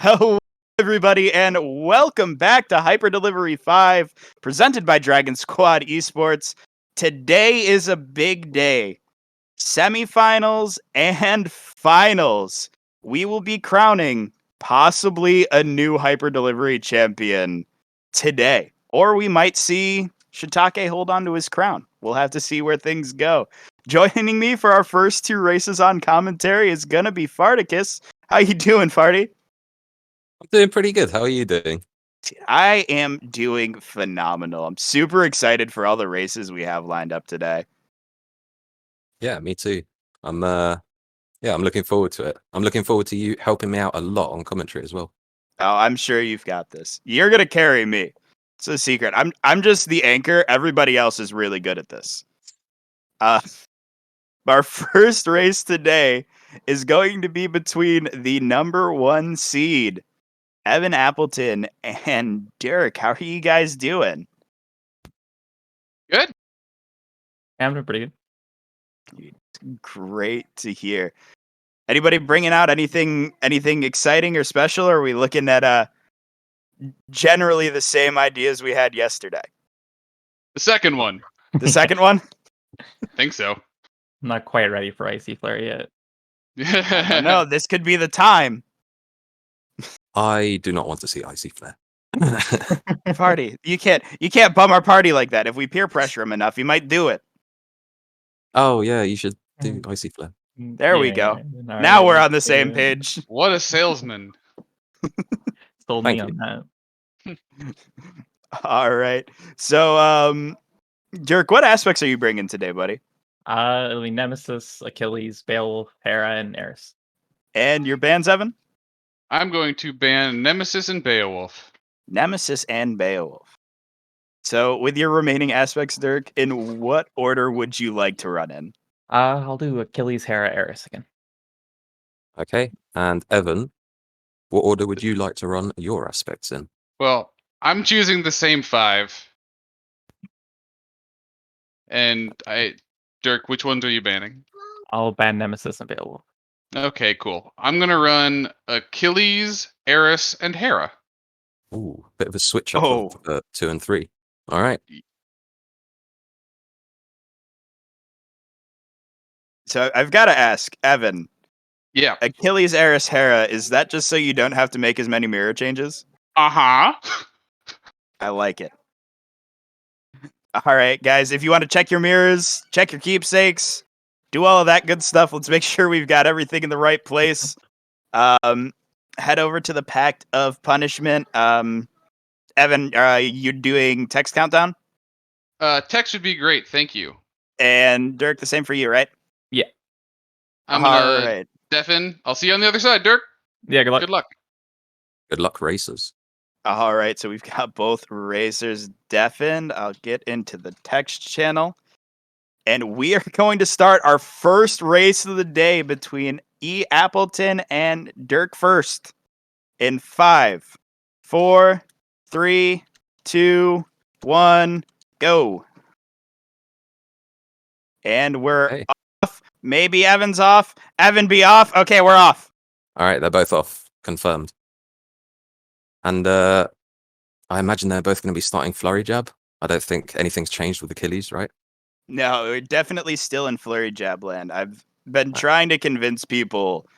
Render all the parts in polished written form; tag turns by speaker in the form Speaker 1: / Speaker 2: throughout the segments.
Speaker 1: Hello, everybody, and welcome back to Hyper Delivery 5, presented by DragonsQuad Esports. Today is a big day. Semifinals and finals. We will be crowning possibly a new Hyper Delivery champion today. Or we might see Shiitak3 hold on to his crown. We'll have to see where things go. Joining me for our first two races on commentary is gonna be Farticus. How you doing, Farty?
Speaker 2: I'm doing pretty good. How are you doing?
Speaker 1: I am doing phenomenal. I'm super excited for all the races we have lined up today.
Speaker 2: Yeah, me too. I'm I'm looking forward to it. I'm looking forward to you helping me out a lot on commentary as well.
Speaker 1: Oh, I'm sure you've got this. You're gonna carry me. It's a secret. I'm just the anchor. Everybody else is really good at this. Uh, our first race today is going to be between the number 1 seed, Evan Eappleton, and DrK. How are you guys doing?
Speaker 3: Good.
Speaker 4: Yeah, I'm doing pretty good.
Speaker 1: Great to hear. Anybody bringing out anything exciting or special? Or are we looking at generally the same ideas we had yesterday?
Speaker 3: The second one.
Speaker 1: The second one?
Speaker 3: Think so.
Speaker 4: I'm not quite ready for Icy Flare yet.
Speaker 1: No, this could be the time.
Speaker 2: I do not want to see Icy Flare.
Speaker 1: Party. You can't bum our party like that. If we peer pressure him enough, he might do it.
Speaker 2: Oh yeah, you should do Icy Flare.
Speaker 1: There we go.
Speaker 4: All
Speaker 1: Now
Speaker 4: right,
Speaker 1: we're on the same
Speaker 4: yeah.
Speaker 1: page.
Speaker 3: What a salesman.
Speaker 4: Sold
Speaker 2: Thank
Speaker 4: me
Speaker 2: you.
Speaker 4: on that.
Speaker 1: All right. So, DrK, what aspects are you bringing today, buddy?
Speaker 4: It'll be Nemesis, Achilles, Beowulf, Hera, and Eris.
Speaker 1: And your bands, Evan?
Speaker 3: I'm going to ban Nemesis and Beowulf.
Speaker 1: Nemesis and Beowulf. So, with your remaining aspects, DrK, in what order would you like to run in?
Speaker 4: I'll do Achilles, Hera, Eris again.
Speaker 2: Okay. And Evan, what order would you like to run your aspects in?
Speaker 3: Well, I'm choosing the same 5. And Dirk, which ones are you banning?
Speaker 4: I'll ban Nemesis and Beowulf.
Speaker 3: Okay, cool. I'm gonna run Achilles, Eris, and Hera.
Speaker 2: Ooh, bit of a switch up of 2 and 3. All right.
Speaker 1: So, I've got to ask, Evan,
Speaker 3: Yeah.
Speaker 1: Achilles, Eris, Hera, is that just so you don't have to make as many mirror changes?
Speaker 3: Uh-huh.
Speaker 1: I like it. All right, guys, if you want to check your mirrors, check your keepsakes, do all of that good stuff, let's make sure we've got everything in the right place. Head over to the Pact of Punishment. Evan, you doing text countdown?
Speaker 3: Text would be great, thank you.
Speaker 1: And DrK, the same for you, right?
Speaker 4: Yeah.
Speaker 3: I'm
Speaker 1: All
Speaker 3: gonna
Speaker 1: right.
Speaker 3: deafen. I'll see you on the other side, Dirk.
Speaker 4: Yeah, good luck.
Speaker 3: Good luck.
Speaker 2: Good luck, racers.
Speaker 1: All right, so we've got both racers deafened. I'll get into the text channel. And we are going to start our first race of the day between Eappleton and DrK first. In 5, 4, 3, 2, 1, go. And we're off. Maybe Evan's off. Evan be off. Okay, we're off.
Speaker 2: All right, they're both off. Confirmed. And I imagine they're both going to be starting Flurry Jab. I don't think anything's changed with Achilles, right?
Speaker 1: No, we're definitely still in Flurry Jab land. I've been trying to convince people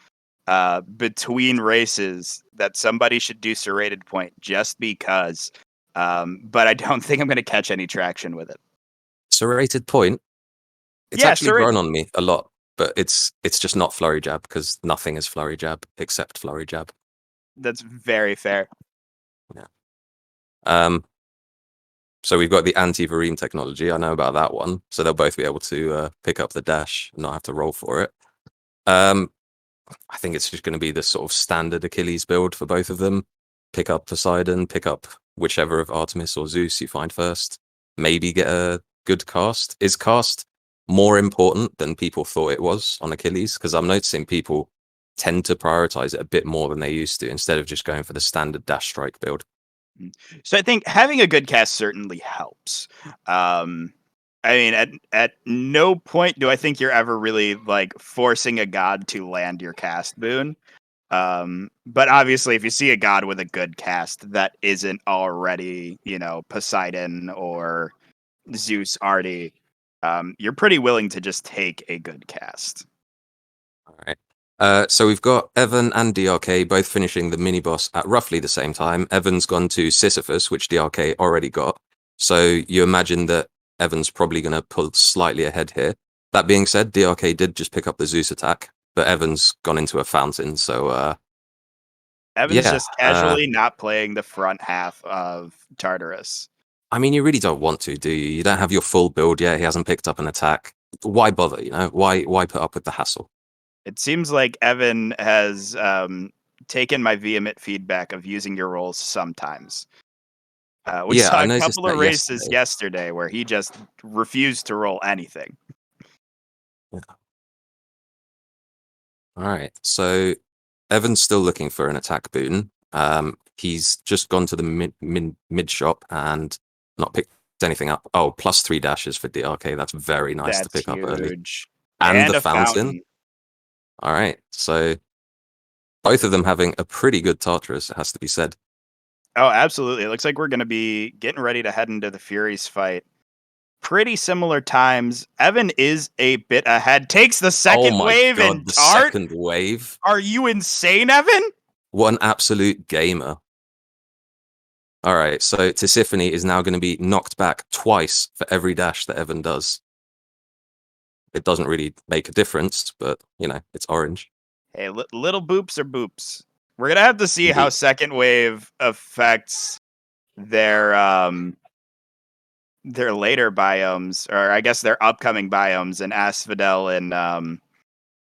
Speaker 1: between races that somebody should do Serrated Point just because. But I don't think I'm going to catch any traction with it.
Speaker 2: Serrated Point. It's
Speaker 1: Yeah,
Speaker 2: actually grown on me a lot, but it's just not Flurry Jab because nothing is Flurry Jab except Flurry Jab.
Speaker 1: That's very fair.
Speaker 2: Yeah. So we've got the anti-Vareem technology. I know about that one. So they'll both be able to pick up the dash and not have to roll for it. I think it's just going to be the sort of standard Achilles build for both of them. Pick up Poseidon, pick up whichever of Artemis or Zeus you find first. Maybe get a good cast. Is cast more important than people thought it was on Achilles? Because I'm noticing people tend to prioritize it a bit more than they used to instead of just going for the standard dash strike build.
Speaker 1: So I think having a good cast certainly helps. I mean, at no point do I think you're ever really like forcing a god to land your cast boon. But obviously, if you see a god with a good cast that isn't already, Poseidon or Zeus Artie, you're pretty willing to just take a good cast.
Speaker 2: All right. So we've got Evan and DRK both finishing the mini boss at roughly the same time. Evan's gone to Sisyphus, which DRK already got. So you imagine that Evan's probably going to pull slightly ahead here. That being said, DRK did just pick up the Zeus attack, but Evan's gone into a fountain. So
Speaker 1: Evan's
Speaker 2: yeah,
Speaker 1: just casually not playing the front half of Tartarus.
Speaker 2: I mean, you really don't want to, do you? You don't have your full build yet. He hasn't picked up an attack. Why bother? Why put up with the hassle?
Speaker 1: It seems like Evan has taken my vehement feedback of using your rolls sometimes. We
Speaker 2: Yeah,
Speaker 1: saw
Speaker 2: I
Speaker 1: a
Speaker 2: noticed
Speaker 1: couple of
Speaker 2: that
Speaker 1: races yesterday where he just refused to roll anything.
Speaker 2: Yeah. All right, so Evan's still looking for an attack boon. He's just gone to the mid shop and not picked anything up. Oh, +3 dashes for DRK. That's very nice to
Speaker 1: That's
Speaker 2: pick up early.
Speaker 1: huge.
Speaker 2: And the
Speaker 1: a
Speaker 2: fountain. All right, so both of them having a pretty good Tartarus, it has to be said.
Speaker 1: Oh, absolutely. It looks like we're going to be getting ready to head into the Furies fight. Pretty similar times. Evan is a bit ahead. Takes the second wave in
Speaker 2: the
Speaker 1: Tart.
Speaker 2: second wave.
Speaker 1: Are you insane, Evan?
Speaker 2: What an absolute gamer. All right, so Tisiphone is now going to be knocked back twice for every dash that Evan does. It doesn't really make a difference, but, it's orange.
Speaker 1: Hey, little boops are boops. We're going to have to see how
Speaker 2: Indeed.
Speaker 1: second wave affects their later biomes, or I guess their upcoming biomes in Asphodel and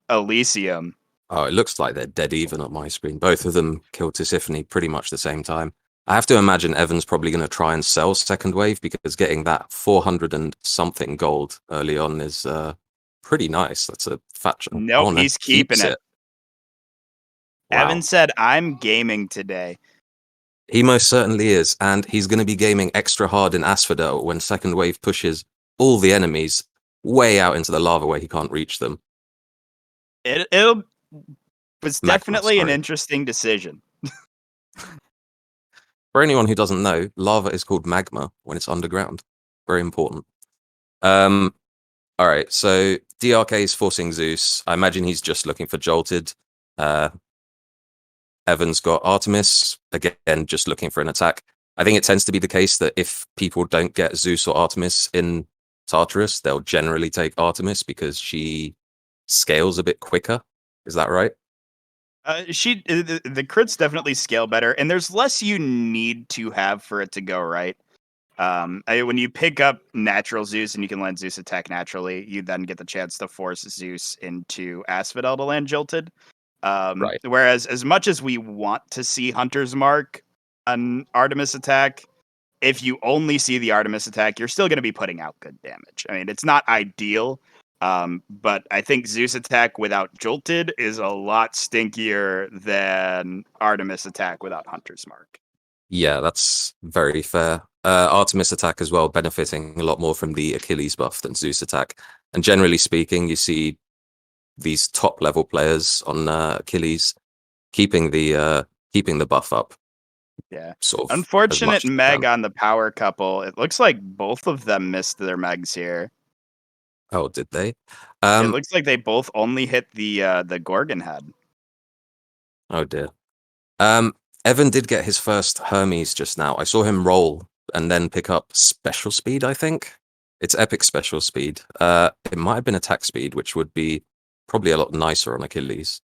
Speaker 1: Elysium.
Speaker 2: Oh, it looks like they're dead even on my screen. Both of them killed Tisiphone pretty much the same time. I have to imagine Evan's probably going to try and sell second wave because getting that 400 and something gold early on is pretty nice. That's a fat chunk.
Speaker 1: Nope,
Speaker 2: Oh, no,
Speaker 1: he's keeping
Speaker 2: keeps
Speaker 1: it.
Speaker 2: Wow.
Speaker 1: Evan said, "I'm gaming today."
Speaker 2: He most certainly is, and he's going to be gaming extra hard in Asphodel when second wave pushes all the enemies way out into the lava where he can't reach them.
Speaker 1: It was
Speaker 2: Magma,
Speaker 1: definitely an
Speaker 2: sorry.
Speaker 1: interesting decision.
Speaker 2: For anyone who doesn't know, lava is called magma when it's underground. Very important. All right, so DRK is forcing Zeus. I imagine he's just looking for Jolted. Evan's got Artemis, again, just looking for an attack. I think it tends to be the case that if people don't get Zeus or Artemis in Tartarus, they'll generally take Artemis because she scales a bit quicker. Is that right?
Speaker 1: The crits definitely scale better, and there's less you need to have for it to go right. When you pick up natural Zeus and you can land Zeus attack naturally, you then get the chance to force Zeus into Asphodel to land Jolted.
Speaker 2: Right.
Speaker 1: Whereas, as much as we want to see Hunter's Mark on Artemis attack, if you only see the Artemis attack, you're still going to be putting out good damage. I mean, it's not ideal, but I think Zeus attack without Jolted is a lot stinkier than Artemis attack without Hunter's Mark.
Speaker 2: Yeah, that's very fair. Artemis attack as well, benefiting a lot more from the Achilles buff than Zeus attack. And generally speaking, you see these top level players on Achilles keeping the buff up.
Speaker 1: Yeah.
Speaker 2: Sort of.
Speaker 1: Unfortunate Meg on the power couple. It looks like both of them missed their Megs here.
Speaker 2: Oh, did they?
Speaker 1: It looks like they both only hit the Gorgon head.
Speaker 2: Oh dear. Evan did get his first Hermes just now. I saw him roll and then pick up special speed, I think. It's epic special speed. It might have been attack speed, which would be probably a lot nicer on Achilles.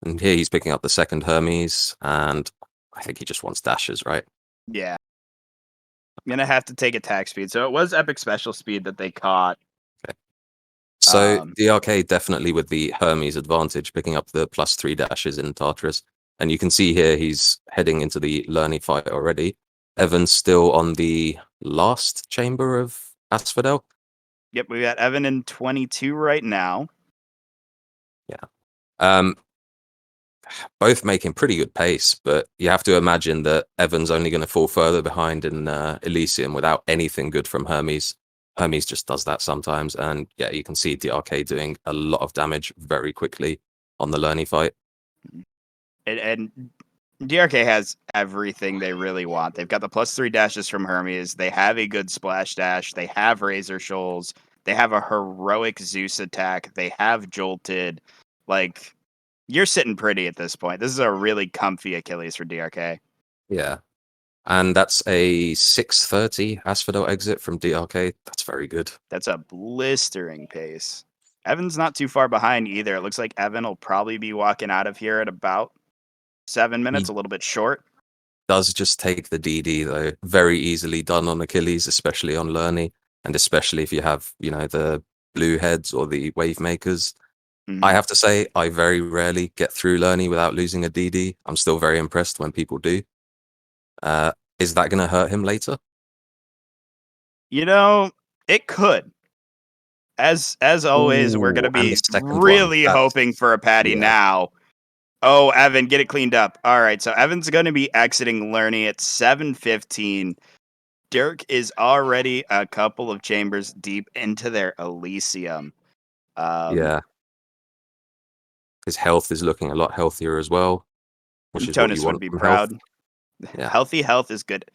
Speaker 2: And here he's picking up the second Hermes, and I think he just wants dashes, right?
Speaker 1: Yeah. I'm going to have to take attack speed. So it was epic special speed that they caught.
Speaker 2: Okay. So DRK definitely with the Hermes advantage, picking up the +3 dashes in Tartarus. And you can see here he's heading into the Lerny fight already. Evan's still on the last chamber of Asphodel.
Speaker 1: Yep, we got Evan in 22 right now.
Speaker 2: Yeah. Both making pretty good pace, but you have to imagine that Evan's only going to fall further behind in Elysium without anything good from Hermes. Hermes just does that sometimes, and yeah, you can see DRK doing a lot of damage very quickly on the Lerny fight.
Speaker 1: And DRK has everything they really want. They've got the +3 dashes from Hermes. They have a good splash dash. They have Razor Shoals. They have a heroic Zeus attack. They have Jolted. Like, you're sitting pretty at this point. This is a really comfy Achilles for DRK.
Speaker 2: Yeah. And that's a 6:30 Asphodel exit from DRK. That's very good.
Speaker 1: That's a blistering pace. Evan's not too far behind either. It looks like Evan will probably be walking out of here at about 7 minutes, a little bit short.
Speaker 2: Does just take the DD though. Very easily done on Achilles, especially on Lerny, and especially if you have, the blue heads or the wave makers.
Speaker 1: Mhm.
Speaker 2: I have to say, I very rarely get through Lerny without losing a DD. I'm still very impressed when people do. Is that going to hurt him later?
Speaker 1: It could. As always, we're going to
Speaker 2: Ooh, and
Speaker 1: be
Speaker 2: the second one.
Speaker 1: really
Speaker 2: That's-
Speaker 1: hoping for a patty
Speaker 2: yeah.
Speaker 1: now. Oh, Evan, get it cleaned up. All right, so Evan's going to be exiting Lerny at 7:15. DrK is already a couple of chambers deep into their Elysium.
Speaker 2: Yeah. His health is looking a lot healthier as well, which is what you
Speaker 1: Tounis
Speaker 2: want
Speaker 1: would be
Speaker 2: from
Speaker 1: proud.
Speaker 2: health. Yeah.
Speaker 1: Healthy health is good.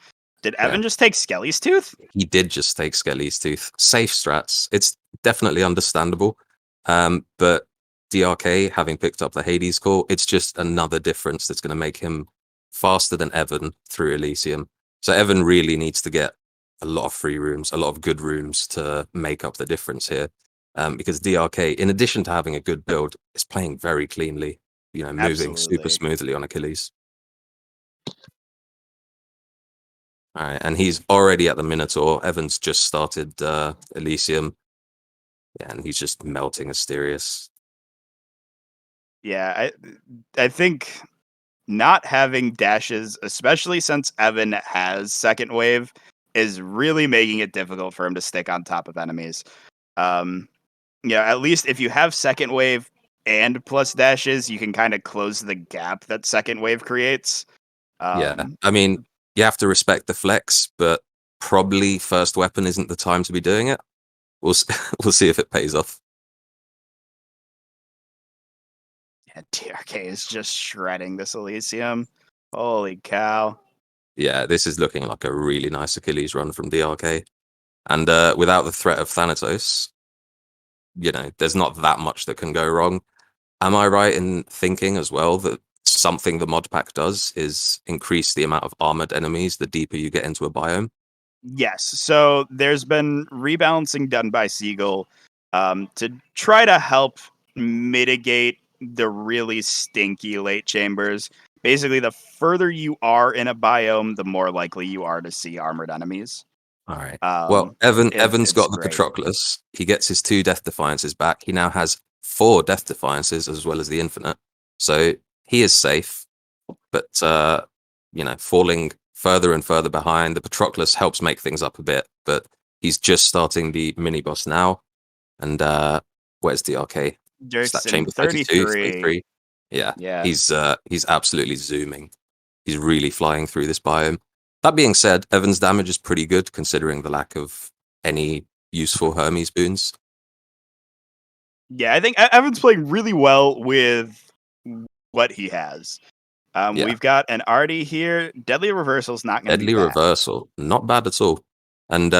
Speaker 1: Did Evan just take Skelly's tooth?
Speaker 2: He did just take Skelly's tooth. Safe strats. It's definitely understandable. But DRK, having picked up the Hades core, it's just another difference that's going to make him faster than Evan through Elysium. So Evan really needs to get a lot of free rooms, a lot of good rooms to make up the difference here. Because DRK, in addition to having a good build, is playing very cleanly, moving super
Speaker 1: Absolutely.
Speaker 2: smoothly on Achilles. All right, and he's already at the Minotaur. Evan's just started Elysium. Yeah, and he's just melting Asterius.
Speaker 1: Yeah, I think not having dashes, especially since Evan has second wave, is really making it difficult for him to stick on top of enemies. At least if you have second wave and plus dashes, you can kind of close the gap that second wave creates.
Speaker 2: Yeah, I mean, you have to respect the flex, but probably first weapon isn't the time to be doing it. We'll see if it pays off.
Speaker 1: Yeah, DRK is just shredding this Elysium. Holy cow.
Speaker 2: Yeah, this is looking like a really nice Achilles run from DRK. And without the threat of Thanatos, there's not that much that can go wrong. Am I right in thinking as well that something the mod pack does is increase the amount of armored enemies the deeper you get into a biome?
Speaker 1: Yes. So there's been rebalancing done by Siegel to try to help mitigate the really stinky late chambers. Basically, the further you are in a biome, the more likely you are to see armored enemies.
Speaker 2: All right. Well, Evan's got the
Speaker 1: great.
Speaker 2: Patroclus. He gets his 2 Death Defiances back. He now has 4 Death Defiances as well as the Infinite. So he is safe, but falling further and further behind. The Patroclus helps make things up a bit, but he's just starting the mini boss now. And where's DRK? Is that chamber 32, 33? Yeah. He's absolutely zooming. He's really flying through this biome. That being said, Evan's damage is pretty good considering the lack of any useful Hermes boons.
Speaker 1: Yeah, I think Evan's playing really well with what he has. We've got an Artie here. Deadly Reversal's not going to be
Speaker 2: Deadly
Speaker 1: bad.
Speaker 2: Reversal, not bad at all. And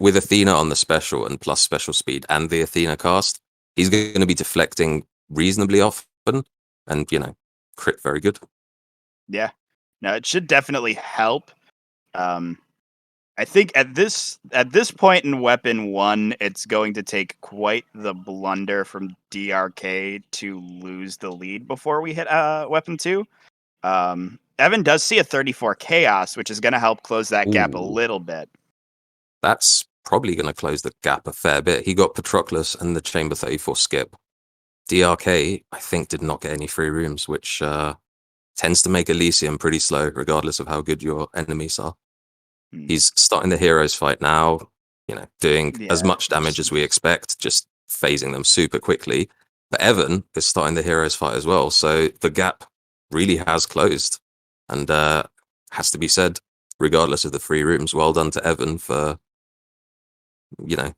Speaker 2: with Athena on the special and plus special speed and the Athena cast, he's going to be deflecting reasonably often and, crit very good.
Speaker 1: Yeah. No, it should definitely help. I think at this point in Weapon 1, it's going to take quite the blunder from DRK to lose the lead before we hit Weapon 2. Evan does see a 34 Chaos, which is going to help close that gap a
Speaker 2: Ooh.
Speaker 1: little bit.
Speaker 2: That's probably going to close the gap a fair bit. He got Patroclus and the Chamber 34 skip. DRK, I think, did not get any free rooms, which tends to make Elysium pretty slow, regardless of how good your enemies are. He's starting the heroes fight now, doing as much damage as we expect, just phasing them super quickly. But Evan is starting the heroes fight as well, so the gap really has closed. And has to be said, regardless of the free rooms, well done to Evan for,
Speaker 1: Yeah,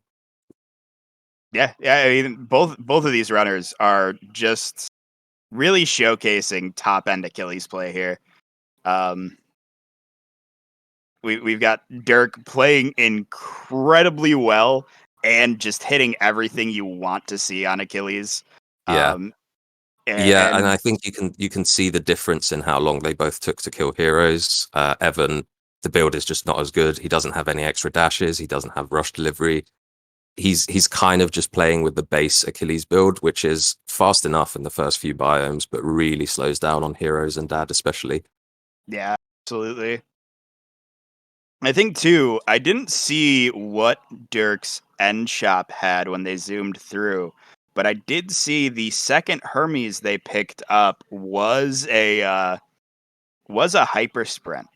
Speaker 1: I mean, both of these runners are just really showcasing top end Achilles play here. We've got DrK playing incredibly well and just hitting everything you want to see on Achilles.
Speaker 2: Yeah.
Speaker 1: Um,
Speaker 2: Yeah, and
Speaker 1: and
Speaker 2: I think you can see the difference in how long they both took to kill heroes. Evan, the build is just not as good. He doesn't have any extra dashes. He doesn't have rush delivery. He's kind of just playing with the base Achilles build, which is fast enough in the first few biomes, but really slows down on heroes and dad especially.
Speaker 1: yeah, absolutely. I think too, I didn't see what DrK's end shop had when they zoomed through, but I did see the second Hermes they picked up was a hyper sprint.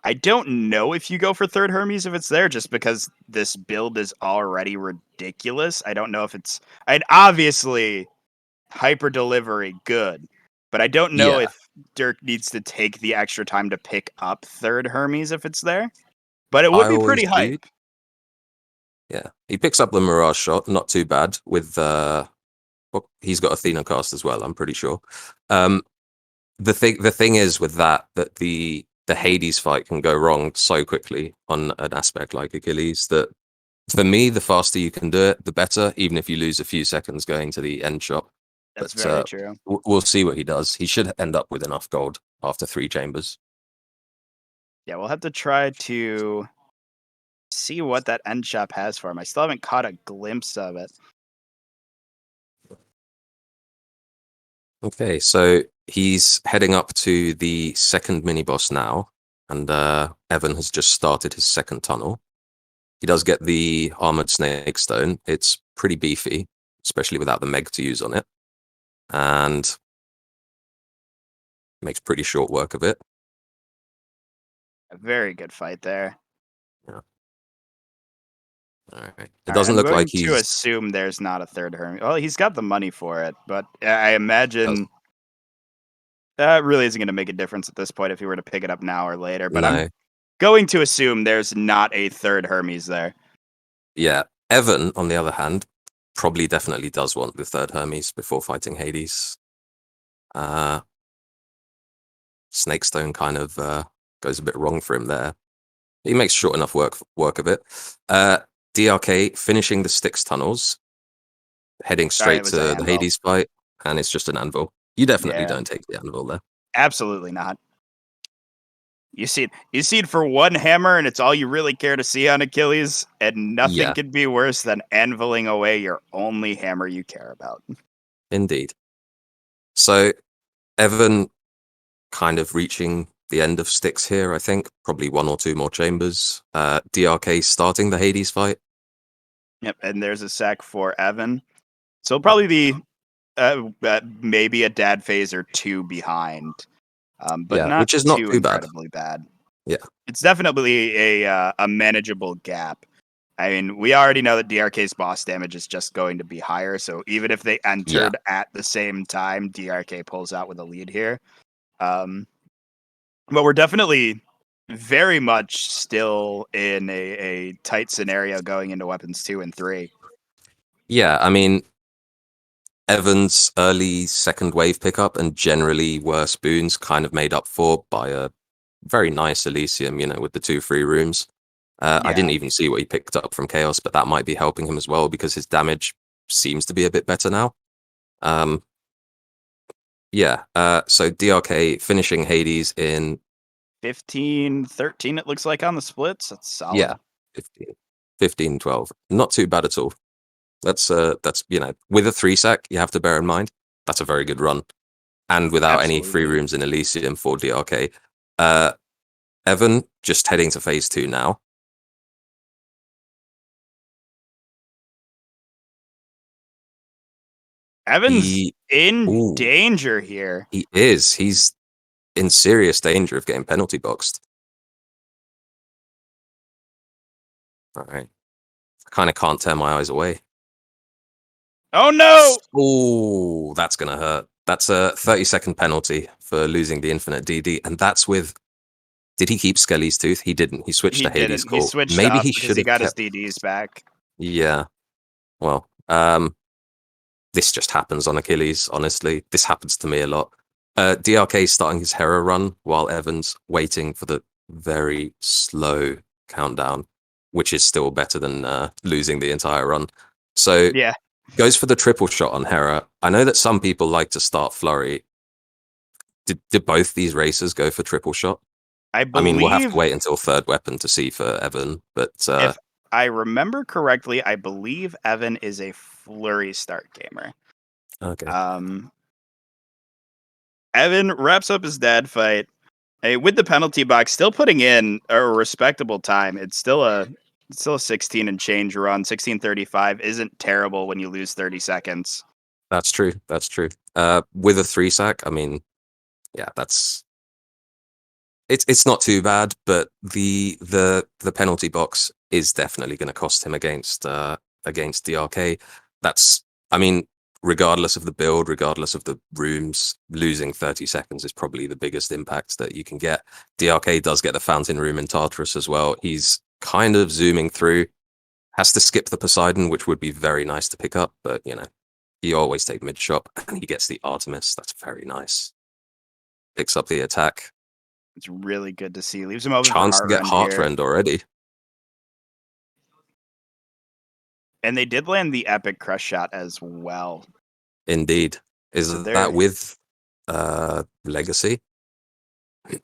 Speaker 1: I don't know if you go for third Hermes if it's there, just because this build is already ridiculous. I don't know if it's. I'd obviously hyper delivery good, but I don't know
Speaker 2: Yeah,
Speaker 1: if DrK needs to take the extra time to pick up third Hermes if it's there. But it would
Speaker 2: I
Speaker 1: be
Speaker 2: always
Speaker 1: pretty
Speaker 2: do.
Speaker 1: hype.
Speaker 2: Yeah, he picks up the Mirage shot, not too bad. With well, he's got Athena cast as well. I'm pretty sure. Um, the thing is with that the Hades fight can go wrong so quickly on an aspect like Achilles that for me the faster you can do it the better, even if you lose a few seconds going to the end shot.
Speaker 1: That's
Speaker 2: But
Speaker 1: very true.
Speaker 2: we'll see what he does. He should end up with enough gold after 3 chambers.
Speaker 1: Yeah, we'll have to try to see what that end shop has for him. I still haven't caught a glimpse of it.
Speaker 2: Okay, so he's heading up to the second mini boss now, and Evan has just started his second tunnel. He does get the armored snake stone. It's pretty beefy, especially without the meg to use on it, and makes pretty short work of it.
Speaker 1: A very good fight there.
Speaker 2: Yeah. All right. It
Speaker 1: All right,
Speaker 2: doesn't
Speaker 1: I'm
Speaker 2: look
Speaker 1: going
Speaker 2: like
Speaker 1: to
Speaker 2: he's
Speaker 1: assume there's not a third Hermes. Well, he's got the money for it, but I imagine that really isn't going to make a difference at this point if he were to pick it up now or later. But I'm
Speaker 2: no.
Speaker 1: going to assume there's not a third Hermes there.
Speaker 2: Yeah. Evan, on the other hand, probably definitely does want the third Hermes before fighting Hades. Snakestone kind of goes a bit wrong for him there. He makes short enough work of it. DrK finishing the Styx tunnels, heading
Speaker 1: Sorry, it
Speaker 2: straight
Speaker 1: was
Speaker 2: to
Speaker 1: an
Speaker 2: the
Speaker 1: anvil.
Speaker 2: Hades fight, and it's just an anvil. You definitely
Speaker 1: Yeah,
Speaker 2: don't take the anvil there.
Speaker 1: absolutely not. You see it for one hammer, and it's all you really care to see on Achilles, and nothing
Speaker 2: Yeah,
Speaker 1: could be worse than anviling away your only hammer you care about.
Speaker 2: indeed. So Evan kind of reaching the end of Styx here, I think. Probably 1 or 2 more chambers. DrK starting the Hades fight.
Speaker 1: Yep, and there's a sec for Evan. So it'll probably be maybe a dad phase or 2 behind, but
Speaker 2: Yeah,
Speaker 1: not
Speaker 2: which is not
Speaker 1: too
Speaker 2: too bad.
Speaker 1: incredibly bad.
Speaker 2: Yeah.
Speaker 1: It's definitely a manageable gap. I mean, we already know that DrK's boss damage is just going to be higher, so even if they entered at the same time, DrK pulls out with a lead here. But we're definitely very much still in a tight scenario going into weapons 2 and 3.
Speaker 2: Yeah, I mean, Evan's early second wave pickup and generally worse boons kind of made up for by a very nice Elysium, with the 2 free rooms. I didn't even see what he picked up from Chaos, but that might be helping him as well because his damage seems to be a bit better now. So DrK finishing Hades in
Speaker 1: 15-13 it looks like on the splits. That's solid.
Speaker 2: 15, 12. Not too bad at all. That's with a 3 sack, you have to bear in mind, that's a very good run. And without any free
Speaker 1: Absolutely.
Speaker 2: rooms in Elysium for DrK. Evan just heading to phase 2 now.
Speaker 1: Evan's in
Speaker 2: Ooh.
Speaker 1: danger here.
Speaker 2: He is. He's in serious danger of getting penalty boxed. All right. I kind of can't tear my eyes away.
Speaker 1: Oh no!
Speaker 2: Oh, that's going to hurt. That's a 30-second penalty for losing the infinite DD. And that's with... Did he keep Skelly's Tooth? He didn't. He switched to Hades
Speaker 1: Didn't. He
Speaker 2: Call.
Speaker 1: switched
Speaker 2: Maybe
Speaker 1: up
Speaker 2: he
Speaker 1: because
Speaker 2: should
Speaker 1: he
Speaker 2: have
Speaker 1: got
Speaker 2: kept...
Speaker 1: his DDs back.
Speaker 2: Yeah. Well, this just happens on Achilles, honestly. This happens to me a lot. DrK starting his Hera run while Evan's waiting for the very slow countdown, which is still better than losing the entire run. So
Speaker 1: Yeah.
Speaker 2: goes for the triple shot on Hera. I know that some people like to start Flurry. Did both these racers go for triple shot?
Speaker 1: I
Speaker 2: I mean, we'll have to
Speaker 1: believe,
Speaker 2: wait until third weapon to see for Evan, but
Speaker 1: if I remember correctly, I believe Evan is a flurry start gamer.
Speaker 2: okay.
Speaker 1: Evan wraps up his dad fight with the penalty box, still putting in a respectable time. It's still a 16 and change run. 16:35 isn't terrible when you lose 30 seconds.
Speaker 2: That's true. That's true. With a 3 sack, I mean, yeah, it's not too bad, but the penalty box is definitely going to cost him against DrK. That's, I mean, regardless of the build, regardless of the rooms, losing 30 seconds is probably the biggest impact that you can get. DrK does get the fountain room in Tartarus as well. He's kind of zooming through, has to skip the Poseidon, which would be very nice to pick up, but you know, you always take mid shop, and he gets the Artemis. That's very nice. Picks up the attack.
Speaker 1: It's really good to see. Leaves him open
Speaker 2: Chance
Speaker 1: for
Speaker 2: to get
Speaker 1: Heart Rend here.
Speaker 2: Heartrend already.
Speaker 1: And they did land the epic crush shot as well.
Speaker 2: Indeed. Is
Speaker 1: So
Speaker 2: that with Legacy?
Speaker 1: I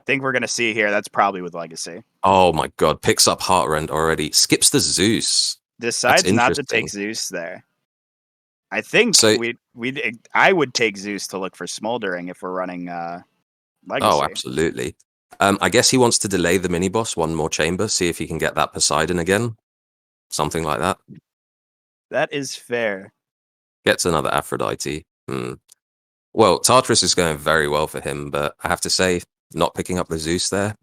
Speaker 1: think we're going to see here. That's probably with Legacy.
Speaker 2: Oh my god. Picks up Heartrend already. Skips the Zeus.
Speaker 1: Decides not to take
Speaker 2: interesting.
Speaker 1: Zeus there. I think
Speaker 2: So-
Speaker 1: I would take Zeus to look for Smoldering if we're running Legacy.
Speaker 2: Oh, absolutely. I guess he wants to delay the mini boss one more chamber, see if he can get that Poseidon again. Something like that.
Speaker 1: That is fair.
Speaker 2: Gets another Aphrodite. Well, Tartarus is going very well for him, but I have to say, not picking up the Zeus there.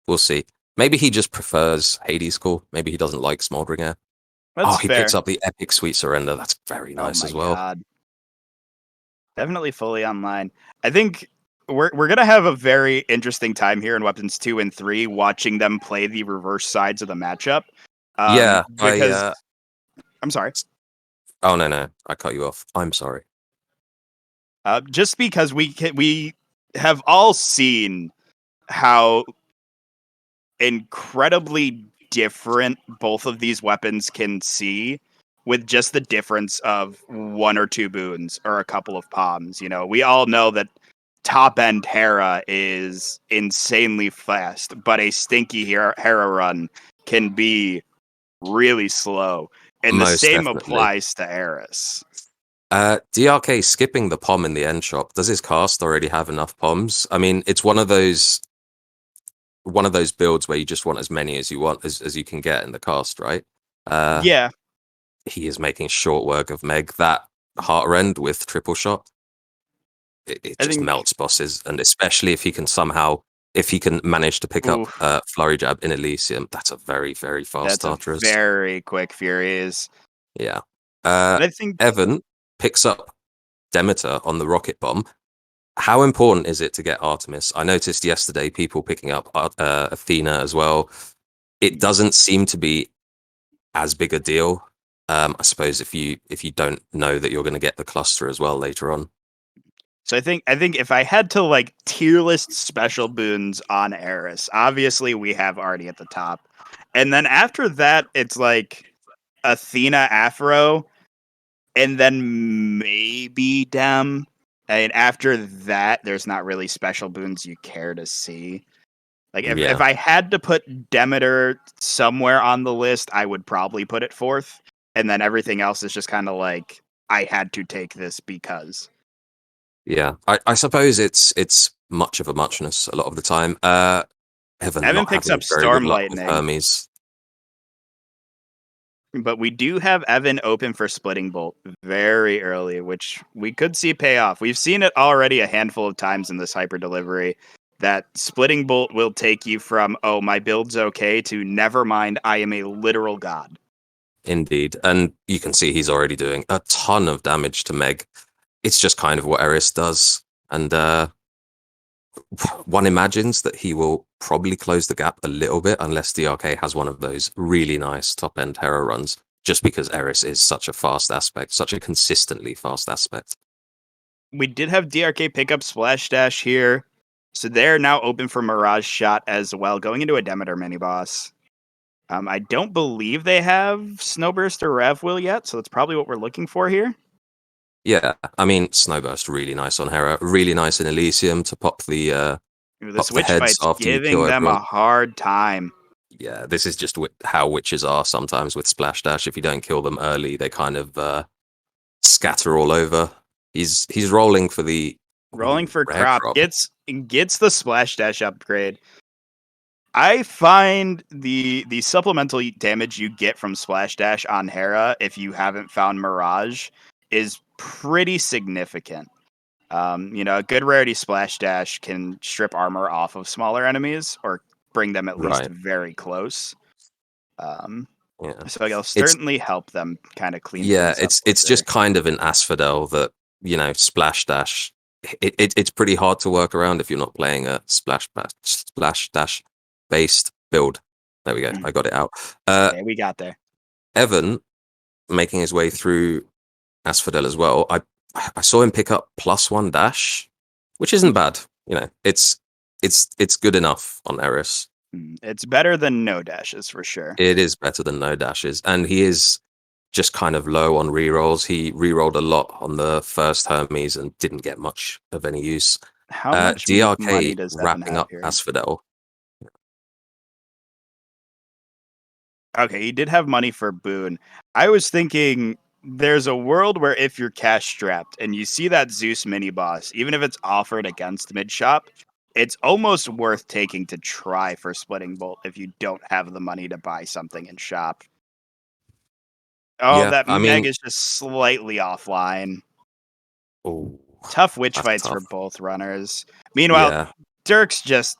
Speaker 2: We'll see. Maybe he just prefers Hades Call. Maybe he doesn't like Smoldering Air.
Speaker 1: That's
Speaker 2: he
Speaker 1: fair.
Speaker 2: picks up the Epic Sweet Surrender. That's very nice as well.
Speaker 1: God. Definitely fully online. I think we're gonna have a very interesting time here in Weapons 2 and 3, watching them play the reverse sides of the matchup. Because I'm sorry.
Speaker 2: Oh no, I cut you off. I'm sorry.
Speaker 1: Just because we have all seen how incredibly different both of these weapons can see, with just the difference of 1 or 2 boons or a couple of palms. You know, we all know that top end Hera is insanely fast, but a stinky Hera run can be really slow. And the
Speaker 2: Most
Speaker 1: same
Speaker 2: definitely.
Speaker 1: applies to Eris.
Speaker 2: DrK skipping the pom in the end shop. Does his cast already have enough poms? I mean, it's one of those builds where you just want as many as you want as you can get in the cast, right?
Speaker 1: Yeah.
Speaker 2: He is making short work of Meg. That Heartrend with triple shot, it just melts bosses, and especially if he can manage to pick up Flurry Jab in Elysium, that's a very, very fast Tartarus.
Speaker 1: That's a very quick Furies.
Speaker 2: Yeah.
Speaker 1: I think
Speaker 2: Evan picks up Demeter on the rocket bomb. How important is it to get Artemis? I noticed yesterday people picking up Athena as well. It doesn't seem to be as big a deal. I suppose if you don't know that you're going to get the cluster as well later on.
Speaker 1: So I think if I had to like tier list special boons on Eris, obviously we have Artie at the top. And then after that, it's like Athena, Afro, and then maybe Dem. And after that, there's not really special boons you care to see. Like if I had to put Demeter somewhere on the list, I would probably put it 4th. And then everything else is just kind of like, I had to take this because.
Speaker 2: Yeah, I suppose it's much of a muchness a lot of the time. Evan
Speaker 1: picks up Storm Lightning.
Speaker 2: Hermes.
Speaker 1: But we do have Evan open for Splitting Bolt very early, which we could see pay off. We've seen it already a handful of times in this hyper delivery, that Splitting Bolt will take you from, oh, my build's okay, to never mind, I am a literal god.
Speaker 2: Indeed. And you can see he's already doing a ton of damage to Meg. It's just kind of what Eris does. And one imagines that he will probably close the gap a little bit unless DrK has one of those really nice top-end Hera runs. just because Eris is such a fast aspect, such a consistently fast aspect.
Speaker 1: We did have DRK pick up Splash Dash here, so they're now open for Mirage Shot as well, going into a Demeter mini boss. I don't believe they have Snowburst or Rev Will yet, so that's probably what we're looking for here.
Speaker 2: Yeah, I mean, Snowburst really nice on Hera, really nice in Elysium to pop the
Speaker 1: Ooh,
Speaker 2: pop
Speaker 1: this
Speaker 2: the
Speaker 1: witch
Speaker 2: heads
Speaker 1: fight's
Speaker 2: after you
Speaker 1: giving
Speaker 2: kill
Speaker 1: them
Speaker 2: everyone.
Speaker 1: a hard time.
Speaker 2: Yeah, this is just how witches are sometimes with Splash Dash. If you don't kill them early, they kind of scatter all over. He's rolling for the
Speaker 1: Rolling for
Speaker 2: rare
Speaker 1: crop
Speaker 2: crop.
Speaker 1: gets the Splash Dash upgrade. I find the supplemental damage you get from Splash Dash on Hera, if you haven't found Mirage, is pretty significant. A good rarity Splash Dash can strip armor off of smaller enemies or bring them at least
Speaker 2: Right.
Speaker 1: very close.
Speaker 2: Yeah.
Speaker 1: So it'll
Speaker 2: It's
Speaker 1: certainly help them kind of clean
Speaker 2: yeah,
Speaker 1: things up.
Speaker 2: it's just kind of an asphodel that, Splash Dash. It's pretty hard to work around if you're not playing a Splash Dash based build. There we go. I got it out.
Speaker 1: Okay, we got there.
Speaker 2: Evan making his way through Asphodel as well. I saw him pick up +1 dash, which isn't bad. It's good enough on Eris.
Speaker 1: It's better than no dashes for sure.
Speaker 2: It is better than no dashes, and he is just kind of low on rerolls. He rerolled a lot on the first Hermes and didn't get much of any use.
Speaker 1: How much money
Speaker 2: DRK
Speaker 1: does Evan
Speaker 2: wrapping
Speaker 1: have
Speaker 2: up
Speaker 1: here?
Speaker 2: Asphodel.
Speaker 1: Okay, he did have money for Boon. I was thinking there's a world where if you're cash strapped and you see that Zeus mini boss, even if it's offered against mid shop, it's almost worth taking to try for Splitting Bolt if you don't have the money to buy something in shop. Oh,
Speaker 2: Yeah,
Speaker 1: that
Speaker 2: I
Speaker 1: Meg
Speaker 2: mean,
Speaker 1: is just slightly offline.
Speaker 2: oh,
Speaker 1: Tough witch
Speaker 2: that's
Speaker 1: fights for
Speaker 2: tough.
Speaker 1: both runners. Meanwhile,
Speaker 2: Yeah,
Speaker 1: Dirk's just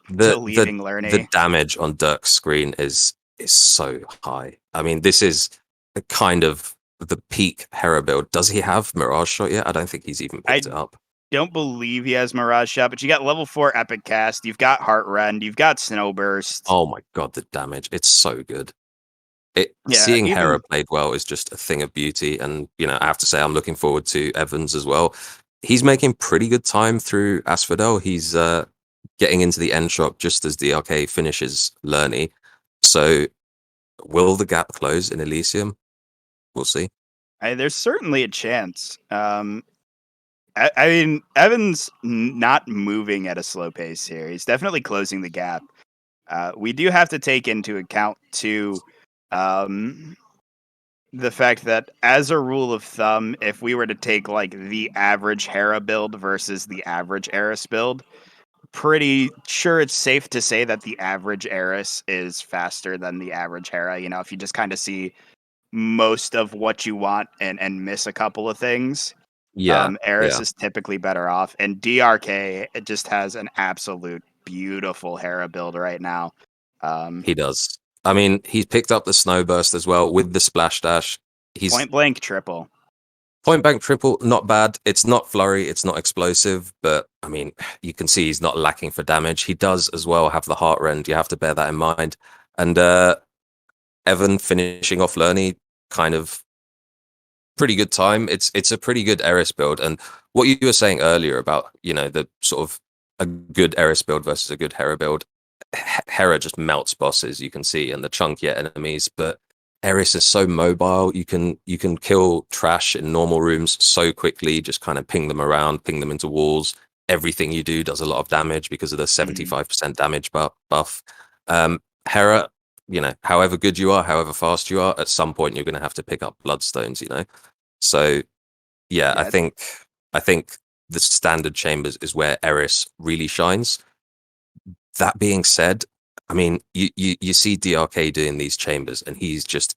Speaker 2: the
Speaker 1: deleting Lerny.
Speaker 2: damage on DrK's screen is so high. I mean, this is a kind of the peak Hera build. Does he have Mirage Shot yet? I don't think he's even picked it up.
Speaker 1: Don't believe he has Mirage Shot, but you got level 4 Epic Cast, you've got Heart Rend, you've got Snowburst.
Speaker 2: Oh my god, the damage! It's so good.
Speaker 1: Yeah,
Speaker 2: Seeing
Speaker 1: even
Speaker 2: Hera played well is just a thing of beauty, and I have to say I'm looking forward to Evans as well. He's making pretty good time through Asphodel. He's getting into the end shop just as DRK finishes Lerny. So will the gap close in Elysium? We'll see.
Speaker 1: there's certainly a chance. I mean, Evan's not moving at a slow pace here. He's definitely closing the gap. We do have to take into account too the fact that, as a rule of thumb, if we were to take like the average Hera build versus the average Eris build, pretty sure it's safe to say that the average Eris is faster than the average Hera. If you just kind of see most of what you want and miss a couple of things,
Speaker 2: Yeah,
Speaker 1: Eris
Speaker 2: yeah,
Speaker 1: is typically better off. And DRK, it just has an absolute beautiful Hera build right now.
Speaker 2: he does. I mean, he's picked up the Snowburst as well with the Splash Dash. He's
Speaker 1: Point blank triple.
Speaker 2: Point blank triple, not bad. It's not flurry, it's not explosive, but I mean, you can see he's not lacking for damage. He does as well have the heart rend. You have to bear that in mind. And Evan finishing off Lerny, kind of pretty good time. It's a pretty good Eris build. And what you were saying earlier about, the sort of a good Eris build versus a good Hera build. Hera just melts bosses, you can see, and the chunkier enemies, but Eris is so mobile. You can kill trash in normal rooms so quickly, just kind of ping them around, ping them into walls. Everything you do does a lot of damage because of the 75% damage buff. Hera, however good you are, however fast you are, at some point you're going to have to pick up bloodstones, So yeah, I think the standard chambers is where Eris really shines. That being said, I mean, you see DRK doing these chambers, and he's just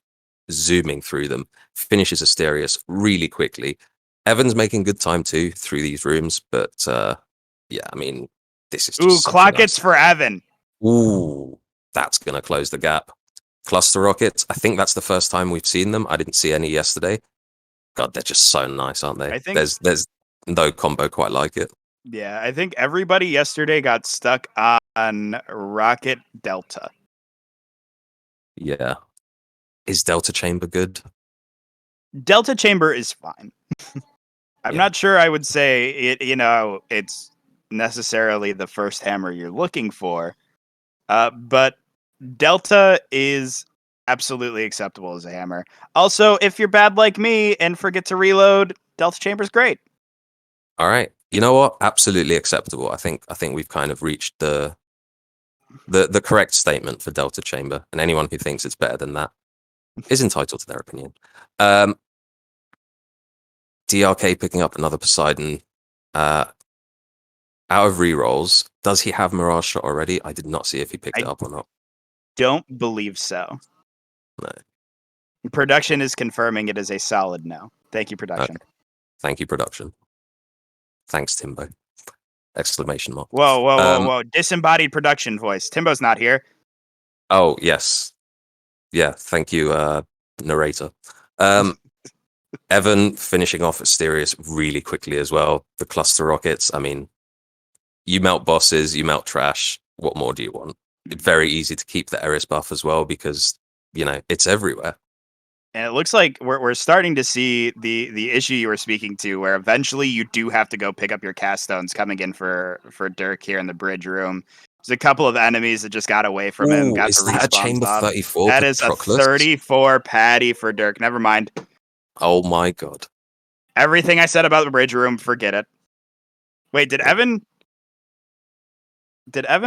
Speaker 2: zooming through them, finishes Asterius really quickly. Evan's making good time too through these rooms, but yeah, I mean, this is just
Speaker 1: Clock it's for Evan.
Speaker 2: Ooh, that's gonna close the gap. Cluster rockets. I think that's the first time we've seen them. I didn't see any yesterday. God, they're just so nice, aren't they?
Speaker 1: I think
Speaker 2: there's no combo quite like it.
Speaker 1: Yeah, I think everybody yesterday got stuck on Rocket Delta.
Speaker 2: Yeah. Is Delta Chamber good?
Speaker 1: Delta Chamber is fine. I'm
Speaker 2: Yeah.
Speaker 1: not sure I would say it, it's necessarily the first hammer you're looking for. But Delta is absolutely acceptable as a hammer. Also, if you're bad like me and forget to reload, Delta Chamber's great.
Speaker 2: All right. You know what? Absolutely acceptable. I think we've kind of reached the correct statement for Delta Chamber, and anyone who thinks it's better than that is entitled to their opinion. DrK picking up another Poseidon. Out of rerolls, does he have Mirage Shot already? I did not see if he picked it up or not.
Speaker 1: Don't believe so.
Speaker 2: No.
Speaker 1: Production is confirming it is a solid no. Thank you, production.
Speaker 2: Okay. Thank you, production. Thanks, Timbo. Exclamation mark.
Speaker 1: Whoa. Disembodied production voice. Timbo's not here.
Speaker 2: Oh, yes. Yeah, thank you, narrator. Evan finishing off Asterius really quickly as well. The cluster rockets, I mean, you melt bosses, you melt trash. What more do you want? It's very easy to keep the Eris buff as well because, it's everywhere.
Speaker 1: And it looks like we're starting to see the issue you were speaking to, where eventually you do have to go pick up your cast stones coming in for DrK here in the bridge room. There's a couple of enemies that just got away from him, got
Speaker 2: Is
Speaker 1: the
Speaker 2: that a
Speaker 1: respawns
Speaker 2: Chamber
Speaker 1: off.
Speaker 2: 34
Speaker 1: That is a
Speaker 2: Patroclus?
Speaker 1: 34 patty for DrK. Never mind.
Speaker 2: Oh my god.
Speaker 1: Everything I said about the bridge room, forget it. Wait, did Evan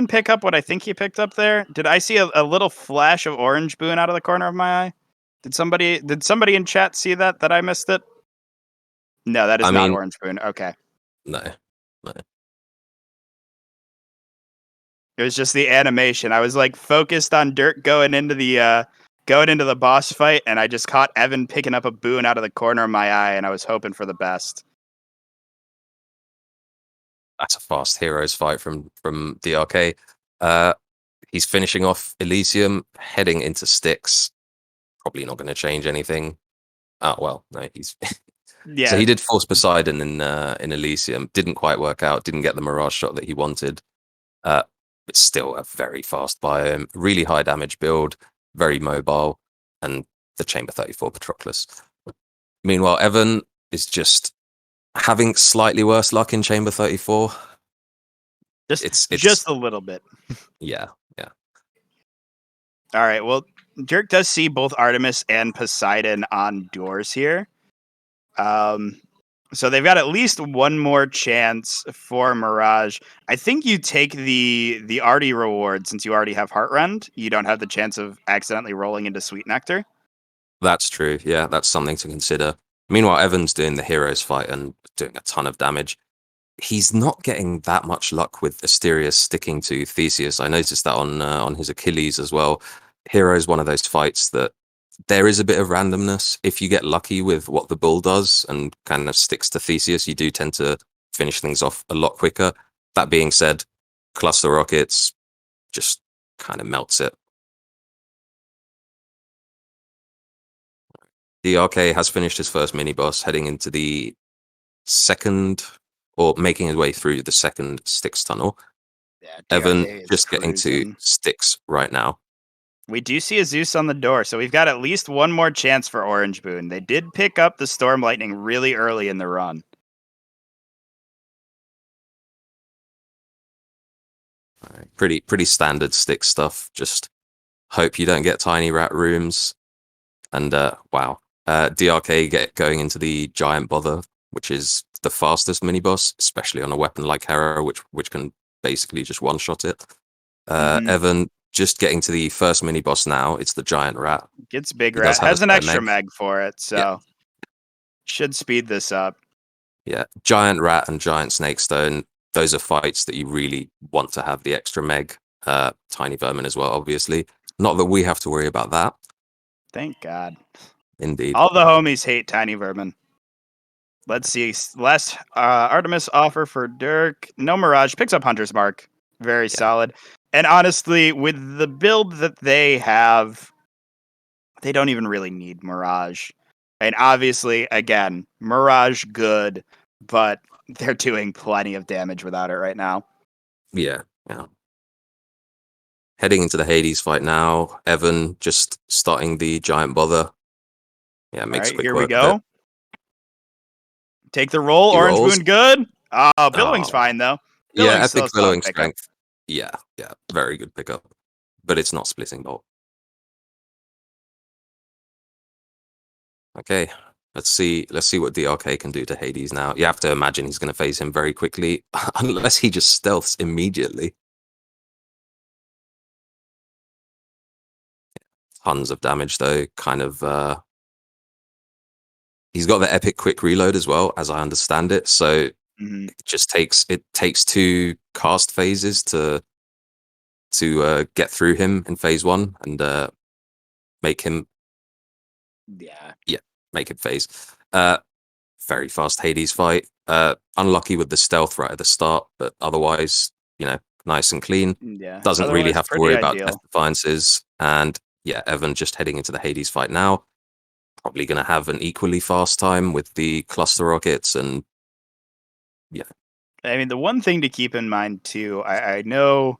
Speaker 1: pick up what I think he picked up there? Did I see a little flash of orange boon out of the corner of my eye? Did somebody in chat see that I missed it? No, that is not orange boon. Okay.
Speaker 2: No.
Speaker 1: It was just the animation. I was like focused on DrK going into the boss fight, and I just caught Evan picking up a boon out of the corner of my eye, and I was hoping for the best.
Speaker 2: That's a fast heroes fight from DrK. He's finishing off Elysium, heading into Styx. Probably not going to change anything. Oh well, no, he's
Speaker 1: Yeah.
Speaker 2: So he did force Poseidon in Elysium. Didn't quite work out. Didn't get the Mirage Shot that he wanted. It's still a very fast biome, really high damage build, very mobile, and the Chamber 34 Patroclus. Meanwhile, Evan is just having slightly worse luck in Chamber 34.
Speaker 1: Just a little bit.
Speaker 2: Yeah.
Speaker 1: All right. Well, DrK does see both Artemis and Poseidon on doors here. So they've got at least one more chance for Mirage. I think you take the Artie reward since you already have Heartrend. You don't have the chance of accidentally rolling into Sweet Nectar.
Speaker 2: That's true. Yeah, that's something to consider. Meanwhile, Evan's doing the heroes fight and doing a ton of damage. He's not getting that much luck with Asterius sticking to Theseus. I noticed that on his Achilles as well. Hero is one of those fights that there is a bit of randomness. If you get lucky with what the bull does and kind of sticks to Theseus, you do tend to finish things off a lot quicker. That being said, cluster rockets just kind of melts it. DrK has finished his first mini boss, heading into the second, or making his way through the second Styx tunnel.
Speaker 1: Yeah,
Speaker 2: Evan just getting to Styx right now.
Speaker 1: We do see a Zeus on the door, so we've got at least one more chance for Orange Boon. They did pick up the Storm Lightning really early in the run.
Speaker 2: All right. Pretty standard Styx stuff. Just hope you don't get tiny rat rooms. And wow. DrK going into the Giant Bother, which is the fastest mini boss, especially on a weapon like Hera, which can basically just one-shot it. Evan just getting to the first mini boss now. It's the Giant Rat.
Speaker 1: Gets Big Rat. Has an extra meg for it, so should speed this up.
Speaker 2: Yeah, Giant Rat and Giant Snakestone. Those are fights that you really want to have the extra meg. Tiny Vermin as well, obviously. Not that we have to worry about that.
Speaker 1: Thank God.
Speaker 2: Indeed.
Speaker 1: All the homies hate Tiny Vermin. Let's see. Last Artemis offer for DrK. No Mirage. Picks up Hunter's Mark. Very solid. And honestly, with the build that they have, they don't even really need Mirage. And obviously, again, Mirage good, but they're doing plenty of damage without it right now.
Speaker 2: Yeah. heading into the Hades fight now. Evan just starting the giant bother. Yeah,
Speaker 1: All
Speaker 2: makes
Speaker 1: right,
Speaker 2: quick
Speaker 1: here we
Speaker 2: work of it.
Speaker 1: go. Take the roll.
Speaker 2: He
Speaker 1: Orange
Speaker 2: rolls.
Speaker 1: Moon, good. Billowing's
Speaker 2: Oh.
Speaker 1: fine though.
Speaker 2: Yeah,
Speaker 1: Billowing's still a
Speaker 2: epic
Speaker 1: solid
Speaker 2: billowing
Speaker 1: pickup.
Speaker 2: strength. Yeah, very good pickup. But it's not splitting bolt. Okay, let's see what DRK can do to Hades now. You have to imagine he's going to phase him very quickly, unless he just stealths immediately. Tons of damage though, kind of. He's got the epic quick reload as well, as I understand it. So it takes 2 cast phases to get through him in phase 1 and make him make him phase. Very fast Hades fight. Unlucky with the stealth right at the start, but otherwise, nice and clean.
Speaker 1: Yeah.
Speaker 2: Doesn't really
Speaker 1: Otherwise,
Speaker 2: have to
Speaker 1: pretty
Speaker 2: worry about
Speaker 1: ideal.
Speaker 2: death defiances. And yeah, Evan just heading into the Hades fight now. Probably going to have an equally fast time with the cluster rockets and yeah.
Speaker 1: I mean, the one thing to keep in mind too, I know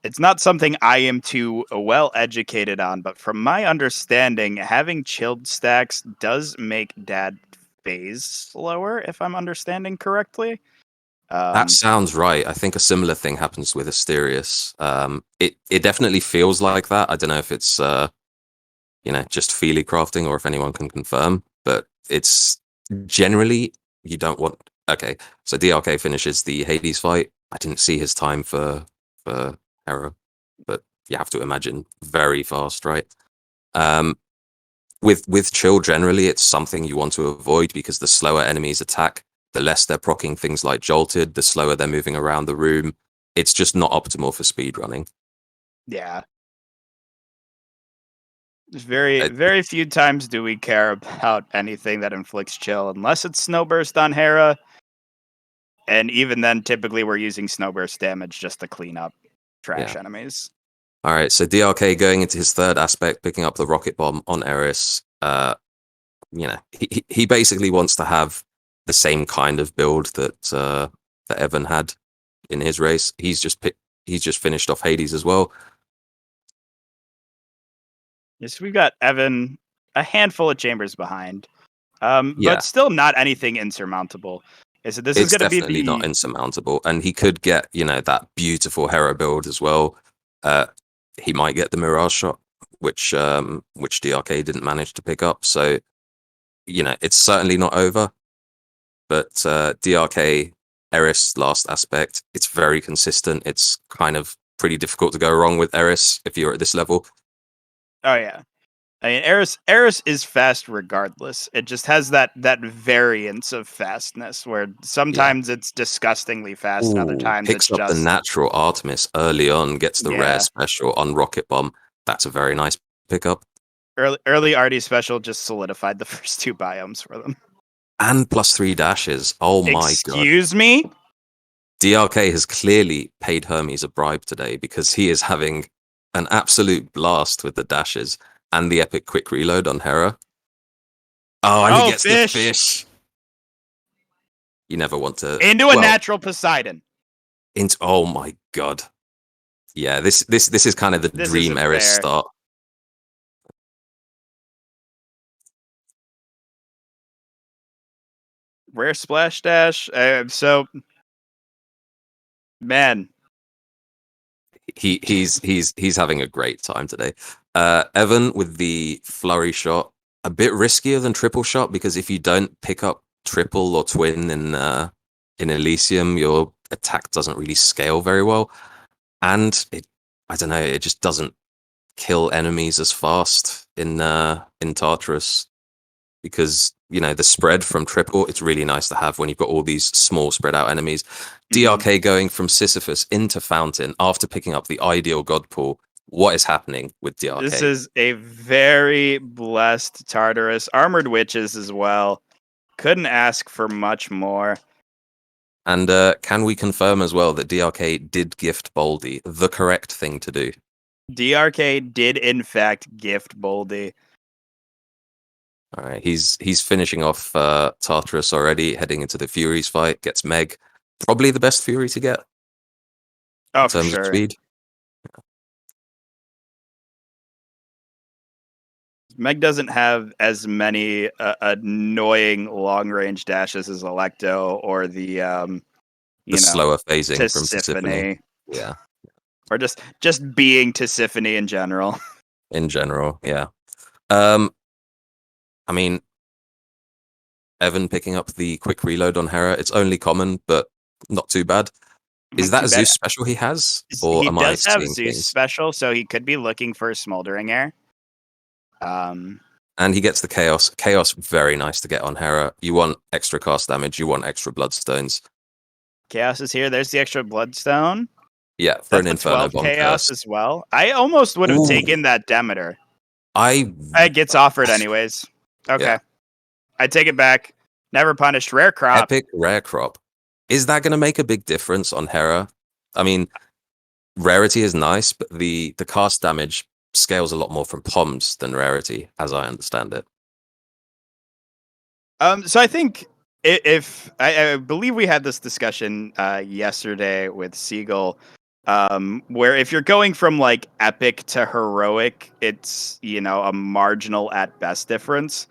Speaker 1: it's not something I am too well educated on, but from my understanding, having chilled stacks does make dad phase slower, if I'm understanding correctly.
Speaker 2: That sounds right. I think a similar thing happens with Asterius. It definitely feels like that. I don't know if it's just feely crafting or if anyone can confirm, but it's generally you don't want. Okay, so DRK finishes the Hades fight. I didn't see his time for Hera, but you have to imagine very fast, right? With chill generally, it's something you want to avoid because the slower enemies attack, the less they're proccing things like jolted, the slower they're moving around the room. It's just not optimal for speed running.
Speaker 1: Yeah. Very few times do we care about anything that inflicts chill, unless it's Snowburst on Hera. And even then, typically we're using Snowburst damage just to clean up trash enemies.
Speaker 2: All right, so DRK going into his third aspect, picking up the rocket bomb on Eris. He basically wants to have the same kind of build that Evan had in his race. He's just finished off Hades as well.
Speaker 1: Yes, we've got Evan a handful of chambers behind, but still not anything insurmountable. So this is going to be
Speaker 2: definitely not insurmountable, and he could get that beautiful Hera build as well. He might get the Mirage shot, which DRK didn't manage to pick up. So it's certainly not over. But DRK Eris last aspect, it's very consistent. It's kind of pretty difficult to go wrong with Eris if you're at this level.
Speaker 1: Oh yeah. I mean, Eris is fast regardless. It just has that variance of fastness where sometimes it's disgustingly fast and other times
Speaker 2: picks
Speaker 1: it's
Speaker 2: up
Speaker 1: just
Speaker 2: the natural Artemis early on, gets the rare special on Rocket Bomb. That's a very nice pickup.
Speaker 1: Early Artie special just solidified the first 2 biomes for them.
Speaker 2: And +3 dashes. Oh my god.
Speaker 1: Excuse me?
Speaker 2: DRK has clearly paid Hermes a bribe today because he is having an absolute blast with the dashes and the epic quick reload on Hera. Oh, and he gets the fish. You never want to
Speaker 1: into a natural Poseidon.
Speaker 2: Oh my god. Yeah, this is kind of the dream Eris start.
Speaker 1: Rare splash dash. So man,
Speaker 2: he's having a great time today. Evan with the flurry shot, a bit riskier than triple shot because if you don't pick up triple or twin in Elysium, your attack doesn't really scale very well, and I don't know, it just doesn't kill enemies as fast in Tartarus because the spread from triple, it's really nice to have when you've got all these small spread out enemies. DRK going from Sisyphus into Fountain after picking up the ideal god pool. What is happening with DRK?
Speaker 1: This is a very blessed Tartarus. Armored witches as well. Couldn't ask for much more.
Speaker 2: And can we confirm as well that DRK did gift Boldy, the correct thing to do?
Speaker 1: DRK did in fact gift Boldy.
Speaker 2: All right, he's finishing off Tartarus already, heading into the Furies fight. Gets Meg, probably the best Fury to get
Speaker 1: in
Speaker 2: terms of speed.
Speaker 1: Meg doesn't have as many annoying long range dashes as Electo or the
Speaker 2: slower phasing from Tisiphone.
Speaker 1: Tisiphone,
Speaker 2: Yeah,
Speaker 1: or just being Tisiphone in general.
Speaker 2: in general, yeah. I mean, Evan picking up the quick reload on Hera. It's only common, but not too bad. Is that
Speaker 1: Too
Speaker 2: a
Speaker 1: bad.
Speaker 2: Zeus special he has, or
Speaker 1: He
Speaker 2: am I
Speaker 1: does have
Speaker 2: seeing
Speaker 1: Zeus
Speaker 2: things?
Speaker 1: special, so he could be looking for Smoldering Air.
Speaker 2: And he gets the Chaos. Chaos, very nice to get on Hera. You want extra cast damage. You want extra Bloodstones.
Speaker 1: Chaos is here. There's the extra Bloodstone.
Speaker 2: Yeah, for
Speaker 1: That's
Speaker 2: an
Speaker 1: the
Speaker 2: Inferno
Speaker 1: 12
Speaker 2: Bomb
Speaker 1: Chaos
Speaker 2: first.
Speaker 1: as well. I almost would have
Speaker 2: Ooh.
Speaker 1: taken that Demeter.
Speaker 2: It
Speaker 1: It gets offered anyways. Okay.
Speaker 2: Yeah.
Speaker 1: I take it back. Never punished. Rare crop.
Speaker 2: Epic rare crop. Is that going to make a big difference on Hera? I mean, rarity is nice, but the cast damage scales a lot more from Poms than rarity, as I understand it.
Speaker 1: So I think if I believe we had this discussion yesterday with Siegel, where if you're going from like epic to heroic, it's a marginal at best difference.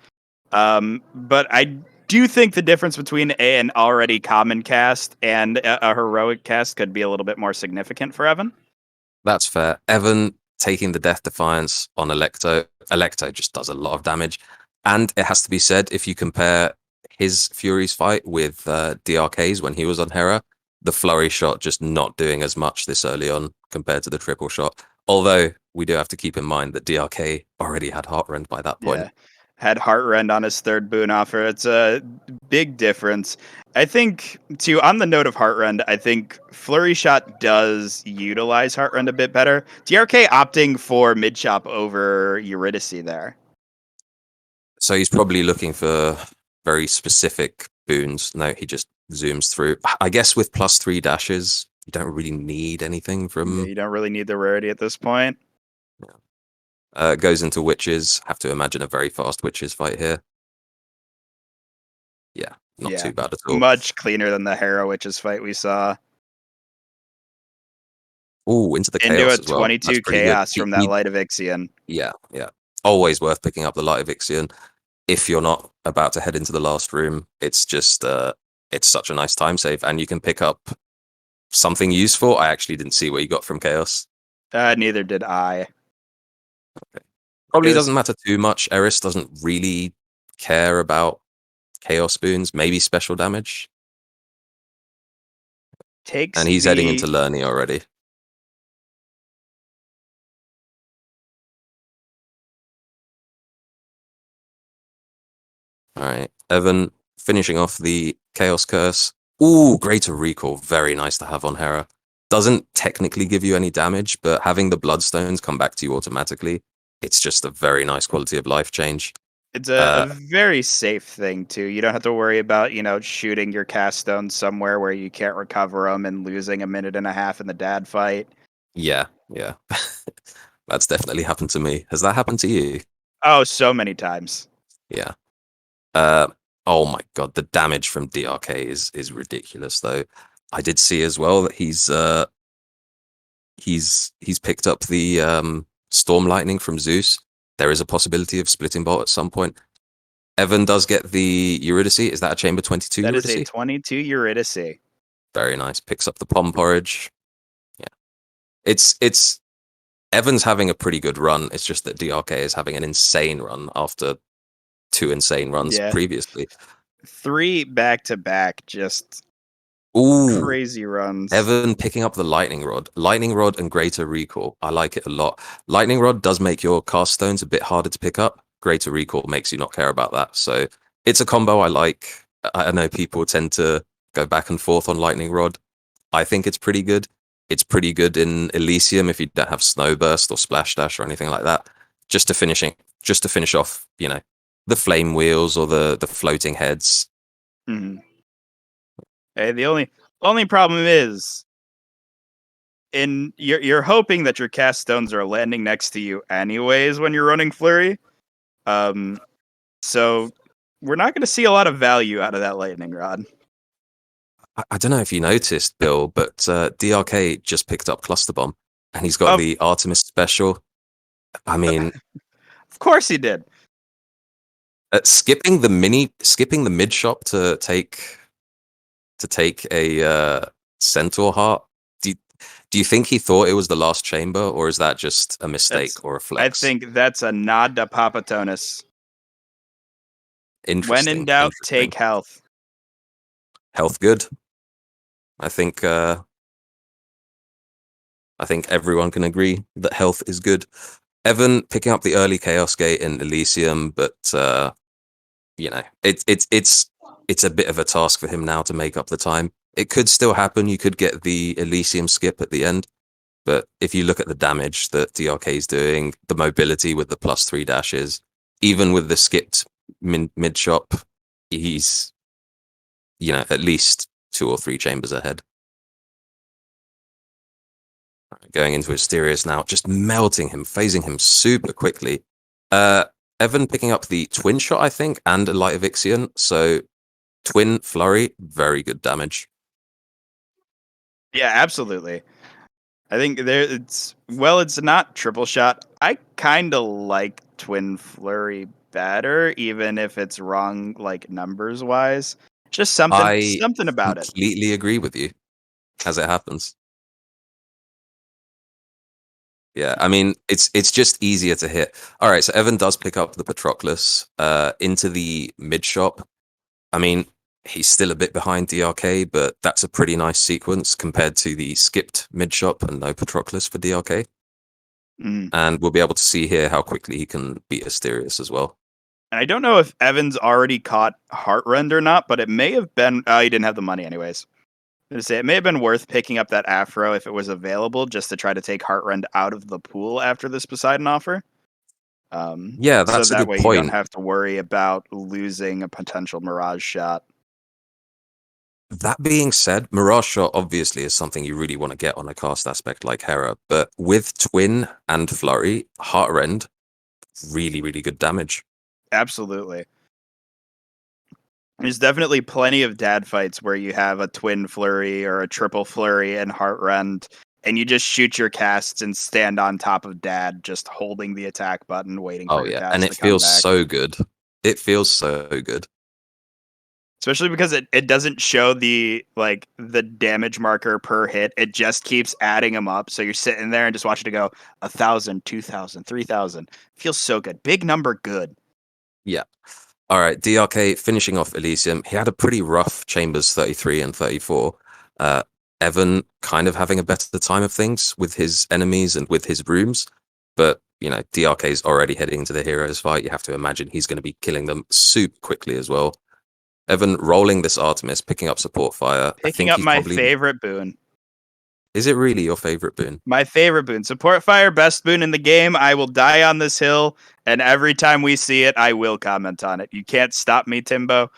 Speaker 1: But I do think the difference between an already common cast and a heroic cast could be a little bit more significant for Evan.
Speaker 2: That's fair. Evan taking the Death Defiance on Electo. Electo just does a lot of damage. And it has to be said, if you compare his Fury's fight with DrK's when he was on Hera, the flurry shot just not doing as much this early on compared to the triple shot. Although we do have to keep in mind that DrK already had Heartrend by that point.
Speaker 1: Yeah. Had Heartrend on his third boon offer. It's a big difference. I think, too, on the note of Heartrend, I think Flurry Shot does utilize Heartrend a bit better. DrK opting for mid chop over Eurydice there.
Speaker 2: So he's probably looking for very specific boons. No, he just zooms through. I guess with +3 dashes, you don't really need anything from...
Speaker 1: Yeah, you don't really need the rarity at this point.
Speaker 2: Goes into Witches. Have to imagine a very fast Witches fight here. Yeah, not too bad at all.
Speaker 1: Much cleaner than the Hera Witches fight we saw.
Speaker 2: Ooh, into the
Speaker 1: Into
Speaker 2: Chaos
Speaker 1: a
Speaker 2: as well.
Speaker 1: 22 Chaos from that Light of Ixion.
Speaker 2: Yeah. Always worth picking up the Light of Ixion. If you're not about to head into the last room, it's just, it's such a nice time save. And you can pick up something useful. I actually didn't see what you got from Chaos.
Speaker 1: Neither did I.
Speaker 2: Okay. Probably doesn't matter too much. Eris doesn't really care about Chaos boons. Maybe special damage. And he's heading into Lerny already. All right, Evan finishing off the Chaos Curse. Ooh, Greater Recall. Very nice to have on Hera. Doesn't technically give you any damage, but having the Bloodstones come back to you automatically, it's just a very nice quality of life change.
Speaker 1: It's a very safe thing, too. You don't have to worry about, shooting your cast stones somewhere where you can't recover them and losing a minute and a half in the dad fight.
Speaker 2: Yeah. That's definitely happened to me. Has that happened to you?
Speaker 1: Oh, so many times.
Speaker 2: Yeah. Oh my god, the damage from DrK is ridiculous though. I did see as well that he's picked up the Storm Lightning from Zeus. There is a possibility of splitting bolt at some point. Evan does get the Eurydice. Is that a Chamber 22 Eurydice?
Speaker 1: That is a 22 Eurydice.
Speaker 2: Very nice. Picks up the Pom Porridge. Yeah. It's Evan's having a pretty good run. It's just that DrK is having an insane run after 2 insane runs previously.
Speaker 1: 3 back-to-back, just crazy runs.
Speaker 2: Evan picking up the Lightning Rod. Lightning Rod and Greater Recall. I like it a lot. Lightning Rod does make your cast stones a bit harder to pick up. Greater Recall makes you not care about that. So it's a combo I like. I know people tend to go back and forth on Lightning Rod. I think it's pretty good. It's pretty good in Elysium if you don't have Snowburst or Splash Dash or anything like that. Just to finish off, the flame wheels or the floating heads.
Speaker 1: Mm-hmm. Hey, the only problem is, you're hoping that your cast stones are landing next to you anyways when you're running Flurry. So we're not going to see a lot of value out of that Lightning Rod.
Speaker 2: I don't know if you noticed, Bill, but DrK just picked up Cluster Bomb, and he's got the Artemis special. I mean,
Speaker 1: of course he did.
Speaker 2: skipping the mid shop to take a centaur heart. Do you think he thought it was the last chamber, or is that just a mistake or a
Speaker 1: I
Speaker 2: flex?
Speaker 1: think that's a nod to Papa Tounis.
Speaker 2: Interesting.
Speaker 1: When in doubt,
Speaker 2: interesting.
Speaker 1: take health.
Speaker 2: Health good. I think everyone can agree that health is good. Evan picking up the early Chaos Gate in Elysium, but it's a bit of a task for him now to make up the time. It could still happen. You could get the Elysium skip at the end, but if you look at the damage that DRK is doing, the mobility with the +3 dashes, even with the skipped mid shop, he's at least 2 or 3 chambers ahead. Going into Asterius now, just melting him, phasing him super quickly. Evan picking up the twin shot, I think, and a Light Evixion. So twin flurry, very good damage.
Speaker 1: Yeah, absolutely. I think it's not triple shot. I kind of like twin flurry better, even if it's wrong, like numbers wise. Just something about it.
Speaker 2: Completely agree with you, as it happens. Yeah, I mean, it's just easier to hit. All right, so Evan does pick up the Patroclus into the mid shop. I mean, he's still a bit behind DRK, but that's a pretty nice sequence compared to the skipped mid shop and no Patroclus for DRK. And we'll be able to see here how quickly he can beat Asterius as well.
Speaker 1: And I don't know if Evans already caught Heartrend or not, but it may have been. He didn't have the money anyways. I'm gonna say it may have been worth picking up that Afro if it was available, just to try to take Heartrend out of the pool after this Poseidon offer.
Speaker 2: Yeah, that's
Speaker 1: so
Speaker 2: a
Speaker 1: that
Speaker 2: good
Speaker 1: way
Speaker 2: point.
Speaker 1: you don't have to worry about losing a potential Mirage shot.
Speaker 2: That being said, Mirage Shot obviously is something you really want to get on a cast aspect like Hera, but with Twin and Flurry, Heartrend, really, really good damage.
Speaker 1: Absolutely. There's definitely plenty of dad fights where you have a twin flurry or a triple flurry and Heartrend, and you just shoot your casts and stand on top of dad, just holding the attack button, waiting for your cast
Speaker 2: And
Speaker 1: to
Speaker 2: it
Speaker 1: come
Speaker 2: feels
Speaker 1: back.
Speaker 2: so good. It feels so good.
Speaker 1: Especially because it doesn't show the damage marker per hit. It just keeps adding them up. So you're sitting there and just watching it go 1,000, 2,000, 3,000. Feels so good. Big number, good.
Speaker 2: Yeah. All right, DRK finishing off Elysium. He had a pretty rough Chambers 33 and 34. Evan kind of having a better time of things with his enemies and with his rooms. But, DRK's already heading into the heroes fight. You have to imagine he's going to be killing them super quickly as well. Evan rolling this Artemis, picking up support fire.
Speaker 1: Picking up my favorite boon.
Speaker 2: Is it really your favorite boon?
Speaker 1: My favorite boon. Support fire, best boon in the game. I will die on this hill, and every time we see it, I will comment on it. You can't stop me, Timbo.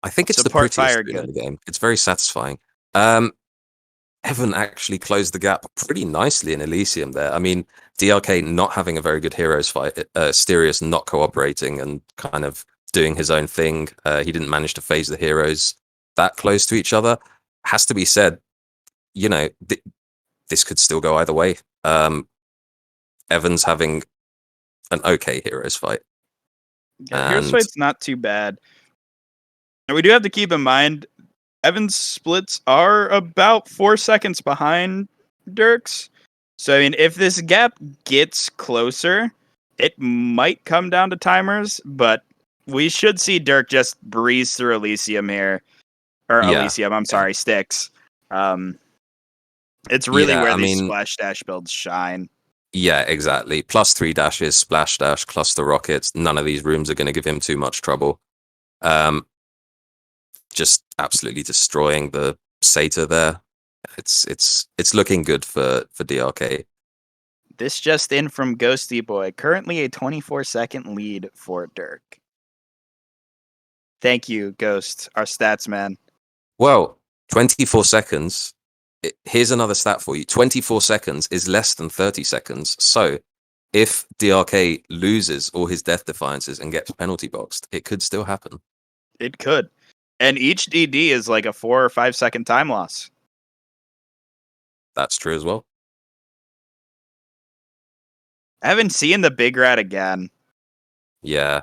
Speaker 2: I think it's
Speaker 1: Support
Speaker 2: the prettiest
Speaker 1: fire,
Speaker 2: boon
Speaker 1: good.
Speaker 2: in the game. It's very satisfying. Evan actually closed the gap pretty nicely in Elysium there. I mean, DRK not having a very good heroes fight, Asterius not cooperating and kind of doing his own thing. He didn't manage to phase the heroes that close to each other. Has to be said, this could still go either way. Evan's having an okay heroes fight.
Speaker 1: Yeah, heroes fight's not too bad. And we do have to keep in mind, Evan's splits are about 4 seconds behind DrK's. So, I mean, if this gap gets closer, it might come down to timers, but we should see DrK just breeze through Elysium here. Or
Speaker 2: Yeah.
Speaker 1: Elysium, I'm sorry, Styx. It's really where these splash dash builds shine.
Speaker 2: Yeah, exactly. +3 dashes, splash dash, cluster rockets. None of these rooms are going to give him too much trouble. Just absolutely destroying the Satyr there. It's looking good for DRK.
Speaker 1: This just in from Ghosty Boy. Currently a 24-second lead for DrK. Thank you, Ghost, our stats man.
Speaker 2: Well, 24 seconds. Here's another stat for you. 24 seconds is less than 30 seconds. So if DRK loses all his death defiances and gets penalty boxed, it could still happen.
Speaker 1: It could. And each DD is like a 4 or 5 second time loss.
Speaker 2: That's true as well.
Speaker 1: I haven't seen the Big Rat again.
Speaker 2: Yeah,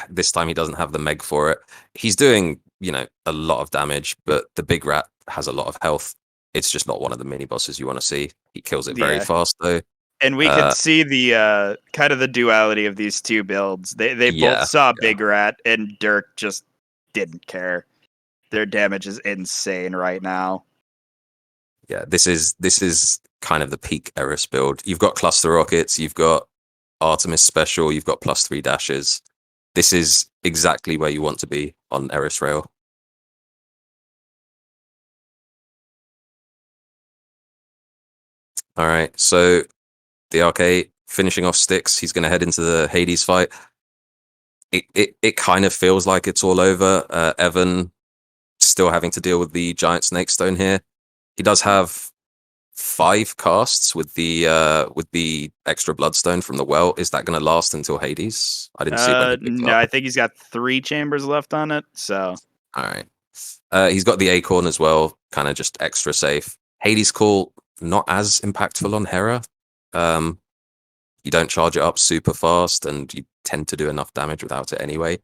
Speaker 2: this time he doesn't have the Meg for it. He's doing, a lot of damage, but the big rat has a lot of health. It's just not one of the mini bosses you want to see. He kills it very
Speaker 1: Yeah.
Speaker 2: fast though.
Speaker 1: And we could see the kind of the duality of these two builds. They both
Speaker 2: Yeah,
Speaker 1: saw Big Rat, and DrK just didn't care. Their damage is insane right now.
Speaker 2: Yeah, this is kind of the peak Eris build. You've got cluster rockets, you've got Artemis special, you've got +3 dashes. This is exactly where you want to be on Eris Rail. All right, so DrK finishing off Styx. He's going to head into the Hades fight. It kind of feels like it's all over. Evan still having to deal with the giant snake stone here. He does have 5 casts with the extra bloodstone from the well. Is that going to last until Hades? I didn't see when he picked it
Speaker 1: No,
Speaker 2: up.
Speaker 1: I think he's got 3 chambers left on it. So
Speaker 2: All right. He's got the acorn as well, kind of just extra safe. Hades Call, not as impactful on Hera. You don't charge it up super fast, and you tend to do enough damage without it anyway.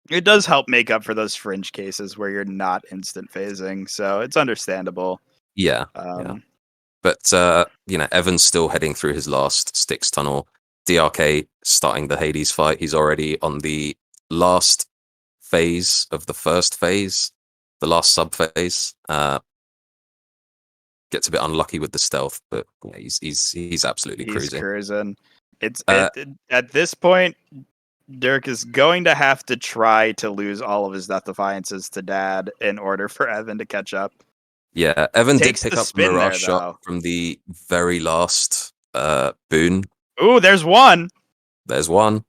Speaker 1: it does help make up for those fringe cases where you're not instant phasing. So it's understandable.
Speaker 2: Yeah. But Evan's still heading through his last Styx tunnel. DrK starting the Hades fight. He's already on the last phase of the first phase, the last sub phase. Gets a bit unlucky with the stealth, but yeah, he's absolutely cruising.
Speaker 1: It's at this point, DrK is going to have to try to lose all of his Death Defiances to Dad in order for Evan to catch up.
Speaker 2: Yeah, Evan did
Speaker 1: Takes
Speaker 2: pick
Speaker 1: the
Speaker 2: up the
Speaker 1: spin
Speaker 2: Mirage
Speaker 1: there,
Speaker 2: shot
Speaker 1: though.
Speaker 2: from the very last boon.
Speaker 1: Ooh, there's one.
Speaker 2: There's one.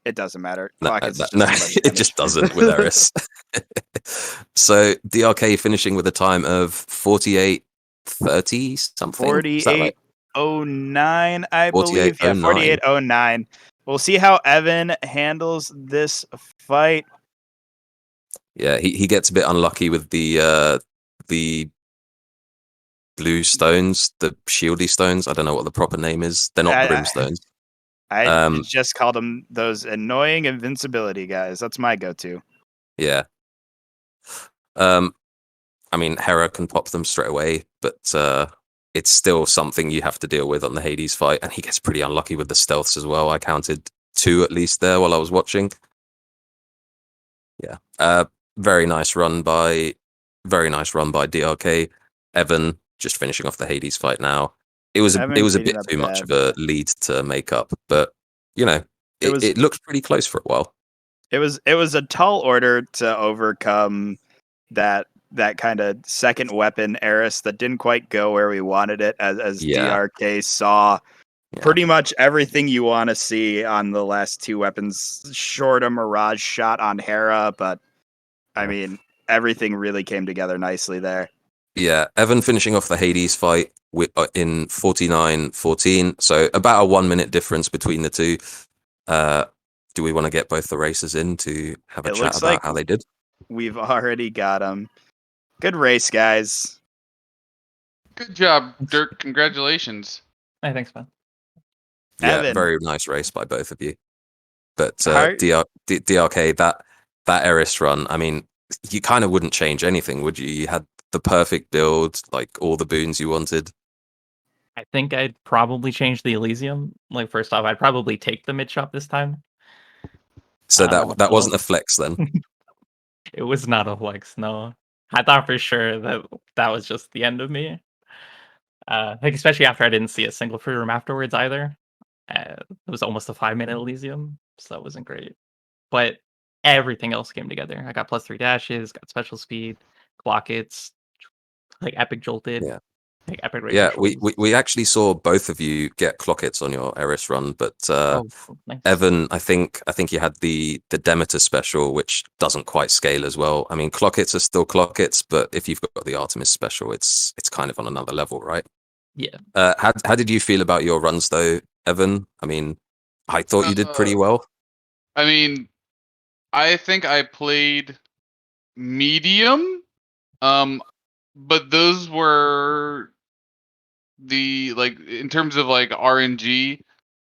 Speaker 1: It doesn't matter.
Speaker 2: No,
Speaker 1: Clock is just
Speaker 2: no,
Speaker 1: too much
Speaker 2: it just
Speaker 1: damage.
Speaker 2: doesn't with Eris. So DrK finishing with a time of 48:30 something. Is that right?
Speaker 1: 48:09, I believe. Yeah,
Speaker 2: 48:09.
Speaker 1: 48:09. We'll see how Evan handles this fight.
Speaker 2: Yeah, he gets a bit unlucky with the blue stones, the shieldy stones. I don't know what the proper name is. They're not brimstones.
Speaker 1: I just called them those annoying invincibility guys. That's my go-to.
Speaker 2: Yeah. I mean, Hera can pop them straight away, but it's still something you have to deal with on the Hades fight, and he gets pretty unlucky with the stealths as well. I counted 2 at least there while I was watching. Yeah. Very nice run by DrK. Evan just finishing off the Hades fight now. It was a bit too much of a lead to make up, but it looked pretty close for a while.
Speaker 1: It was a tall order to overcome that kind of second weapon Eris that didn't quite go where we wanted it, as DrK saw pretty much everything you want to see on the last 2 weapons, short a Mirage shot on Hera, but I mean, everything really came together nicely there.
Speaker 2: Yeah, Evan finishing off the Hades fight in 49:14, so about a 1-minute difference between the two. Do we want to get both the races in to have a chat about how they did?
Speaker 1: We've already got them. Good race, guys.
Speaker 3: Good job, DrK. Congratulations.
Speaker 4: Hey, thanks, man.
Speaker 2: Yeah,
Speaker 1: Evan.
Speaker 2: very nice race by both of you. But DrK, that Eris run, I mean, you kind of wouldn't change anything, would you? You had the perfect build, like all the boons you wanted.
Speaker 4: I think I'd probably change the Elysium. Like, first off, I'd probably take the mid shop this time.
Speaker 2: So that wasn't a flex then?
Speaker 4: It was not a flex, no. I thought for sure that was just the end of me. Like, especially after I didn't see a single free room afterwards either. It was almost a 5-minute Elysium, so that wasn't great. But everything else came together. I got +3 dashes, got special speed, clockets, like epic jolted.
Speaker 2: Yeah.
Speaker 4: Like epic
Speaker 2: Yeah, we actually saw both of you get clockets on your Eris run, but
Speaker 4: nice.
Speaker 2: Evan, I think you had the Demeter special, which doesn't quite scale as well. I mean, clockets are still clockets, but if you've got the Artemis special, it's kind of on another level, right?
Speaker 4: Yeah.
Speaker 2: How did you feel about your runs though, Evan? I mean, I thought you did pretty well.
Speaker 3: I mean, I think I played medium, but those were the, like, in terms of like RNG,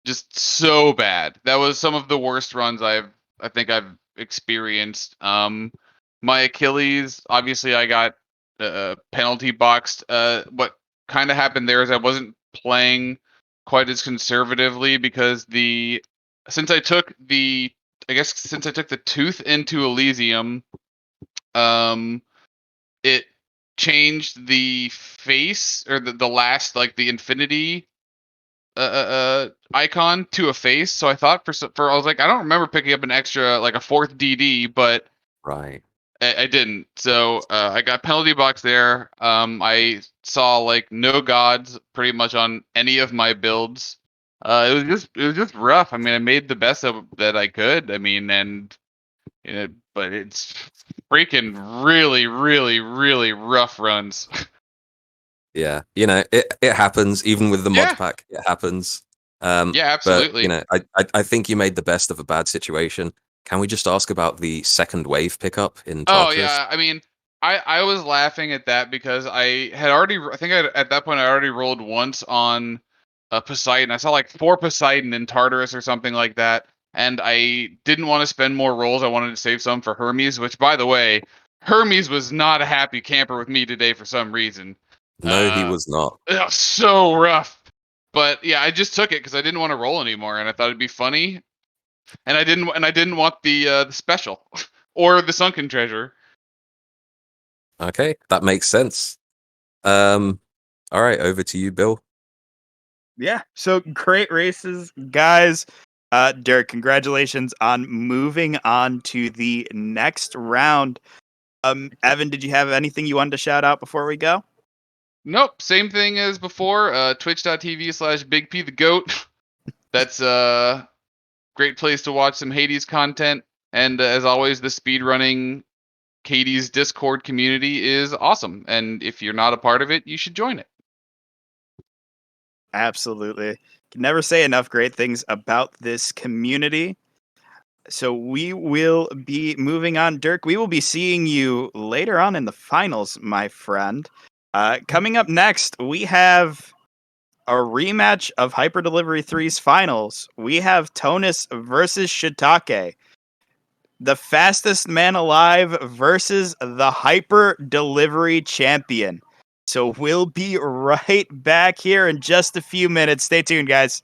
Speaker 3: just so bad. That was some of the worst runs I think I've experienced. My Achilles, obviously, I got penalty boxed. What kind of happened there is I wasn't playing quite as conservatively because since I took the tooth into Elysium, it changed the face or the last like the infinity icon to a face. So I thought for I was like, I don't remember picking up an extra like a fourth DD, but
Speaker 2: Right.
Speaker 3: I didn't. So I got penalty box there. I saw like no gods pretty much on any of my builds. It was just rough. I mean, I made the best of that I could. I mean, and but it's freaking really, really, really rough runs.
Speaker 2: Yeah. It happens even with the mod
Speaker 3: Yeah.
Speaker 2: pack. It happens.
Speaker 3: Yeah,
Speaker 2: But
Speaker 3: absolutely.
Speaker 2: I think you made the best of a bad situation. Can we just ask about the second wave pickup in
Speaker 3: Oh
Speaker 2: Tartarus?
Speaker 3: yeah, I mean, I was laughing at that because I think at that point I already rolled once on Poseidon. I saw like 4 Poseidon in Tartarus or something like that, and I didn't want to spend more rolls. I wanted to save some for Hermes, which by the way, Hermes was not a happy camper with me today for some reason.
Speaker 2: No, he was not.
Speaker 3: It was so rough. But yeah, I just took it because I didn't want to roll anymore, and I thought it'd be funny, and I didn't want the special or the sunken treasure.
Speaker 2: Okay, that makes sense. All right, over to you, Bill.
Speaker 1: Yeah. So great races, guys. Derek, congratulations on moving on to the next round. Evan, did you have anything you wanted to shout out before we go?
Speaker 3: Nope, same thing as before. Twitch.tv/Big P the Goat. That's a great place to watch some Hades content. And as always, the speedrunning Hades Discord community is awesome. And if you're not a part of it, you should join it.
Speaker 1: Absolutely. Can never say enough great things about this community. So we will be moving on. Dirk, we will be seeing you later on in the finals, my friend. Coming up next, we have a rematch of Hyper Delivery 3's finals. We have Tounis versus Shiitak3. The fastest man alive versus the Hyper Delivery champion. So we'll be right back here in just a few minutes. Stay tuned, guys.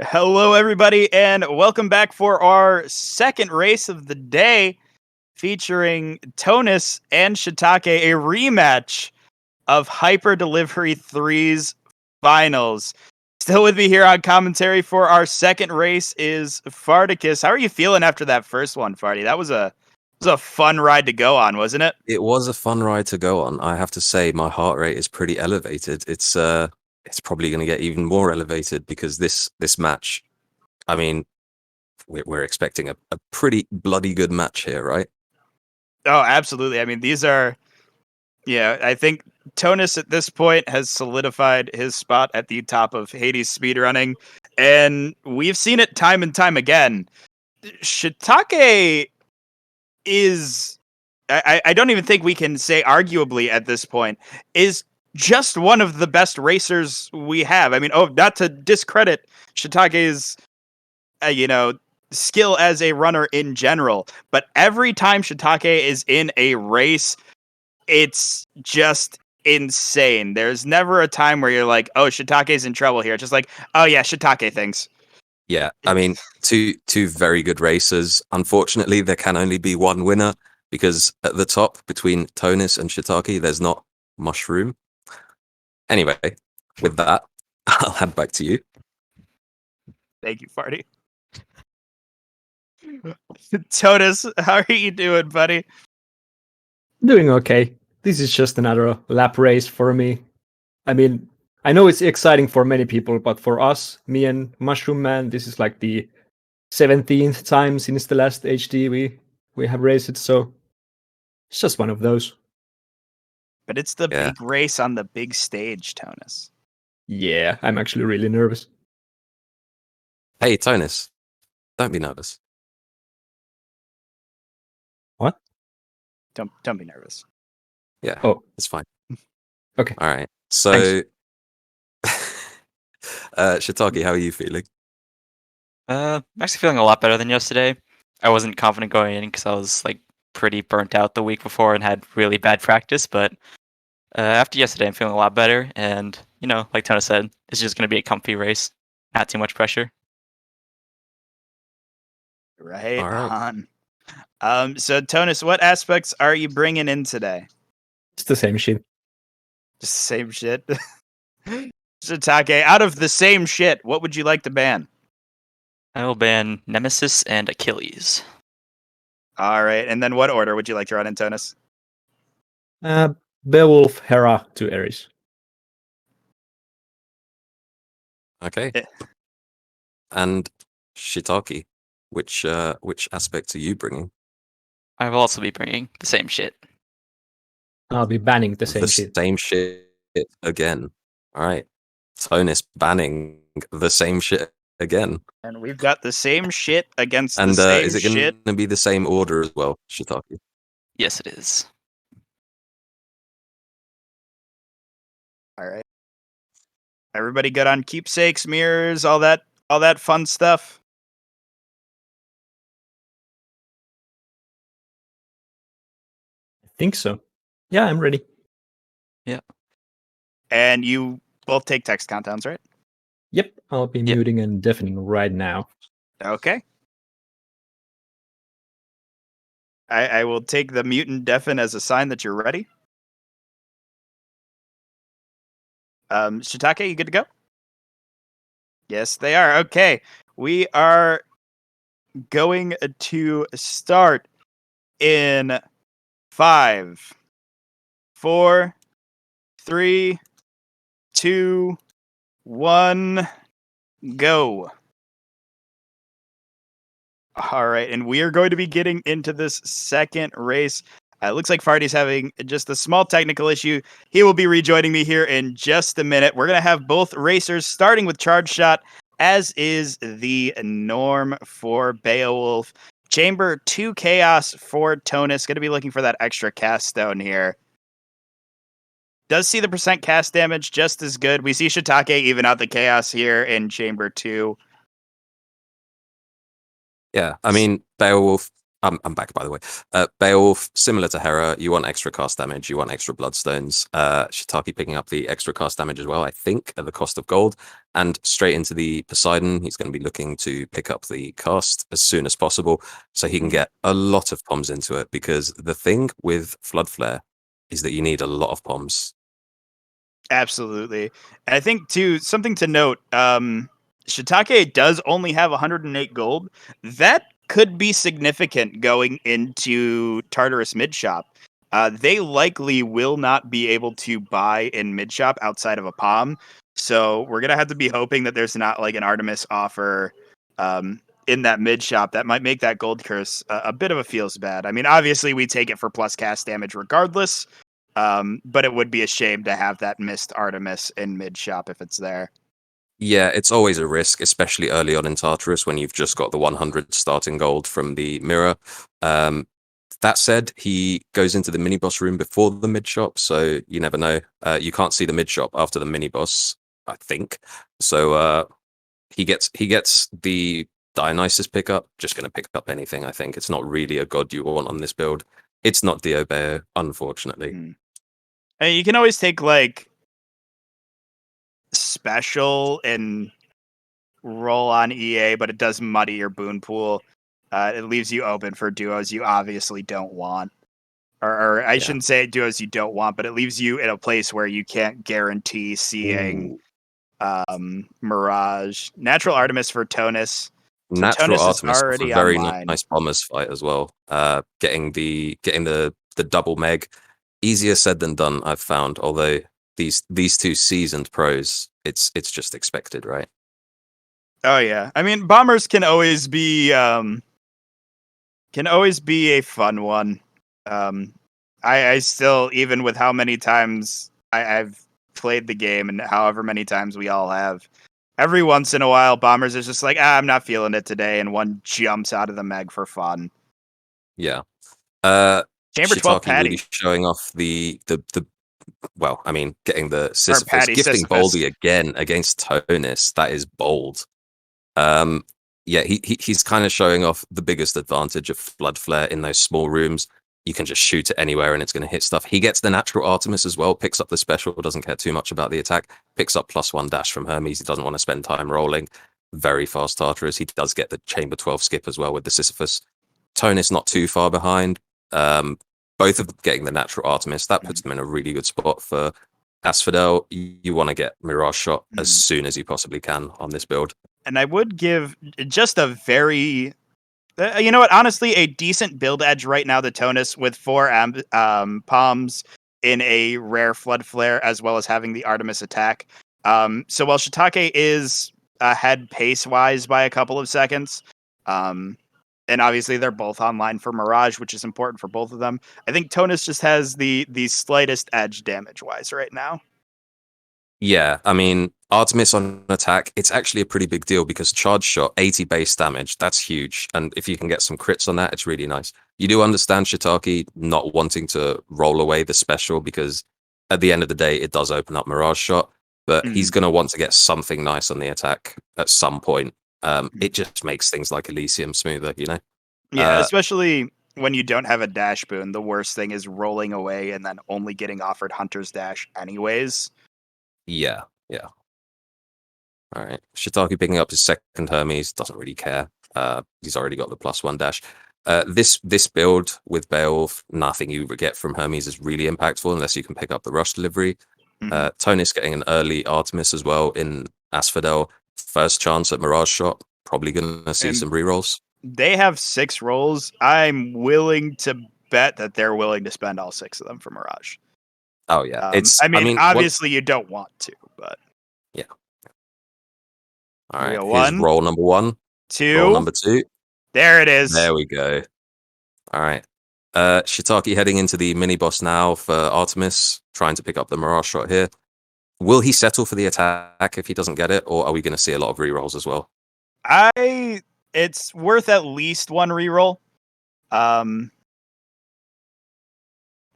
Speaker 1: Hello, everybody, and welcome back for our second race of the day, featuring Tounis and Shiitak3, a rematch of Hyper Delivery 3's finals. Still with me here on commentary for our second race is Farticus. How are you feeling after that first one, Farty? That was a fun ride to go on, wasn't it?
Speaker 2: It was a fun ride to go on. I have to say, my heart rate is pretty elevated. It's probably going to get even more elevated because this match, I mean, we're expecting a pretty bloody good match here, right?
Speaker 1: Oh, absolutely. I mean, I think Tounis at this point has solidified his spot at the top of Hades speedrunning, and we've seen it time and time again. Shiitak3 is, I don't even think we can say arguably at this point, is just one of the best racers we have. I mean, not to discredit Shiitak3's, skill as a runner in general, but every time Shiitak3 is in a race, it's just insane. There's never a time where you're like, oh, Shiitak3's in trouble here. It's just like, oh yeah, Shiitak3 things.
Speaker 2: Yeah, I mean, two very good racers. Unfortunately, there can only be one winner because at the top, between Tounis and Shiitak3, there's not much room. Anyway, with that, I'll hand back to you.
Speaker 1: Thank you, Farty. Tounis, how are you doing, buddy?
Speaker 5: Doing okay. This is just another lap race for me. I mean, I know it's exciting for many people, but for us, me and Mushroom Man, this is like the 17th time since the last HD we have raced it, so it's just one of those.
Speaker 1: But it's the big race on the big stage, Tounis.
Speaker 5: Yeah, I'm actually really nervous.
Speaker 2: Hey, Tounis, don't be nervous.
Speaker 5: What?
Speaker 1: Don't be nervous.
Speaker 2: Yeah.
Speaker 5: Oh,
Speaker 2: it's fine.
Speaker 5: Okay.
Speaker 2: All right. So, Shiitak3, how are you feeling?
Speaker 6: I'm actually feeling a lot better than yesterday. I wasn't confident going in because I was like pretty burnt out the week before and had really bad practice. But after yesterday, I'm feeling a lot better. And like Tona said, it's just going to be a comfy race, not too much pressure.
Speaker 1: Right
Speaker 2: All right.
Speaker 1: on. So Tounis, what aspects are you bringing in today?
Speaker 5: It's the same shit.
Speaker 1: Just the same shit. Shiitak3, out of the same shit, what would you like to ban?
Speaker 6: I will ban Nemesis and Achilles.
Speaker 1: All right, and then what order would you like to run in, Tounis?
Speaker 5: Beowulf, Hera to Ares.
Speaker 2: Okay.
Speaker 1: Yeah.
Speaker 2: And Shiitak3, which aspects are you bringing?
Speaker 6: I will also be bringing the same shit.
Speaker 5: I'll be banning the same shit.
Speaker 2: Same shit again. All right. Tounis banning the same shit again.
Speaker 1: And we've got the same shit against
Speaker 2: And
Speaker 1: the same
Speaker 2: is it going
Speaker 1: shit.
Speaker 2: to be the same order as well, Shiitak3?
Speaker 6: Yes, it is.
Speaker 1: All right. Everybody good on keepsakes, mirrors, all that fun stuff?
Speaker 5: I think so. Yeah, I'm ready.
Speaker 6: Yeah.
Speaker 1: And you both take text countdowns, right?
Speaker 5: Yep, I'll be muting and deafening right now.
Speaker 1: Okay. I will take the mute and deafen as a sign that you're ready. Shiitak3, you good to go? Yes, they are. Okay. We are going to start in 5, 4, 3, 2, 1, go. All right, and we are going to be getting into this second race. It looks like Farty's having just a small technical issue. He will be rejoining me here in just a minute. We're going to have both racers starting with Charge Shot, as is the norm for Beowulf. Chamber 2 Chaos for Tounis. Going to be looking for that extra cast stone here. Does see the percent cast damage just as good. We see Shiitak3 even out the Chaos here in Chamber 2.
Speaker 2: Yeah, I mean, Beowulf I'm back, by the way. Beowulf, similar to Hera, you want extra cast damage, you want extra bloodstones. Shiitake picking up the extra cast damage as well, I think, at the cost of gold. And straight into the Poseidon, he's going to be looking to pick up the cast as soon as possible, so he can get a lot of poms into it, because the thing with Flood Flare is that you need a lot of poms.
Speaker 1: Absolutely. And I think, too, something to note, Shiitake does only have 108 gold. That could be significant going into Tartarus mid shop. They likely will not be able to buy in mid shop outside of a palm. So we're gonna have to be hoping that there's not like an Artemis offer in that mid shop that might make that gold curse a bit of a feels bad. I mean, obviously we take it for plus cast damage regardless, but it would be a shame to have that missed Artemis in mid shop if it's there.
Speaker 2: Yeah, it's always a risk, especially early on in Tartarus when you've just got the 100 starting gold from the mirror. That said, he goes into the mini boss room before the mid shop, so you never know. You can't see the mid shop after the mini boss, I think. So he gets the Dionysus pickup. Just going to pick up anything. I think it's not really a god you want on this build. It's not Diobeo, unfortunately.
Speaker 1: And you can always take like special and roll on EA, but it does muddy your boon pool. It leaves you open for duos you obviously don't want. Or I shouldn't say duos you don't want, but it leaves you in a place where you can't guarantee seeing Mirage. Natural Artemis for Tounis. So
Speaker 2: Natural
Speaker 1: Tounis is
Speaker 2: Artemis
Speaker 1: already
Speaker 2: was a very
Speaker 1: online.
Speaker 2: nice bombers fight as well. Getting the double meg, easier said than done, I've found. Although these two seasoned pros, it's just expected, right?
Speaker 1: Oh yeah, I mean bombers can always be a fun one. I still, even with how many times I've played the game and however many times we all have, every once in a while bombers is just like, I'm not feeling it today, and one jumps out of the meg for fun.
Speaker 2: Yeah.
Speaker 1: Chamber 12
Speaker 2: Shiitake
Speaker 1: Patty.
Speaker 2: really showing off the well, I mean, getting the Sisyphus,
Speaker 1: Patty
Speaker 2: gifting
Speaker 1: Sisyphus.
Speaker 2: Baldy again against Tounis. That is bold. Yeah, he's kind of showing off the biggest advantage of Flood Flare in those small rooms. You can just shoot it anywhere and it's going to hit stuff. He gets the natural Artemis as well, picks up the special, doesn't care too much about the attack, picks up +1 dash from Hermes. He doesn't want to spend time rolling. Very fast Tartarus. He does get the Chamber 12 skip as well with the Sisyphus. Tounis not too far behind. Both of them getting the natural Artemis. That puts them in a really good spot for Asphodel. You want to get Mirage Shot as soon as you possibly can on this build.
Speaker 1: And I would give just a very, you know what, honestly, a decent build edge right now, the Tounis, with 4 palms in a rare Flood Flare, as well as having the Artemis attack. So while Shiitake is ahead pace-wise by a couple of seconds, and obviously they're both online for Mirage, which is important for both of them, I think Tounis just has the slightest edge damage-wise right now.
Speaker 2: Yeah, I mean, Artemis on attack, it's actually a pretty big deal because charge shot, 80 base damage, that's huge. And if you can get some crits on that, it's really nice. You do understand Shiitake not wanting to roll away the special because at the end of the day, it does open up Mirage Shot, but he's going to want to get something nice on the attack at some point. It just makes things like Elysium smoother, you know?
Speaker 1: Yeah, especially when you don't have a dash boon. The worst thing is rolling away and then only getting offered Hunter's Dash anyways.
Speaker 2: Yeah. All right. Shiitake picking up his second Hermes, doesn't really care. He's already got the +1 dash. This build with Beowulf, nothing you get from Hermes is really impactful unless you can pick up the rush delivery. Tounis getting an early Artemis as well in Asphodel. First chance at Mirage Shot. Probably going to see some rerolls.
Speaker 1: They have 6 rolls. I'm willing to bet that they're willing to spend all 6 of them for Mirage.
Speaker 2: Oh, yeah.
Speaker 1: I mean obviously you don't want to, but...
Speaker 2: Yeah. All right, here's
Speaker 1: one,
Speaker 2: roll number 1.
Speaker 1: 2.
Speaker 2: Roll number 2.
Speaker 1: There it is.
Speaker 2: There we go. All right. Shiitake heading into the mini boss now for Artemis, trying to pick up the Mirage Shot here. Will he settle for the attack if he doesn't get it, or are we going to see a lot of rerolls as well?
Speaker 1: It's worth at least 1 reroll.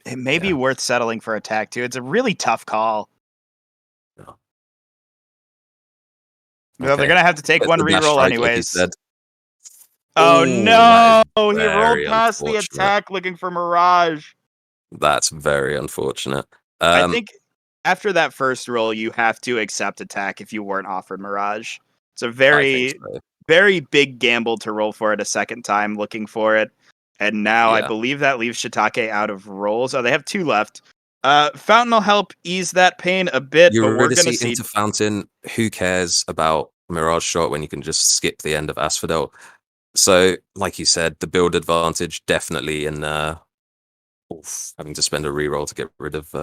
Speaker 1: It may be worth settling for attack too. It's a really tough call.
Speaker 2: No.
Speaker 1: Well, they're gonna have to take 1 reroll anyways.
Speaker 2: Like
Speaker 1: Oh
Speaker 2: Ooh,
Speaker 1: no!
Speaker 2: that is
Speaker 1: He rolled
Speaker 2: very
Speaker 1: past the
Speaker 2: unfortunate.
Speaker 1: attack looking for Mirage.
Speaker 2: That's very unfortunate.
Speaker 1: I think after that first roll, you have to accept attack if you weren't offered Mirage. It's a
Speaker 2: I think
Speaker 1: very,
Speaker 2: so.
Speaker 1: very big gamble to roll for it a second time looking for it. And now I
Speaker 2: Yeah.
Speaker 1: believe that leaves Shiitake out of rolls. Oh, they have 2 left. Fountain will help ease that pain a bit, but we're going to
Speaker 2: Eurydice
Speaker 1: see.
Speaker 2: into Fountain. Who cares about Mirage Shot when you can just skip the end of Asphodel? So, like you said, the build advantage definitely in having to spend a reroll to get rid of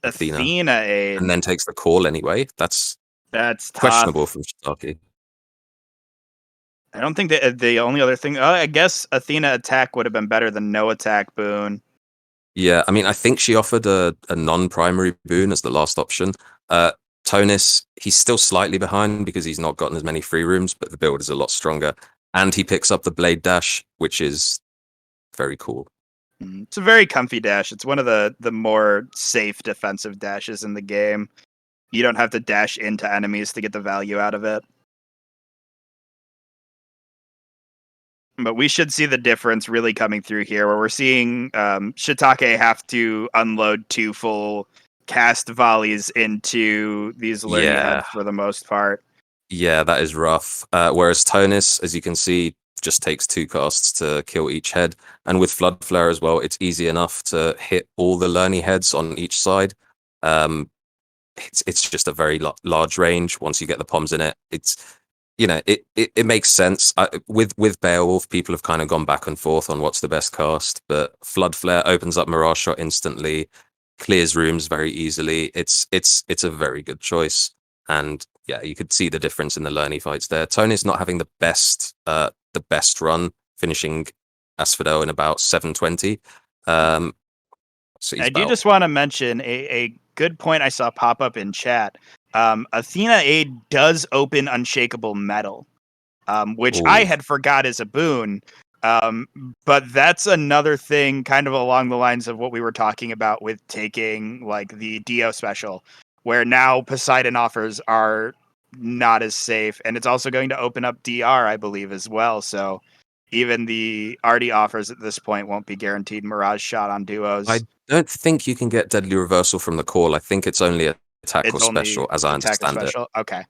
Speaker 2: Athena,
Speaker 1: Athena aid.
Speaker 2: and then takes the call anyway. That's
Speaker 1: That's
Speaker 2: questionable
Speaker 1: tough.
Speaker 2: from Shiitake.
Speaker 1: I don't think that the only other thing. I guess Athena attack would have been better than no attack boon.
Speaker 2: Yeah, I mean, I think she offered a non-primary boon as the last option. Tounis, he's still slightly behind because he's not gotten as many free rooms, but the build is a lot stronger. And he picks up the Blade Dash, which is very cool.
Speaker 1: It's a very comfy dash. It's one of the more safe defensive dashes in the game. You don't have to dash into enemies to get the value out of it. But we should see the difference really coming through here, where we're seeing Shiitake have to unload 2 full cast volleys into these learning
Speaker 2: Yeah.
Speaker 1: heads for the most part.
Speaker 2: Yeah, that is rough. Whereas Tounis, as you can see, just takes 2 casts to kill each head. And with Flood Flare as well, it's easy enough to hit all the Lerny heads on each side. It's just a very large range once you get the poms in it. It's, it makes sense. With Beowulf, people have kind of gone back and forth on what's the best cast, but Flood Flare opens up Mirage Shot instantly, clears rooms very easily. It's a very good choice. And yeah, you could see the difference in the Lerny fights there. Tony's not having the best run, finishing Asphodel in about 720. So
Speaker 1: I do just want to mention a good point I saw pop up in chat. Athena Aid does open Unshakable Metal, which I had forgot is a boon. But that's another thing kind of along the lines of what we were talking about with taking like the Dio special, where now Poseidon offers are not as safe. And it's also going to open up DR, I believe, as well. So even the RD offers at this point won't be guaranteed Mirage Shot on duos.
Speaker 2: I don't think you can get Deadly Reversal from the call. I think it's only attack
Speaker 1: It's
Speaker 2: or special, as I understand
Speaker 1: special. Okay.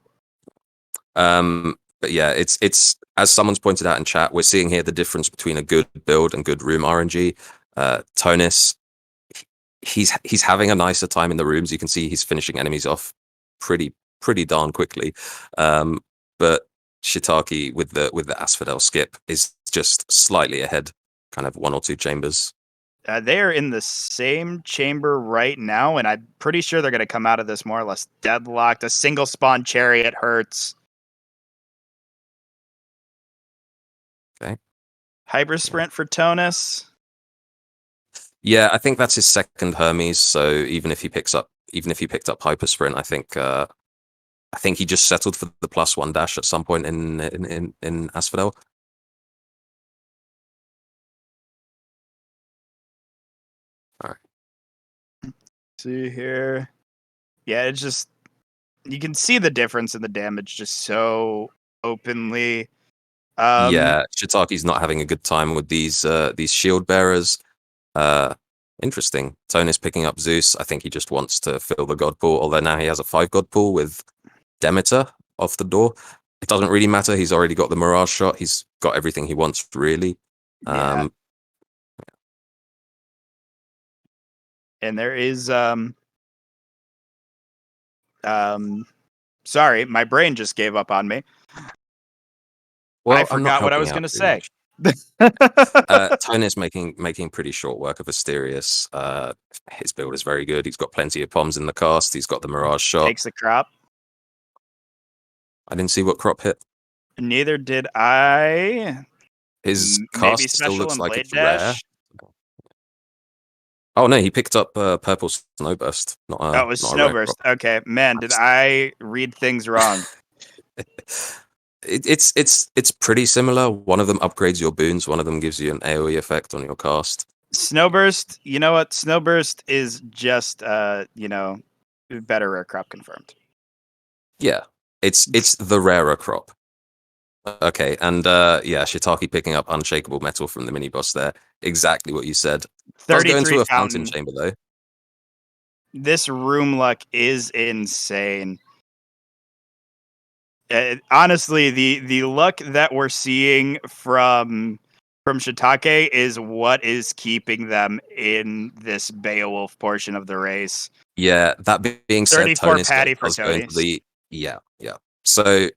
Speaker 2: it. But yeah, it's as someone's pointed out in chat, we're seeing here the difference between a good build and good room RNG. Tounis, he's having a nicer time in the rooms. You can see he's finishing enemies off pretty darn quickly. But Shiitake with the Asphodel skip is just slightly ahead, kind of 1 or 2 chambers.
Speaker 1: They are in the same chamber right now, and I'm pretty sure they're going to come out of this more or less deadlocked. A single spawn chariot hurts.
Speaker 2: Okay.
Speaker 1: Hyper sprint for Tounis.
Speaker 2: Yeah, I think that's his second Hermes. So even if he picked up hyper sprint, I think he just settled for the +1 dash at some point in Asphodel. All right.
Speaker 1: See here. Yeah, it's just you can see the difference in the damage just so openly.
Speaker 2: Yeah, Shiitake's not having a good time with these shield bearers. Interesting. Tounis picking up Zeus. I think he just wants to fill the god pool, although now he has a 5 god pool with Demeter off the door. It doesn't really matter. He's already got the Mirage Shot. He's got everything he wants, really.
Speaker 1: Yeah. And there is sorry, my brain just gave up on me.
Speaker 2: Well,
Speaker 1: I forgot what I was going to say.
Speaker 2: Tounis making pretty short work of Asterius. His build is very good. He's got plenty of poms in the cast. He's got the Mirage Shot.
Speaker 1: Takes the crop.
Speaker 2: I didn't see what crop hit.
Speaker 1: Neither did I.
Speaker 2: His
Speaker 1: Maybe
Speaker 2: cast still
Speaker 1: special
Speaker 2: looks
Speaker 1: and
Speaker 2: like
Speaker 1: blade
Speaker 2: it's rare.
Speaker 1: dash.
Speaker 2: Oh no, he picked up purple snowburst. Not
Speaker 1: Oh, it was
Speaker 2: not a rare
Speaker 1: snowburst.
Speaker 2: crop.
Speaker 1: Okay, man, did I read things wrong?
Speaker 2: It's pretty similar. One of them upgrades your boons. One of them gives you an AoE effect on your cast.
Speaker 1: Snowburst. You know what? Snowburst is just better rare crop confirmed.
Speaker 2: Yeah, it's the rarer crop. Okay, and yeah, Shiitake picking up unshakable metal from the mini boss there. Exactly what you said. Does go
Speaker 1: 33
Speaker 2: into a fountain
Speaker 1: fountain.
Speaker 2: chamber though.
Speaker 1: This room luck is insane. Honestly, the luck that we're seeing from Shiitake is what is keeping them in this Beowulf portion of the race.
Speaker 2: Yeah, that being said,
Speaker 1: 34
Speaker 2: Tounis
Speaker 1: patty for
Speaker 2: does go into
Speaker 1: Tounis.
Speaker 2: the yeah. So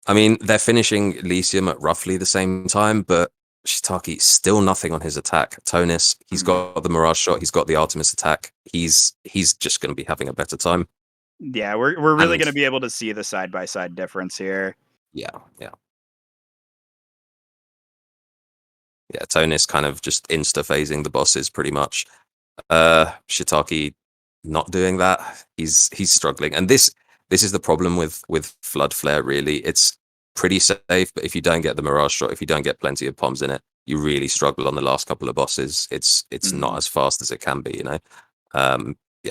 Speaker 2: I mean, they're finishing Elysium at roughly the same time, but Shiitake still nothing on his attack. Tounis, he's got the Mirage shot, he's got the Artemis attack. He's just going to be having a better time.
Speaker 1: Yeah, we're really
Speaker 2: And-
Speaker 1: going to be able to see the side by side difference here.
Speaker 2: Yeah. Tounis kind of just insta phasing the bosses pretty much. Shiitake not doing that. He's struggling, and this is the problem with Flood Flare. Really, it's pretty safe, but if you don't get the Mirage shot, if you don't get plenty of bombs in it, you really struggle on the last couple of bosses. It's not as fast as it can be, you know.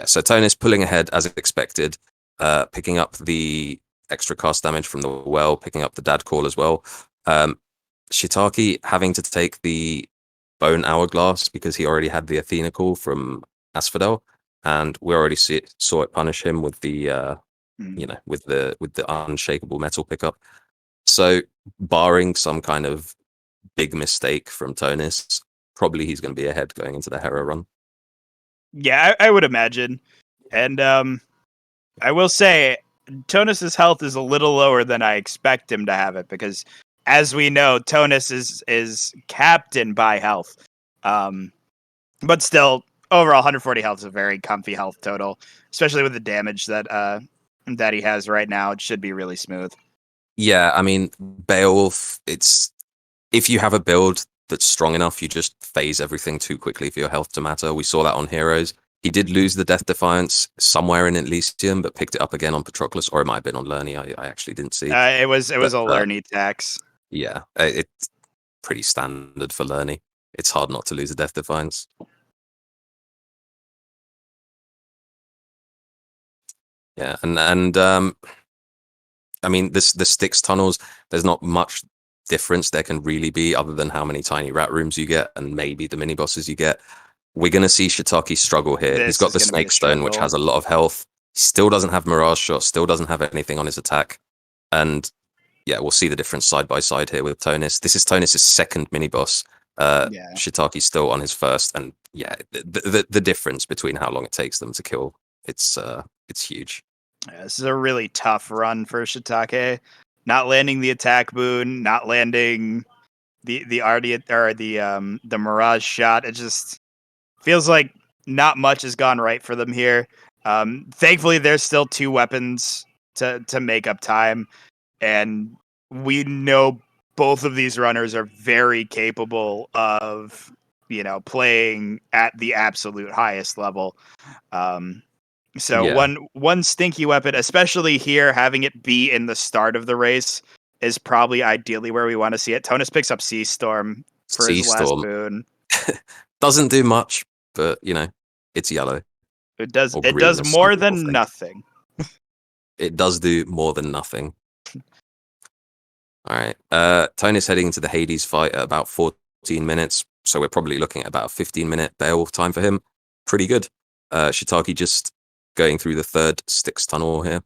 Speaker 2: So Tounis pulling ahead as expected, picking up the extra cast damage from the well, picking up the Dad Call as well. Shiitake having to take the Bone Hourglass because he already had the Athena Call from Asphodel, and we already saw it punish him with the with the unshakable metal pickup. So barring some kind of big mistake from Tounis, probably he's going to be ahead going into the Hera run.
Speaker 1: Yeah, I would imagine. And I will say, Tounis's health is a little lower than I expect him to have it, because as we know, Tounis is captain by health. But still, overall, 140 health is a very comfy health total, especially with the damage that he has right now. It should be really smooth.
Speaker 2: Yeah, I mean, Beowulf, it's if you have a build that's strong enough, you just phase everything too quickly for your health to matter. We saw that on Heroes. He did lose the Death Defiance somewhere in Elysium, but picked it up again on Patroclus, or it might have been on Lerny. I actually didn't see.
Speaker 1: It was a Lerny tax.
Speaker 2: Yeah, it's pretty standard for Lerny. It's hard not to lose a Death Defiance. Yeah, and I mean, the Styx tunnels, there's not much difference there can really be other than how many tiny rat rooms you get and maybe the mini bosses you get. We're going to see Shiitake struggle here. He's got the Snake Stone, which has a lot of health. He still doesn't have Mirage Shot, still doesn't have anything on his attack. And yeah, we'll see the difference side by side here with Tounis. This is Tounis' second mini boss. Shiitake's still on his first. And yeah, the difference between how long it takes them to kill, it's huge.
Speaker 1: Yeah, this is a really tough run for Shiitake. Not landing the attack boon, not landing the Mirage shot. It just feels like not much has gone right for them here. Thankfully, there's still two weapons to make up time, and we know both of these runners are very capable of playing at the absolute highest level. So
Speaker 2: Yeah.
Speaker 1: one stinky weapon, especially here, having it be in the start of the race, is probably ideally where we want to see it. Tounis picks up Sea Storm for his last boon.
Speaker 2: Doesn't do much, but it's yellow.
Speaker 1: It does more than nothing.
Speaker 2: It does do more than nothing. All right. Tounis heading into the Hades fight at about 14 minutes. So we're probably looking at about a 15-minute Beowulf time for him. Pretty good. Shiitake just going through the third Styx tunnel here.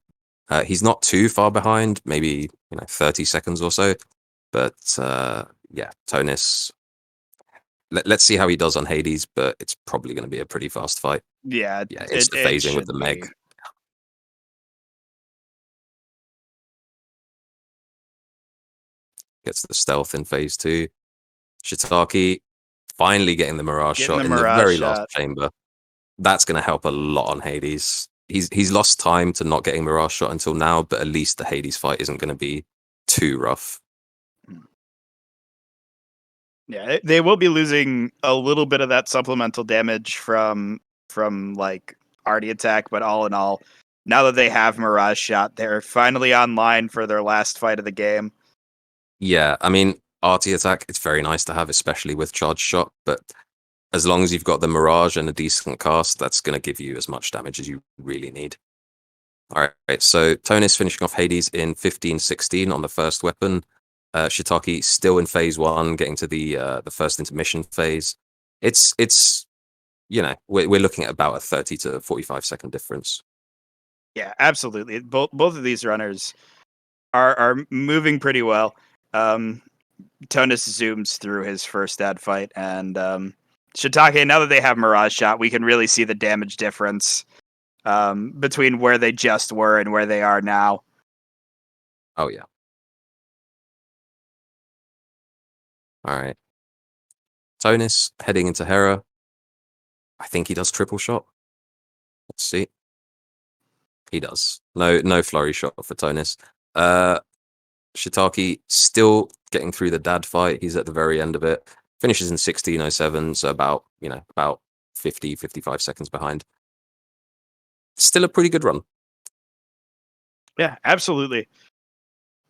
Speaker 2: He's not too far behind, maybe 30 seconds or so. But yeah, Tounis. Let's see how he does on Hades, but it's probably going to be a pretty fast fight.
Speaker 1: Yeah,
Speaker 2: it's the phasing with the Meg. Gets the stealth in phase 2. Shiitake finally getting the Mirage shot in the very last chamber. That's going to help a lot on Hades. He's lost time to not getting Mirage shot until now, but at least the Hades fight isn't going to be too rough.
Speaker 1: Yeah, they will be losing a little bit of that supplemental damage from like Artie attack, but all in all, now that they have Mirage shot, they're finally online for their last fight of the game.
Speaker 2: Yeah, I mean, Artie attack, it's very nice to have, especially with charge shot, but as long as you've got the Mirage and a decent cast, that's going to give you as much damage as you really need. All right, so Tounis finishing off Hades in 15-16 on the first weapon. Shiitak3 still in phase 1, getting to the first intermission phase. It's we're looking at about a 30 to 45 second difference.
Speaker 1: Yeah, absolutely. Both of these runners are moving pretty well. Tounis zooms through his first ad fight, and Shiitak3, now that they have Mirage Shot, we can really see the damage difference between where they just were and where they are now.
Speaker 2: Oh yeah. All right. Tounis heading into Hera. I think he does triple shot. Let's see. He does. No flurry shot for Tounis. Shiitak3 still getting through the dad fight. He's at the very end of it. Finishes in 16:07, so about 50, 55 seconds behind. Still a pretty good run.
Speaker 1: Yeah, absolutely.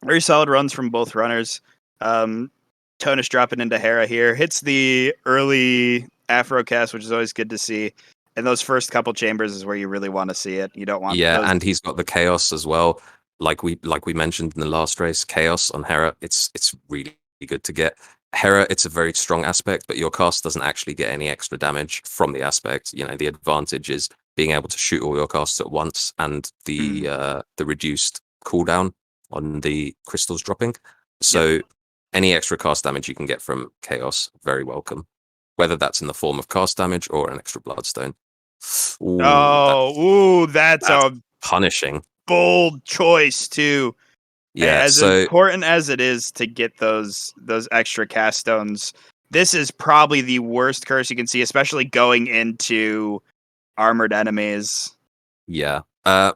Speaker 1: Very solid runs from both runners. Tounis dropping into Hera here. Hits the early Afro cast, which is always good to see. And those first couple chambers is where you really want to see it. You don't want those...
Speaker 2: and he's got the chaos as well. Like we mentioned in the last race, chaos on Hera, it's really good to get. Hera, it's a very strong aspect, but your cast doesn't actually get any extra damage from the aspect. The advantage is being able to shoot all your casts at once and the reduced cooldown on the crystals dropping. So any extra cast damage you can get from chaos, very welcome. Whether that's in the form of cast damage or an extra bloodstone.
Speaker 1: That's a
Speaker 2: punishing.
Speaker 1: Bold choice too.
Speaker 2: Yeah,
Speaker 1: as important as it is to get those extra cast stones, this is probably the worst curse you can see, especially going into armored enemies.
Speaker 2: Yeah.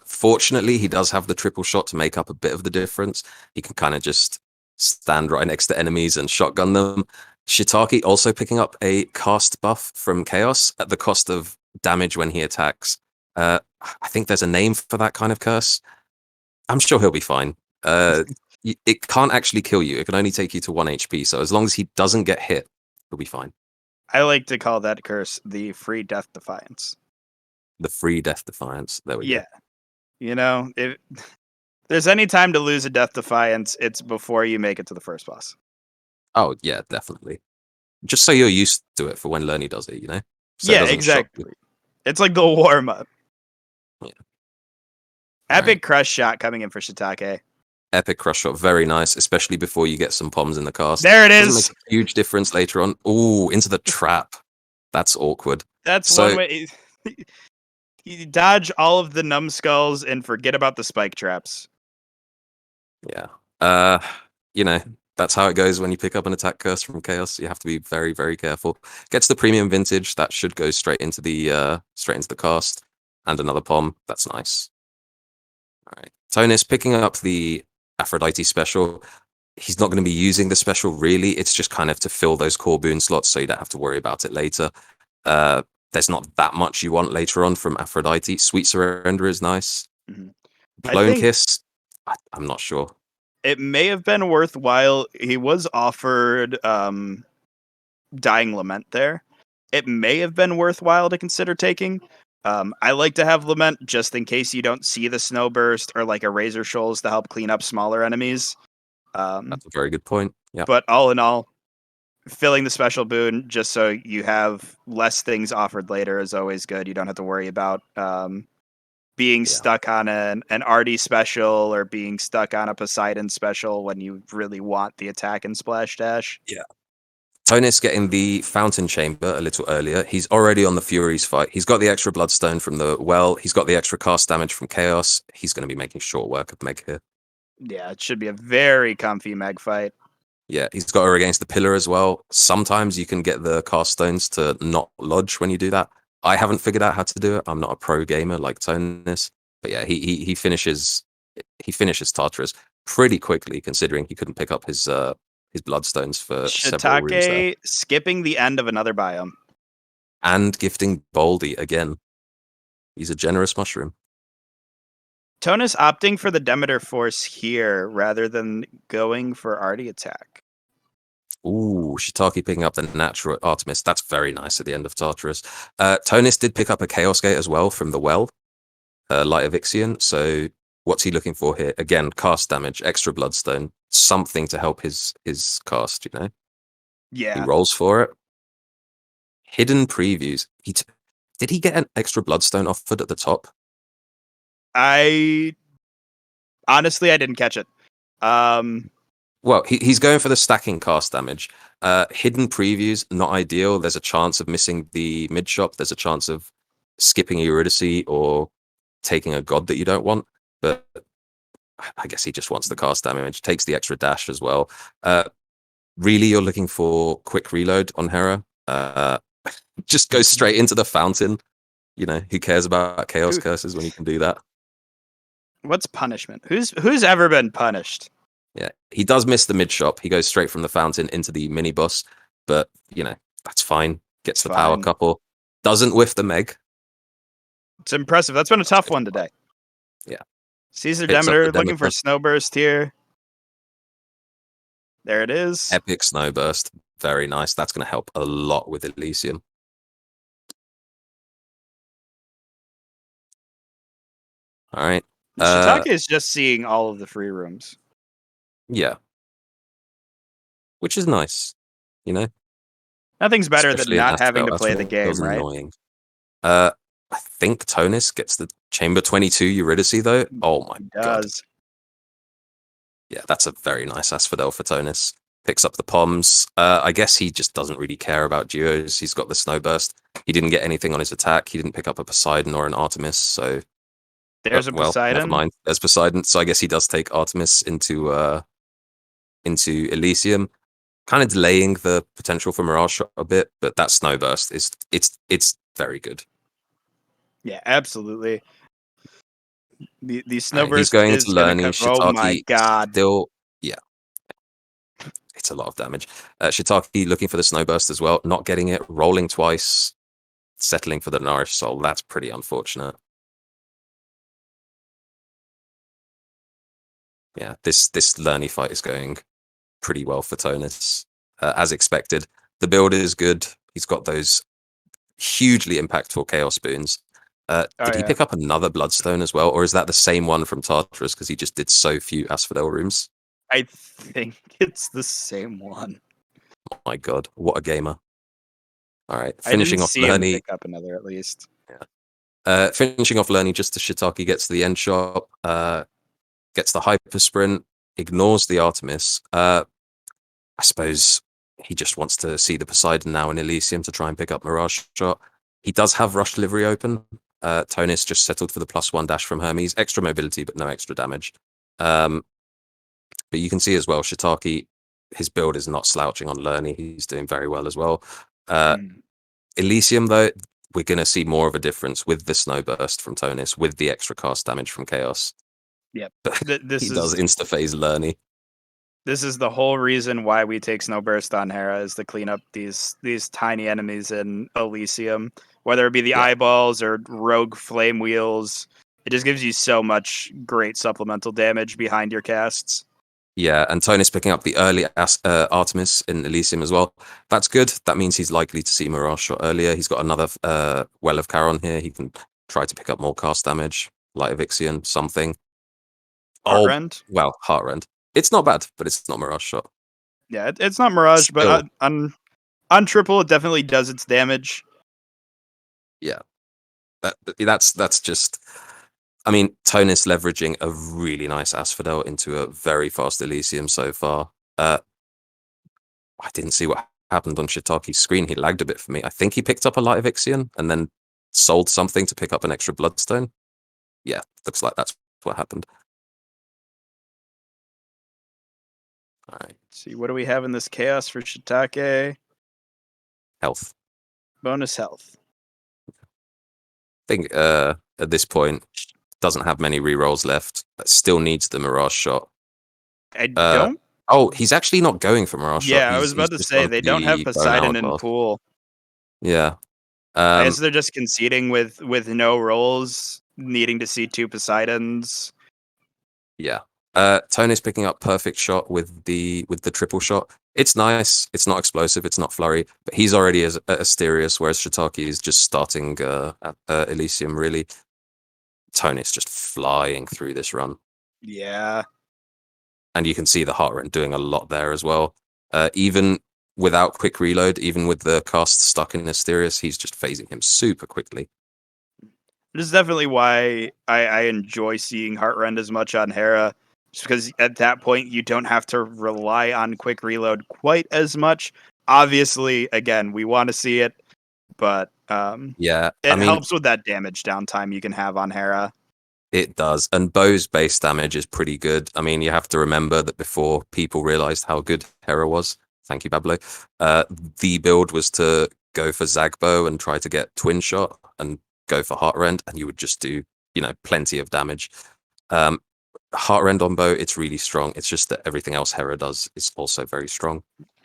Speaker 2: Fortunately, he does have the triple shot to make up a bit of the difference. He can kind of just stand right next to enemies and shotgun them. Shiitak3 also picking up a cast buff from Chaos at the cost of damage when he attacks. I think there's a name for that kind of curse. I'm sure he'll be fine. It can't actually kill you. It can only take you to 1 HP. So as long as he doesn't get hit, he'll be fine.
Speaker 1: I like to call that curse the free death defiance.
Speaker 2: The free death defiance. There we go.
Speaker 1: Yeah. If there's any time to lose a death defiance, it's before you make it to the first boss.
Speaker 2: Oh, yeah, definitely. Just so you're used to it for when Lerny does it, So
Speaker 1: yeah, exactly. It's like the warm-up.
Speaker 2: Yeah.
Speaker 1: Epic crush shot coming in for Shiitak3.
Speaker 2: Epic crush shot, very nice, especially before you get some bombs in the cast.
Speaker 1: There it
Speaker 2: Doesn't
Speaker 1: is.
Speaker 2: make a huge difference later on. Ooh, into the trap. That's awkward.
Speaker 1: That's one way. You dodge all of the numbskulls and forget about the spike traps.
Speaker 2: Yeah. That's how it goes when you pick up an attack curse from Chaos. You have to be very, very careful. Gets the premium vintage, that should go straight into the cast. And another pom. That's nice. All right. Tounis picking up the Aphrodite special. He's not going to be using the special really. It's just kind of to fill those core boon slots so you don't have to worry about it later. There's not that much you want later on from Aphrodite. Sweet Surrender is nice.
Speaker 1: Mm-hmm.
Speaker 2: Blown Kiss, I'm not sure.
Speaker 1: It may have been worthwhile. He was offered Dying Lament there. It may have been worthwhile to consider taking. I like to have Lament just in case you don't see the Snowburst or like a Razor Shoals to help clean up smaller enemies.
Speaker 2: That's a very good point. Yeah.
Speaker 1: But all in all, filling the special boon just so you have less things offered later is always good. You don't have to worry about being stuck on an Artie special or being stuck on a Poseidon special when you really want the attack and splash dash.
Speaker 2: Yeah. Tounis getting the Fountain Chamber a little earlier. He's already on the Furies fight. He's got the extra Bloodstone from the well. He's got the extra cast damage from Chaos. He's going to be making short work of Meg here.
Speaker 1: Yeah, it should be a very comfy Meg fight.
Speaker 2: Yeah, he's got her against the pillar as well. Sometimes you can get the cast stones to not lodge when you do that. I haven't figured out how to do it. I'm not a pro gamer like Tounis, but yeah, he finishes Tartarus pretty quickly considering he couldn't pick up his bloodstones for several rooms there.
Speaker 1: Skipping the end of another biome
Speaker 2: and gifting Baldy again. He's a generous mushroom.
Speaker 1: Tounis opting for the Demeter Force here rather than going for Artie attack.
Speaker 2: Ooh, Shiitak3 picking up the natural Artemis. That's very nice at the end of Tartarus. Tounis did pick up a Chaos Gate as well from the well. Light of Ixion. So what's he looking for here? Again, cast damage, extra bloodstone, something to help his cast. He
Speaker 1: Yeah.
Speaker 2: rolls for it. Hidden previews. Did he get an extra bloodstone offered at the top?
Speaker 1: Honestly, I didn't catch it.
Speaker 2: Well, he's going for the stacking cast damage. Hidden previews, not ideal. There's a chance of missing the mid shop. There's a chance of skipping Eurydice or taking a god that you don't want. But I guess he just wants the cast damage. Takes the extra dash as well. Really, you're looking for quick reload on Hera. Just go straight into the fountain. Who cares about chaos curses when you can do that?
Speaker 1: What's punishment? Who's ever been punished?
Speaker 2: Yeah, he does miss the mid shop. He goes straight from the fountain into the mini boss, but that's fine. Gets the power couple. Doesn't whiff the Meg.
Speaker 1: It's impressive. That's been a tough one today.
Speaker 2: Yeah.
Speaker 1: Caesar
Speaker 2: Picks up
Speaker 1: Demeter
Speaker 2: the
Speaker 1: looking for
Speaker 2: Demeter.
Speaker 1: Snowburst here. There it is.
Speaker 2: Epic Snowburst. Very nice. That's going to help a lot with Elysium. All right.
Speaker 1: Shiitak is just seeing all of the free rooms.
Speaker 2: Yeah. Which is nice.
Speaker 1: Nothing's better
Speaker 2: Especially
Speaker 1: than
Speaker 2: in
Speaker 1: not having to
Speaker 2: Asphodel.
Speaker 1: play the game,
Speaker 2: Feels
Speaker 1: right?
Speaker 2: annoying. I think Tounis gets the Chamber 22 Eurydice, though. Oh my god.
Speaker 1: Does.
Speaker 2: Yeah, that's a very nice Asphodel for Tounis. Picks up the Poms. I guess he just doesn't really care about duos. He's got the Snowburst. He didn't get anything on his attack. He didn't pick up a Poseidon or an Artemis, so...
Speaker 1: There's a Poseidon.
Speaker 2: Never mind. There's Poseidon, so I guess he does take Artemis into Elysium. Kind of delaying the potential for Mirage Shot a bit, but that Snowburst it's very good.
Speaker 1: Yeah, absolutely. The Snowburst
Speaker 2: he's going
Speaker 1: is
Speaker 2: to
Speaker 1: gonna
Speaker 2: Lerny.
Speaker 1: come. Oh my
Speaker 2: Shiitake
Speaker 1: god.
Speaker 2: still, yeah. It's a lot of damage. Shiitake looking for the Snowburst as well, not getting it, rolling twice, settling for the Nourished Soul. That's pretty unfortunate. Yeah, this Lerny fight is going pretty well for Tounis, as expected. The build is good. He's got those hugely impactful Chaos Spoons. Did he pick up another Bloodstone as well, or is that the same one from Tartarus because he just did so few Asphodel rooms?
Speaker 1: I think it's the same one.
Speaker 2: Oh my god, what a gamer! All right,
Speaker 1: I
Speaker 2: finishing
Speaker 1: didn't
Speaker 2: off
Speaker 1: see him
Speaker 2: Lerny.
Speaker 1: pick up another at least.
Speaker 2: Finishing off Lerny just as Shiitake gets to the end shop, gets the Hyper Sprint, ignores the Artemis. I suppose he just wants to see the Poseidon now in Elysium to try and pick up Mirage Shot. He does have Rush Delivery open. Tounis just settled for the +1 dash from Hermes. Extra mobility, but no extra damage. But you can see as well, Shiitake, his build is not slouching on Lerny. He's doing very well as well. Elysium, though, we're going to see more of a difference with the Snowburst from Tounis, with the extra cast damage from Chaos.
Speaker 1: Yep.
Speaker 2: He does insta-phase Lerny.
Speaker 1: This is the whole reason why we take Snowburst on Hera, is to clean up these tiny enemies in Elysium, whether it be the eyeballs or rogue flame wheels. It just gives you so much great supplemental damage behind your casts.
Speaker 2: Yeah, and Tounis picking up the early Artemis in Elysium as well. That's good. That means he's likely to see Mirage Shot earlier. He's got another Well of Charon here. He can try to pick up more cast damage. Light of Ixion, something.
Speaker 1: Heartrend?
Speaker 2: Well, Heartrend. It's not bad, but it's not Mirage Shot.
Speaker 1: Yeah, it's not Mirage, but on triple, it definitely does its damage.
Speaker 2: Yeah, that's just. I mean, Tounis leveraging a really nice Asphodel into a very fast Elysium so far. I didn't see what happened on Shiitake's screen. He lagged a bit for me. I think he picked up a Light of Ixion and then sold something to pick up an extra Bloodstone. Yeah, looks like that's what happened. All right.
Speaker 1: Let's see, what do we have in this chaos for Shiitake?
Speaker 2: Health.
Speaker 1: Bonus health.
Speaker 2: I think at this point, doesn't have many rerolls left, but still needs the Mirage Shot.
Speaker 1: I don't.
Speaker 2: Oh, he's actually not going for Mirage Shot.
Speaker 1: Yeah, I was about to say they don't have Poseidon in pool.
Speaker 2: Yeah.
Speaker 1: I guess they're just conceding with no rolls, needing to see 2 Poseidons.
Speaker 2: Yeah. Tounis picking up perfect shot with the triple shot. It's nice. It's not explosive. It's not flurry, but he's already as Asterius, whereas Shiitake is just starting at Elysium. Really, Tounis just flying through this run.
Speaker 1: Yeah.
Speaker 2: And you can see the heart rate doing a lot there as well. Even without quick reload, even with the cast stuck in Mysterious, he's just phasing him super quickly.
Speaker 1: This is definitely why I enjoy seeing Heartrend as much on Hera, just because at that point you don't have to rely on quick reload quite as much. Obviously, again, we want to see it, but
Speaker 2: Yeah,
Speaker 1: it
Speaker 2: I mean,
Speaker 1: helps with that damage downtime you can have on Hera.
Speaker 2: it does. And Bo's base damage is pretty good. I mean, you have to remember that before people realized how good Hera was, thank you, Pablo, the build was to go for Zagbo and try to get Twin Shot and go for Heartrend, and you would just do, plenty of damage. Heartrend on Bo, it's really strong. It's just that everything else Hera does is also very strong.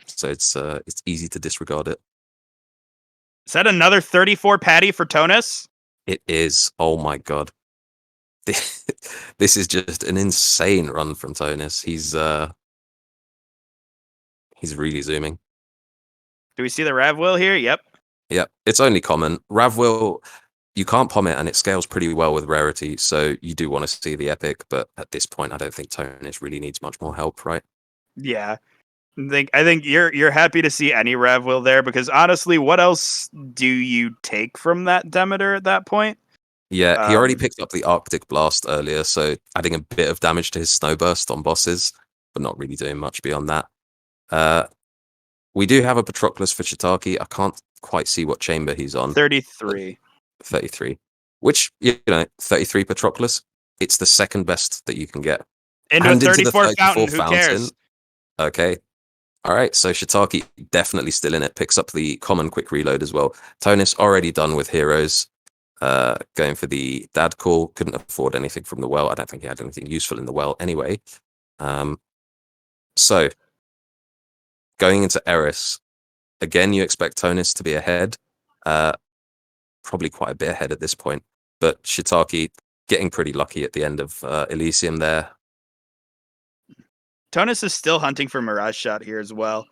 Speaker 2: So it's easy to disregard it.
Speaker 1: Is that another 34 patty for Tounis?
Speaker 2: It is. Oh my god. This is just an insane run from Tounis. He's really zooming.
Speaker 1: Do we see the Ravwill here? Yep.
Speaker 2: Yep, it's only common. Ravwill, you can't palm it, and it scales pretty well with rarity, so you do want to see the epic, but at this point, I don't think Tounis really needs much more help, right?
Speaker 1: Yeah. I think you're happy to see any Ravwill there, because honestly, what else do you take from that Demeter at that point?
Speaker 2: Yeah, he already picked up the Arctic Blast earlier, so adding a bit of damage to his Snowburst on bosses, but not really doing much beyond that. We do have a Patroclus for Shiitak3. I can't quite see what chamber he's on.
Speaker 1: 33.
Speaker 2: 33. Which, 33 Patroclus, it's the second best that you can get.
Speaker 1: Into
Speaker 2: And
Speaker 1: a
Speaker 2: into the
Speaker 1: 34 fountain, who cares?
Speaker 2: Okay. All right, so Shiitak3 definitely still in it. Picks up the common quick reload as well. Tounis already done with heroes. Going for the dad call. Couldn't afford anything from the well. I don't think he had anything useful in the well anyway. So, going into Eris, again, you expect Tounis to be ahead. Probably quite a bit ahead at this point. But Shiitak3 getting pretty lucky at the end of Elysium there.
Speaker 1: Tounis is still hunting for Mirage Shot here as well.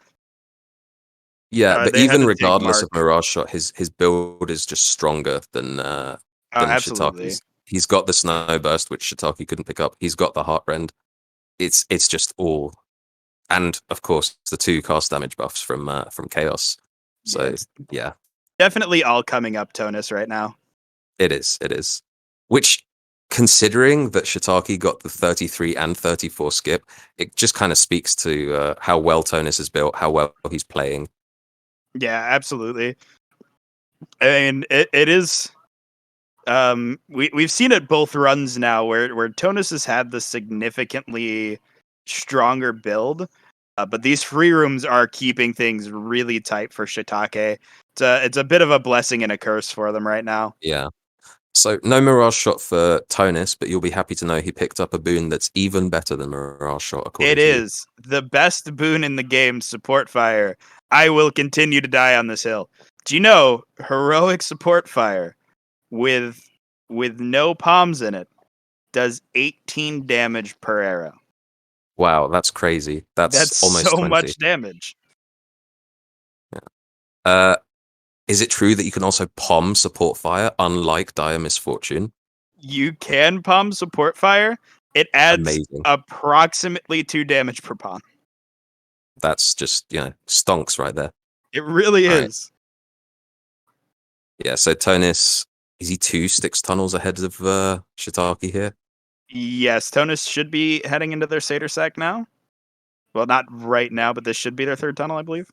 Speaker 2: Yeah, but
Speaker 1: they had
Speaker 2: even
Speaker 1: a dig
Speaker 2: regardless of
Speaker 1: mark.
Speaker 2: Mirage Shot, his build is just stronger than
Speaker 1: Absolutely.
Speaker 2: Shiitak3's. He's got the Snow Burst, which Shiitak3 couldn't pick up. He's got the Heartrend. It's just all, and of course the 2 cast damage buffs from Chaos. So
Speaker 1: it's
Speaker 2: yeah,
Speaker 1: definitely all coming up Tounis right now.
Speaker 2: it is. Which, considering that Shiitak3 got the 33 and 34 skip, it just kind of speaks to how well Tounis is built, how well he's playing.
Speaker 1: Yeah, absolutely. I mean, it is. We've seen it both runs now, where Tounis has had the significantly stronger build, but these free rooms are keeping things really tight for Shiitak3. It's a bit of a blessing and a curse for them right now.
Speaker 2: Yeah. So no Mirage Shot for Tounis, but you'll be happy to know he picked up a boon that's even better than Mirage Shot. According
Speaker 1: It
Speaker 2: to you.
Speaker 1: is the best boon in the game, Support Fire. I will continue to die on this hill. Do you know Heroic Support Fire with no palms in it does 18 damage per arrow?
Speaker 2: Wow, that's crazy. That's almost
Speaker 1: so
Speaker 2: 20.
Speaker 1: much damage.
Speaker 2: Is it true that you can also palm Support Fire, unlike Dire Misfortune?
Speaker 1: You can palm Support Fire. It adds
Speaker 2: Amazing.
Speaker 1: approximately 2 damage per palm.
Speaker 2: That's just, stonks right there.
Speaker 1: It really
Speaker 2: All right.
Speaker 1: is.
Speaker 2: Yeah, so Tounis, is he 2 Styx tunnels ahead of Shiitak3 here?
Speaker 1: Yes, Tounis should be heading into their Satyr Sack now. Well, not right now, but this should be their 3rd tunnel, I believe.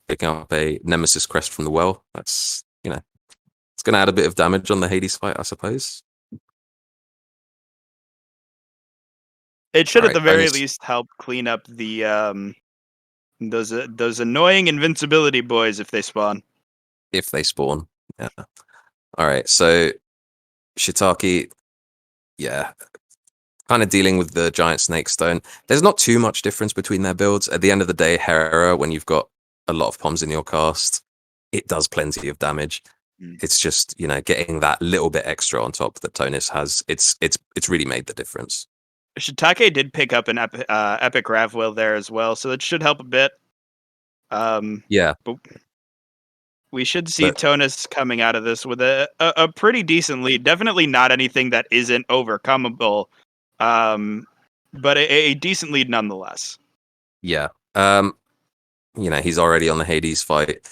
Speaker 2: Picking up a Nemesis Crest from the well. That's, it's going to add a bit of damage on the Hades fight, I suppose.
Speaker 1: It should,
Speaker 2: All
Speaker 1: at the
Speaker 2: right,
Speaker 1: very
Speaker 2: bonus.
Speaker 1: least, help clean up the those annoying invincibility boys if they spawn.
Speaker 2: If they spawn. Yeah. All right, so Shiitak3, yeah, kind of dealing with the giant snake stone. There's not too much difference between their builds. At the end of the day, Hera, when you've got a lot of palms in your cast, it does plenty of damage. It's just, getting that little bit extra on top that Tounis has. It's really made the difference.
Speaker 1: Shiitak3 did pick up an epic Ravwill there as well, so it should help a bit.
Speaker 2: Yeah.
Speaker 1: But We should see
Speaker 2: But-
Speaker 1: Tounis coming out of this with a pretty decent lead. Definitely not anything that isn't overcomable, but a decent lead nonetheless.
Speaker 2: Yeah. He's already on the Hades fight.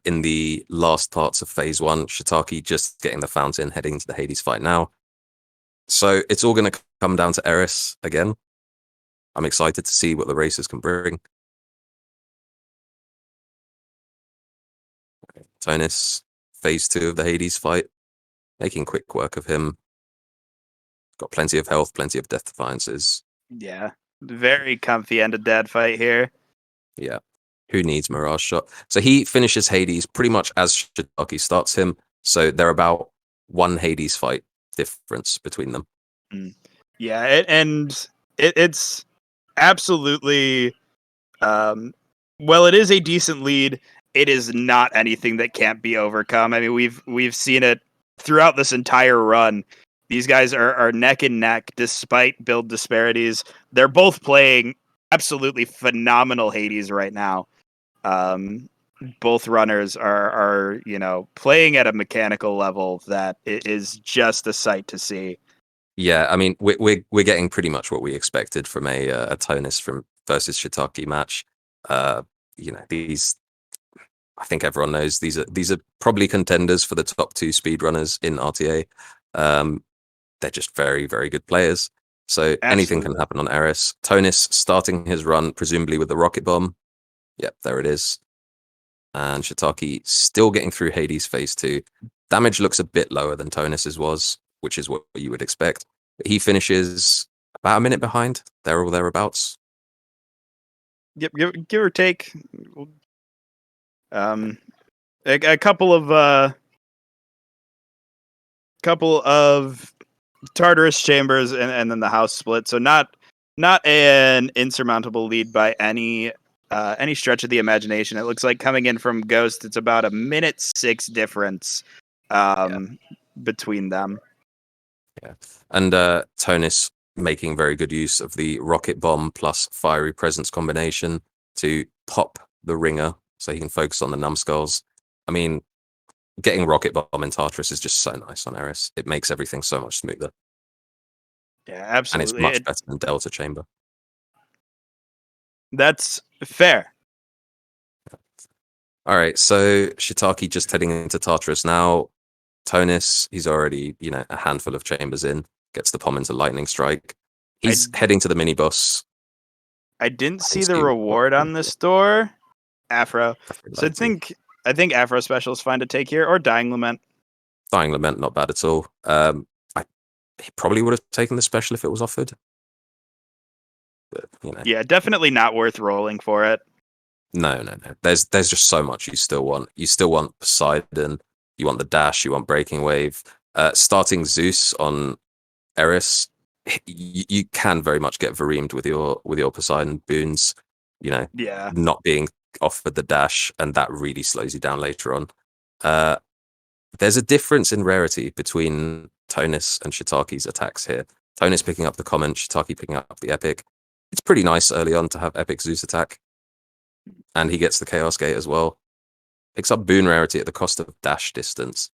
Speaker 2: In the last parts of phase 1, Shiitake just getting the fountain, heading to the Hades fight now. So it's all going to come down to Eris again. I'm excited to see what the racers can bring. Tounis, phase 2 of the Hades fight, making quick work of him. Got plenty of health, plenty of death defiances.
Speaker 1: Yeah, very comfy end of dead fight here.
Speaker 2: Yeah. Who needs Mirage Shot? So he finishes Hades pretty much as Shiitake starts him. So they're about one Hades fight difference between them.
Speaker 1: Yeah, it's absolutely well, it is a decent lead. It is not anything that can't be overcome. I mean, we've seen it throughout this entire run. These guys are neck and neck despite build disparities. They're both playing absolutely phenomenal Hades right now. Both runners are playing at a mechanical level that is just a sight to see.
Speaker 2: Yeah, I mean, we're getting pretty much what we expected from a Tounis from versus Shiitake match. These, I think everyone knows these are probably contenders for the top 2 speedrunners in RTA. They're just very, very good players. So anything can
Speaker 1: Absolutely.
Speaker 2: happen on Eris. Tounis starting his run, presumably with the rocket bomb. Yep, there it is. And Shiitake still getting through Hades phase 2. Damage looks a bit lower than Tounis's was, which is what you would expect. But he finishes about a minute behind, there or thereabouts.
Speaker 1: Yep, give or take. A couple of Tartarus chambers and then the house split. So not an insurmountable lead by any stretch of the imagination. It looks like coming in from Ghost, it's about a minute 6 difference between them.
Speaker 2: Yeah. And Tounis making very good use of the rocket bomb plus fiery presence combination to pop the ringer so he can focus on the numbskulls. I mean, getting rocket bomb in Tartarus is just so nice on Eris. It makes everything so much smoother.
Speaker 1: Yeah,
Speaker 2: And it's
Speaker 1: absolutely.
Speaker 2: much better than Delta Chamber.
Speaker 1: That's fair.
Speaker 2: All right, so Shiitake just heading into Tartarus now. Tounis, he's already, a handful of chambers in, gets the pom into Lightning Strike. He's heading to the mini boss.
Speaker 1: I didn't see the reward on this door. Afro. So I think Afro Special is fine to take here, or Dying Lament.
Speaker 2: Dying Lament, not bad at all. He probably would have taken the special if it was offered. But,
Speaker 1: Yeah, definitely not worth rolling for it.
Speaker 2: No. There's just so much you still want. You still want Poseidon. You want the dash. You want Breaking Wave. Starting Zeus on Eris, you can very much get Vareemed with your Poseidon boons.
Speaker 1: Yeah.
Speaker 2: Not being offered the dash, and that really slows you down later on. There's a difference in rarity between Tounis and Shiitake's attacks here. Tounis picking up the comment, Shiitake picking up the epic. It's pretty nice early on to have epic Zeus attack. And he gets the Chaos Gate as well. Picks up boon rarity at the cost of dash distance.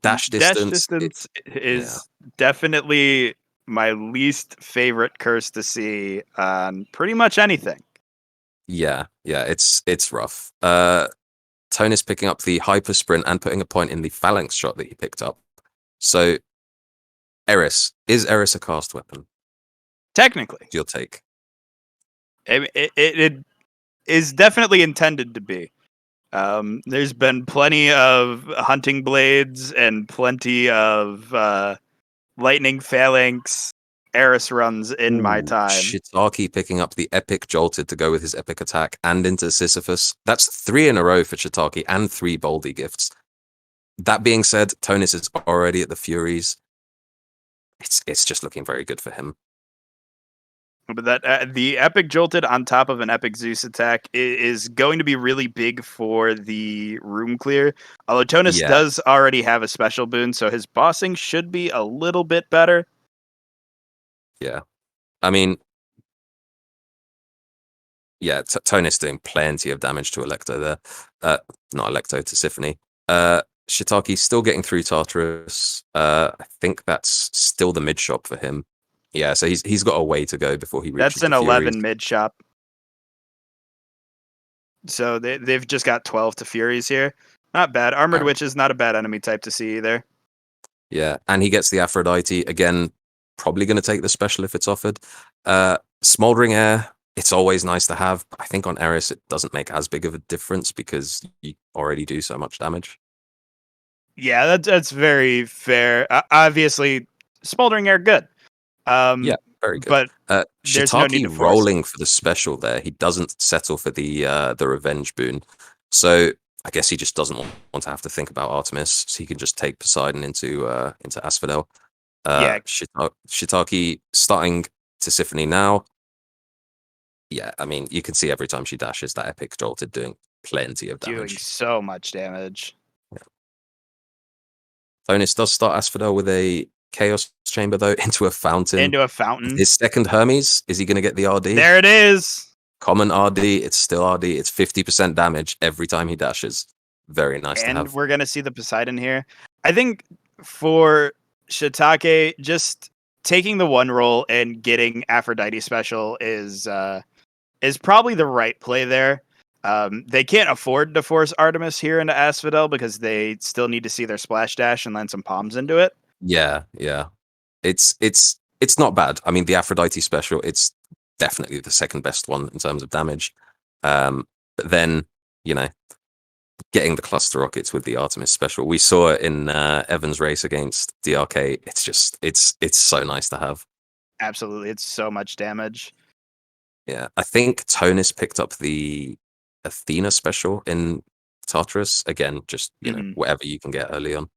Speaker 2: Dash distance
Speaker 1: is definitely my least favorite curse to see on pretty much anything.
Speaker 2: Yeah, it's rough. Tounis picking up the hyper sprint and putting a point in the phalanx shot that he picked up. So, is Eris a cast weapon?
Speaker 1: Technically,
Speaker 2: Your take?
Speaker 1: It is definitely intended to be. There's been plenty of hunting blades and plenty of lightning phalanx Eris runs in my time.
Speaker 2: Shiitake picking up the epic jolted to go with his epic attack and into Sisyphus. That's 3 in a row for Shiitake and 3 Baldy gifts. That being said, Tounis is already at the Furies. It's just looking very good for him.
Speaker 1: But that the epic jolted on top of an epic Zeus attack is going to be really big for the room clear. Although Tounis does already have a special boon, so his bossing should be a little bit better.
Speaker 2: Yeah. I mean, Yeah, Tounis doing plenty of damage to Electo there. Not Electo, to Symphony. Shiitake still getting through Tartarus. I think that's still the mid shop for him. Yeah, so he's got a way to go before he reaches
Speaker 1: That's an
Speaker 2: the
Speaker 1: 11
Speaker 2: Furies.
Speaker 1: mid shop. So they've just got 12 to Furies here. Not bad. Armored Witch is not a bad enemy type to see either.
Speaker 2: Yeah, and he gets the Aphrodite. Again, probably going to take the special if it's offered. Smoldering Air, it's always nice to have. But I think on Eris, it doesn't make as big of a difference because you already do so much damage.
Speaker 1: Yeah, that's very fair. Obviously, Smoldering Air, good.
Speaker 2: Yeah, very good.
Speaker 1: But there's no need
Speaker 2: Shiitake
Speaker 1: to force
Speaker 2: rolling for the special there. He doesn't settle for the revenge boon. So I guess he just doesn't want to have to think about Artemis. So he can just take Poseidon into Asphodel.
Speaker 1: Yeah.
Speaker 2: Shiitake starting to Symphony now. Yeah, I mean, you can see every time she dashes that epic jolted doing plenty of
Speaker 1: doing
Speaker 2: damage.
Speaker 1: so much damage.
Speaker 2: Tounis does start Asphodel with a Chaos Chamber, though, into a fountain.
Speaker 1: Into a fountain.
Speaker 2: His second Hermes, is he going to get the RD?
Speaker 1: There it is.
Speaker 2: Common RD, it's still RD. It's 50% damage every time he dashes. Very nice to
Speaker 1: And
Speaker 2: have.
Speaker 1: we're going to see the Poseidon here. I think for Shiitake, just taking the one roll and getting Aphrodite special is probably the right play there. They can't afford to force Artemis here into Asphodel because they still need to see their splash dash and land some palms into it.
Speaker 2: Yeah. It's not bad. I mean, the Aphrodite special, it's definitely the second best one in terms of damage. But then, getting the cluster rockets with the Artemis special, we saw it in Evan's race against DrK. It's so nice to have.
Speaker 1: Absolutely, it's so much damage.
Speaker 2: Yeah, I think Tounis picked up the Athena special in Tartarus. Again, just whatever you can get early on.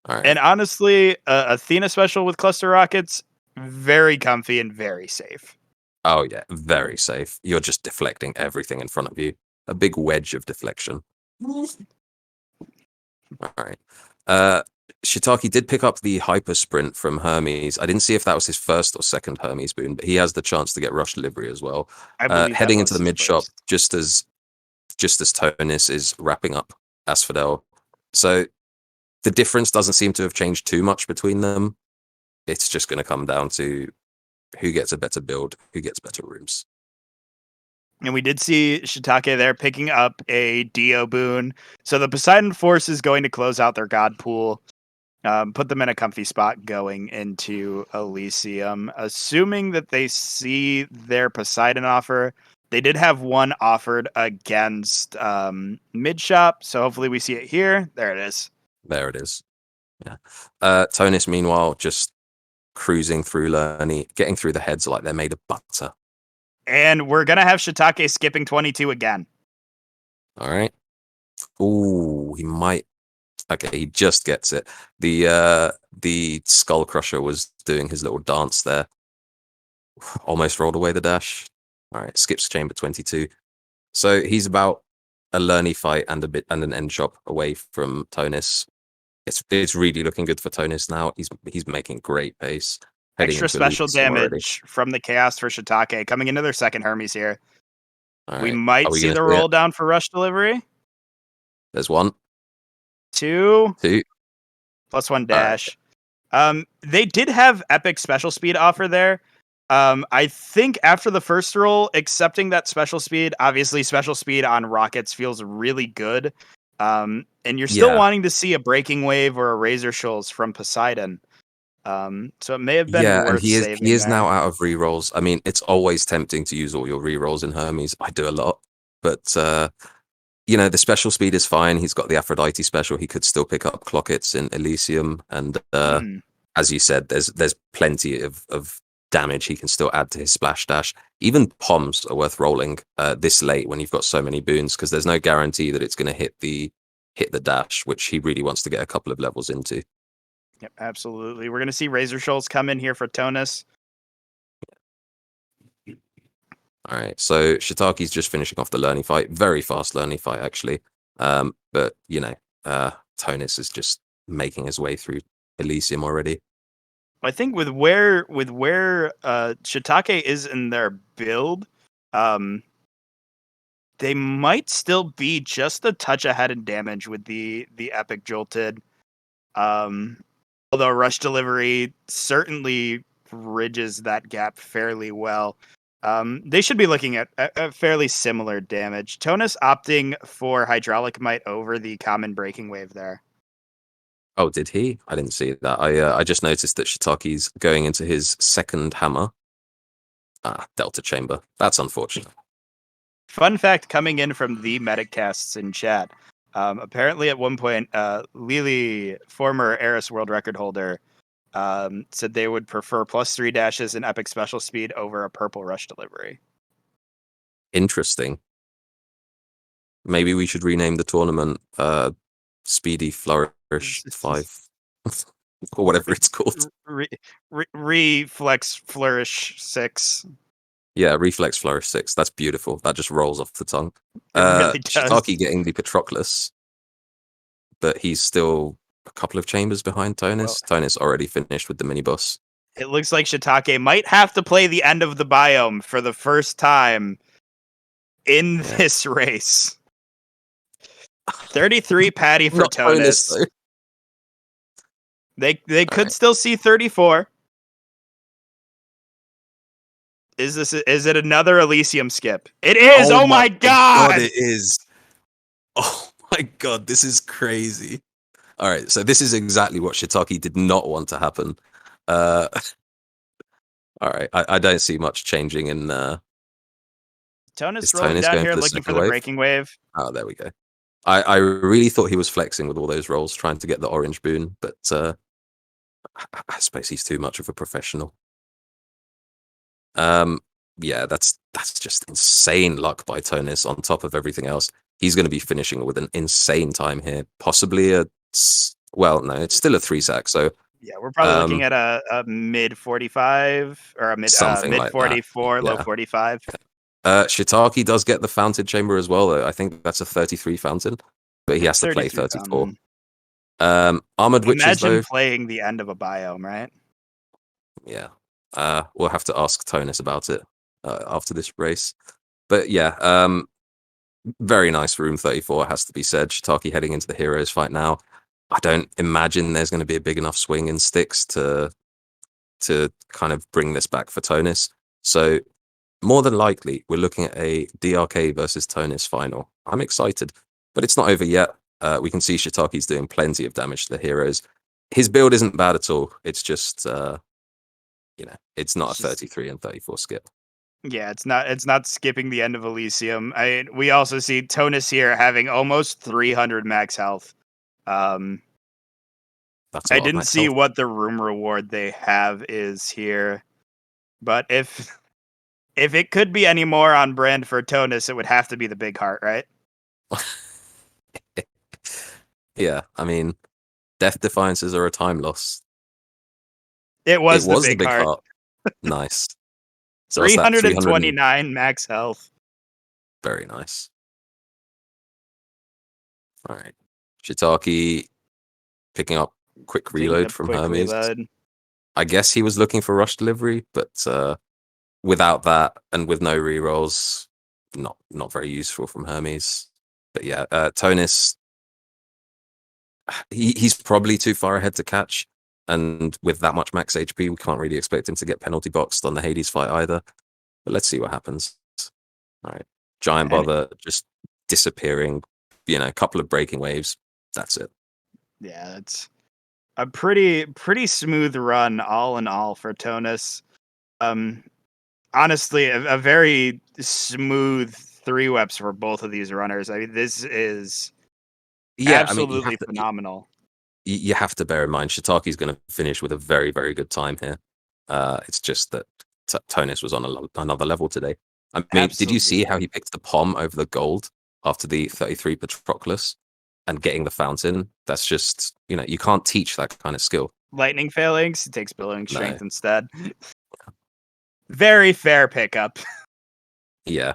Speaker 2: All right.
Speaker 1: And honestly, Athena special with cluster rockets, very comfy and very safe.
Speaker 2: Oh yeah, very safe. You're just deflecting everything in front of you. A big wedge of deflection. All right. Shiitake did pick up the hyper sprint from Hermes. I didn't see if that was his first or second Hermes boon, but he has the chance to get rush delivery as well.
Speaker 1: I believe
Speaker 2: heading into the
Speaker 1: his
Speaker 2: mid shop,
Speaker 1: first.
Speaker 2: just as Tounis is wrapping up Asphodel. So the difference doesn't seem to have changed too much between them. It's just going to come down to who gets a better build, who gets better rooms.
Speaker 1: And we did see Shiitake there picking up a Dio boon. So the Poseidon Force is going to close out their God pool, put them in a comfy spot going into Elysium. Assuming that they see their Poseidon offer, they did have one offered against mid shop. So hopefully we see it here. There it is.
Speaker 2: There it is. Yeah. Tounis, meanwhile, just cruising through Lerny, getting through the heads like they're made of butter.
Speaker 1: And we're going to have Shiitake skipping 22 again.
Speaker 2: All right. Ooh, he might. Okay, he just gets it. The Skull Crusher was doing his little dance there. Almost rolled away the dash. All right, skips chamber 22. So he's about a Lerny fight and an end shop away from Tounis. It's really looking good for Tounis now. He's making great pace.
Speaker 1: Extra special damage from the Chaos for Shiitake coming into their second Hermes here.
Speaker 2: Right.
Speaker 1: We might see the roll down for rush delivery.
Speaker 2: There's one.
Speaker 1: Two.
Speaker 2: Two.
Speaker 1: Plus one dash. Right. They did have epic special speed offer there. I think after the first roll, accepting that special speed, obviously special speed on rockets feels really good. And you're still wanting to see a breaking wave or a razor shoals from Poseidon. So it may have been worth
Speaker 2: and he is
Speaker 1: there.
Speaker 2: now out of rerolls. I mean, it's always tempting to use all your rerolls in Hermes. I do a lot, but the special speed is fine. He's got the Aphrodite special. He could still pick up Clockets in Elysium, and as you said, there's plenty of damage he can still add to his splash dash. Even Poms are worth rolling this late when you've got so many boons, because there's no guarantee that it's going to hit the dash, which he really wants to get a couple of levels into.
Speaker 1: Yep, absolutely. We're going to see Razor Shoals come in here for Tounis.
Speaker 2: All right, so Shiitake's just finishing off the Lerny fight. Very fast Lerny fight, actually. But, Tounis is just making his way through Elysium already.
Speaker 1: I think with where Shiitake is in their build, They might still be just a touch ahead in damage with the Epic Jolted. Although Rush Delivery certainly bridges that gap fairly well. They should be looking at a fairly similar damage. Tounis opting for Hydraulic Might over the common Breaking Wave there.
Speaker 2: Oh, did he? I didn't see that. I just noticed that Shiitaki's going into his second hammer. Delta Chamber. That's unfortunate.
Speaker 1: Fun fact coming in from the medic casts in chat. Apparently at one point, Lily, former Eris world record holder, said they would prefer +3 dashes and epic special speed over a purple rush delivery.
Speaker 2: Interesting. Maybe we should rename the tournament Speedy Flourish 5 or whatever it's called.
Speaker 1: Reflex Flourish 6.
Speaker 2: Yeah, Reflex Flourish 6. That's beautiful. That just rolls off the tongue.
Speaker 1: It really does.
Speaker 2: Shiitake getting the Patroclus, but he's still a couple of chambers behind Tounis. Tounis already finished with the mini boss.
Speaker 1: It looks like Shiitake might have to play the end of the biome for the first time in this race. 33 Patty for Tounis. They could still see 34. Is it another Elysium skip? It is. Oh my god!
Speaker 2: It is. Oh my god, this is crazy. All right, so this is exactly what Shiitake did not want to happen. All right, I don't see much changing in.
Speaker 1: Tounis rolling down here looking for the Breaking Wave.
Speaker 2: Oh, there we go. I really thought he was flexing with all those rolls, trying to get the orange boon, but I suppose he's too much of a professional. Yeah, that's just insane luck by Tounis on top of everything else. He's going to be finishing with an insane time here. Possibly it's still a 3 sack. So
Speaker 1: yeah, we're probably looking at a mid 45 or a mid 44, low 45.
Speaker 2: Shiitake does get the fountain chamber as well, though. I think that's a 33 fountain, but he has to play 34. Armored Witches,
Speaker 1: imagine playing the end of a biome, right?
Speaker 2: Yeah. We'll have to ask Tounis about it after this race. But yeah, very nice room 34, has to be said. Shiitake heading into the heroes fight now. I don't imagine there's going to be a big enough swing in sticks to kind of bring this back for Tounis. So more than likely, we're looking at a DrK versus Tounis final. I'm excited, but it's not over yet. We can see Shiitake's doing plenty of damage to the heroes. His build isn't bad at all. It's just it's not a 33 and 34 skip.
Speaker 1: Yeah, it's not skipping the end of Elysium. We also see Tounis here having almost 300 max health. I didn't see what the room reward they have is here, but if it could be any more on brand for Tounis, it would have to be the big heart, right?
Speaker 2: Yeah, I mean, death defiances are a time loss.
Speaker 1: It was the big heart.
Speaker 2: Nice.
Speaker 1: So 329 max health.
Speaker 2: Very nice. All right. Shiitake picking up quick reload from Hermes. I guess he was looking for rush delivery, but without that and with no rerolls, not very useful from Hermes. But yeah, Tounis, he's probably too far ahead to catch. And with that much max HP, we can't really expect him to get penalty boxed on the Hades fight either. But let's see what happens. All right. Giant Bother just disappearing, a couple of breaking waves. That's it.
Speaker 1: Yeah, that's a pretty smooth run all in all for Tounis. Honestly, a very smooth 3-weps for both of these runners. I mean, this is absolutely phenomenal.
Speaker 2: You have to bear in mind, Shiitake's going to finish with a very, very good time here. It's just that Tounis was on another level today. I mean, did you see how he picked the Pom over the gold after the 33 Patroclus and getting the fountain? That's just, you can't teach that kind of skill.
Speaker 1: Lightning Phalanx, he takes Billowing Strength instead. Very fair pickup.
Speaker 2: Yeah.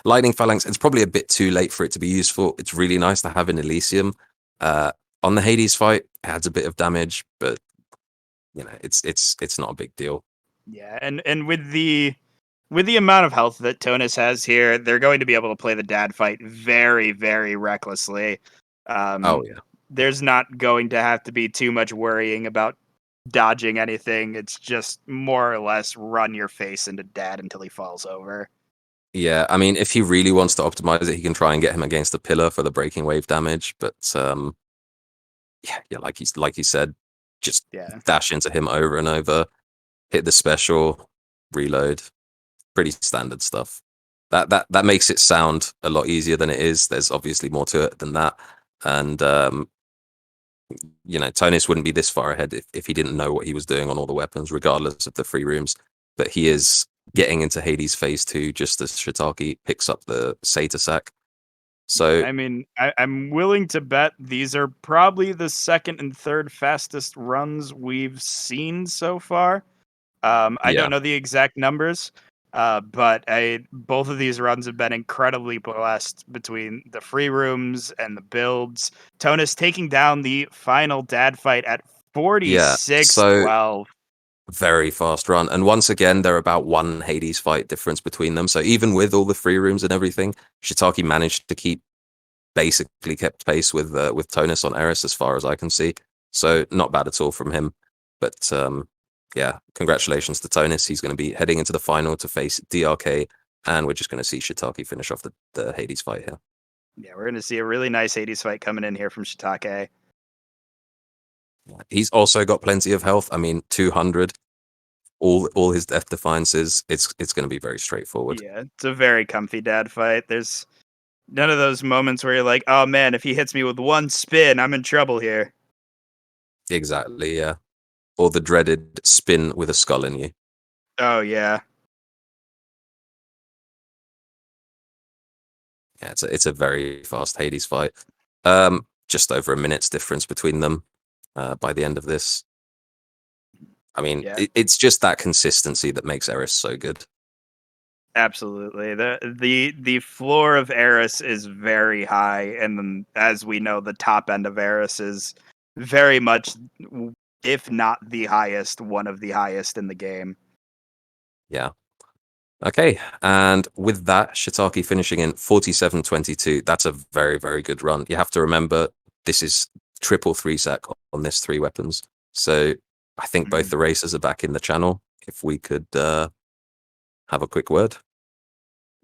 Speaker 2: Lightning Phalanx, it's probably a bit too late for it to be useful. It's really nice to have in Elysium. On the Hades fight, it adds a bit of damage, but it's not a big deal.
Speaker 1: Yeah, and with the with the amount of health that Tounis has here, they're going to be able to play the dad fight very, very recklessly.
Speaker 2: Oh yeah.
Speaker 1: There's not going to have to be too much worrying about dodging anything. It's just more or less run your face into dad until he falls over.
Speaker 2: Yeah, I mean, if he really wants to optimize it, he can try and get him against the pillar for the breaking wave damage. But yeah, like he said, just
Speaker 1: Yeah.
Speaker 2: dash into him over and over, hit the special, reload. Pretty standard stuff. That makes it sound a lot easier than it is. There's obviously more to it than that. And Tounis wouldn't be this far ahead if he didn't know what he was doing on all the weapons, regardless of the free rooms. But he is getting into Hades phase 2 just as Shiitak3 picks up the Satyr sack. So
Speaker 1: I mean, I'm willing to bet these are probably the second and third fastest runs we've seen so far. I
Speaker 2: Yeah.
Speaker 1: don't know the exact numbers, but both of these runs have been incredibly blessed between the free rooms and the builds. Tounis taking down the final dad fight at 46-12.
Speaker 2: very fast run. And once again, they're about one Hades fight difference between them. So even with all the free rooms and everything, Shiitak3 managed to basically kept pace with Tounis on Eris as far as I can see. So not bad at all from him. But yeah, congratulations to Tounis. He's going to be heading into the final to face DrK, and we're just going to see Shiitak3 finish off the Hades fight here.
Speaker 1: Yeah, we're going to see a really nice Hades fight coming in here from Shiitak3.
Speaker 2: He's also got plenty of health. I mean, 200. All his death defiances. It's going to be very straightforward.
Speaker 1: Yeah, it's a very comfy dad fight. There's none of those moments where you're like, oh man, if he hits me with one spin, I'm in trouble here.
Speaker 2: Exactly, yeah. Or the dreaded spin with a skull in you.
Speaker 1: Oh yeah.
Speaker 2: Yeah, it's a very fast Hades fight. Just over a minute's difference between them by the end of this. I mean,
Speaker 1: Yeah.
Speaker 2: it's just that consistency that makes Eris so good.
Speaker 1: Absolutely. The floor of Eris is very high, and then, as we know, the top end of Eris is very much, if not the highest, one of the highest in the game.
Speaker 2: Yeah. Okay, and with that, Shiitak3 finishing in 47-22. That's a very, very good run. You have to remember, this is triple 3-sack on this 3 weapons. So I think both the racers are back in the channel. If we could have a quick word.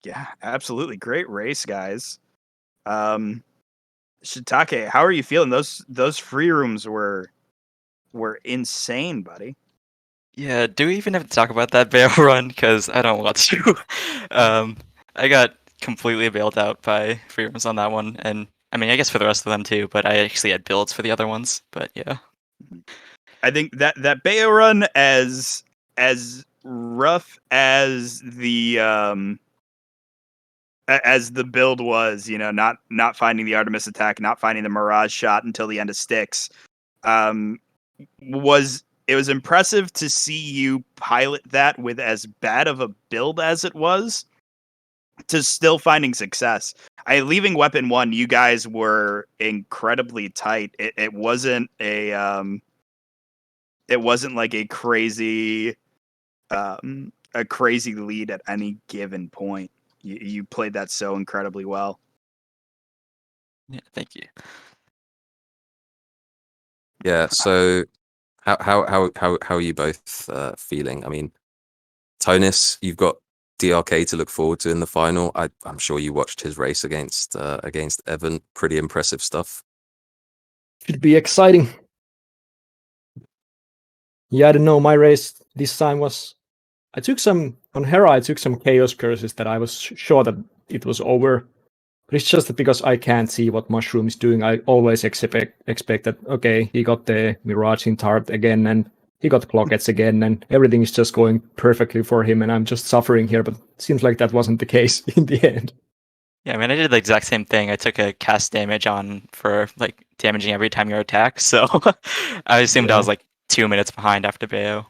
Speaker 1: Yeah, absolutely. Great race, guys. Shiitak3, how are you feeling? Those free rooms were insane, buddy.
Speaker 6: Yeah, do we even have to talk about that bail run? Because I don't want to. I got completely bailed out by free runs on that one, and I mean, I guess for the rest of them too. But I actually had builds for the other ones. But yeah,
Speaker 1: I think that bail run, as rough as the build was, not finding the Artemis attack, not finding the Mirage shot until the end of Styx, was impressive to see you pilot that with as bad of a build as it was, to still finding success. Leaving weapon 1, you guys were incredibly tight. It wasn't like a crazy lead at any given point. You played that so incredibly well.
Speaker 6: yeah, thank you.
Speaker 2: Yeah, so how are you both feeling? I mean, Tounis, you've got DrK to look forward to in the final. I'm sure you watched his race against Evan. Pretty impressive stuff.
Speaker 5: Should be exciting. Yeah, I don't know. My race this time was, I took some chaos curses that I was sure that it was over. But it's just that because I can't see what Mushroom is doing, I always expect that, okay, he got the Mirage in Tart again, and he got Clockets again, and everything is just going perfectly for him, and I'm just suffering here, but it seems like that wasn't the case in the end.
Speaker 6: Yeah, I mean, I did the exact same thing. I took a cast damage on for like damaging every time you attack, so I assumed I was like 2 minutes behind after Bayo.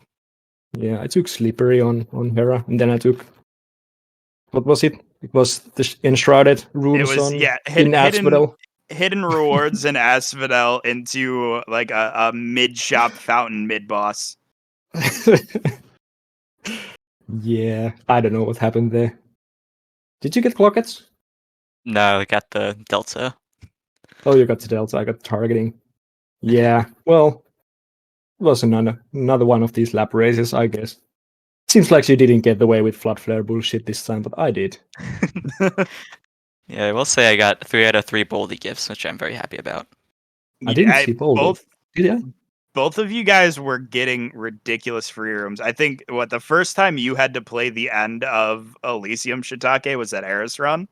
Speaker 5: Yeah, I took Slippery on Hera, and then I took, what was it? It was the Enshrouded runes in Asphodel.
Speaker 1: Hidden rewards in Asphodel into like a mid-shop fountain mid-boss.
Speaker 5: Yeah, I don't know what happened there. Did you get clockets?
Speaker 6: No, I got the Delta.
Speaker 5: Oh, you got the Delta, I got targeting. Yeah, well, it was another one of these lap races, I guess. Seems like you didn't get away with flood flare bullshit this time, but I did.
Speaker 6: Yeah, I will say I got 3 out of 3 Boldy gifts, which I'm very happy about.
Speaker 5: I didn't see Boldy. Did I?
Speaker 1: Both of you guys were getting ridiculous free rooms. I think the first time you had to play the end of Elysium Shiitake was that Eris run.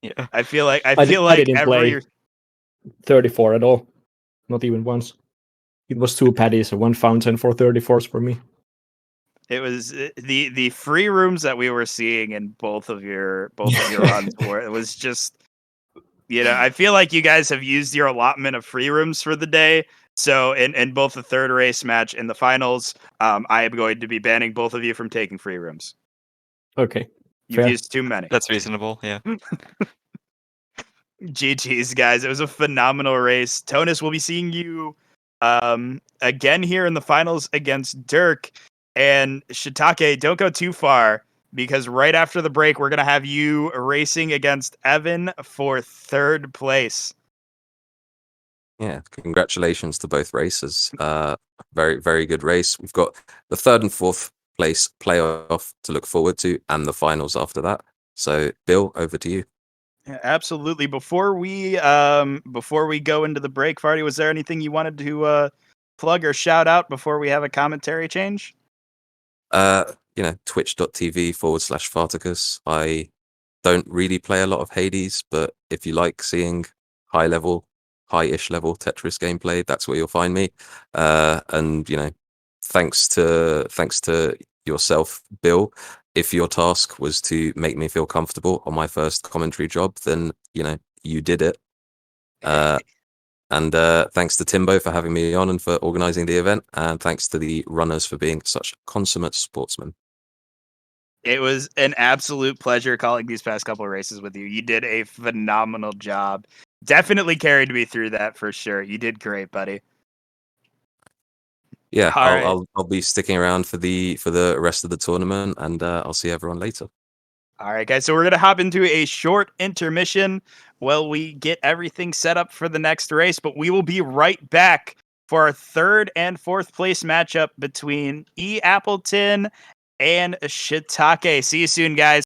Speaker 6: Yeah.
Speaker 1: I feel like
Speaker 5: I didn't play
Speaker 1: every
Speaker 5: 34 at all. Not even once. It was 2 paddies and 1 fountain for 34s for me.
Speaker 1: it was the free rooms that we were seeing in both of your runs were it was just I feel like you guys have used your allotment of free rooms for the day. So in both the third race match and the finals, I am going to be banning both of you from taking free rooms.
Speaker 5: Okay.
Speaker 1: You've
Speaker 5: Fair.
Speaker 1: used too many.
Speaker 6: That's reasonable, yeah.
Speaker 1: GG's, guys. It was a phenomenal race. Tounis, we'll be seeing you again here in the finals against DrK. And Shiitake, don't go too far, because right after the break, we're going to have you racing against Evan for third place.
Speaker 2: Yeah, congratulations to both races. Very, very good race. We've got the third and fourth place playoff to look forward to, and the finals after that. So, Bill, over to you.
Speaker 1: Yeah, absolutely. Before we go into the break, Farty, was there anything you wanted to plug or shout out before we have a commentary change?
Speaker 2: Twitch.tv/Farticus. I don't really play a lot of Hades, but if you like seeing high-ish level Tetris gameplay, that's where you'll find me. And thanks to yourself, Bill. If your task was to make me feel comfortable on my first commentary job, then you did it. And thanks to Timbo for having me on and for organizing the event, and thanks to the runners for being such consummate sportsmen.
Speaker 1: It was an absolute pleasure calling these past couple of races with you. You did a phenomenal job. Definitely carried me through that for sure. You did great, buddy.
Speaker 2: Yeah,
Speaker 1: All right.
Speaker 2: I'll be sticking around for the rest of the tournament, and I'll see everyone later.
Speaker 1: All right, guys. So we're gonna hop into a short intermission while we get everything set up for the next race. But we will be right back for our third and fourth place matchup between Eappleton and Shiitake. See you soon, guys.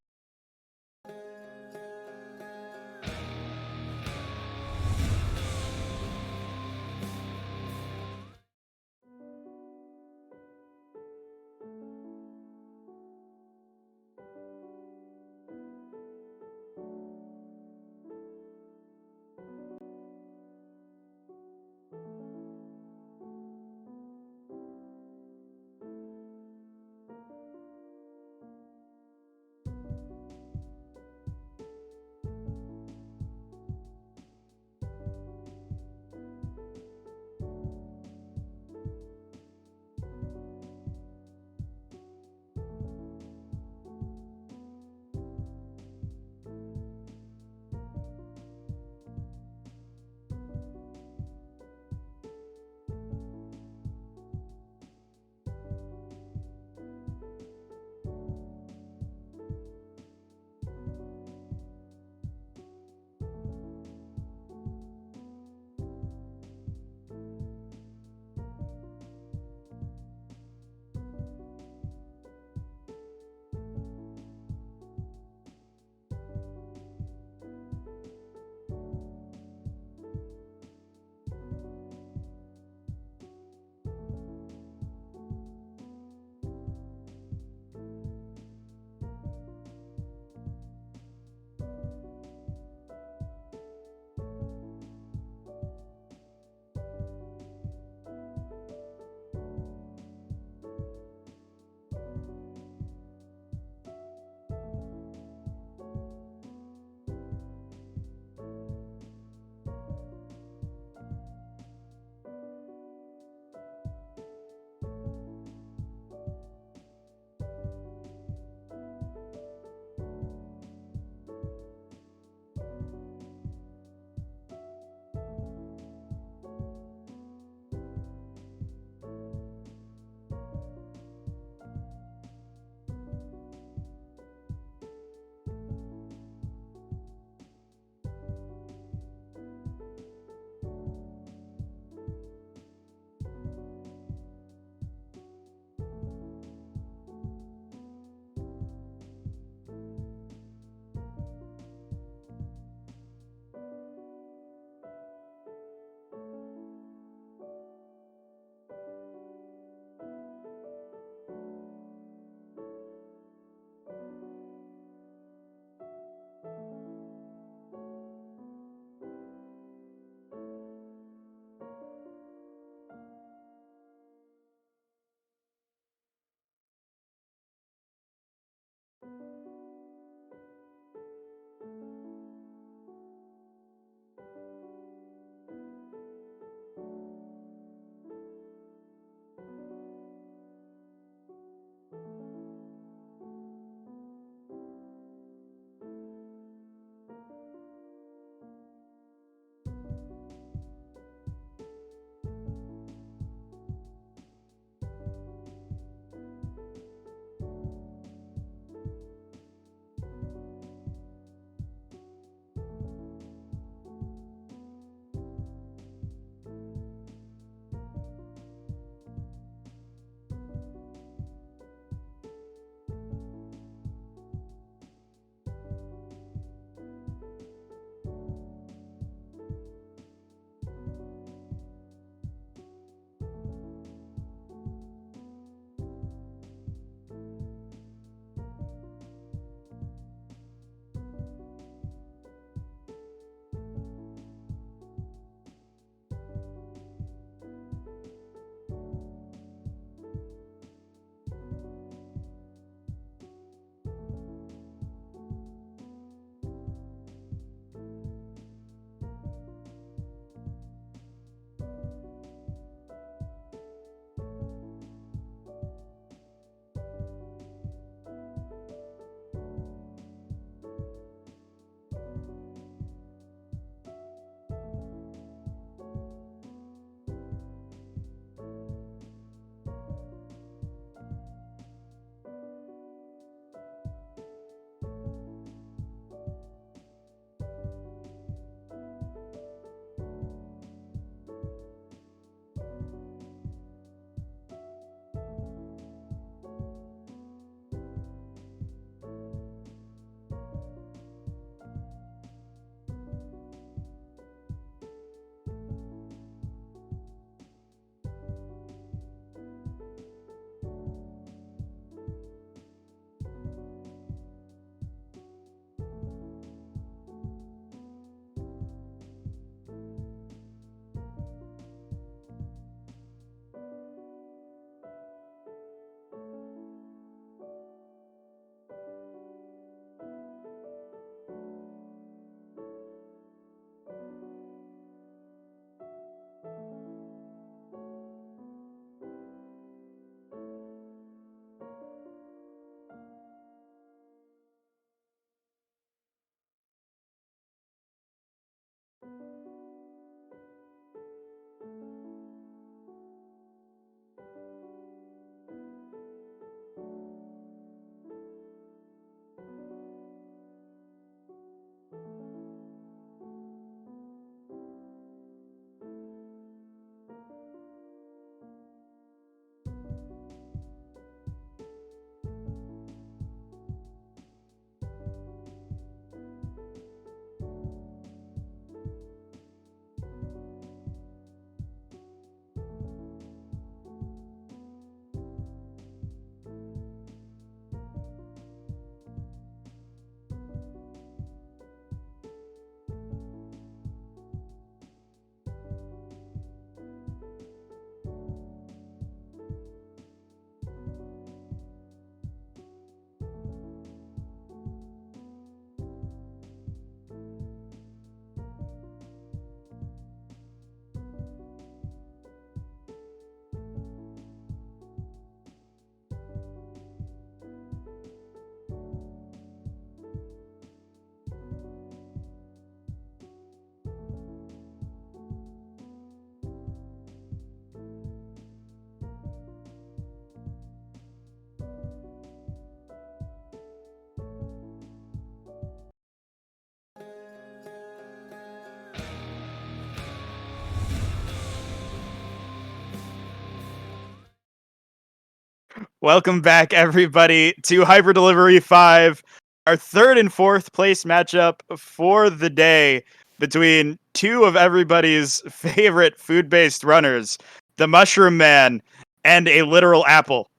Speaker 1: Welcome back, everybody, to Hyper Delivery 5, our third and fourth place matchup for the day between two of everybody's favorite food-based runners, the Mushroom Man and a literal apple.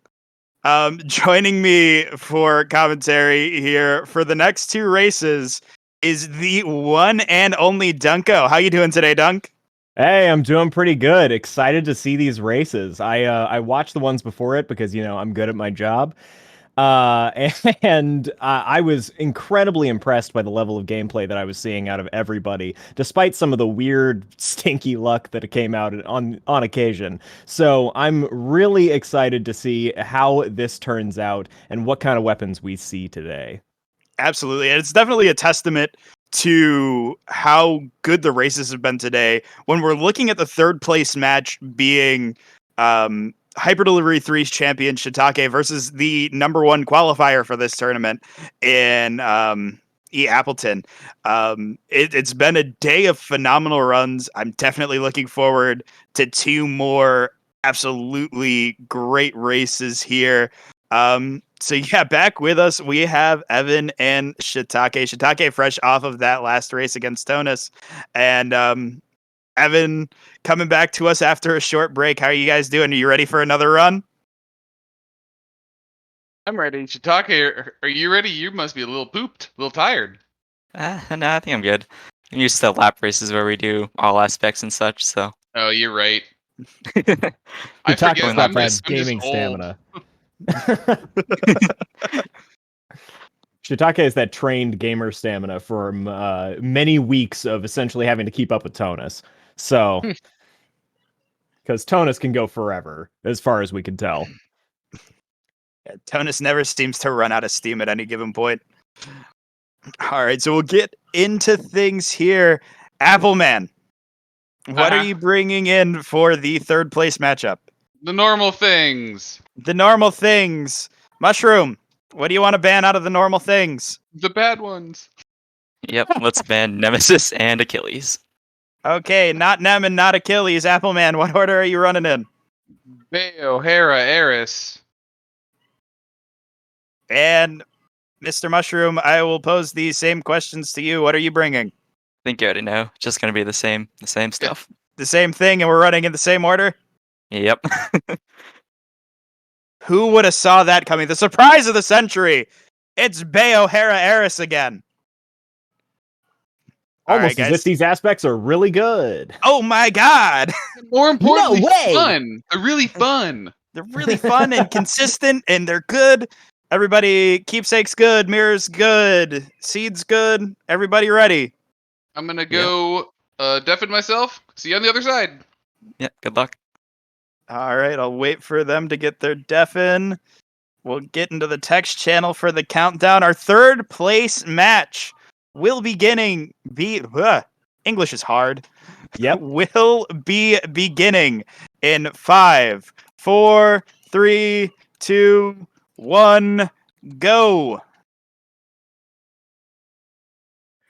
Speaker 1: Joining me for commentary here for the next two races is the one and only Dunko. How you doing today, Dunk?
Speaker 7: Hey, I'm doing pretty good. Excited to see these races. I watched the ones before it because I'm good at my job, and I was incredibly impressed by the level of gameplay that I was seeing out of everybody, despite some of the weird, stinky luck that came out on occasion. So I'm really excited to see how this turns out and what kind of weapons we see today.
Speaker 1: Absolutely. And it's definitely a testament to how good the races have been today. When we're looking at the third place match being Hyper Delivery 3's champion Shiitak3 versus the number one qualifier for this tournament in Eappleton. It's been a day of phenomenal runs. I'm definitely looking forward to two more absolutely great races here. So yeah, back with us, we have Evan and Shiitak3. Shiitak3 fresh off of that last race against Tounis. And Evan coming back to us after a short break. How are you guys doing? Are you ready for another run?
Speaker 3: I'm ready. Shiitak3, are you ready? You must be a little pooped, a little tired.
Speaker 6: No, I think I'm good. I'm used to lap races where we do all aspects and such, so.
Speaker 3: Oh, you're right.
Speaker 7: You're
Speaker 3: I
Speaker 7: talking
Speaker 3: forget.
Speaker 7: about
Speaker 3: I'm
Speaker 7: that
Speaker 3: just
Speaker 7: gaming
Speaker 3: old.
Speaker 7: stamina. Shiitake is that trained gamer stamina from many weeks of essentially having to keep up with Tounis. So, because Tounis can go forever, as far as we can tell.
Speaker 1: Yeah, Tounis never seems to run out of steam at any given point. All right, so we'll get into things here. Appleman, what are you bringing in for the third place matchup?
Speaker 3: The normal things.
Speaker 1: The normal things. Mushroom, what do you want to ban out of the normal things?
Speaker 3: The bad ones.
Speaker 6: Yep, let's ban Nemesis and Achilles.
Speaker 1: Okay, not Nem and not Achilles. Appleman, what order are you running in?
Speaker 3: Bayo, Hera, Eris.
Speaker 1: And Mr. Mushroom, I will pose these same questions to you. What are you bringing?
Speaker 6: I think you already know. Just gonna be the same stuff.
Speaker 1: The same thing, and we're running in the same order?
Speaker 6: Yep.
Speaker 1: Who would have saw that coming? The surprise of the century! It's Bayo, Hera, Eris again. All
Speaker 7: Almost
Speaker 1: right,
Speaker 7: as
Speaker 1: guys.
Speaker 7: if these aspects are really good.
Speaker 1: Oh my god!
Speaker 3: More importantly,
Speaker 7: No way!
Speaker 3: fun. They're really fun.
Speaker 1: They're really fun and consistent, and they're good. Everybody, keepsake's good, mirror's good, seed's good. Everybody ready?
Speaker 3: I'm gonna go deafen myself. See you on the other side.
Speaker 6: Yeah, good luck.
Speaker 1: All right, I'll wait for them to get their deafen. We'll get into the text channel for the countdown. Our third place match will English is hard.
Speaker 7: Yep.
Speaker 1: Will be beginning in 5, 4, 3, 2, 1, go.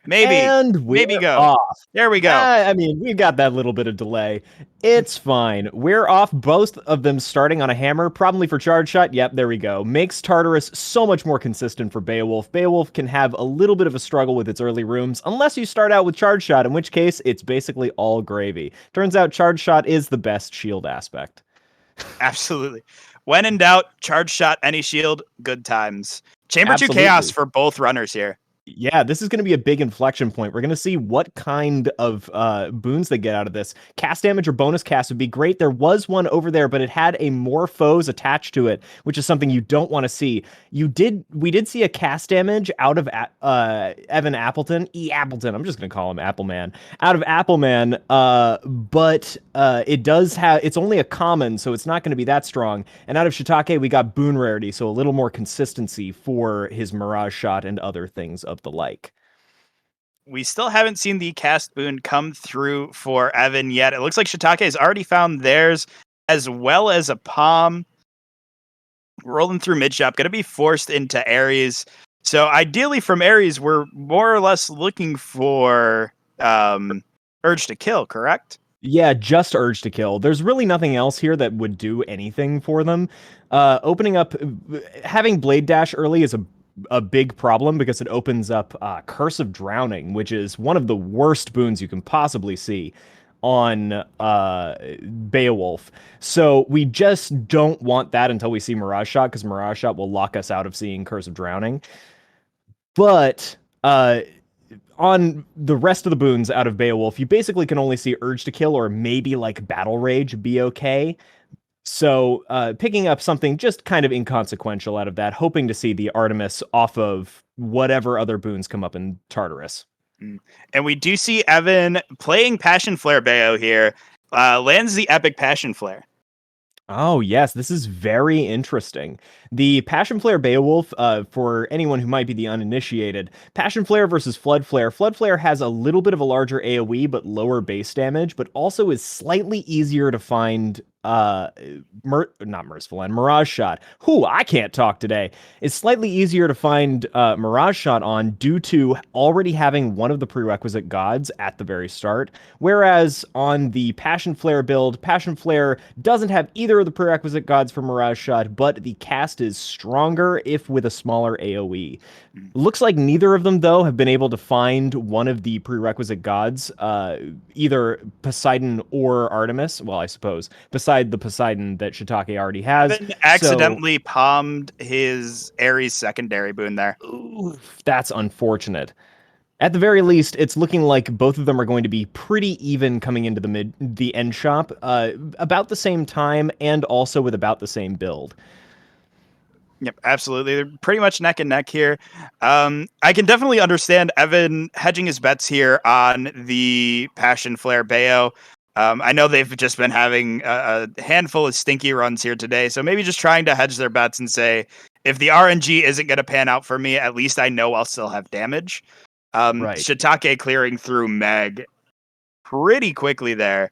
Speaker 7: And
Speaker 1: maybe
Speaker 7: we're
Speaker 1: go.
Speaker 7: off.
Speaker 1: There we go.
Speaker 7: I mean, we've got that little bit of delay. It's fine. We're off, both of them starting on a hammer, probably for charge shot. Yep, there we go. Makes Tartarus so much more consistent for Beowulf. Beowulf can have a little bit of a struggle with its early rooms, unless you start out with charge shot, in which case it's basically all gravy. Turns out charge shot is the best shield aspect.
Speaker 1: Absolutely. When in doubt, charge shot, any shield, good times. Chamber 2
Speaker 7: Absolutely.
Speaker 1: Chaos for both runners here.
Speaker 7: Yeah, this is going to be a big inflection point. We're going to see what kind of boons they get out of this. Cast damage or bonus cast would be great. There was one over there, but it had a more foes attached to it, which is something you don't want to see. We did see a cast damage out of Evan Eappleton. Eappleton. I'm just going to call him Appleman. Out of Appleman, but it's only a common, so it's not going to be that strong. And out of Shiitak3, we got boon rarity, so a little more consistency for his Mirage shot and other things of the like.
Speaker 1: We still haven't seen the cast boon come through for Evan yet. It looks like Shiitak3 has already found theirs, as well as a palm. Rolling through mid shop, going to be forced into Ares. So ideally from Ares, we're more or less looking for Urge to Kill, correct?
Speaker 7: Yeah, just Urge to Kill. There's really nothing else here that would do anything for them. Opening up, having Blade Dash early is a big problem because it opens up Curse of Drowning, which is one of the worst boons you can possibly see on Beowulf. So we just don't want that until we see Mirage Shot, because Mirage Shot will lock us out of seeing Curse of Drowning. But on the rest of the boons out of Beowulf, you basically can only see Urge to Kill or maybe like Battle Rage be okay. So picking up something just kind of inconsequential out of that, hoping to see the Artemis off of whatever other boons come up in Tartarus.
Speaker 1: And we do see Evan playing Passion Flare Bayo here. Lands the epic Passion Flare.
Speaker 7: Oh, yes, this is very interesting. The Passion Flare Beowulf, for anyone who might be the uninitiated, Passion Flare versus Flood Flare. Flood Flare has a little bit of a larger AoE, but lower base damage, but also is slightly easier to find not Merciful End, Mirage Shot. I can't talk today. It's slightly easier to find Mirage Shot on due to already having one of the prerequisite gods at the very start. Whereas on the Passion Flare build, Passion Flare doesn't have either of the prerequisite gods for Mirage Shot, but the cast is stronger if with a smaller AoE. Looks like neither of them, though, have been able to find one of the prerequisite gods, either Poseidon or Artemis. Well, I suppose, beside the Poseidon that Shiitak3 already has.
Speaker 1: Evan accidentally palmed his Ares secondary boon there.
Speaker 7: Oof, that's unfortunate. At the very least, it's looking like both of them are going to be pretty even coming into the end shop, about the same time and also with about the same build.
Speaker 1: Yep, absolutely. They're pretty much neck and neck here. I can definitely understand Evan hedging his bets here on the Passion Flare Bayo. I know they've just been having a handful of stinky runs here today, so maybe just trying to hedge their bets and say, if the RNG isn't going to pan out for me, at least I know I'll still have damage.
Speaker 7: Right.
Speaker 1: Shiitak3 clearing through Meg pretty quickly there.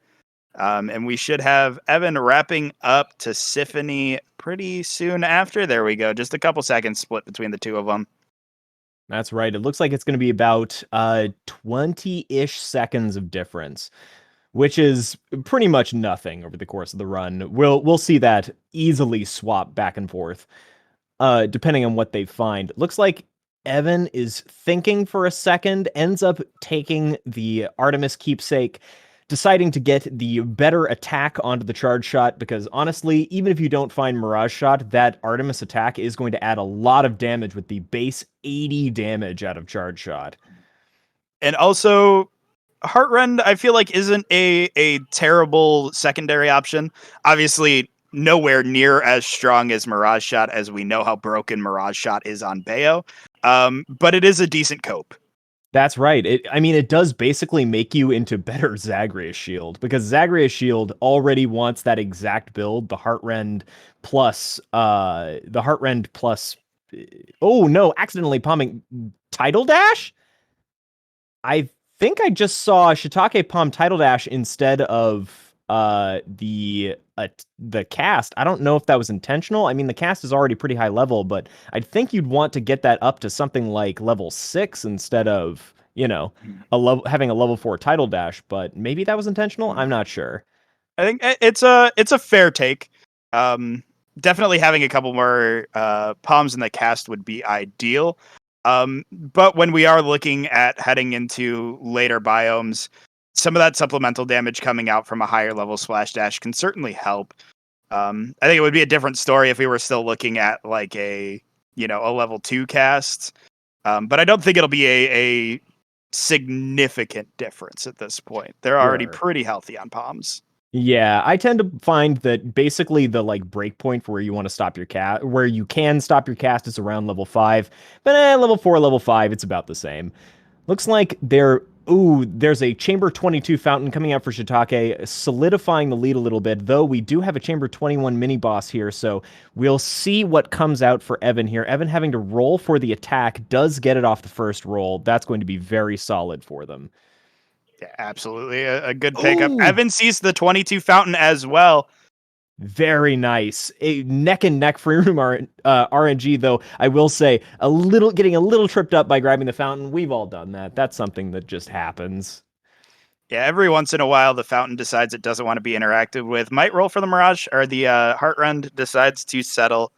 Speaker 1: And we should have Evan wrapping up to Symphony pretty soon after. There we go. Just a couple seconds split between the two of them.
Speaker 7: That's right. It looks like it's going to be about 20-ish seconds of difference, which is pretty much nothing over the course of the run. We'll see that easily swap back and forth, depending on what they find. Looks like Evan is thinking for a second, ends up taking the Artemis keepsake, deciding to get the better attack onto the charge shot, because honestly, even if you don't find Mirage Shot, that Artemis attack is going to add a lot of damage with the base 80 damage out of charge shot.
Speaker 1: And also, Heartrend, I feel like, isn't a terrible secondary option. Obviously, nowhere near as strong as Mirage Shot, as we know how broken Mirage Shot is on Bayo. But it is a decent cope.
Speaker 7: That's right. It does basically make you into better Zagreus Shield, because Zagreus Shield already wants that exact build, the Heartrend plus, oh no, accidentally palming Tidal Dash? I think I just saw Shiitak3 palm Tidal Dash instead of the cast. I don't know if that was intentional. I mean, the cast is already pretty high level, but I think you'd want to get that up to something like level 6 instead of, having a level 4 Tidal Dash, but maybe that was intentional. I'm not sure.
Speaker 1: I think it's a fair take. Definitely having a couple more palms in the cast would be ideal. But when we are looking at heading into later biomes, some of that supplemental damage coming out from a higher level splash dash can certainly help. I think it would be a different story if we were still looking at like a level 2 cast. But I don't think it'll be a significant difference at this point. They're already pretty healthy on palms.
Speaker 7: Yeah, I tend to find that basically the break point for where you want to stop your cast, where you can stop your cast, is around level 5. But level 4, level 5, it's about the same. Looks like there's a Chamber 22 fountain coming out for Shiitak3, solidifying the lead a little bit, though we do have a Chamber 21 mini-boss here, so we'll see what comes out for Evan here. Evan having to roll for the attack does get it off the first roll. That's going to be very solid for them.
Speaker 1: Yeah, absolutely. A good pickup.
Speaker 7: Ooh.
Speaker 1: Evan sees the 22 fountain as well.
Speaker 7: Very nice. A neck and neck free room RNG, though I will say getting a little tripped up by grabbing the fountain. We've all done that. That's something that just happens.
Speaker 1: Yeah, every once in a while, the Fountain decides it doesn't want to be interacted with. Might roll for the Mirage, or the Heartrend decides to settle.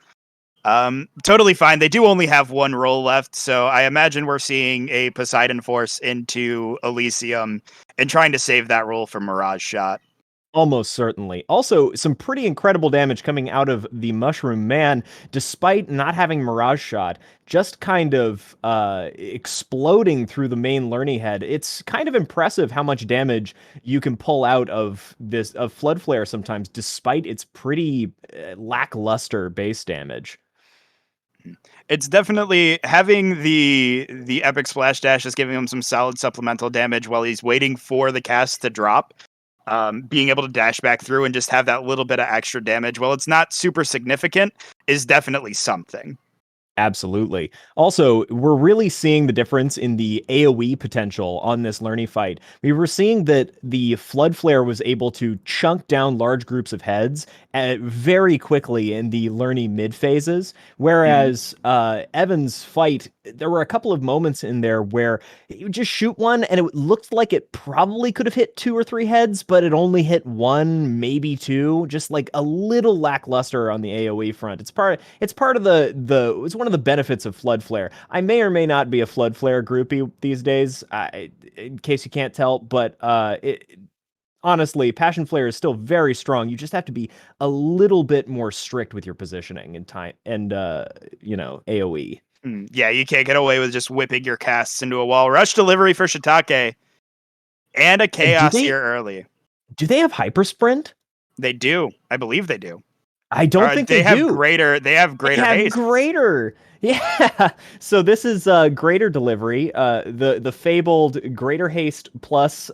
Speaker 1: Totally fine. They do only have one roll left, so I imagine we're seeing a Poseidon Force into Elysium and trying to save that roll for Mirage Shot.
Speaker 7: Almost certainly. Also, some pretty incredible damage coming out of the Mushroom Man, despite not having Mirage Shot, just kind of exploding through the main Lerny head. It's kind of impressive how much damage you can pull out of Flood Flare sometimes, despite its pretty lackluster base damage.
Speaker 1: It's definitely having the Epic Splash Dash is giving him some solid supplemental damage while he's waiting for the cast to drop. Being able to dash back through and just have that little bit of extra damage, while it's not super significant, is definitely something.
Speaker 7: Absolutely. Also, we're really seeing the difference in the AoE potential on this Lerny fight. We were seeing that the Flood Flare was able to chunk down large groups of heads very quickly in the Lerny mid phases, whereas Evan's fight, there were a couple of moments in there where you just shoot one and it looked like it probably could have hit 2 or 3 heads, but it only hit 1, maybe 2, just like a little lackluster on the AoE front. It's part of it's one of the benefits of Flood Flare. I may or may not be a Flood Flare groupie these days, in case you can't tell, but honestly, Passion Flare is still very strong. You just have to be a little bit more strict with your positioning and time and AoE.
Speaker 1: Yeah, you can't get away with just whipping your casts into a wall. Rush delivery for Shiitak3 and a Chaos here early.
Speaker 7: Do they have Hyper Sprint?
Speaker 1: They do. I believe they do.
Speaker 7: I don't think they
Speaker 1: have
Speaker 7: do.
Speaker 1: Greater. They have greater haste.
Speaker 7: Greater. Yeah. So this is greater delivery. The fabled greater haste plus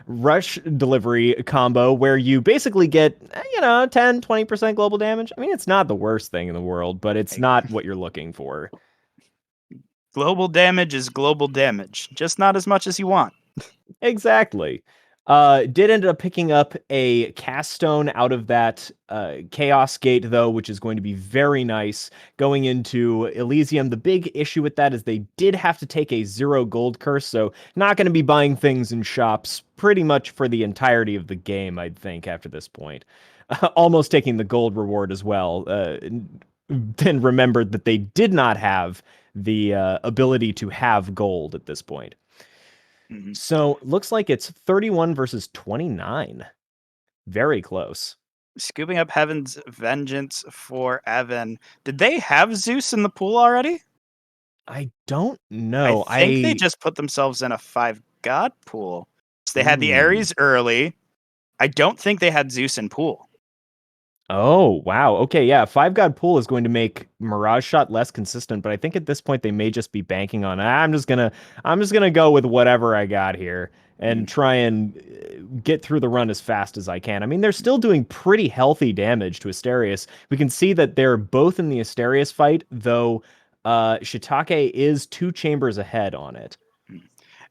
Speaker 7: rush delivery combo where you basically get 10-20% global damage. I mean, it's not the worst thing in the world, but it's not what you're looking for.
Speaker 1: Global damage is global damage, just not as much as you want.
Speaker 7: Exactly. Did end up picking up a cast stone out of that Chaos Gate, though, which is going to be very nice going into Elysium. The big issue with that is they did have to take a 0 gold curse, so not going to be buying things in shops pretty much for the entirety of the game, I'd think, after this point. Almost taking the gold reward as well. Then remembered that they did not have the ability to have gold at this point. So looks like it's 31 versus 29. Very close.
Speaker 1: Scooping up Heaven's Vengeance for Evan. Did they have Zeus in the pool already?
Speaker 7: I don't know.
Speaker 1: I think they just put themselves in a 5-god pool. So they had the Ares early. I don't think they had Zeus in pool.
Speaker 7: Oh, wow. Okay, yeah. 5-god pool is going to make Mirage Shot less consistent, but I think at this point they may just be banking on I'm just gonna go with whatever I got here and try and get through the run as fast as I can. I mean, they're still doing pretty healthy damage to Asterius. We can see that they're both in the Asterius fight, though Shiitak3 is 2 chambers ahead on it.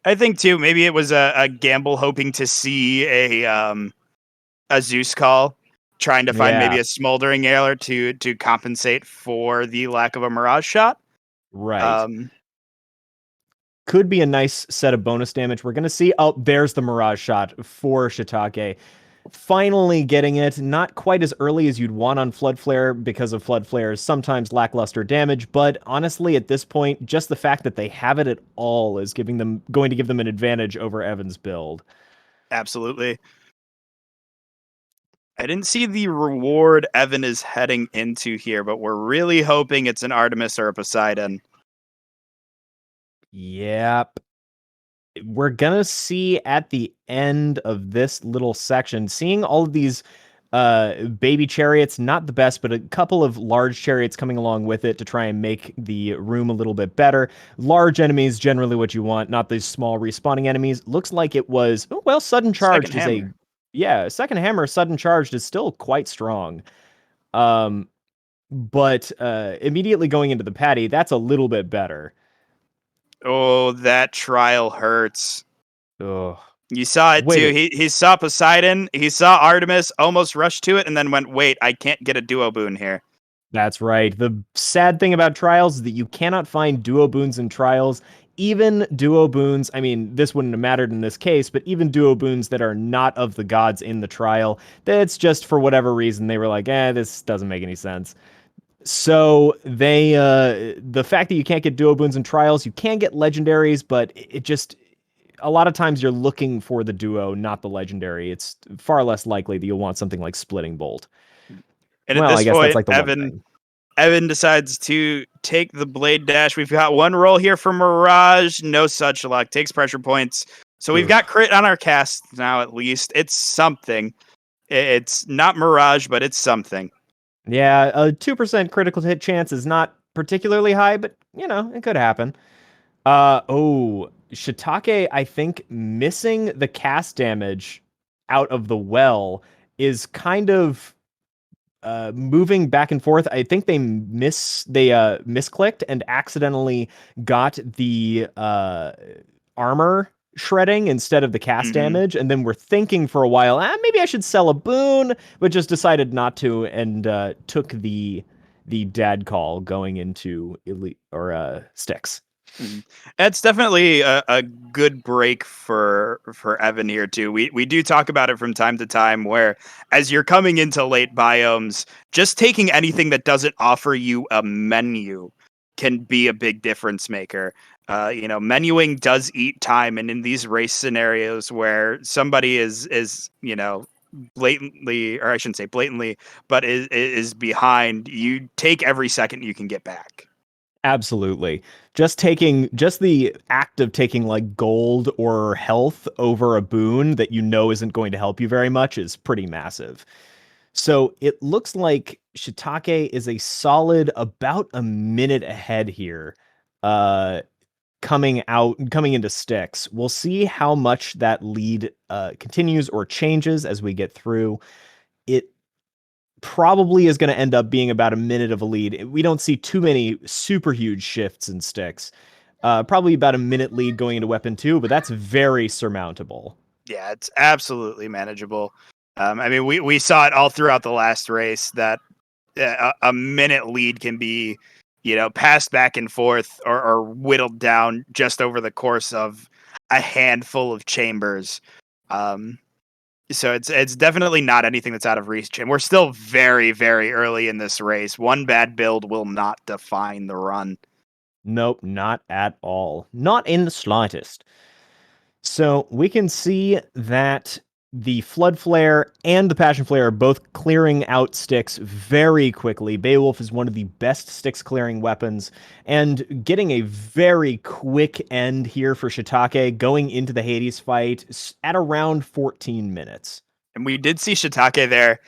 Speaker 1: I think too, maybe it was a gamble hoping to see a Zeus call. Trying to find maybe a smoldering ailer to compensate for the lack of a Mirage Shot.
Speaker 7: Right. Could be a nice set of bonus damage. We're going to see. Oh, there's the Mirage Shot for Shiitak3. Finally getting it. Not quite as early as you'd want on Flood Flare because of Flood Flare's sometimes lackluster damage. But honestly, at this point, just the fact that they have it at all is going to give them an advantage over Evan's build.
Speaker 1: Absolutely. I didn't see the reward Evan is heading into here, but we're really hoping it's an Artemis or a Poseidon.
Speaker 7: Yep. We're going to see at the end of this little section, seeing all of these baby chariots, not the best, but a couple of large chariots coming along with it to try and make the room a little bit better. Large enemies, generally what you want, not these small respawning enemies. Looks like it was, Sudden Charged is a... Yeah, Second Hammer, Sudden Charged is still quite strong. But immediately going into the patty, that's a little bit better.
Speaker 1: Oh, that trial hurts.
Speaker 7: Oh,
Speaker 1: you saw it too. He saw Poseidon, he saw Artemis, almost rushed to it, and then went, wait, I can't get a duo boon here.
Speaker 7: That's right. The sad thing about trials is that you cannot find duo boons in trials, even duo boons, I mean, this wouldn't have mattered in this case, but even duo boons that are not of the gods in the trial, that's just for whatever reason they were like, this doesn't make any sense. So they, the fact that you can't get duo boons in trials, you can get legendaries, but it just, a lot of times you're looking for the duo, not the legendary. It's far less likely that you'll want something like Splitting Bolt.
Speaker 1: And
Speaker 7: Well,
Speaker 1: at this
Speaker 7: I guess
Speaker 1: point,
Speaker 7: that's like the one thing.
Speaker 1: Evan decides to take the Blade Dash. We've got one roll here for Mirage. No such luck. Takes pressure points. So we've got crit on our cast now, at least. It's something. It's not Mirage, but it's something.
Speaker 7: Yeah, a 2% critical hit chance is not particularly high, but, it could happen. Shiitake, I think, missing the cast damage out of the well is kind of moving back and forth. I think they misclicked and accidentally got the armor shredding instead of the cast damage, and then we're thinking for a while, maybe I should sell a boon, but just decided not to, and took the dad call going into elite or Styx.
Speaker 1: It's definitely a good break for Evan here too. We do talk about it from time to time, where as you're coming into late biomes, just taking anything that doesn't offer you a menu can be a big difference maker. Menuing does eat time, and in these race scenarios where somebody is blatantly, or I shouldn't say blatantly, but is behind, you take every second you can get back.
Speaker 7: Absolutely. Just the act of taking like gold or health over a boon that isn't going to help you very much is pretty massive. So it looks like Shiitake is a solid about a minute ahead here, coming into Styx. We'll see how much that lead continues or changes as we get through. It probably is going to end up being about a minute of a lead. We don't see too many super huge shifts in Styx. Probably about a minute lead going into Weapon 2, but that's very surmountable.
Speaker 1: Yeah, it's absolutely manageable. We saw it all throughout the last race that a minute lead can be, passed back and forth or whittled down just over the course of a handful of chambers. So it's definitely not anything that's out of reach, and we're still very, very early in this race. One bad build will not define the run.
Speaker 7: Nope, not at all. Not in the slightest. So we can see that the Flood Flare and the Passion Flare are both clearing out Styx very quickly. Beowulf is one of the best Styx clearing weapons, and getting a very quick end here for Shiitake, going into the Hades fight at around 14 minutes.
Speaker 1: And we did see Shiitake there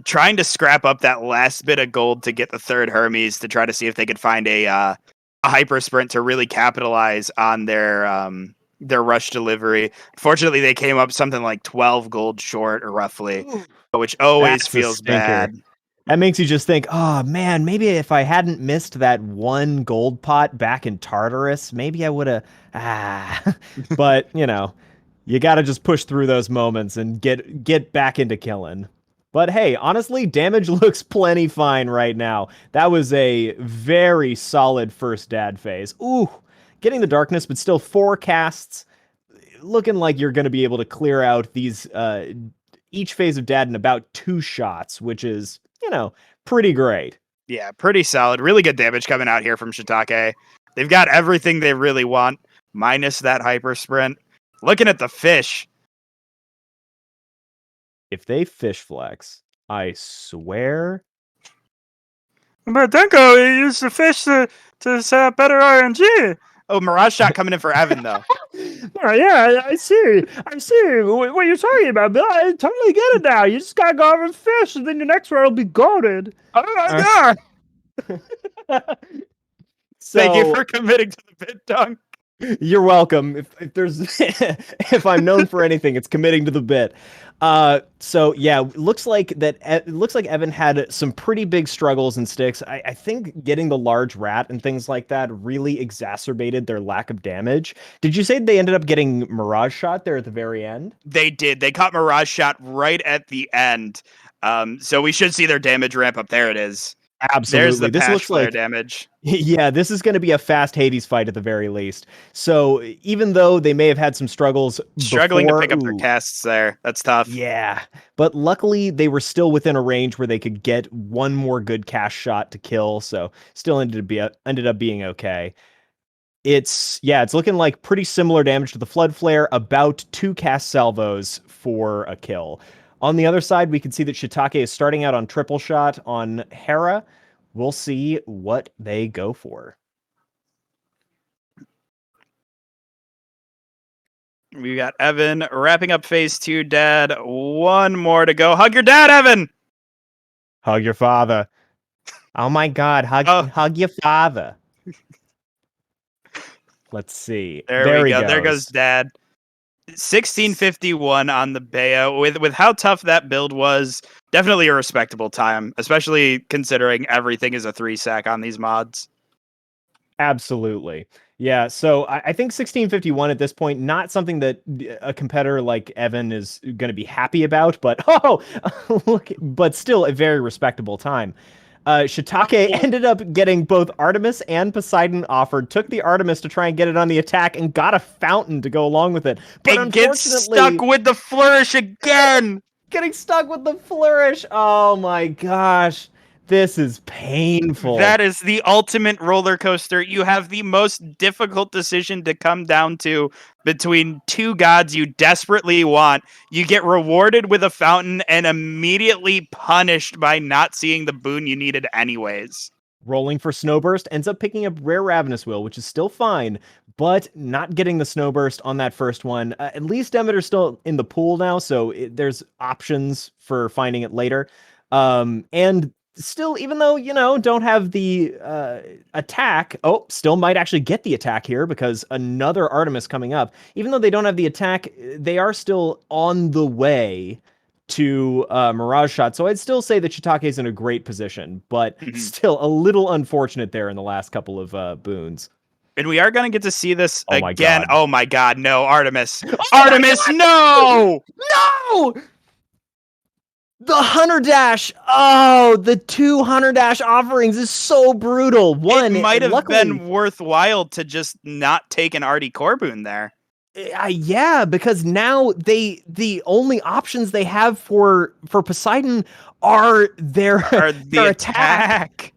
Speaker 1: trying to scrap up that last bit of gold to get the third Hermes to try to see if they could find a hyper sprint to really capitalize on their rush delivery. Fortunately, they came up something like 12 gold short, or roughly, which always feels bad.
Speaker 7: That makes you just think, oh man, maybe if I hadn't missed that one gold pot back in Tartarus, maybe I would have. But you got to just push through those moments and get back into killing. But hey, honestly, damage looks plenty fine right now. That was a very solid first dad phase. Ooh, getting the darkness, but still 4 casts. Looking like you're going to be able to clear out these each phase of dad in about 2 shots, which is, pretty great.
Speaker 1: Yeah, pretty solid. Really good damage coming out here from Shiitake. They've got everything they really want, minus that hyper sprint. Looking at the fish.
Speaker 7: If they fish flex, I swear.
Speaker 8: But Denko, he used the fish to set up better RNG.
Speaker 1: Oh, Mirage shot coming in for Evan, though.
Speaker 8: Oh, yeah, I see what you're talking about, Bill. I totally get it now. You just gotta go over and fish, and then your next round will be goated. Oh my god!
Speaker 1: Thank you for committing to the bit dunk.
Speaker 7: You're welcome. If there's if I'm known for anything, it's committing to the bit. So yeah, looks like Evan had some pretty big struggles in Styx. I think getting the large rat and things like that really exacerbated their lack of damage. Did you say they ended up getting Mirage shot there at the very end?
Speaker 1: They did. They caught Mirage shot right at the end. So we should see their damage ramp up. There it is.
Speaker 7: Absolutely.
Speaker 1: There's the
Speaker 7: This
Speaker 1: patch
Speaker 7: looks
Speaker 1: flare
Speaker 7: like
Speaker 1: damage.
Speaker 7: yeah, this is going to be a fast Hades fight at the very least. So even though they may have had some struggles
Speaker 1: Struggling
Speaker 7: before,
Speaker 1: to pick up their casts there. That's tough.
Speaker 7: yeah, but luckily they were still within a range where they could get one more good cast shot to kill. So still ended up being okay. It's looking like pretty similar damage to the Flood Flare, about 2 cast salvos for a kill. On the other side, we can see that Shiitake is starting out on triple shot on Hera. We'll see what they go for.
Speaker 1: We got Evan wrapping up phase 2, Dad. One more to go. Hug your dad, Evan!
Speaker 7: Hug your father. Oh my god, hug your father. Let's see.
Speaker 1: There we
Speaker 7: he
Speaker 1: go. There goes Dad. 1651 on the Bayo. With how tough that build was, definitely a respectable time, especially considering everything is a 3-sack on these mods.
Speaker 7: Absolutely. Yeah, so I think 1651 at this point, not something that a competitor like Evan is going to be happy about, but look, but still a very respectable time. Shiitake ended up getting both Artemis and Poseidon offered, took the Artemis to try and get it on the attack, and got a fountain to go along with it. But
Speaker 1: it gets stuck with the flourish again!
Speaker 7: Getting stuck with the flourish! Oh my gosh. This is painful.
Speaker 1: That is the ultimate roller coaster. You have the most difficult decision to come down to between two gods you desperately want. You get rewarded with a fountain and immediately punished by not seeing the boon you needed anyways.
Speaker 7: Rolling for Snowburst, ends up picking up Rare Ravenous Will, which is still fine, but not getting the Snowburst on that first one. At least Demeter's still in the pool now, so there's options for finding it later. And still, even though, don't have the attack, still might actually get the attack here because another Artemis coming up. Even though they don't have the attack, they are still on the way to Mirage Shot. So I'd still say that Shiitake's in a great position, but still a little unfortunate there in the last couple of boons.
Speaker 1: And we are going to get to see this again.
Speaker 7: God.
Speaker 1: Oh my god, no, Artemis. Artemis, no!
Speaker 7: No! The Hunter Dash! Oh, the 2 Hunter Dash offerings is so brutal. One,
Speaker 1: it might have been worthwhile to just not take an Artie core boon there.
Speaker 7: Yeah, because now the only options they have for Poseidon are their attack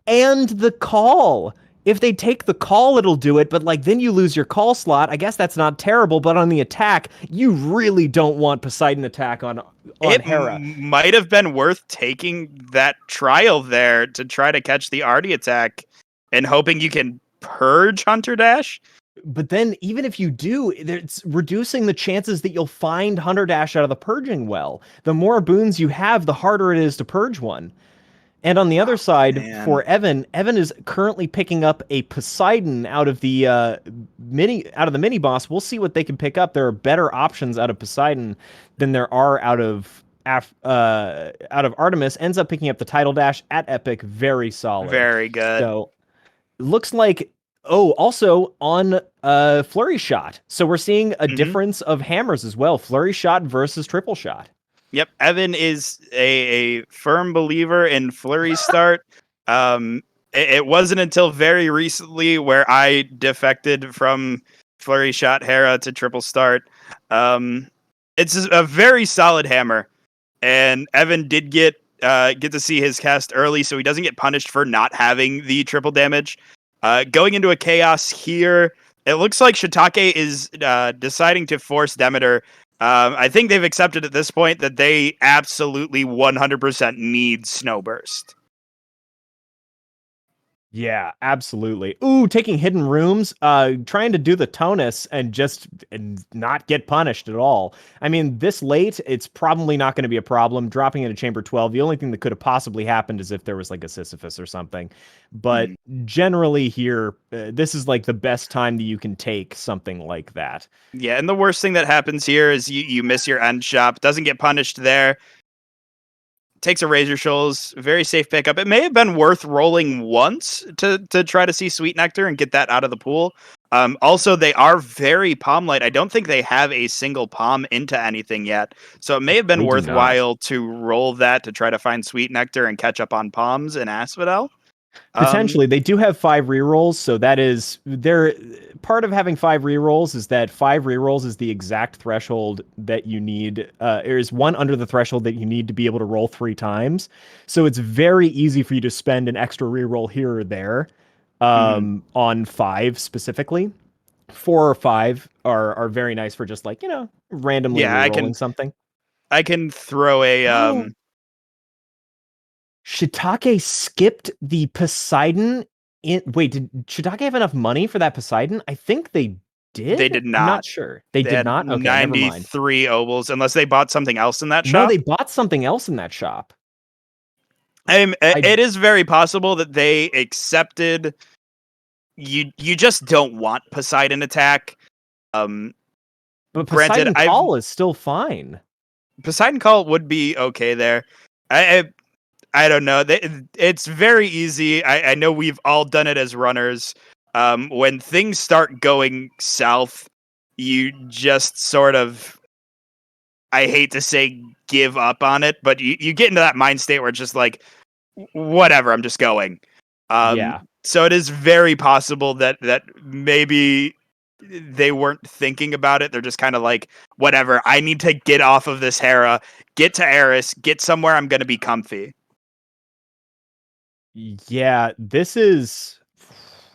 Speaker 7: and the call. If they take the call, it'll do it, but then you lose your call slot. I guess that's not terrible, but on the attack, you really don't want Poseidon attack on Hera.
Speaker 1: It might have been worth taking that trial there to try to catch the Artie attack and hoping you can purge Hunter Dash.
Speaker 7: But then, even if you do, it's reducing the chances that you'll find Hunter Dash out of the purging well. The more boons you have, the harder it is to purge one. And on the other side, for Evan is currently picking up a Poseidon out of the mini boss. We'll see what they can pick up. There are better options out of Poseidon than there are out of Artemis. Ends up picking up the title dash at Epic. Very solid.
Speaker 1: Very good.
Speaker 7: So looks like also on Flurry Shot. So we're seeing a difference of hammers as well. Flurry Shot versus Triple Shot.
Speaker 1: Yep, Evan is a firm believer in Flurry Start. It wasn't until very recently where I defected from Flurry Shot Hera to Triple Start. It's a very solid hammer, and Evan did get to see his cast early, so he doesn't get punished for not having the triple damage. Going into a chaos here, it looks like Shiitake is deciding to force Demeter. I think they've accepted at this point that they absolutely 100% need Snowburst.
Speaker 7: Yeah, absolutely. Ooh, taking hidden rooms, trying to do the Tounis and not get punished at all. I mean, this late, it's probably not going to be a problem. Dropping into Chamber 12, the only thing that could have possibly happened is if there was a Sisyphus or something. But generally here, this is the best time that you can take something like that.
Speaker 1: Yeah, and the worst thing that happens here is you miss your end shop. Doesn't get punished there. Takes a Razor Shoals, very safe pickup. It may have been worth rolling once to try to see Sweet Nectar and get that out of the pool. Also, they are very palm light. I don't think they have a single palm into anything yet. So it may have been
Speaker 7: They do not.
Speaker 1: worthwhile to roll that to try to find Sweet Nectar and catch up on palms in Asphodel.
Speaker 7: Potentially, they do have 5 rerolls, so that is their part of having 5 rerolls is that 5 rerolls is the exact threshold that you need. There is one under the threshold that you need to be able to roll 3 times. So it's very easy for you to spend an extra reroll here or there on 5 specifically. 4 or 5 are very nice for just like, randomly rerolling something.
Speaker 1: I can throw a
Speaker 7: Shiitak3 skipped the Poseidon. Wait, did Shiitak3 have enough money for that Poseidon? I think they did.
Speaker 1: They did not.
Speaker 7: I'm not sure. They did
Speaker 1: had
Speaker 7: not. Okay, never mind.
Speaker 1: 93 obols, unless they bought something else in that shop.
Speaker 7: No, they bought something else in that shop.
Speaker 1: It is very possible that they accepted. You just don't want Poseidon attack.
Speaker 7: But
Speaker 1: Granted,
Speaker 7: Poseidon Call is still fine.
Speaker 1: Poseidon Call would be okay there. I don't know. It's very easy. I know we've all done it as runners. When things start going south, you just sort of, I hate to say give up on it, but you get into that mind state where it's just like, whatever, I'm just going.
Speaker 7: Yeah.
Speaker 1: So it is very possible that maybe they weren't thinking about it. They're just kind of like, whatever, I need to get off of this Hera, get to Eris, get somewhere I'm going to be comfy.
Speaker 7: Yeah, this is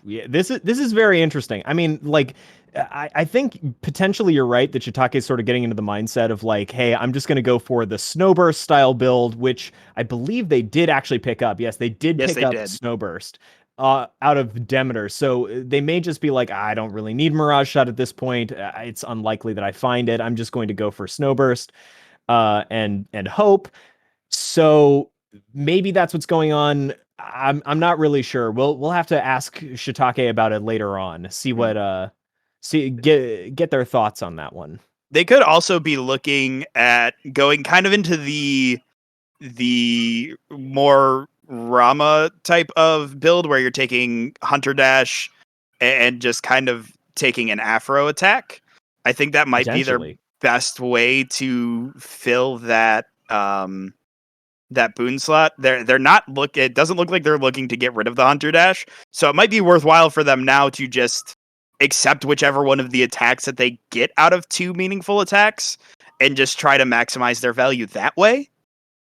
Speaker 7: very interesting. I mean, like, I think potentially you're right that Shiitake is sort of getting into the mindset of like, hey, I'm just going to go for the Snowburst style build, which I believe they did actually pick up. Yes, they did pick up Snowburst out of Demeter. So they may just be like, I don't really need Mirage Shot at this point. It's unlikely that I find it. I'm just going to go for Snowburst and hope. So maybe that's what's going on. I'm not really sure. We'll have to ask Shiitake about it later on. See what get their thoughts on that one.
Speaker 1: They could also be looking at going kind of into the more Rama type of build where you're taking Hunter Dash and just kind of taking an Afro attack. I think that might be their best way to fill that that boon slot. They're not it doesn't look like they're looking to get rid of the Hunter Dash. So it might be worthwhile for them now to just accept whichever one of the attacks that they get out of 2 meaningful attacks and just try to maximize their value that way.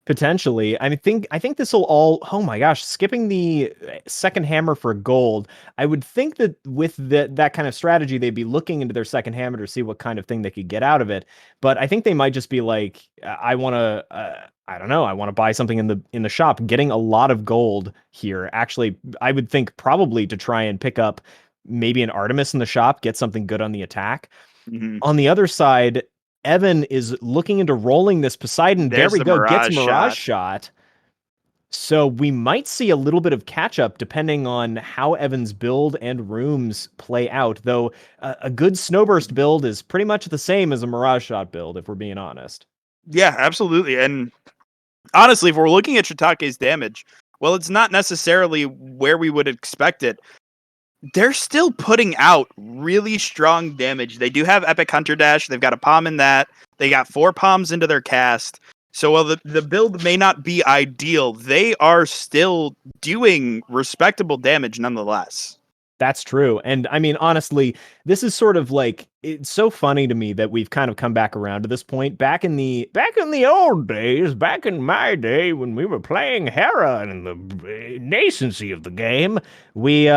Speaker 7: Potentially. I think this will all, oh my gosh, skipping the second hammer for gold. I would think that with that kind of strategy, they'd be looking into their second hammer to see what kind of thing they could get out of it. But I think they might just be like, I want to, I don't know, I want to buy something in the shop. Getting a lot of gold here. Actually, I would think probably to try and pick up maybe an Artemis in the shop, get something good on the attack.
Speaker 1: Mm-hmm.
Speaker 7: On the other side, Evan is looking into rolling this Poseidon. There we go. Gets Mirage Shot. So we might see a little bit of catch up depending on how Evan's build and rooms play out. Though a good Snowburst build is pretty much the same as a Mirage Shot build, if we're being honest.
Speaker 1: Yeah, absolutely. And honestly, if we're looking at Shiitake's damage, well, it's not necessarily where we would expect it. They're still putting out really strong damage. They do have Epic Hunter Dash. They've got a palm in that. They got 4 palms into their cast. So while the build may not be ideal, they are still doing respectable damage nonetheless.
Speaker 7: That's true. And I mean, honestly, this is sort of like, it's so funny to me that we've kind of come back around to this point. Back in the old days, back in my day when we were playing Hera in the nascency of the game, we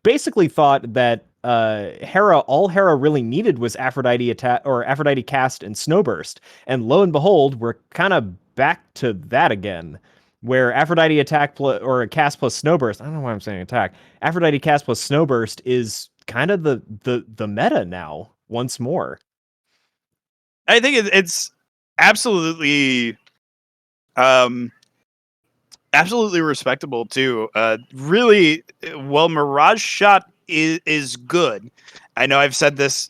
Speaker 7: basically thought that all Hera really needed was Aphrodite attack or Aphrodite cast and Snowburst. And lo and behold, we're kind of back to that again. Where Aphrodite attack or cast plus Snowburst, I don't know why I'm saying attack. Aphrodite cast plus Snowburst is kind of the meta now once more.
Speaker 1: I think it's absolutely absolutely respectable too. Really, well, Mirage Shot is good. I know I've said this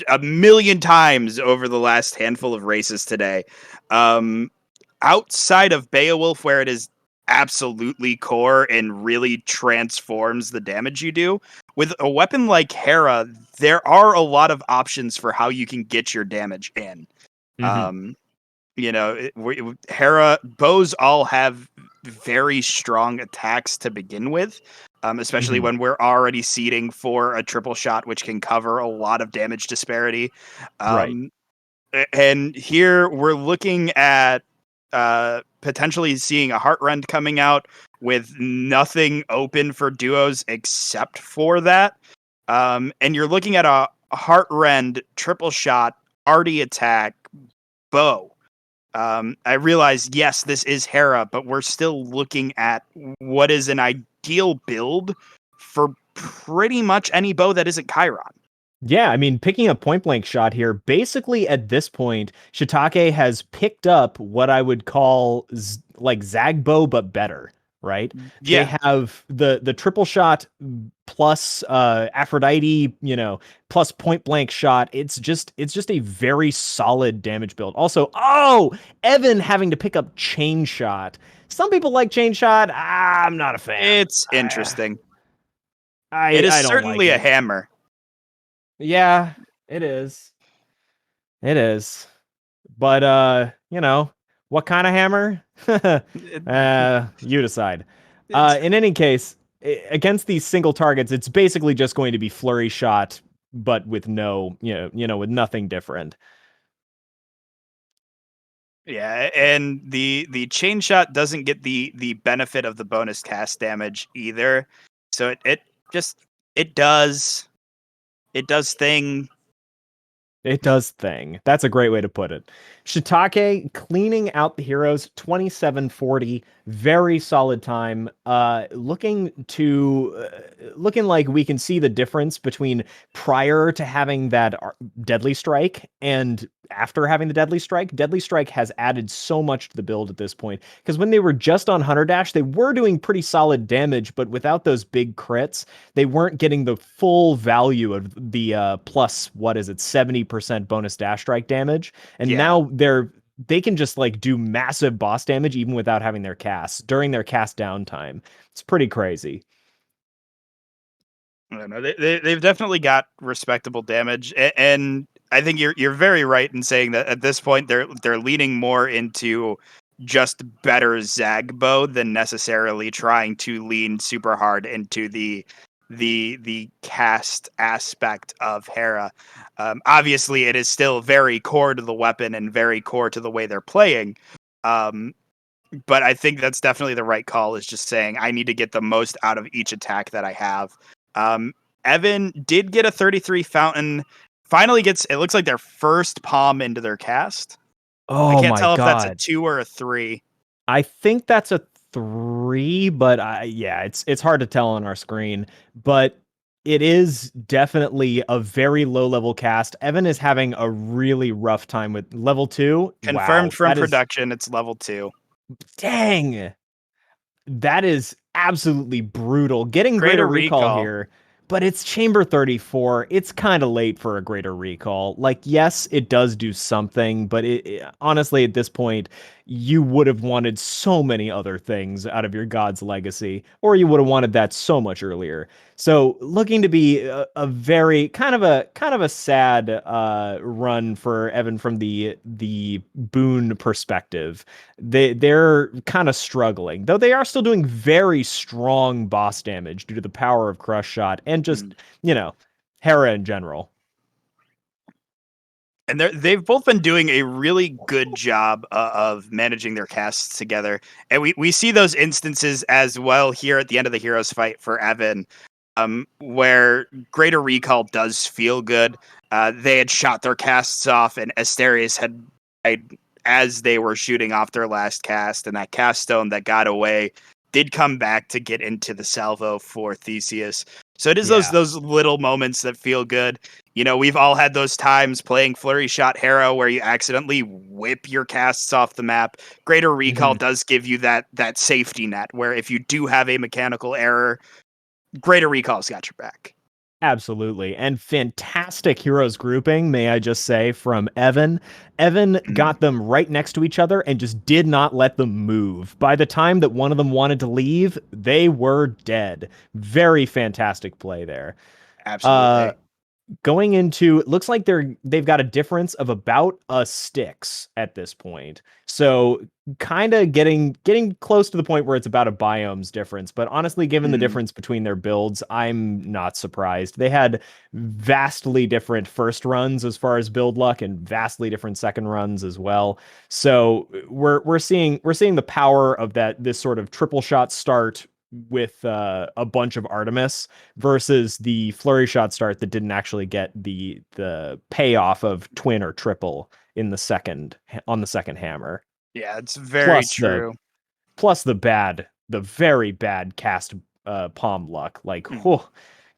Speaker 1: a million times over the last handful of races today. Outside of Beowulf, where it is absolutely core and really transforms the damage you do. With a weapon like Hera, there are a lot of options for how you can get your damage in. Hera bows all have very strong attacks to begin with, especially when we're already seeding for a triple shot, which can cover a lot of damage disparity.
Speaker 7: Right.
Speaker 1: And here we're looking at potentially seeing a Heartrend coming out with nothing open for duos except for that. And you're looking at a Heartrend triple shot, arty attack, bow. I realize, yes, this is Hera, but we're still looking at what is an ideal build for pretty much any bow that isn't Chiron.
Speaker 7: Yeah, I mean, picking a point blank shot here, basically at this point, Shiitak3 has picked up what I would call like Zagbo, but better, right?
Speaker 1: Yeah.
Speaker 7: They have the triple shot plus Aphrodite, plus point blank shot. It's just a very solid damage build. Also, Evan having to pick up chain shot. Some people like chain shot. I'm not a fan.
Speaker 1: It's interesting.
Speaker 7: It
Speaker 1: is
Speaker 7: don't
Speaker 1: certainly
Speaker 7: like
Speaker 1: a hammer.
Speaker 7: Yeah, it is. It is. But what kind of hammer? You decide. In any case, against these single targets, it's basically just going to be flurry shot, but with no, with nothing different.
Speaker 1: Yeah, and the chain shot doesn't get the benefit of the bonus cast damage either. So it does thing.
Speaker 7: It does thing. That's a great way to put it. Shiitak3 cleaning out the heroes, 2740, very solid time. Looking like we can see the difference between prior to having that deadly strike and after having the deadly strike. Deadly strike has added so much to the build at this point, because when they were just on Hunter Dash, they were doing pretty solid damage, but without those big crits, they weren't getting the full value of the plus, 70% bonus dash strike damage. And now they can just like do massive boss damage even without having their cast during their cast downtime. It's pretty crazy.
Speaker 1: I don't know. They've definitely got respectable damage, and I think you're very right in saying that at this point they're leaning more into just better Zagbo than necessarily trying to lean super hard into the cast aspect of Hera. Obviously, it is still very core to the weapon and very core to the way they're playing. But I think that's definitely the right call, is just saying I need to get the most out of each attack that I have. Evan did get a 33 fountain. Finally gets, it looks like their first palm into their cast.
Speaker 7: Oh,
Speaker 1: I can't
Speaker 7: my
Speaker 1: tell
Speaker 7: God.
Speaker 1: if that's a 2 or a 3.
Speaker 7: I think that's a 3, but it's hard to tell on our screen. But it is definitely a very low level cast. Evan is having a really rough time with level 2.
Speaker 1: Confirmed
Speaker 7: Wow,
Speaker 1: from production, it's level 2.
Speaker 7: Dang. That is absolutely brutal. Getting greater recall here, but it's chamber 34. It's kind of late for a greater recall. Like, yes, it does do something, but honestly, at this point, you would have wanted so many other things out of your God's Legacy, or you would have wanted that so much earlier. So, looking to be a very kind of a sad run for Evan from the boon perspective. They're kind of struggling, though they are still doing very strong boss damage due to the power of Crush Shot and just Hera in general.
Speaker 1: And they've both been doing a really good job of managing their casts together. And we see those instances as well here at the end of the Heroes fight for Evan, where greater recall does feel good. They had shot their casts off, and Asterius had died as they were shooting off their last cast, and that cast stone that got away did come back to get into the salvo for Theseus. So it is those little moments that feel good. We've all had those times playing Flurry Shot Hera where you accidentally whip your casts off the map. Greater Recall does give you that safety net where if you do have a mechanical error, Greater Recall's got your back.
Speaker 7: Absolutely. And fantastic heroes grouping, may I just say, from Evan. Evan got them right next to each other and just did not let them move. By the time that one of them wanted to leave, they were dead. Very fantastic play there.
Speaker 1: Absolutely.
Speaker 7: Going into, it looks like they've got a difference of about a sticks at this point. So kind of getting close to the point where it's about a biomes difference. But honestly, given the difference between their builds, I'm not surprised. They had vastly different first runs as far as build luck and vastly different second runs as well. So we're seeing the power of this sort of triple shot start with a bunch of Artemis versus the flurry shot start that didn't actually get the payoff of twin or triple on the second hammer.
Speaker 1: Yeah, it's very true.
Speaker 7: Plus the very bad cast palm luck. Like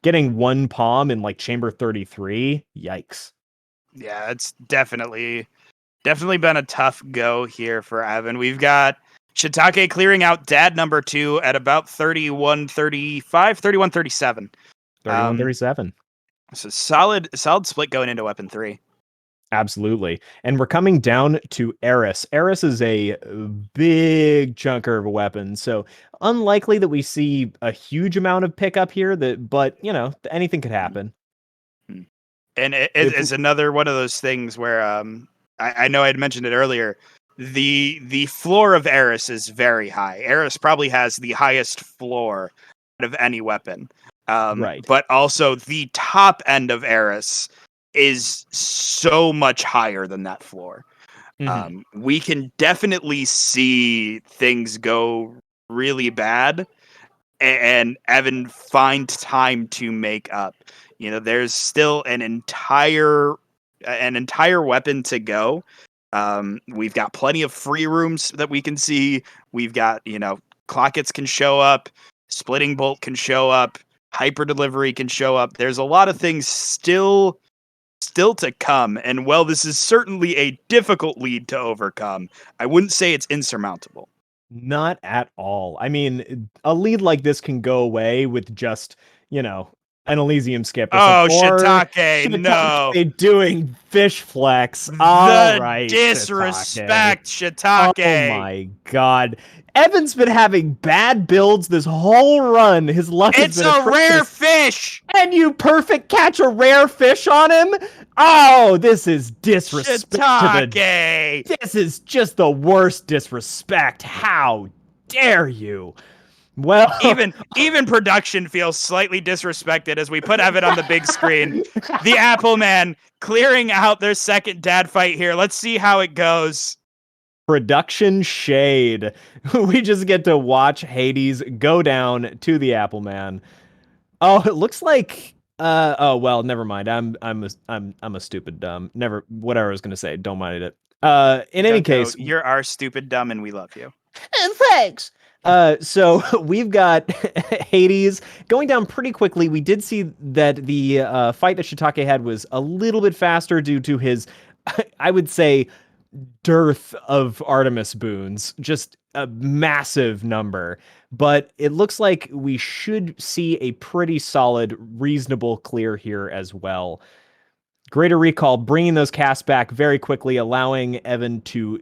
Speaker 7: getting one palm in like chamber 33, yikes.
Speaker 1: Yeah, it's definitely been a tough go here for Evan. We've got Shiitak3 clearing out dad number 2 at about 31-35, 31-37.
Speaker 7: 31-37.
Speaker 1: So solid split going into weapon 3.
Speaker 7: Absolutely. And we're coming down to Eris. Eris is a big chunker of a weapon, so unlikely that we see a huge amount of pickup here, but anything could happen.
Speaker 1: And it's another one of those things where I know I had mentioned it earlier. The floor of Eris is very high. Eris probably has the highest floor out of any weapon.
Speaker 7: Right.
Speaker 1: But also the top end of Eris is so much higher than that floor. We can definitely see things go really bad and Evan find time to make up. There's still an entire weapon to go. We've got plenty of free rooms that we can see. We've got, Clockets can show up, Splitting Bolt can show up, Hyper Delivery can show up. There's a lot of things still to come. And while this is certainly a difficult lead to overcome, I wouldn't say it's insurmountable.
Speaker 7: Not at all. I mean, a lead like this can go away with just, an Elysium skip.
Speaker 1: Oh, Shiitak3, no.
Speaker 7: Doing fish flex.
Speaker 1: All right, disrespect, Shiitak3.
Speaker 7: Oh my god. Evan's been having bad builds this whole run. His luck has been
Speaker 1: a rare fish.
Speaker 7: And you perfect catch a rare fish on him? Oh, this is disrespect.
Speaker 1: Shiitak3.
Speaker 7: This is just the worst disrespect. How dare you? Well,
Speaker 1: even production feels slightly disrespected as we put Evan on the big screen. The Apple Man clearing out their second dad fight here. Let's see how it goes.
Speaker 7: Production shade. We just get to watch Hades go down to the Apple Man. Oh, it looks like. Oh well, never mind. I'm a stupid dumb. Never. Whatever I was gonna say. Don't mind it. In any case,
Speaker 1: you're our stupid dumb, and we love you.
Speaker 7: And thanks. So we've got Hades going down pretty quickly. We did see that the fight that Shiitak3 had was a little bit faster due to his, I would say, dearth of Artemis boons. Just a massive number. But it looks like we should see a pretty solid, reasonable clear here as well. Greater Recall bringing those casts back very quickly, allowing Evan to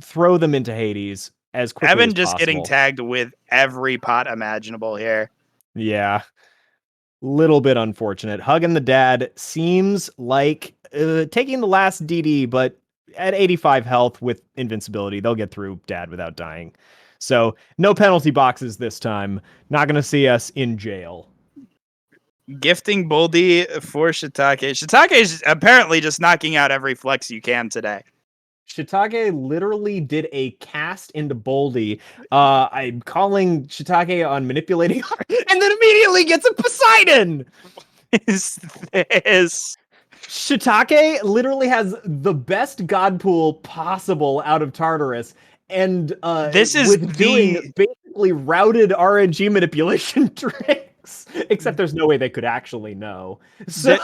Speaker 7: throw them into Hades as quickly
Speaker 1: Evan
Speaker 7: as
Speaker 1: just
Speaker 7: possible.
Speaker 1: getting tagged with every pot imaginable here.
Speaker 7: Yeah. Little bit unfortunate. Hugging the dad seems like taking the last DD, but at 85 health with invincibility, they'll get through dad without dying. So no penalty boxes this time. Not going to see us in jail.
Speaker 1: Gifting Boldy for Shiitak3. Shiitak3 is apparently just knocking out every flex you can today.
Speaker 7: Shiitak3 literally did a cast into Boldy. I'm calling Shiitak3 on manipulating her, and then immediately gets a Poseidon!
Speaker 1: Is this?
Speaker 7: Shiitak3 literally has the best god pool possible out of Tartarus, and
Speaker 1: this is
Speaker 7: doing basically routed RNG manipulation tricks. box. Except there's no way they could actually know. So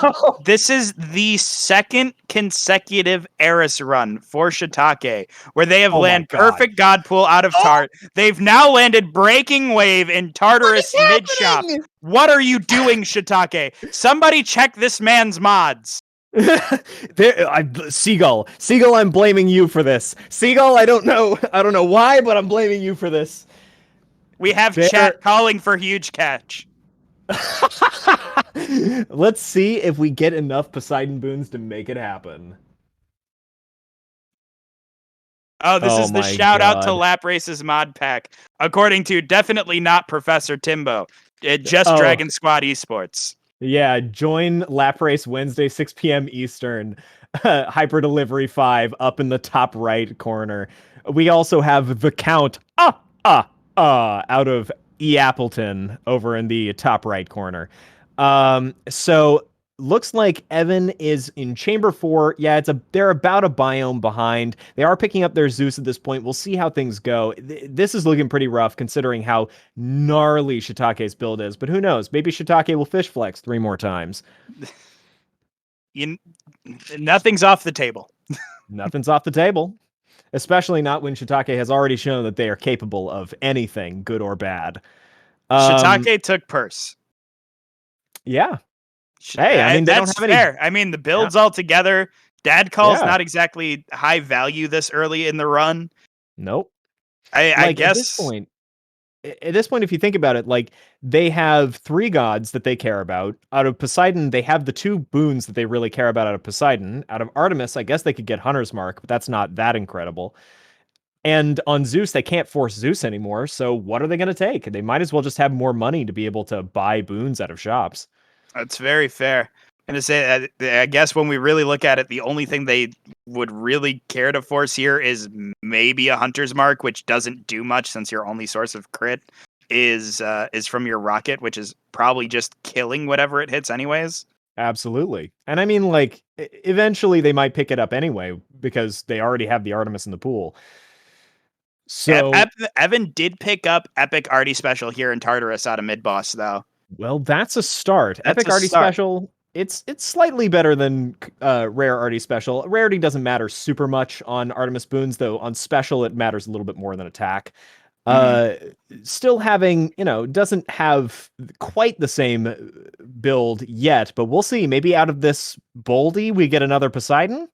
Speaker 1: This is the second consecutive Eris run for Shiitake, where they have
Speaker 7: Oh my
Speaker 1: landed
Speaker 7: God.
Speaker 1: perfect God Pool out of Tart. They've now landed Breaking Wave in Tartarus mid shop. What are you doing, Shiitake? Somebody check this man's mods.
Speaker 7: Seagull, I'm blaming you for this. Seagull, I don't know why, but I'm blaming you for this.
Speaker 1: We have chat calling for huge catch.
Speaker 7: Let's see if we get enough Poseidon boons to make it happen.
Speaker 1: Oh, this is the
Speaker 7: my
Speaker 1: shout out to
Speaker 7: God.
Speaker 1: Lap Race's mod pack. According to definitely not Professor Timbo. Just
Speaker 7: Oh.
Speaker 1: Dragon Squad Esports.
Speaker 7: Yeah, join Lap Race Wednesday, 6 p.m. Eastern. Hyper Delivery 5 up in the top right corner. We also have the Count out of Eappleton over in the top right corner. So looks like Evan is in Chamber 4. Yeah, they're about a biome behind. They are picking up their Zeus at this point. We'll see how things go. This is looking pretty rough considering how gnarly Shiitake's build is. But who knows? Maybe Shiitake will fish flex 3 more times.
Speaker 1: Nothing's off the table.
Speaker 7: Nothing's off the table. Especially not when Shiitake has already shown that they are capable of anything, good or bad.
Speaker 1: Shiitake took purse.
Speaker 7: Yeah. Hey, I mean, they
Speaker 1: that's
Speaker 7: don't have any...
Speaker 1: fair. I mean, the builds all together. Dad call's not exactly high value this early in the run.
Speaker 7: Nope.
Speaker 1: I guess
Speaker 7: at this point, if you think about it, like they have 3 gods that they care about. Out of Poseidon, they have the 2 boons that they really care about out of Poseidon. Out of Artemis, I guess they could get Hunter's Mark, but that's not that incredible. And on Zeus, they can't force Zeus anymore. So what are they going to take? They might as well just have more money to be able to buy boons out of shops.
Speaker 1: That's very fair. And to say, I guess when we really look at it, the only thing they would really care to force here is maybe a Hunter's Mark, which doesn't do much since your only source of crit is from your rocket, which is probably just killing whatever it hits anyways.
Speaker 7: Absolutely. And I mean, like, eventually they might pick it up anyway because they already have the Artemis in the pool. So
Speaker 1: Evan did pick up Epic Arty Special here in Tartarus out of mid-boss, though.
Speaker 7: Well, that's a start.
Speaker 1: That's
Speaker 7: Epic Arty Special, it's slightly better than Rare Arty Special. Rarity doesn't matter super much on Artemis boons, though on Special it matters a little bit more than attack. Still having, doesn't have quite the same build yet, but we'll see. Maybe out of this Boldy we get another Poseidon?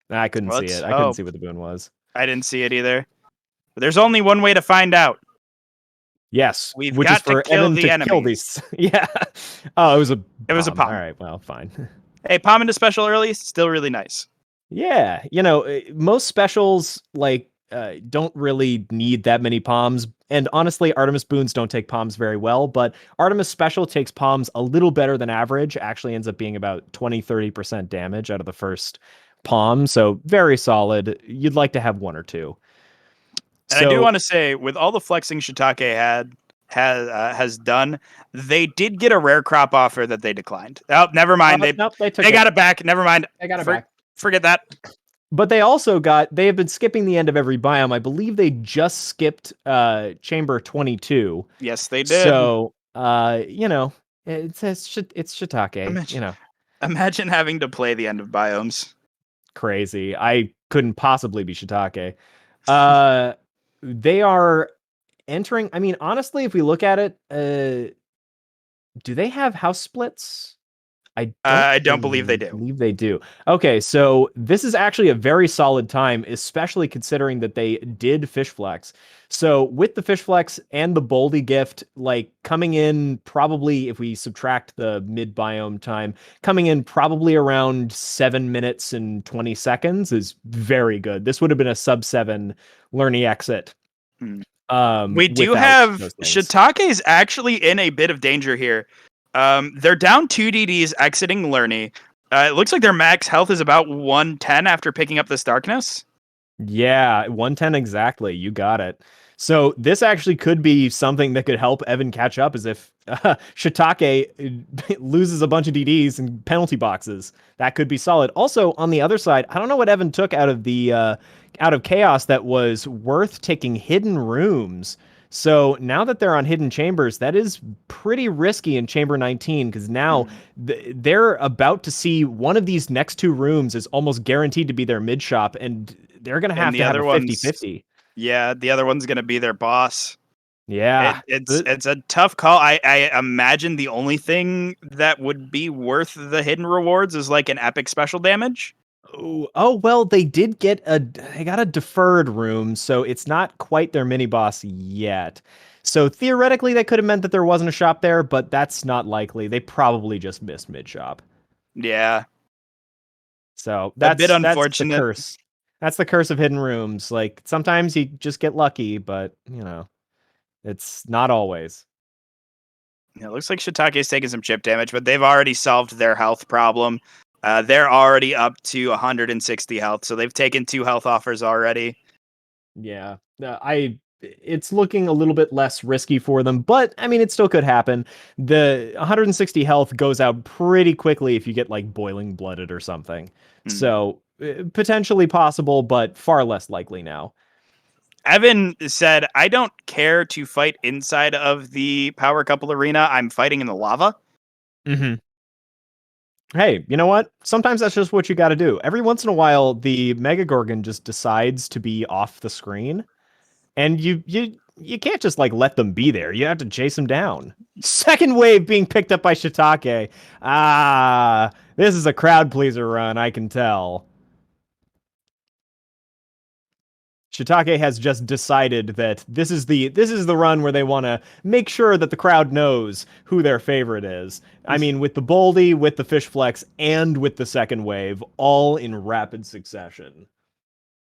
Speaker 7: I couldn't see it. I couldn't see what the boon was.
Speaker 1: I didn't see it either. But there's only one way to find out.
Speaker 7: Yes,
Speaker 1: We've
Speaker 7: which
Speaker 1: got
Speaker 7: is for
Speaker 1: to kill
Speaker 7: Evan
Speaker 1: the
Speaker 7: to
Speaker 1: enemy.
Speaker 7: kill these. Yeah. Oh, it was a
Speaker 1: palm.
Speaker 7: All right, well, fine.
Speaker 1: Hey, palm into special early, still really nice.
Speaker 7: Yeah, most specials don't really need that many palms. And honestly, Artemis boons don't take palms very well, but Artemis special takes palms a little better than average. Actually ends up being about 20-30% damage out of the first palm. So very solid. You'd like to have 1 or 2.
Speaker 1: And I do want to say, with all the flexing Shiitake has done, they did get a rare crop offer that they declined. Oh, never mind. They got it back. Never mind.
Speaker 7: They got it back.
Speaker 1: Forget that.
Speaker 7: But they have been skipping the end of every biome. I believe they just skipped Chamber 22.
Speaker 1: Yes, they did.
Speaker 7: So, it's Shiitake,
Speaker 1: Imagine having to play the end of biomes.
Speaker 7: Crazy. I couldn't possibly be Shiitake. They are entering. I mean, honestly, if we look at it, do they have house splits?
Speaker 1: I don't believe they do.
Speaker 7: Believe they do. Okay, so this is actually a very solid time, especially considering that they did fish flex. So with the fish flex and the Boldy gift, coming in probably, if we subtract the mid biome time, coming in probably around 7 minutes and 20 seconds is very good. This would have been a sub 7 Lerny exit.
Speaker 1: We do have Shiitake's actually in a bit of danger here. They're down 2 DDs exiting Lerny. It looks like their max health is about 110 after picking up this darkness.
Speaker 7: Yeah, 110 exactly. You got it. So this actually could be something that could help Evan catch up, as if Shiitake loses a bunch of DDs and penalty boxes. That could be solid. Also, on the other side, I don't know what Evan took out of the out of Chaos that was worth taking hidden rooms So now that they're on hidden chambers, that is pretty risky in chamber 19 because now they're about to see one of these next two rooms is almost guaranteed to be their mid shop, and they're going to have a 50-50.
Speaker 1: Yeah, the other one's going to be their boss.
Speaker 7: Yeah.
Speaker 1: It's a tough call. I imagine the only thing that would be worth the hidden rewards is like an epic special damage.
Speaker 7: Oh well, they got a deferred room, so it's not quite their mini boss yet. So theoretically, that could have meant that there wasn't a shop there, but that's not likely. They probably just missed mid shop.
Speaker 1: Yeah.
Speaker 7: So that's
Speaker 1: a bit unfortunate.
Speaker 7: That's the curse. That's the curse of hidden rooms. Like sometimes you just get lucky, but it's not always.
Speaker 1: Yeah, it looks like Shiitake's taking some chip damage, but they've already solved their health problem. They're already up to 160 health, so they've taken 2 health offers already.
Speaker 7: Yeah, it's looking a little bit less risky for them, but I mean, it still could happen. The 160 health goes out pretty quickly if you get like boiling blooded or something. So potentially possible, but far less likely now.
Speaker 1: Evan said, I don't care to fight inside of the power couple arena. I'm fighting in the lava.
Speaker 7: Mm-hmm. Hey, you know what? Sometimes that's just what you got to do. Every once in a while, the Mega Gorgon just decides to be off the screen, and you can't just like let them be there. You have to chase them down. Second wave being picked up by Shiitake. This is a crowd pleaser run, I can tell. Shiitake has just decided that this is the run where they want to make sure that the crowd knows who their favorite is. I mean, with the Boldy, with the Fish Flex, and with the second wave, all in rapid succession.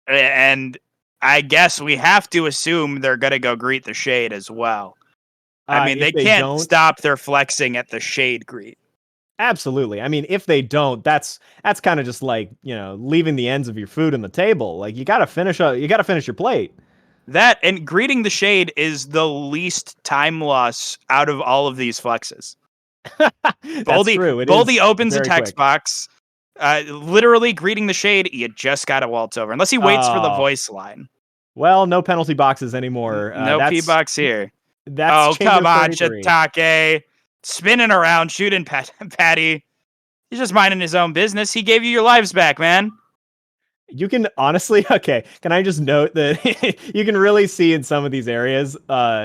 Speaker 1: And I guess we have to assume they're going to go greet the Shade as well. I mean, they can't stop their flexing at the Shade greet.
Speaker 7: Absolutely. I mean, if they don't, that's kind of just like, leaving the ends of your food on the table. Like you got to finish your plate.
Speaker 1: That and greeting the Shade is the least time loss out of all of these flexes. Boldy opens a text box. Literally greeting the Shade, you just got to waltz over. Unless he waits for the voice line.
Speaker 7: Well, no penalty boxes anymore.
Speaker 1: No P-box here.
Speaker 7: That's
Speaker 1: come on,
Speaker 7: 33.
Speaker 1: Shiitake. Spinning around, shooting Patty. He's just minding his own business. He gave you your lives back, man.
Speaker 7: You can honestly, okay, can I just note that you can really see in some of these areas,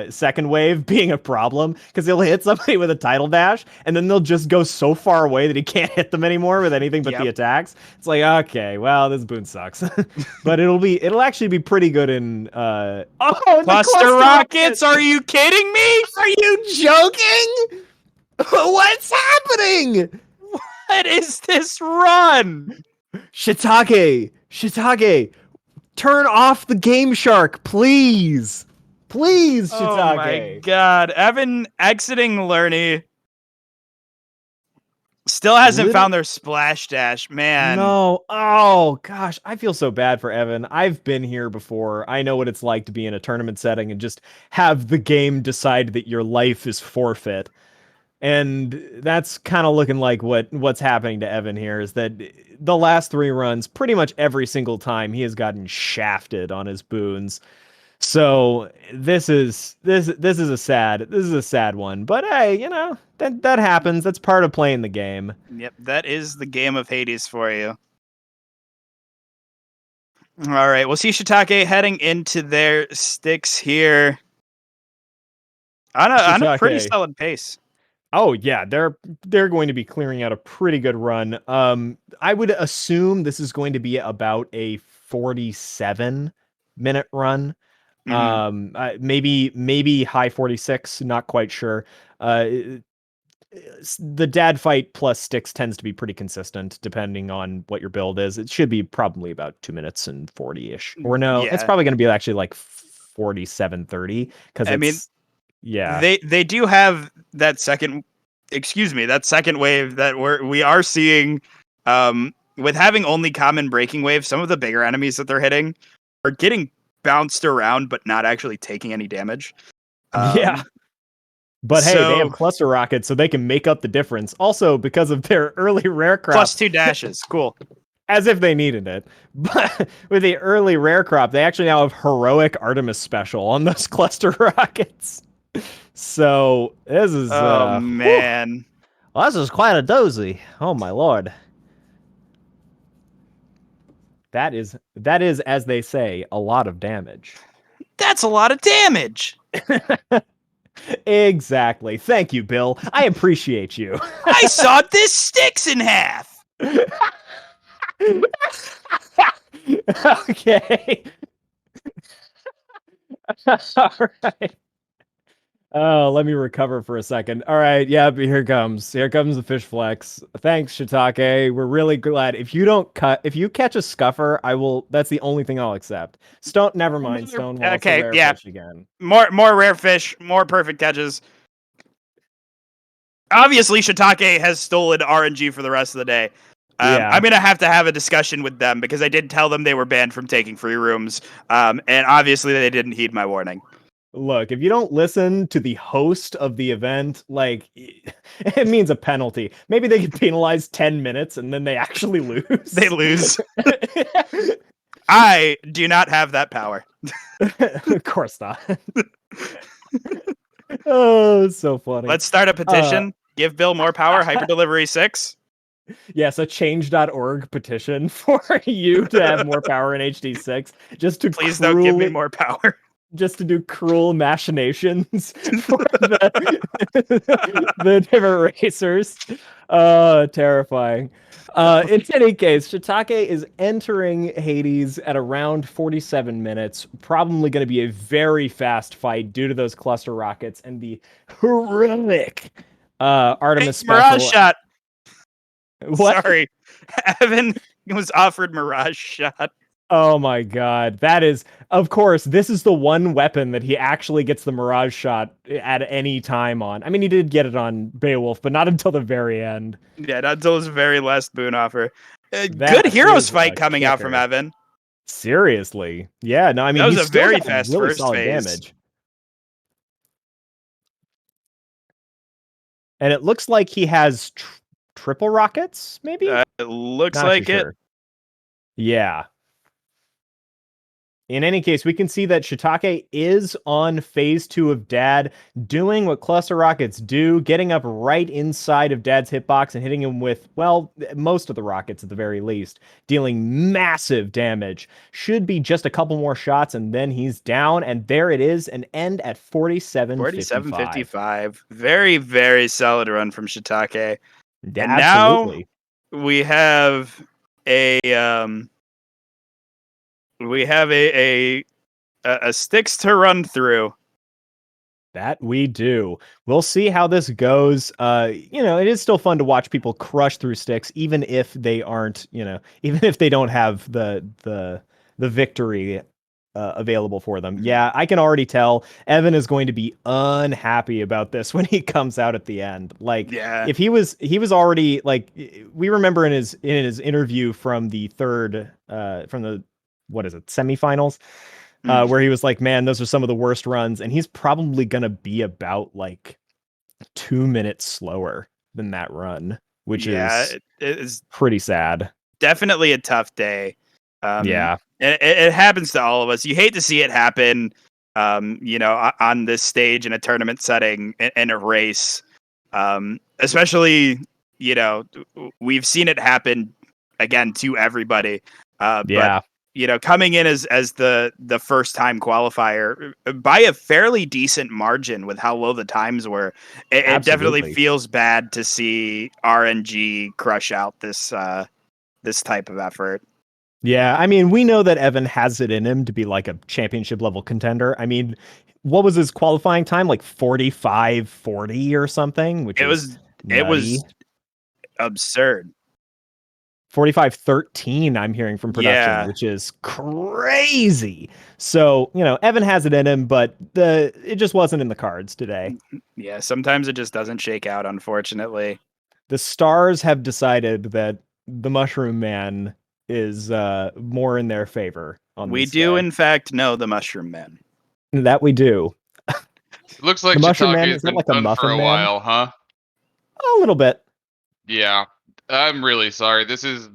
Speaker 7: second wave being a problem, because he'll hit somebody with a title dash, and then they'll just go so far away that he can't hit them anymore with anything but the attacks. It's like, okay, well, this boon sucks. But it'll actually be pretty good in,
Speaker 1: cluster rockets? Are you kidding me?
Speaker 7: Are you joking? What's happening?
Speaker 1: What is this run?
Speaker 7: Shiitake, turn off the Game Shark, please. Please, Shiitake.
Speaker 1: Oh my god. Evan exiting Lerny. Still hasn't found their splash dash, man.
Speaker 7: No. Oh, gosh. I feel so bad for Evan. I've been here before. I know what it's like to be in a tournament setting and just have the game decide that your life is forfeit. And that's kind of looking like what's happening to Evan here is that the last 3 runs, pretty much every single time he has gotten shafted on his boons. So this is a sad one. But hey, that happens. That's part of playing the game.
Speaker 1: Yep, that is the game of Hades for you. All right, we'll see Shiitake heading into their sticks here on a pretty solid pace.
Speaker 7: Oh yeah, they're going to be clearing out a pretty good run. I would assume this is going to be about a 47-minute run. Maybe high 46, not quite sure. The dad fight plus sticks tends to be pretty consistent depending on what your build is. It should be probably about 2 minutes and 40-ish. Or no, it's probably going to be actually like 47-30 because yeah.
Speaker 1: They do have that second wave that we are seeing with having only common breaking waves. Some of the bigger enemies that they're hitting are getting bounced around but not actually taking any damage.
Speaker 7: Yeah. But hey, they have cluster rockets so they can make up the difference. Also because of their early rare craft.
Speaker 1: +2 dashes. Cool.
Speaker 7: As if they needed it. But with the early rare crop, they actually now have heroic Artemis special on those cluster rockets. So this is
Speaker 1: Oh man.
Speaker 7: well, this is quite a doozy. Oh my lord. That is, as they say, a lot of damage.
Speaker 1: That's a lot of damage.
Speaker 7: Exactly. Thank you, Bill. I appreciate you.
Speaker 1: I sawed this sticks in half.
Speaker 7: Okay. All right. Oh, let me recover for a second. All right, yeah, but here comes the fish flex. Thanks, Shiitak3. We're really glad. If you catch a scuffer, I will. That's the only thing I'll accept. Never mind. Stonewall.
Speaker 1: Okay,
Speaker 7: rare
Speaker 1: yeah.
Speaker 7: fish again.
Speaker 1: More rare fish, more perfect catches. Obviously, Shiitak3 has stolen RNG for the rest of the day.
Speaker 7: Yeah.
Speaker 1: I'm gonna have to have a discussion with them because I did tell them they were banned from taking free rooms, and obviously they didn't heed my warning.
Speaker 7: Look, if you don't listen to the host of the event, like, it means a penalty. Maybe they get penalized 10 minutes and then they actually lose.
Speaker 1: They lose. I do not have that power.
Speaker 7: Of course not. Oh, it's so funny.
Speaker 1: Let's start a petition. Give Bill more power. Hyperdelivery 6.
Speaker 7: Yes, a change.org petition for you to have more power in HD6. Just to
Speaker 1: Please don't give me more power.
Speaker 7: Just to do cruel machinations for the different racers. Terrifying. In any case, Shiitak3 is entering Hades at around 47 minutes. Probably going to be a very fast fight due to those cluster rockets and the heroic Artemis special.
Speaker 1: Mirage shot.
Speaker 7: What?
Speaker 1: Sorry. Evan was offered Mirage shot.
Speaker 7: Oh my god. That is, of course, this is the one weapon that he actually gets the Mirage shot at any time on. I mean, he did get it on Beowulf, but not until the very end.
Speaker 1: Yeah, not until his very last boon offer. Good heroes fight coming out from Evan.
Speaker 7: Seriously. Yeah, no, I mean,
Speaker 1: that was
Speaker 7: he's
Speaker 1: a very
Speaker 7: still
Speaker 1: fast
Speaker 7: really
Speaker 1: first
Speaker 7: solid
Speaker 1: phase.
Speaker 7: Damage. And it looks like he has triple rockets, maybe?
Speaker 1: It looks
Speaker 7: Not
Speaker 1: like
Speaker 7: too
Speaker 1: it.
Speaker 7: sure. Yeah. In any case, we can see that Shiitak3 is on phase 2 of Dad, doing what cluster rockets do, getting up right inside of Dad's hitbox and hitting him with, well, most of the rockets at the very least, dealing massive damage. Should be just a couple more shots and then he's down, and there it is, an end at 47.55.
Speaker 1: 47.55. Very, very solid run from Shiitak3.
Speaker 7: Yeah,
Speaker 1: and
Speaker 7: absolutely.
Speaker 1: Now we have a sticks to run through.
Speaker 7: That we do. We'll see how this goes. It is still fun to watch people crush through sticks, even if they aren't, even if they don't have the victory available for them. Yeah, I can already tell Evan is going to be unhappy about this when he comes out at the end. Like,
Speaker 1: Yeah.
Speaker 7: if he was already, like, we remember in his interview from the semifinals, where he was like, man, those are some of the worst runs, and he's probably gonna be about like 2 minutes slower than that run, which is
Speaker 1: it is
Speaker 7: pretty sad.
Speaker 1: definitely a tough day.
Speaker 7: Yeah.
Speaker 1: It happens to all of us. You hate to see it happen, on this stage in a tournament setting, in a race, especially, we've seen it happen again to everybody.
Speaker 7: Yeah.
Speaker 1: But, coming in as the first time qualifier by a fairly decent margin with how low the times were, it definitely feels bad to see RNG crush out this type of effort.
Speaker 7: Yeah, I mean, we know that Evan has it in him to be like a championship level contender. I mean, what was his qualifying time? Like 45:40 or something, which
Speaker 1: it was absurd.
Speaker 7: 45:13 I'm hearing from production,
Speaker 1: Yeah.
Speaker 7: which is crazy. So, Evan has it in him, but it just wasn't in the cards today.
Speaker 1: Yeah, sometimes it just doesn't shake out, unfortunately.
Speaker 7: The stars have decided that the Mushroom Man is more in their favor on
Speaker 1: We
Speaker 7: this
Speaker 1: do,
Speaker 7: day.
Speaker 1: in fact, know the Mushroom Man.
Speaker 7: That we do.
Speaker 3: It looks like
Speaker 7: The Mushroom Man,
Speaker 3: Shiitak3's
Speaker 7: is that
Speaker 3: been
Speaker 7: like a
Speaker 3: done
Speaker 7: Muffin
Speaker 3: for a
Speaker 7: Man?
Speaker 3: while, huh?
Speaker 7: A little bit.
Speaker 3: Yeah. I'm really sorry. This is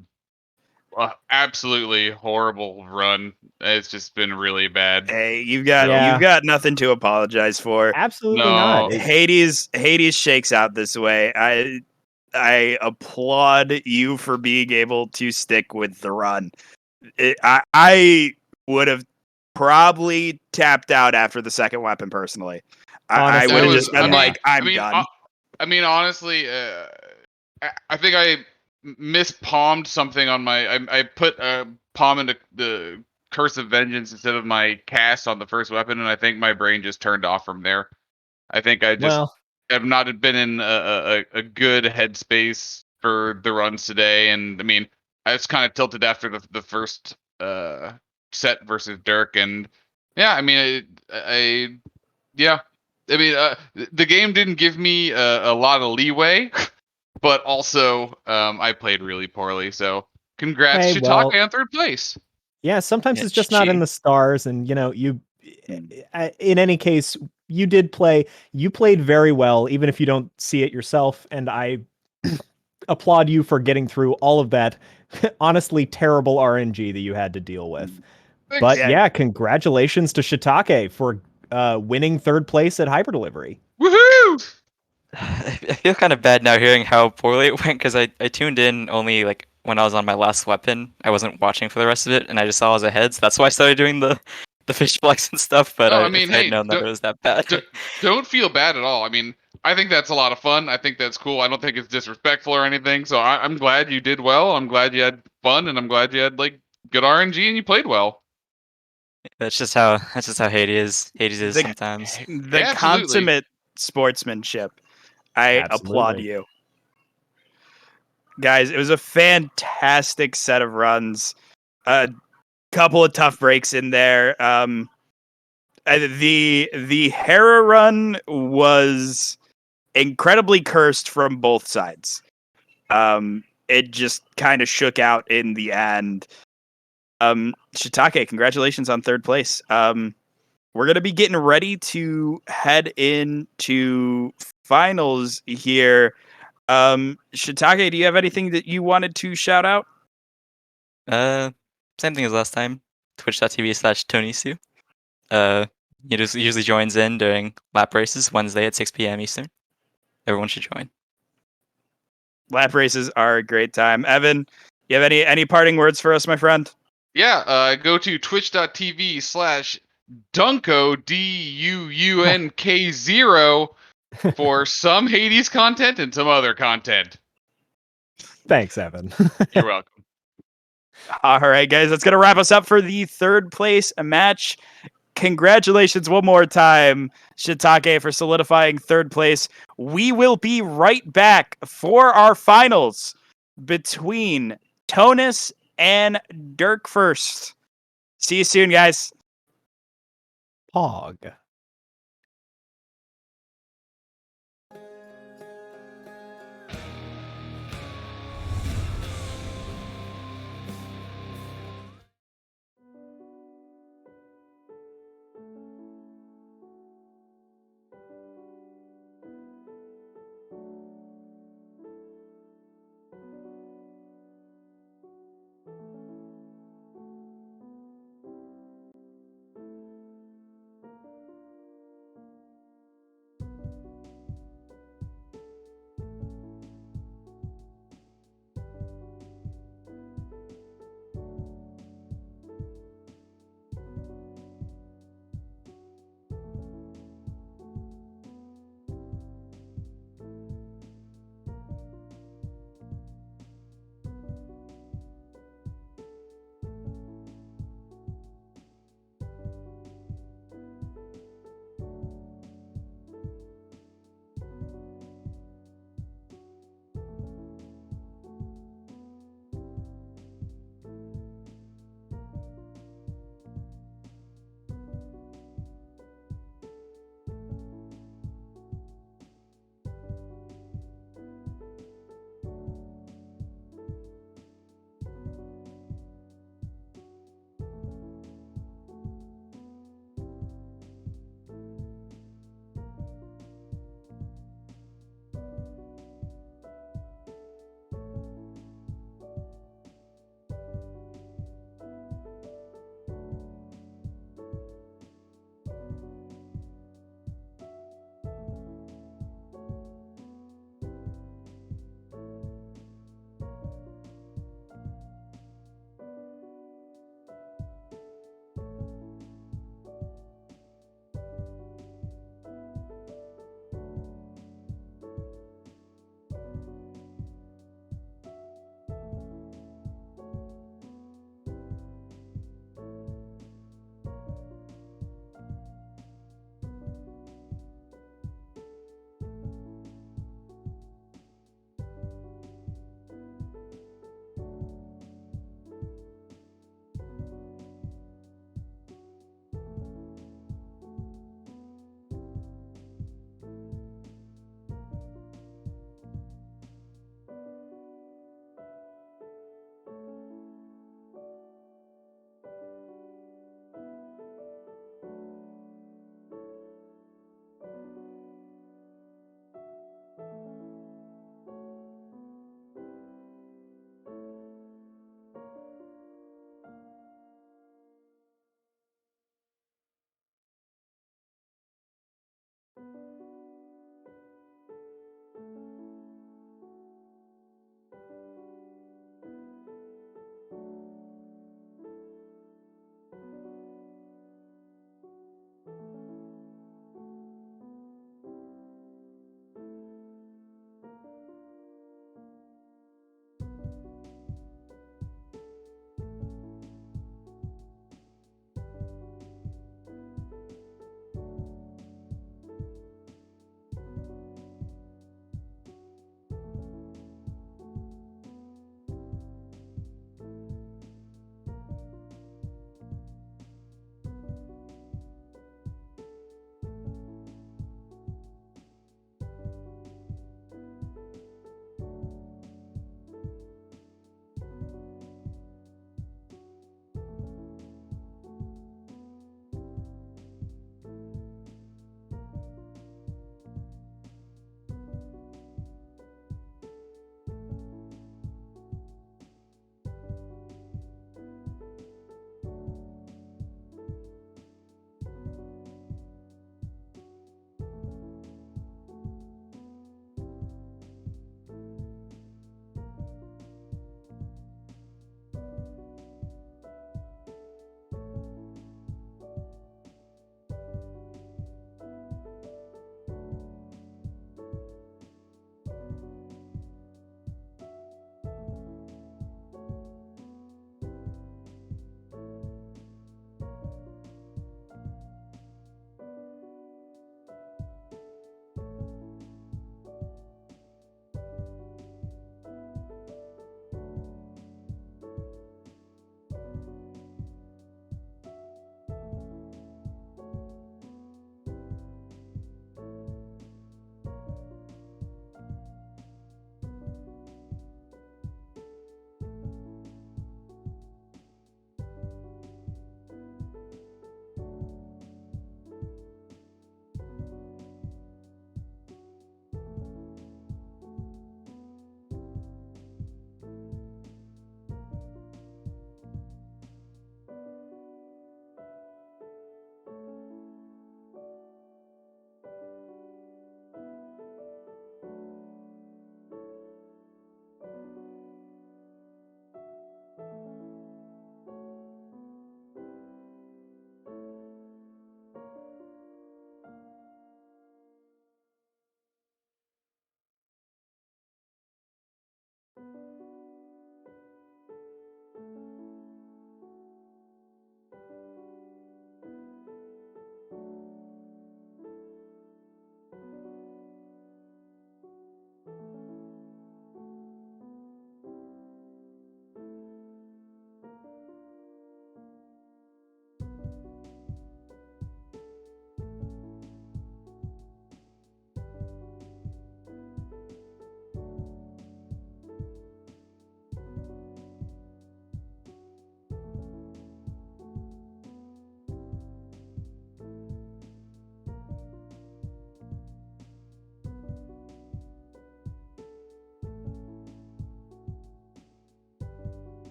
Speaker 3: absolutely horrible run. It's just been really bad.
Speaker 1: Hey, you've
Speaker 7: Yeah.
Speaker 1: got nothing to apologize for.
Speaker 7: Absolutely
Speaker 3: No.
Speaker 7: not.
Speaker 1: Hades shakes out this way. I applaud you for being able to stick with the run. I would have probably tapped out after the second weapon personally. I
Speaker 7: Honestly,
Speaker 1: would have
Speaker 3: That
Speaker 1: just
Speaker 3: was-
Speaker 1: been like, I'm done.
Speaker 3: I mean, honestly, I think I mispalmed something on my. I put a palm into the Curse of Vengeance instead of my cast on the first weapon, and I think my brain just turned off from there. I think I just
Speaker 7: well,
Speaker 3: have not been in a good headspace for the runs today, and I mean, I was kind of tilted after the first set versus DrK, and yeah, I mean, yeah, I mean, the game didn't give me a lot of leeway, but also I played really poorly. So congrats,
Speaker 7: hey,
Speaker 3: Shiitake,
Speaker 7: well,
Speaker 3: on third place.
Speaker 7: yeah, sometimes
Speaker 6: Yeah,
Speaker 7: it's just not in
Speaker 6: GG.
Speaker 7: the stars, and in any case, you did play. You played very well, even if you don't see it yourself, and I applaud you for getting through all of that honestly terrible RNG that you had to deal with. But
Speaker 1: Yeah.
Speaker 7: yeah, congratulations to Shiitake for winning third place at Hyperdelivery.
Speaker 3: Woohoo!
Speaker 6: I feel kind of bad now hearing how poorly it went because I tuned in only like when I was on my last weapon. I wasn't watching for the rest of it, and I just saw I was ahead, so that's why I started doing the fish flex and stuff. But
Speaker 3: No, I mean,
Speaker 6: if I had
Speaker 3: hey,
Speaker 6: known that it was that bad,
Speaker 3: don't feel bad at all. I mean, I think that's a lot of fun. I think that's cool. I don't think it's disrespectful or anything. So I'm glad you did well. I'm glad you had fun, and I'm glad you had like good RNG and you played well.
Speaker 6: that's just how Hades is
Speaker 1: The-
Speaker 6: sometimes.
Speaker 1: The
Speaker 3: Yeah, absolutely.
Speaker 1: consummate sportsmanship. I applaud
Speaker 7: Absolutely.
Speaker 1: you. Guys, it was a fantastic set of runs. A couple of tough breaks in there. The Hera run was incredibly cursed from both sides. It just kind of shook out in the end. Shiitake, congratulations on third place. We're gonna be getting ready to head into finals here. Shiitake, do you have anything that you wanted to shout out?
Speaker 6: Same thing as last time. Twitch.tv/Tounis. He just usually joins in during lap races Wednesday at 6 p.m. Eastern. Everyone should join.
Speaker 1: Lap races are a great time. Evan, you have any parting words for us, my friend?
Speaker 3: Yeah, go to twitch.tv/Dunko DUUNK0 for some Hades content and some other content.
Speaker 7: Thanks, Evan.
Speaker 3: You're welcome.
Speaker 1: All right, guys, that's gonna wrap us up for the third place match. Congratulations one more time, Shiitake, for solidifying third place. We will be right back for our finals between Tounis and DrK first. See you soon, guys.
Speaker 7: Pog.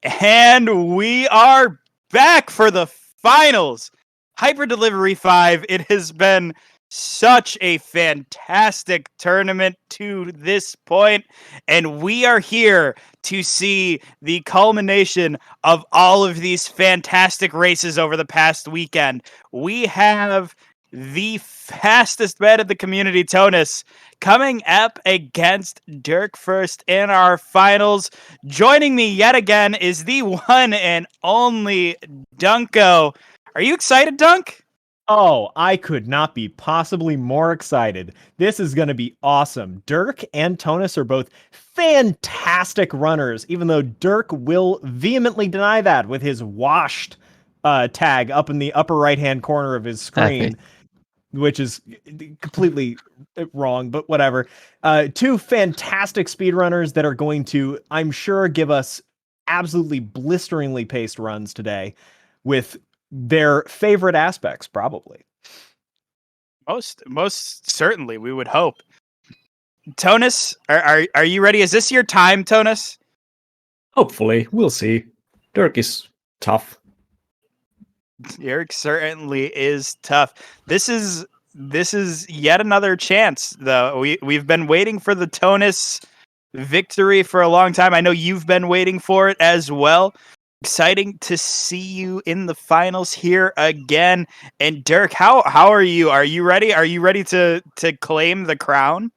Speaker 1: And we are back for the finals. Hyper Delivery 5. It has been such a fantastic tournament to this point, and we are here to see the culmination of all of these fantastic races over the past weekend. We have the fastest man in the community, Tounis, coming up against DrK first in our finals. Joining me yet again is the one and only Dunko. Are you excited, Dunk?
Speaker 7: Oh, I could not be possibly more excited. This is going to be awesome. DrK and Tounis are both fantastic runners, even though DrK will vehemently deny that with his washed tag up in the upper right-hand corner of his screen, which is completely wrong, but whatever. Two fantastic speedrunners that are going to, I'm sure, give us absolutely blisteringly paced runs today with their favorite aspects, probably.
Speaker 1: Most certainly, we would hope. Tounis, are you ready? Is this your time, Tounis?
Speaker 5: Hopefully, we'll see. DrK is tough.
Speaker 1: DrK certainly is tough. This is yet another chance, though. We've been waiting for the Tounis victory for a long time. I know you've been waiting for it as well. Exciting to see you in the finals here again. And DrK, how are you? Are you ready? Are you ready to claim the crown?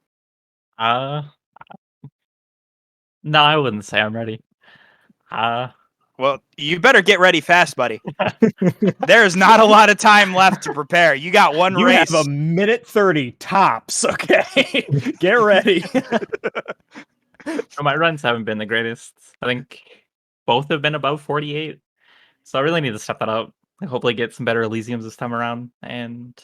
Speaker 4: No, I wouldn't say I'm ready.
Speaker 1: Well, you better get ready fast, buddy. There's not a lot of time left to prepare. You got one
Speaker 7: You
Speaker 1: race.
Speaker 7: have a minute 30 tops, okay? Get ready.
Speaker 4: So my runs haven't been the greatest. I think both have been above 48. So I really need to step that up. Hopefully get some better Elysiums this time around. And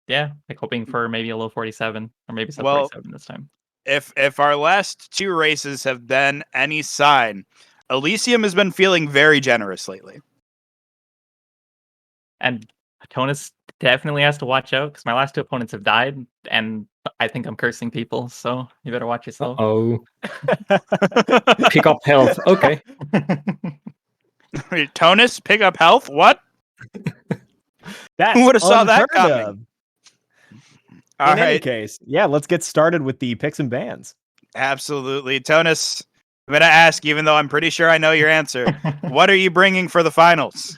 Speaker 4: yeah, hoping for maybe a low 47 or maybe sub 47 this time.
Speaker 1: If our last two races have been any sign, Elysium has been feeling very generous lately.
Speaker 4: And Tounis definitely has to watch out because my last two opponents have died, and I think I'm cursing people, so you better watch yourself.
Speaker 5: Oh. Pick up health. Okay.
Speaker 1: Wait, Tounis, pick up health? What?
Speaker 7: That's
Speaker 1: Who would have saw that
Speaker 7: unheard
Speaker 1: coming?
Speaker 7: of.
Speaker 1: All
Speaker 7: In any
Speaker 1: right,
Speaker 7: case, yeah, let's get started with the picks and bans.
Speaker 1: absolutely. Tounis, I'm going to ask, even though I'm pretty sure I know your answer, what are you bringing for the finals?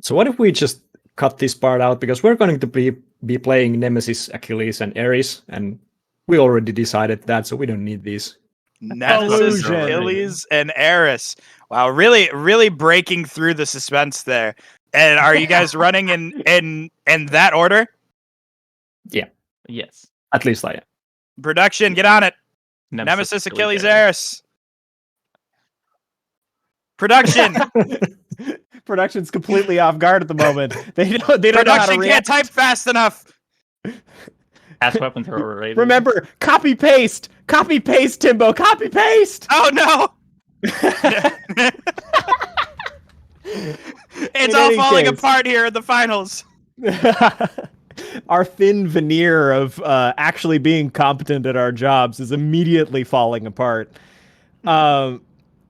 Speaker 5: So what if we just cut this part out, because we're going to be playing Nemesis, Achilles, and Ares, and we already decided that, so we don't need these.
Speaker 1: Nemesis,
Speaker 7: Illusion.
Speaker 1: Achilles, and Eris. Wow, really breaking through the suspense there. And are you guys running in that order?
Speaker 4: Yes.
Speaker 5: At least I am.
Speaker 1: Production, get on it. Nemesis, Achilles, Eris. Production.
Speaker 7: Production's completely off guard at the moment. They don't know how to
Speaker 1: Production can't
Speaker 7: react.
Speaker 1: type fast enough.
Speaker 4: Fast weapons are overrated.
Speaker 7: Remember, copy paste, Timbo, copy paste.
Speaker 1: Oh no. It's
Speaker 7: In
Speaker 1: all
Speaker 7: any
Speaker 1: falling
Speaker 7: case.
Speaker 1: apart here in the finals.
Speaker 7: Our thin veneer of actually being competent at our jobs is immediately falling apart.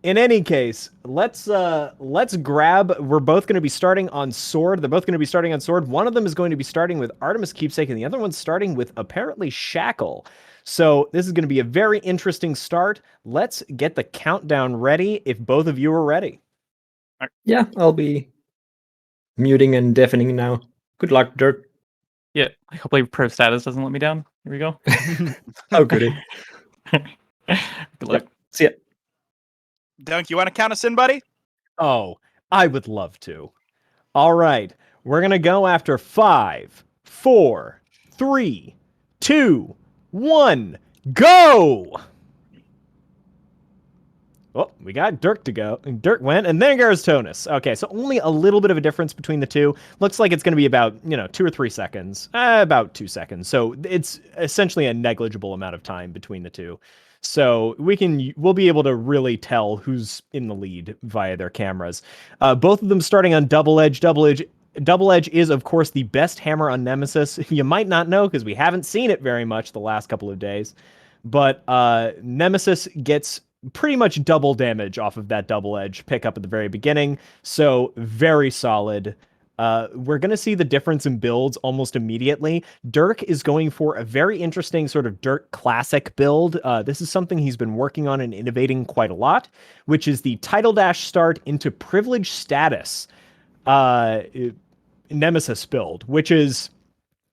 Speaker 7: In any case, let's grab. We're both going to be starting on sword. They're both going to be starting on sword. One of them is going to be starting with Artemis Keepsake, and the other one's starting with apparently Shackle. So this is going to be a very interesting start. Let's get the countdown ready. If both of you are ready.
Speaker 5: Yeah, I'll be muting and deafening now. Good luck, DrK.
Speaker 4: Yeah, hopefully pro status doesn't let me down. Here we go.
Speaker 5: Oh, goody.
Speaker 4: Good luck.
Speaker 5: See ya.
Speaker 1: Dunk, you want to count us in, buddy?
Speaker 7: Oh, I would love to. All right, we're gonna go after 5, 4, 3, 2, 1, go! Oh, we got DrK to go. DrK went, and then goes Tounis. Okay, so only a little bit of a difference between the two. Looks like it's going to be about, 2 or 3 seconds. About 2 seconds. So it's essentially a negligible amount of time between the two. So we'll be able to really tell who's in the lead via their cameras. Both of them starting on Double Edge. Double Edge is, of course, the best hammer on Nemesis. You might not know because we haven't seen it very much the last couple of days. But Nemesis gets pretty much double damage off of that double edge pickup at the very beginning. So very solid. We're going to see the difference in builds almost immediately. DrK is going for a very interesting sort of DrK classic build. This is something he's been working on and innovating quite a lot, which is the Tidal Dash start into Privilege Status Nemesis build, which is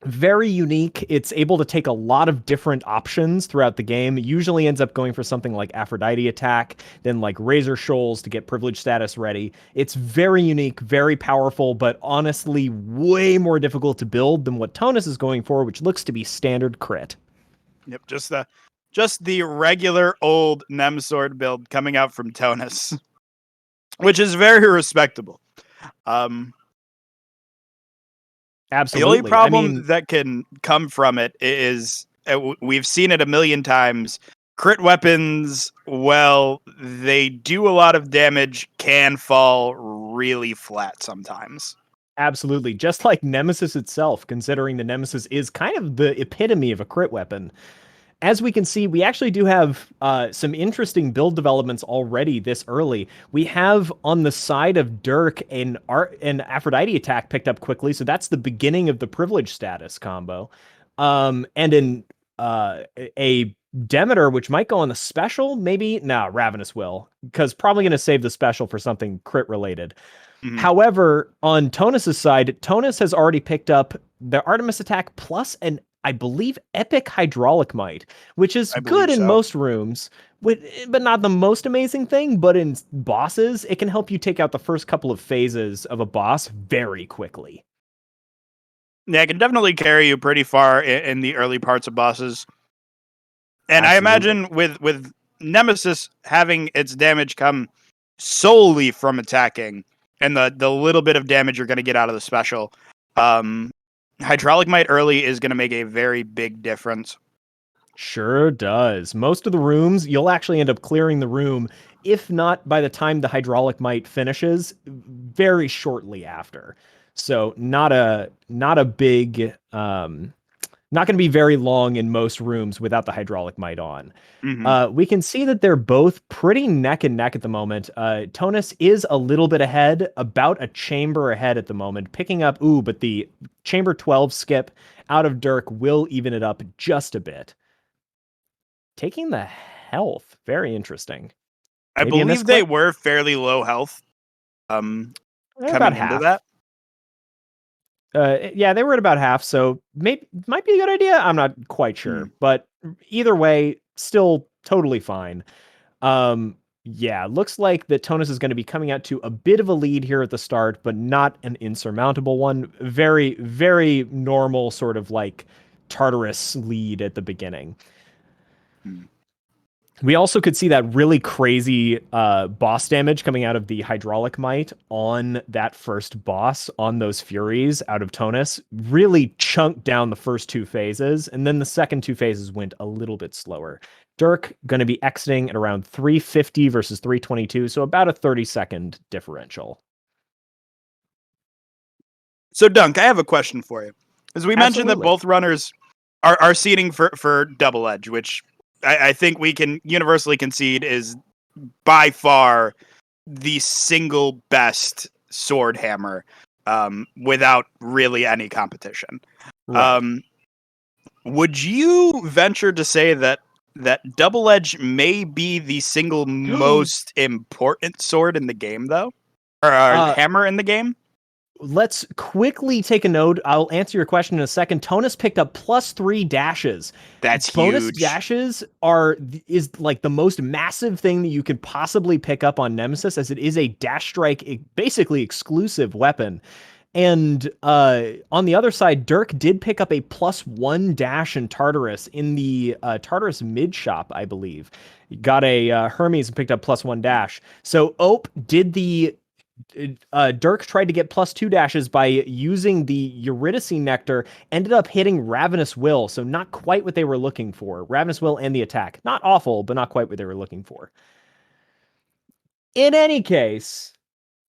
Speaker 7: very unique. It's able to take a lot of different options throughout the game. It usually ends up going for something like Aphrodite attack, then like Razor Shoals to get privilege status ready. It's very unique, very powerful, but honestly way more difficult to build than what Tounis is going for, which looks to be standard crit.
Speaker 1: Yep, just the regular old Nemsword build coming out from Tounis, which is very respectable.
Speaker 7: Absolutely.
Speaker 1: The only problem that can come from it is we've seen it a million times. Crit weapons, well, they do a lot of damage, can fall really flat sometimes.
Speaker 7: Absolutely. Just like Nemesis itself, considering the Nemesis is kind of the epitome of a crit weapon. As we can see, we actually do have some interesting build developments already this early. We have on the side of DrK an Aphrodite attack picked up quickly, so that's the beginning of the privilege status combo. And a Demeter, which might go on the special, maybe? Nah, Ravenous will, because probably going to save the special for something crit related. Mm-hmm. However, on Tounis' side, Tounis has already picked up the Artemis attack plus an, I believe, epic hydraulic might, which is good in most rooms, but not the most amazing thing. But in bosses, it can help you take out the first couple of phases of a boss very quickly.
Speaker 1: Yeah, it can definitely carry you pretty far in the early parts of bosses. And absolutely. I imagine with Nemesis having its damage come solely from attacking, and the little bit of damage you're going to get out of the special, Hydraulic Might early is going to make a very big difference.
Speaker 7: Sure does. Most of the rooms, you'll actually end up clearing the room, if not by the time the Hydraulic Might finishes, very shortly after. So not a big, not going to be very long in most rooms without the Hydraulic Might on. Mm-hmm. We can see that they're both pretty neck and neck at the moment. Tounis is a little bit ahead, about a chamber ahead at the moment, picking up, but the chamber 12 skip out of DrK will even it up just a bit. Taking the health, very interesting.
Speaker 1: I believe they were fairly low health. Coming into that.
Speaker 7: Yeah, they were at about half, so might be a good idea. I'm not quite sure, but either way, still totally fine. Yeah, looks like that Tounis is going to be coming out to a bit of a lead here at the start, but not an insurmountable one. Very, very normal sort of like Tartarus lead at the beginning. We also could see that really crazy boss damage coming out of the Hydraulic Might on that first boss, on those Furies out of Tounis. Really chunked down the first two phases, and then the second two phases went a little bit slower. DrK going to be exiting at around 350 versus 322, so about a 30-second differential.
Speaker 1: So, Dunk, I have a question for you. As we mentioned that both runners are seeding for Double Edge, which I think we can universally concede is by far the single best sword hammer without really any competition. Right. Would you venture to say that Double Edge may be the single most important sword in the game, though? Or hammer in the game?
Speaker 7: Let's quickly take a note. I'll answer your question in a second. Tounis picked up +3 dashes.
Speaker 1: That's
Speaker 7: bonus
Speaker 1: huge.
Speaker 7: Dashes is like the most massive thing that you could possibly pick up on Nemesis, as it is a dash strike, basically exclusive weapon. And on the other side, DrK did pick up a +1 dash in Tartarus in the Tartarus mid shop, I believe. Got a Hermes and picked up +1 dash. So Ope did the DrK tried to get +2 dashes by using the Eurydice Nectar, ended up hitting Ravenous Will, so not quite what they were looking for. Ravenous Will and the attack. Not awful, but not quite what they were looking for. In any case,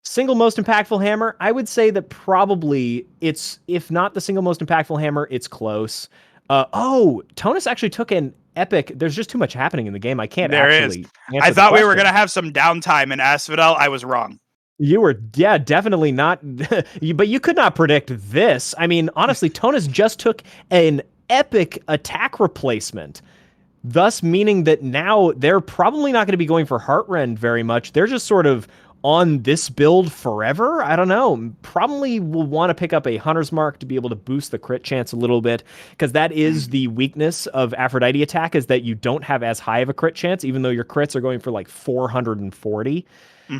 Speaker 7: single most impactful hammer, I would say that probably it's, if not the single most impactful hammer, it's close. Tounis actually took an epic. There's just too much happening in the game. I can't
Speaker 1: There is.
Speaker 7: actually answer
Speaker 1: I
Speaker 7: the
Speaker 1: thought we were
Speaker 7: question.
Speaker 1: going to have some downtime in Asphodel. I was wrong.
Speaker 7: You were, yeah, definitely not. But you could not predict this. I mean, honestly, Tounis just took an epic attack replacement, thus meaning that now they're probably not going to be going for Heartrend very much. They're just sort of on this build forever. I don't know. Probably will want to pick up a Hunter's Mark to be able to boost the crit chance a little bit, because that is the weakness of Aphrodite attack, is that you don't have as high of a crit chance, even though your crits are going for like 440.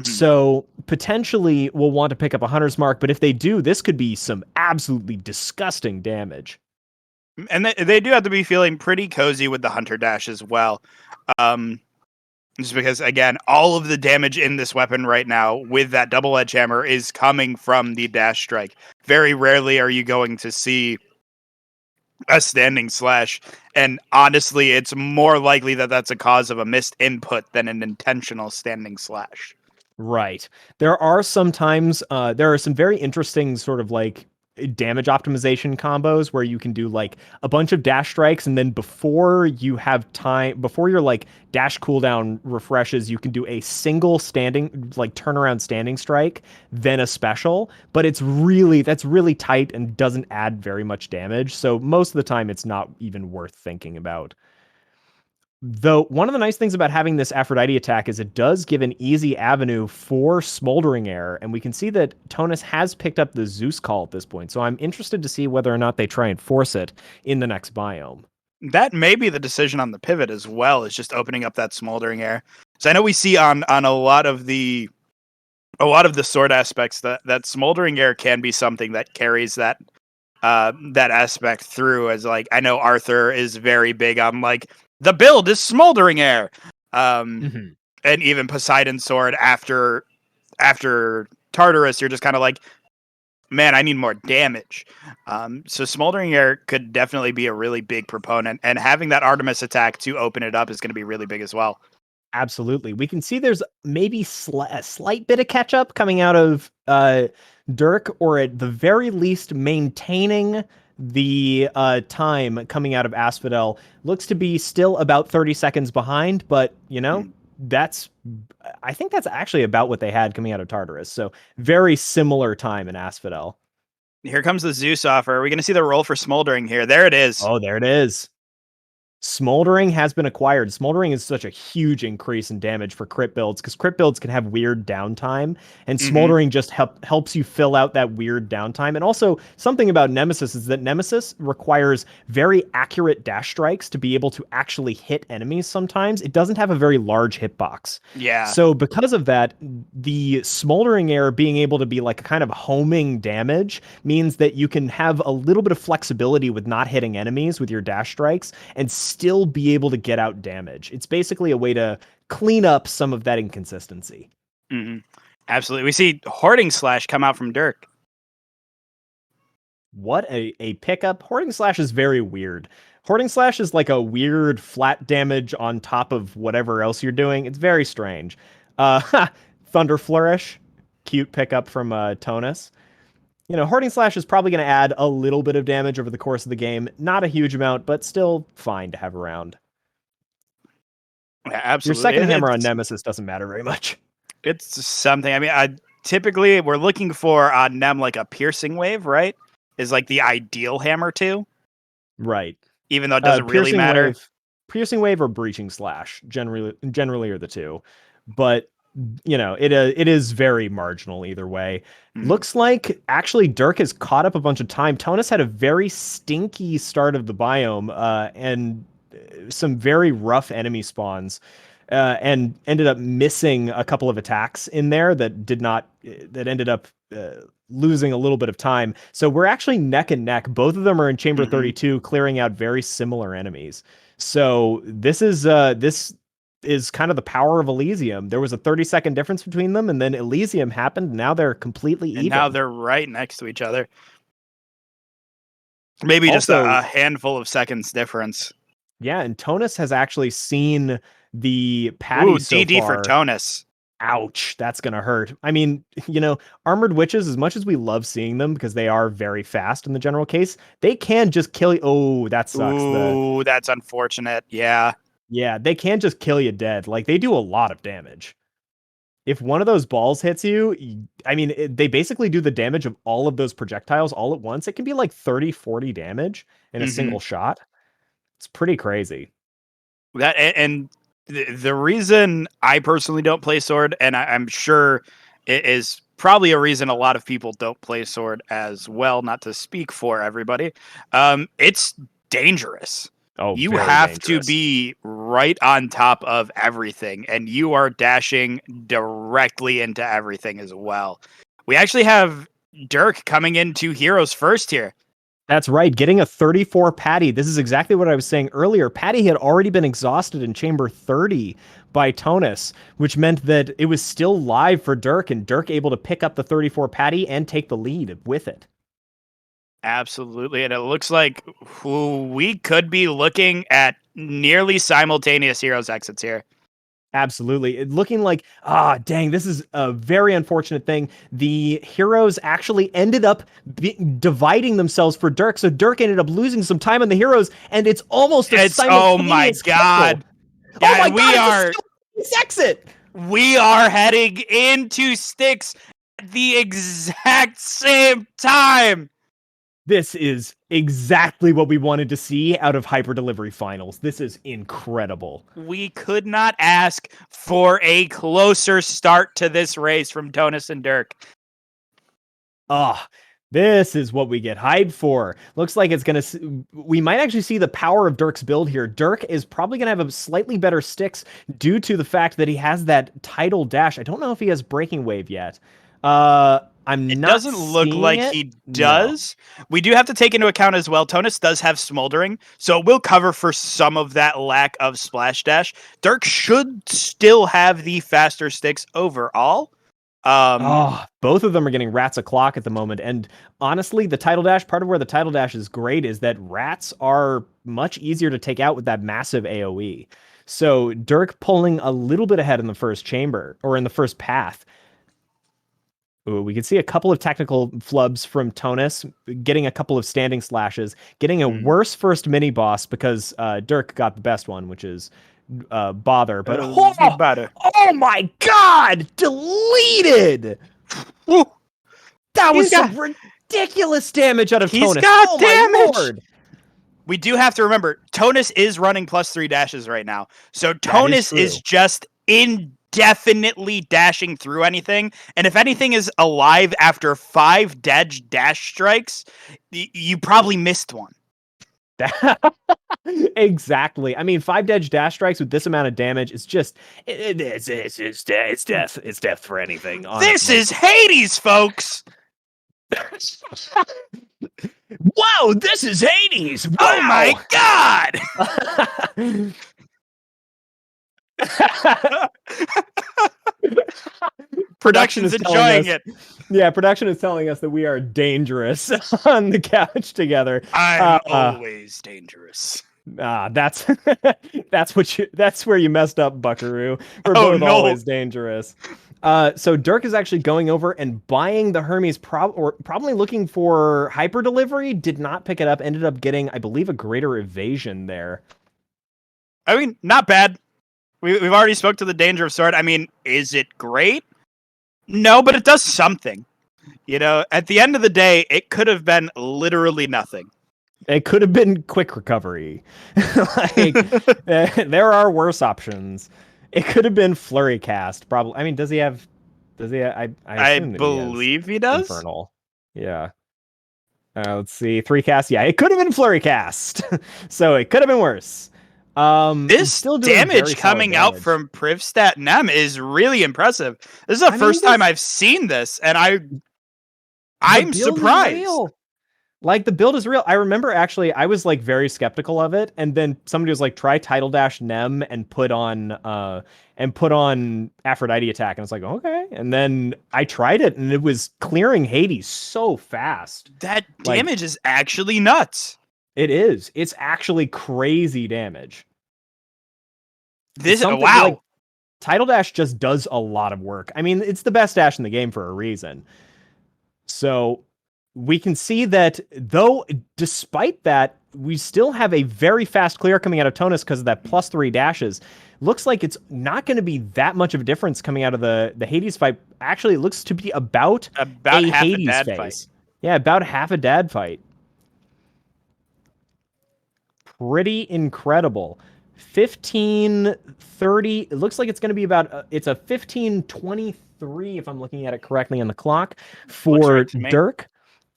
Speaker 7: So potentially we'll want to pick up a Hunter's Mark, but if they do, this could be some absolutely disgusting damage.
Speaker 1: And they do have to be feeling pretty cozy with the Hunter Dash as well. Just because, again, all of the damage in this weapon right now with that double-edge hammer is coming from the dash strike. Very rarely are you going to see a standing slash, and honestly, it's more likely that that's a cause of a missed input than an intentional standing slash.
Speaker 7: Right. There are sometimes, there are some very interesting sort of like damage optimization combos where you can do like a bunch of dash strikes, and then before you have time, before your like dash cooldown refreshes, you can do a single standing, like turnaround standing strike, then a special. But that's really tight and doesn't add very much damage. So most of the time it's not even worth thinking about. Though one of the nice things about having this Aphrodite attack is it does give an easy avenue for Smoldering Air, and we can see that Tounis has picked up the Zeus Call at this point, so I'm interested to see whether or not they try and force it in the next biome.
Speaker 1: That may be the decision on the pivot as well, is just opening up that Smoldering Air. So I know we see on a lot of the sword aspects that Smoldering Air can be something that carries that aspect through, as like I know Arthur is very big on like the build is Smoldering Air. And even Poseidon's sword after Tartarus, you're just kind of like, man, I need more damage. So Smoldering Air could definitely be a really big proponent, and having that Artemis attack to open it up is going to be really big as well.
Speaker 7: Absolutely. We can see there's maybe a slight bit of catch up coming out of DrK, or at the very least maintaining the time coming out of Asphodel. Looks to be still about 30 seconds behind, but I think that's actually about what they had coming out of Tartarus. So very similar time in Asphodel.
Speaker 1: Here comes the Zeus offer. Are we going to see the roll for Smoldering here? There it is.
Speaker 7: Oh, there it is. Smoldering has been acquired. Smoldering is such a huge increase in damage for crit builds, because crit builds can have weird downtime, and Smoldering just helps you fill out that weird downtime. And also, something about Nemesis is that Nemesis requires very accurate dash strikes to be able to actually hit enemies sometimes. It doesn't have a very large hitbox.
Speaker 1: Yeah.
Speaker 7: So because of that, the Smoldering Air being able to be like a kind of homing damage means that you can have a little bit of flexibility with not hitting enemies with your dash strikes and still be able to get out damage. It's basically a way to clean up some of that inconsistency.
Speaker 1: Absolutely. We see Hoarding Slash come out from DrK.
Speaker 7: What a pickup. Hoarding Slash is very weird. Hoarding Slash is like a weird flat damage on top of whatever else you're doing. It's very strange. Thunder Flourish, cute pickup from Tounis. Hoarding Slash is probably going to add a little bit of damage over the course of the game. Not a huge amount, but still fine to have around.
Speaker 1: Yeah, absolutely.
Speaker 7: Your second hammer on Nemesis doesn't matter very much.
Speaker 1: It's something. I mean, typically we're looking for on Nem like a piercing wave, right? Is like the ideal hammer too.
Speaker 7: Right.
Speaker 1: Even though it doesn't really matter.
Speaker 7: Piercing Wave or Breaching Slash generally are the two. But it is very marginal either way. Looks like actually DrK has caught up a bunch of time. Tounis had a very stinky start of the biome and some very rough enemy spawns, and ended up missing a couple of attacks in there that ended up losing a little bit of time. So we're actually neck and neck. Both of them are in Chamber 32, clearing out very similar enemies. So this is kind of the power of Elysium. There was a 30-second difference between them, and then Elysium happened. And now they're completely even.
Speaker 1: And now they're right next to each other. Maybe just a handful of seconds difference.
Speaker 7: Yeah, and Tounis has actually seen the patty so
Speaker 1: DD
Speaker 7: far.
Speaker 1: for Tounis.
Speaker 7: Ouch, that's gonna hurt. I mean, armored witches, as much as we love seeing them because they are very fast in the general case, they can just kill you. Oh, that sucks.
Speaker 1: Ooh, that's unfortunate. Yeah.
Speaker 7: Yeah, they can just kill you dead. Like, they do a lot of damage. If one of those balls hits you, I mean, they basically do the damage of all of those projectiles all at once. It can be like 30, 40 damage in a single shot. It's pretty crazy.
Speaker 1: That and the reason I personally don't play sword, and I'm sure it is probably a reason a lot of people don't play sword as well, not to speak for everybody. It's dangerous.
Speaker 7: Oh,
Speaker 1: you
Speaker 7: very
Speaker 1: have
Speaker 7: dangerous.
Speaker 1: to be right on top of everything, and you are dashing directly into everything as well. We actually have DrK coming into heroes first here.
Speaker 7: That's right. Getting a 34 Patty. This is exactly what I was saying earlier. Patty had already been exhausted in chamber 30 by Tounis, which meant that it was still live for DrK, and DrK able to pick up the 34 Patty and take the lead with it.
Speaker 1: Absolutely. And it looks like we could be looking at nearly simultaneous heroes exits here.
Speaker 7: Absolutely. It looking like, dang, this is a very unfortunate thing. The heroes actually ended up dividing themselves for DrK, so DrK ended up losing some time on the heroes, and it's almost a simultaneous
Speaker 1: oh my god.
Speaker 7: Kill.
Speaker 1: Yeah,
Speaker 7: oh my god, it's exit!
Speaker 1: We are heading into Styx at the exact same time.
Speaker 7: This is exactly what we wanted to see out of Hyper Delivery Finals. This is incredible.
Speaker 1: We could not ask for a closer start to this race from Tounis and DrK.
Speaker 7: This is what we get hyped for. Looks like it's going to... We might actually see the power of DrK's build here. DrK is probably going to have a slightly better Styx due to the fact that he has that tidal dash. I don't know if he has Breaking Wave yet. It
Speaker 1: doesn't look like he does. No. We do have to take into account as well, Tounis does have Smoldering, so it will cover for some of that lack of Splash Dash. DrK should still have the faster Styx overall.
Speaker 7: Both of them are getting rats o'clock at the moment, and honestly, the tidal dash, part of where the tidal dash is great is that rats are much easier to take out with that massive AoE. So DrK pulling a little bit ahead in the first chamber, or in the first path. Ooh, we can see a couple of technical flubs from Tounis, getting a couple of standing slashes, getting a worse first mini boss because DrK got the best one, which is Bother. But oh my god, deleted! That was some ridiculous damage out of Tounis.
Speaker 1: He's got damage. My Lord. We do have to remember, Tounis is running +3 dashes right now, so Tounis is just indefinitely dashing through anything, and if anything is alive after 5 dead dash strikes, you probably missed one.
Speaker 7: Exactly. I mean, 5 dead dash strikes with this amount of damage is just it's death. It's death for anything. Honestly.
Speaker 1: This is Hades, folks.
Speaker 7: Whoa, this is Hades. Wow.
Speaker 1: Oh my god. Production is enjoying it.
Speaker 7: Yeah, production is telling us that we are dangerous on the couch together.
Speaker 1: I'm always dangerous.
Speaker 7: That's where you messed up, Buckaroo. We're both always dangerous. So DrK is actually going over and buying the Hermes, probably looking for hyper delivery. Did not pick it up. Ended up getting, I believe, a greater evasion there.
Speaker 1: I mean, not bad. We've already spoke to the danger of sword. I mean, is it great? No, but it does something. You know, at the end of the day, it could have been literally nothing.
Speaker 7: It could have been quick recovery. There are worse options. It could have been flurry cast. Probably. I mean, does he have? I
Speaker 1: believe he does.
Speaker 7: Infernal. Yeah. Let's see. 3 cast. Yeah, it could have been flurry cast. So it could have been worse.
Speaker 1: This still damage coming out from Privstat Nem is really impressive. This is the first time I've seen this, and I'm surprised.
Speaker 7: Like, the build is real. I remember actually I was like very skeptical of it, and then somebody was like, try Tidal Dash Nem and put on Aphrodite attack, and I was like, okay. And then I tried it, and it was clearing Hades so fast.
Speaker 1: That damage is actually nuts.
Speaker 7: It is. It's actually crazy damage.
Speaker 1: Wow.
Speaker 7: Tidal Dash just does a lot of work. I mean, it's the best dash in the game for a reason. So we can see that, though, despite that, we still have a very fast clear coming out of Tounis because of that +3 dashes. Looks like it's not going to be that much of a difference coming out of the Hades fight. Actually, it looks to be about a
Speaker 1: half
Speaker 7: Hades
Speaker 1: a dad
Speaker 7: phase.
Speaker 1: fight.
Speaker 7: Yeah, about half a dad fight. Pretty incredible. 15:30. It looks like it's going to be about it's a 15:23 if I'm looking at it correctly on the clock for
Speaker 1: right to me.
Speaker 7: DrK.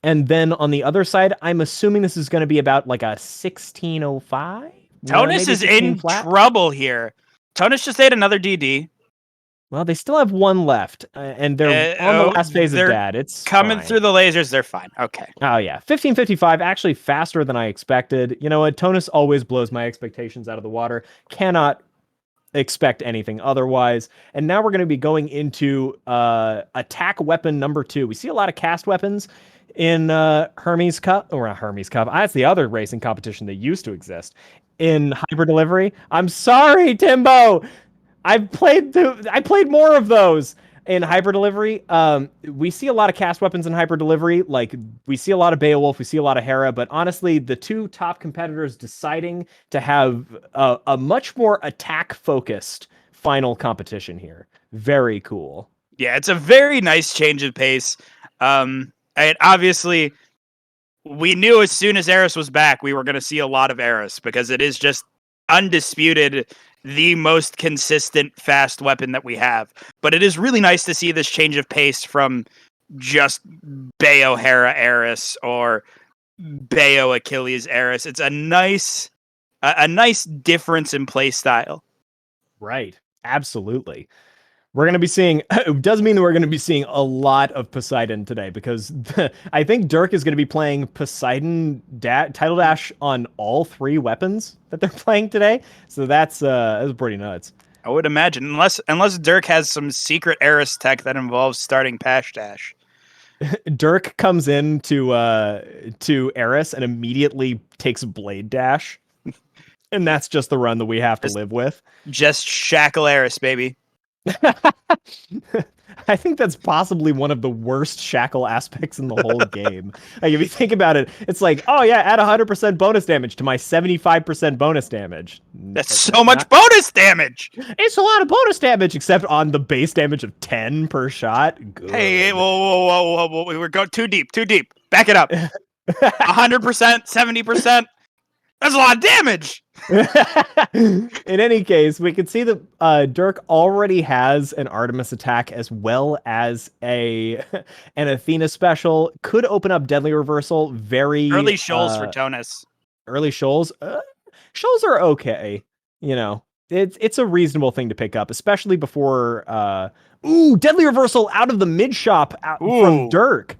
Speaker 7: And then on the other side, I'm assuming this is going to be about like a 16:05.
Speaker 1: Tounis is in trouble here. Tounis just ate another DD.
Speaker 7: Well, they still have one left, and they're on the last phase of
Speaker 1: they're
Speaker 7: dad. It's
Speaker 1: coming
Speaker 7: fine.
Speaker 1: through the lasers. They're fine. Okay.
Speaker 7: Oh, yeah. 15:55, actually faster than I expected. You know what? Tounis always blows my expectations out of the water. Cannot expect anything otherwise. And now we're going to be going into attack weapon number 2. We see a lot of cast weapons in Hermes Cup, or not Hermes Cup. That's the other racing competition that used to exist in Hyper Delivery. I'm sorry, Timbo. I played more of those in Hyper Delivery. We see a lot of cast weapons in Hyper Delivery. Like, we see a lot of Beowulf, we see a lot of Hera, but honestly, the two top competitors deciding to have a much more attack-focused final competition here. Very cool.
Speaker 1: Yeah, it's a very nice change of pace. And obviously, we knew as soon as Eris was back, we were going to see a lot of Eris, because it is just undisputed the most consistent fast weapon that we have. But it is really nice to see this change of pace from just Bayo Hera Eris or Bayo Achilles Eris. It's a nice difference in play style.
Speaker 7: Right. Absolutely. We're going to be seeing, it does mean that we're going to be seeing a lot of Poseidon today, because I think DrK is going to be playing Poseidon Tidal Dash on all 3 weapons that they're playing today. So that's pretty nuts.
Speaker 1: I would imagine, unless DrK has some secret Eris tech that involves starting Pash Dash.
Speaker 7: DrK comes in to Eris and immediately takes Blade Dash. And that's just the run that we have to live with.
Speaker 1: Just shackle Eris, baby.
Speaker 7: I think that's possibly one of the worst shackle aspects in the whole game. Like, if you think about it, it's like, oh yeah, add 100% bonus damage to my 75% bonus damage.
Speaker 1: That's so much bonus damage.
Speaker 7: It's a lot of bonus damage, except on the base damage of 10 per shot. Good.
Speaker 1: Hey, whoa. We were going too deep. Back it up. 100%, 70%. That's a lot of damage.
Speaker 7: In any case, we can see that DrK already has an Artemis attack as well as an Athena special. Could open up Deadly Reversal. Very
Speaker 1: early shoals for Tounis.
Speaker 7: Early shoals. Shoals are okay. You know, it's a reasonable thing to pick up, especially before. Deadly Reversal out of the mid shop from DrK.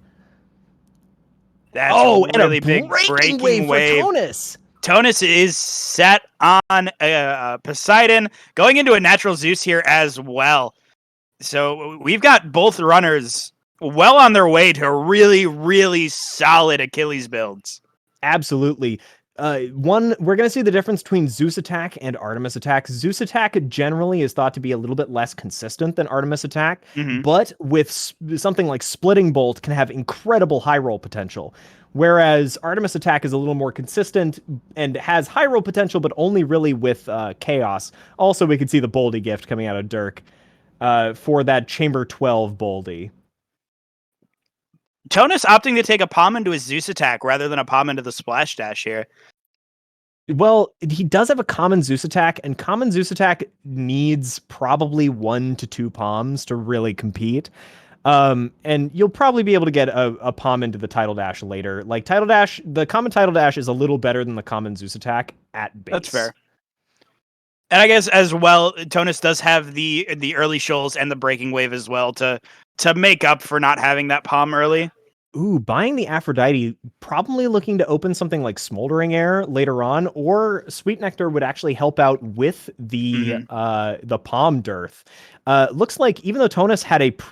Speaker 1: That's a really
Speaker 7: and a
Speaker 1: big breaking wave
Speaker 7: for Tounis.
Speaker 1: Tounis is set on Poseidon, going into a natural Zeus here as well. So we've got both runners well on their way to really, really solid Achilles builds.
Speaker 7: Absolutely. We're going to see the difference between Zeus attack and Artemis attack. Zeus attack generally is thought to be a little bit less consistent than Artemis attack, but with something like Splitting Bolt can have incredible high roll potential. Whereas Artemis attack is a little more consistent and has high roll potential, but only really with Chaos. Also, we can see the Boldy gift coming out of DrK for that Chamber 12 Boldy.
Speaker 1: Tounis opting to take a palm into his Zeus attack rather than a palm into the Splash Dash here.
Speaker 7: Well, he does have a common Zeus attack, and common Zeus attack needs probably 1 to 2 palms to really compete. And you'll probably be able to get a palm into the Tidal Dash later. Like, Tidal Dash, the common Tidal Dash is a little better than the common Zeus attack at base.
Speaker 1: That's fair. And I guess as well, Tounis does have the early shoals and the breaking wave as well to make up for not having that palm early.
Speaker 7: Ooh, buying the Aphrodite, probably looking to open something like Smoldering Air later on, or Sweet Nectar would actually help out with the palm dearth. Looks like even though Tounis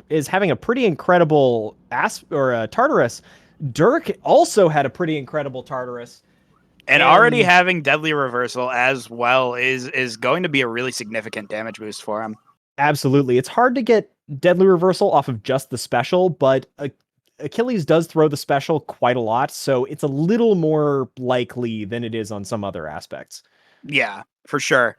Speaker 7: is having a pretty incredible Tartarus, DrK also had a pretty incredible Tartarus.
Speaker 1: And already having Deadly Reversal as well is going to be a really significant damage boost for him.
Speaker 7: Absolutely. It's hard to get deadly reversal off of just the special, but Achilles does throw the special quite a lot, so it's a little more likely than it is on some other aspects.
Speaker 1: Yeah, for sure.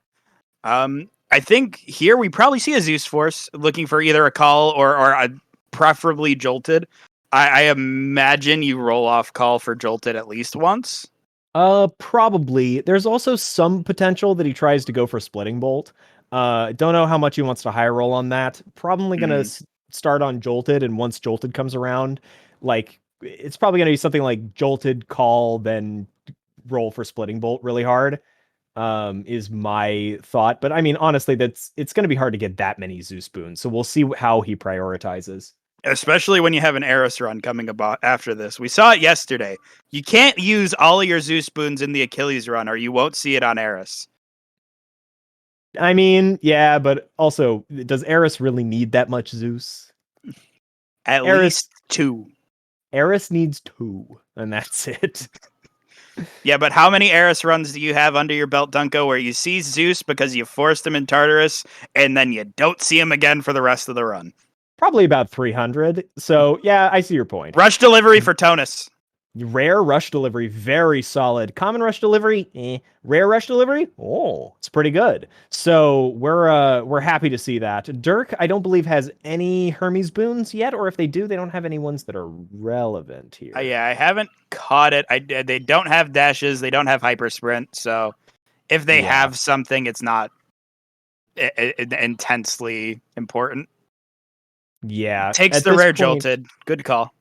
Speaker 1: I think here we probably see a Zeus Force looking for either a call or a preferably Jolted. I imagine you roll off call for Jolted at least once.
Speaker 7: Probably. There's also some potential that he tries to go for Splitting Bolt. Don't know how much he wants to high roll on that. Probably gonna start on Jolted, and once Jolted comes around, like it's probably gonna be something like Jolted, call, then roll for Splitting Bolt really hard. Is my thought. But I mean, honestly, it's gonna be hard to get that many Zeus boons. So we'll see how he prioritizes.
Speaker 1: Especially when you have an Eris run coming about after this. We saw it yesterday. You can't use all of your Zeus boons in the Achilles run, or you won't see it on Eris.
Speaker 7: I mean, yeah, but also, does Eris really need that much Zeus?
Speaker 1: At
Speaker 7: Eris-
Speaker 1: least 2.
Speaker 7: Eris needs 2, and that's it.
Speaker 1: Yeah, but how many Eris runs do you have under your belt, Dunko, where you see Zeus because you forced him in Tartarus, and then you don't see him again for the rest of the run?
Speaker 7: Probably about 300. So, yeah, I see your point.
Speaker 1: Rush delivery for Tounis.
Speaker 7: Rare rush delivery, very solid. Common rush delivery, Rare rush delivery, oh, it's pretty good. So we're happy to see that. DrK, I don't believe, has any Hermes boons yet, or if they do, they don't have any ones that are relevant here.
Speaker 1: Yeah, I haven't caught it. They don't have dashes. They don't have hyper sprint. So if they have something, it's not intensely important.
Speaker 7: Yeah,
Speaker 1: Takes the rare Jolted. Good call.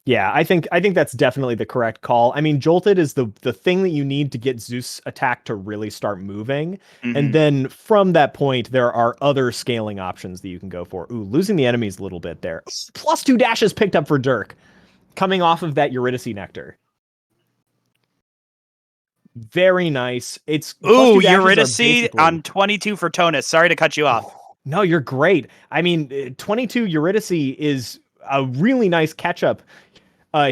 Speaker 7: Yeah, I think that's definitely the correct call. I mean, Jolted is the thing that you need to get Zeus attack to really start moving. And then from that point, there are other scaling options that you can go for. Ooh, losing the enemies a little bit there. +2 dashes picked up for DrK, coming off of that Eurydice Nectar. Very nice. It's
Speaker 1: Ooh, Eurydice on 22 for Tounis. Sorry to cut you off.
Speaker 7: No, you're great. I mean, 22 Eurydice is a really nice catch-up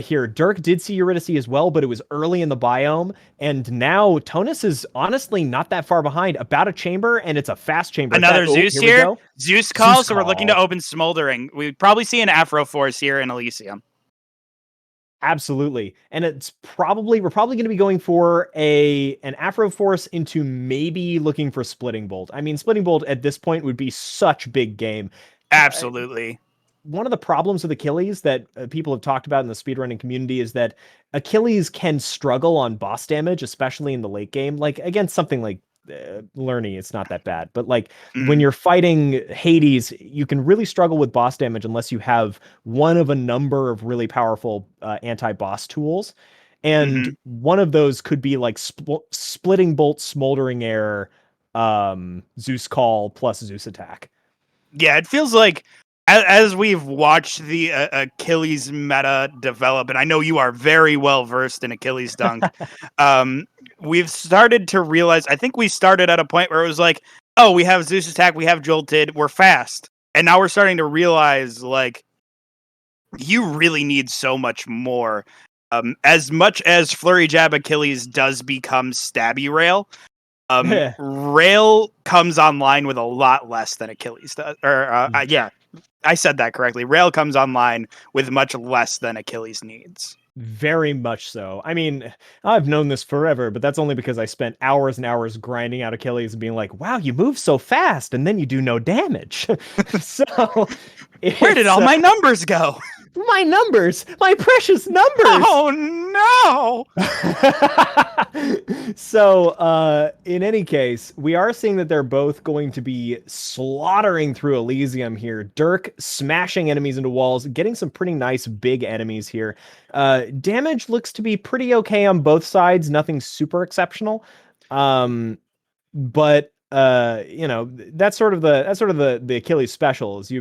Speaker 7: here. DrK did see Eurydice as well, but it was early in the biome, and now Tounis is honestly not that far behind. About a chamber, and it's a fast chamber.
Speaker 1: Another Zeus here. Zeus call, so we're looking to open Smoldering. We'd probably see an Afro Force here in Elysium.
Speaker 7: Absolutely. And we're probably going to be going for an Afro Force into maybe looking for Splitting Bolt. I mean, Splitting Bolt at this point would be such big game.
Speaker 1: Absolutely.
Speaker 7: One of the problems with Achilles that people have talked about in the speedrunning community is that Achilles can struggle on boss damage, especially in the late game. Like against something like Lerny, it's not that bad. But like when you're fighting Hades, you can really struggle with boss damage unless you have one of a number of really powerful anti-boss tools. And one of those could be like Splitting Bolt, Smoldering Air, Zeus Call plus Zeus Attack.
Speaker 1: Yeah, it feels like as we've watched the Achilles meta develop, and I know you are very well versed in Achilles Dunk, we've started to realize, I think we started at a point where it was like, oh, we have Zeus Attack, we have Jolted, we're fast. And now we're starting to realize, like, you really need so much more. As much as Flurry Jab Achilles does become Stabby Rail, Rail comes online with a lot less than Achilles does. Yeah, I said that correctly. Rail comes online with much less than Achilles needs.
Speaker 7: Very much so. I mean, I've known this forever, but that's only because I spent hours and hours grinding out Achilles and being like, wow, you move so fast, and then you do no damage. So,
Speaker 1: where did all my numbers go?
Speaker 7: My numbers! My precious numbers!
Speaker 1: Oh,
Speaker 7: no! So, in any case, we are seeing that they're both going to be slaughtering through Elysium here. DrK smashing enemies into walls, getting some pretty nice big enemies here. Damage looks to be pretty okay on both sides, nothing super exceptional. But you know, that's sort of the Achilles special is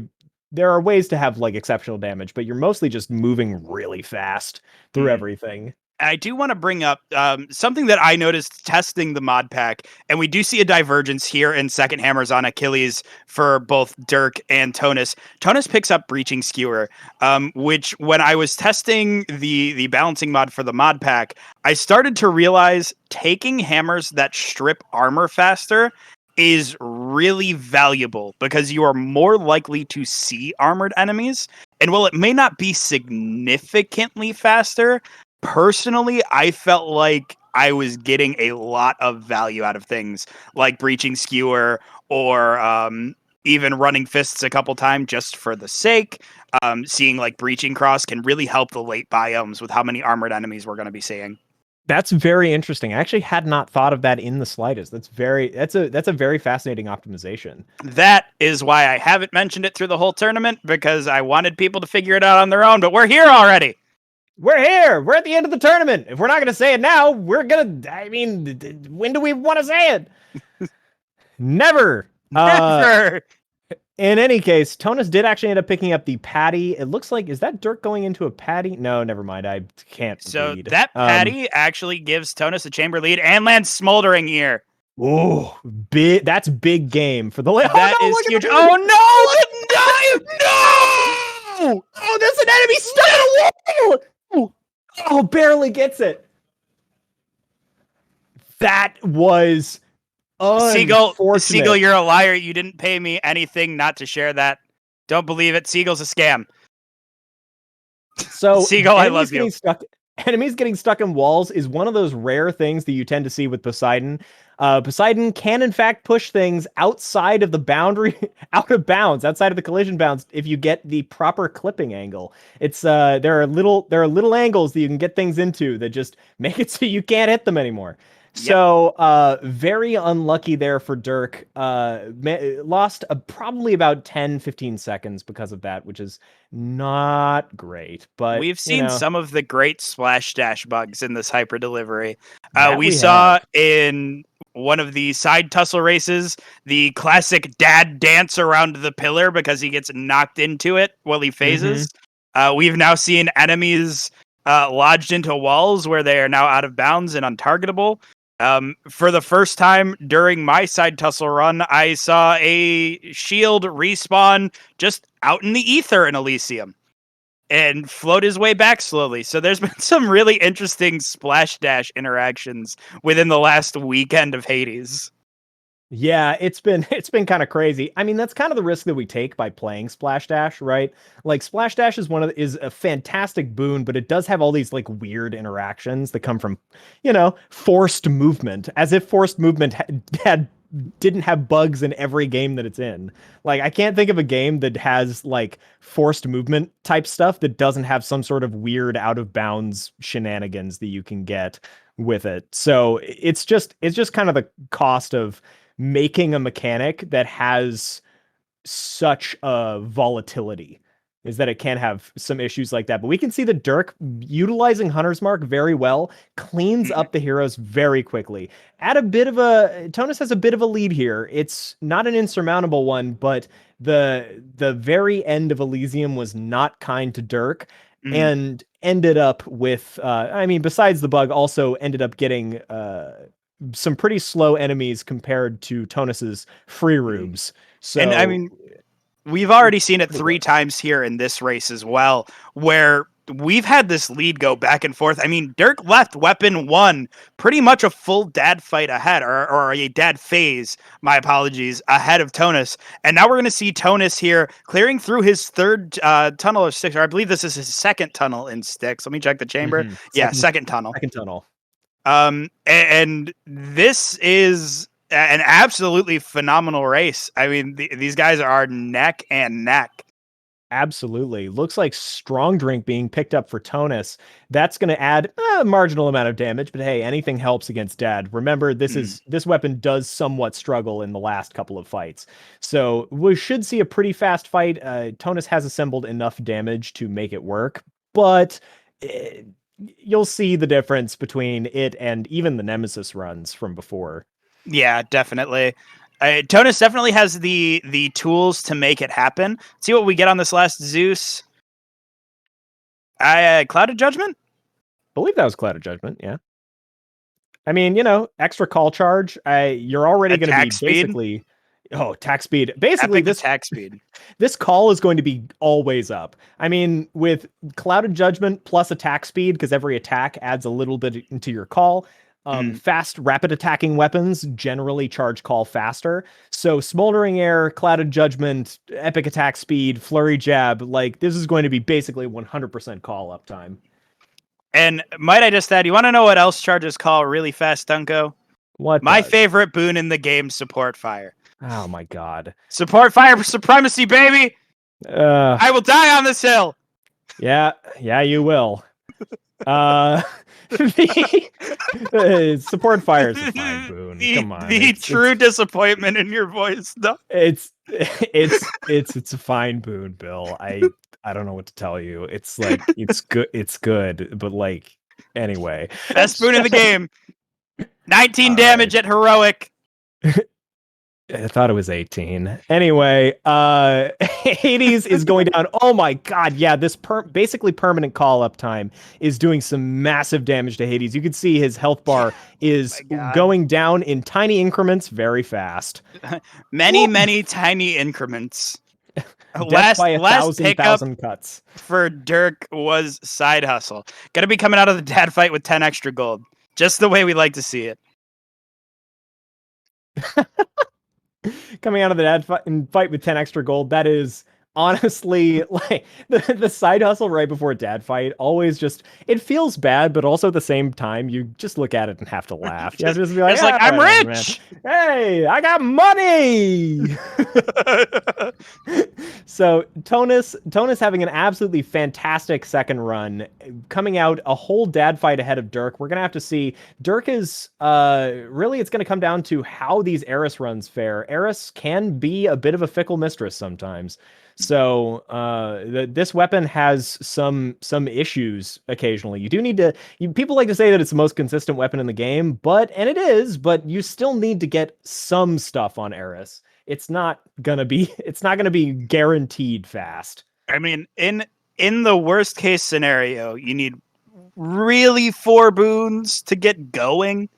Speaker 7: there are ways to have like exceptional damage, but you're mostly just moving really fast through everything.
Speaker 1: I do want to bring up something that I noticed testing the mod pack, and we do see a divergence here in second hammers on Achilles for both DrK and Tounis. Tounis picks up Breaching Skewer, which when I was testing the balancing mod for the mod pack, I started to realize taking hammers that strip armor faster is really valuable because you are more likely to see armored enemies. And while it may not be significantly faster, personally, I felt like I was getting a lot of value out of things like Breaching Skewer or even running Fists a couple times just for the sake. Seeing like Breaching Cross can really help the late biomes with how many armored enemies we're going to be seeing.
Speaker 7: That's very interesting. I actually had not thought of that in the slightest. That's a very fascinating optimization.
Speaker 1: That is why I haven't mentioned it through the whole tournament, because I wanted people to figure it out on their own, but we're here already.
Speaker 7: We're here. We're at the end of the tournament. If we're not going to say it now, we're going to, I mean, when do we want to say it? Never.
Speaker 1: Never.
Speaker 7: In any case, Tounis did actually end up picking up the patty. It looks like, is that DrK going into a patty? No, never mind. I can't
Speaker 1: So
Speaker 7: read.
Speaker 1: that patty actually gives Tounis a chamber lead and lands Smoldering here.
Speaker 7: Oh, big! That's big game for the.
Speaker 1: That is huge. Oh no! No!
Speaker 7: Oh, there's an enemy stuck in a wall. Oh, barely gets it. That was
Speaker 1: Seagull, you're a liar. You didn't pay me anything not to share that. Don't believe it. Seagull's a scam.
Speaker 7: So
Speaker 1: Seagull, I love you.
Speaker 7: Enemies getting stuck in walls is one of those rare things that you tend to see with Poseidon. Poseidon can in fact push things outside of the boundary, out of bounds, outside of the collision bounds, if you get the proper clipping angle. It's there are little angles that you can get things into that just make it so you can't hit them anymore.
Speaker 1: Yep.
Speaker 7: So very unlucky there for DrK. Lost probably about 10-15 seconds because of that, which is not great. But
Speaker 1: we've seen
Speaker 7: you know,
Speaker 1: some of the great splash dash bugs in this hyper delivery. We
Speaker 7: we
Speaker 1: saw
Speaker 7: have.
Speaker 1: in one of the side tussle races the classic dad dance around the pillar because he gets knocked into it while he phases. We've now seen enemies lodged into walls where they are now out of bounds and untargetable. For the first time during my side tussle run, I saw a shield respawn just out in the ether in Elysium and float his way back slowly. So there's been some really interesting splash dash interactions within the last weekend of Hades.
Speaker 7: Yeah, it's been kind of crazy. I mean, that's kind of the risk that we take by playing Splash Dash, right? Like Splash Dash is a fantastic boon, but it does have all these like weird interactions that come from, forced movement, as if forced movement didn't have bugs in every game that it's in. Like, I can't think of a game that has like forced movement type stuff that doesn't have some sort of weird out of bounds shenanigans that you can get with it. So it's just kind of the cost of making a mechanic that has such a volatility, is that it can have some issues like that. But we can see the DrK utilizing Hunter's Mark very well, cleans up the heroes very quickly. Tounis has a bit of a lead here. It's not an insurmountable one, but the very end of Elysium was not kind to DrK. And ended up with, besides the bug, also ended up getting some pretty slow enemies compared to Tounis's free rooms. So,
Speaker 1: and I mean, we've already seen it 3 times here in this race as well, where we've had this lead go back and forth. I mean, DrK left weapon 1 pretty much a full dad fight ahead, or a dad phase, my apologies, ahead of Tounis. And now we're going to see Tounis here clearing through his 3rd tunnel of Styx, or I believe this is his 2nd tunnel in Styx. Let me check the chamber. Second tunnel.
Speaker 7: Second tunnel.
Speaker 1: And this is an absolutely phenomenal race. I mean, these guys are neck and neck.
Speaker 7: Absolutely. Looks like Strong Drink being picked up for Tounis. That's going to add a marginal amount of damage, but hey, anything helps against Dad. Remember, this weapon does somewhat struggle in the last couple of fights. So we should see a pretty fast fight. Tounis has assembled enough damage to make it work, but you'll see the difference between it and even the Nemesis runs from before.
Speaker 1: Yeah, definitely. Tounis definitely has the tools to make it happen. Let's see what we get on this last Zeus. Cloud of Judgment?
Speaker 7: I believe that was Cloud of Judgment, yeah. I mean, extra call charge. You're already going to be basically... Oh, attack speed. Basically,
Speaker 1: Epic attack speed.
Speaker 7: This call is going to be always up. I mean, with Clouded Judgment plus attack speed, because every attack adds a little bit into your call, Fast, rapid attacking weapons generally charge call faster. So Smoldering Air, Clouded Judgment, Epic Attack Speed, Flurry Jab, like this is going to be basically 100% call uptime.
Speaker 1: And might I just add, you want to know what else charges call really fast, Dunko?
Speaker 7: What?
Speaker 1: My
Speaker 7: does?
Speaker 1: favorite boon in the game, Support Fire.
Speaker 7: Oh my god.
Speaker 1: Support Fire for supremacy, baby! I will die on this hill!
Speaker 7: Yeah, you will. Support Fire is a fine boon. Come on.
Speaker 1: The true disappointment in your voice, though.
Speaker 7: It's a fine boon, Bill. I don't know what to tell you. It's like it's good, but like anyway.
Speaker 1: Best boon in the game. 19 damage at heroic.
Speaker 7: I thought it was 18. Anyway, Hades is going down. Oh my god, yeah, this basically permanent call up time is doing some massive damage to Hades. You can see his health bar is going down in tiny increments very fast.
Speaker 1: Many tiny increments.
Speaker 7: Death by 1,000 cuts.
Speaker 1: For DrK was Side Hustle. Gonna be coming out of the dad fight with 10 extra gold. Just the way we like to see it.
Speaker 7: Coming out of the dad fight with 10 extra gold, that is honestly like the side hustle right before dad fight. Always just, it feels bad, but also at the same time, you just look at it and have to laugh. You have to just be like,
Speaker 1: it's like, I'm rich!
Speaker 7: Man. Hey, I got money! So Tounis having an absolutely fantastic second run, coming out a whole dad fight ahead of DrK. We're gonna have to see. DrK is really, it's gonna come down to how these Eris runs fare. Eris can be a bit of a fickle mistress sometimes. So this weapon has some issues occasionally. You do need to. People like to say that it's the most consistent weapon in the game, and it is. But you still need to get some stuff on Eris. It's not gonna be guaranteed fast.
Speaker 1: I mean, in the worst case scenario, you need really 4 boons to get going.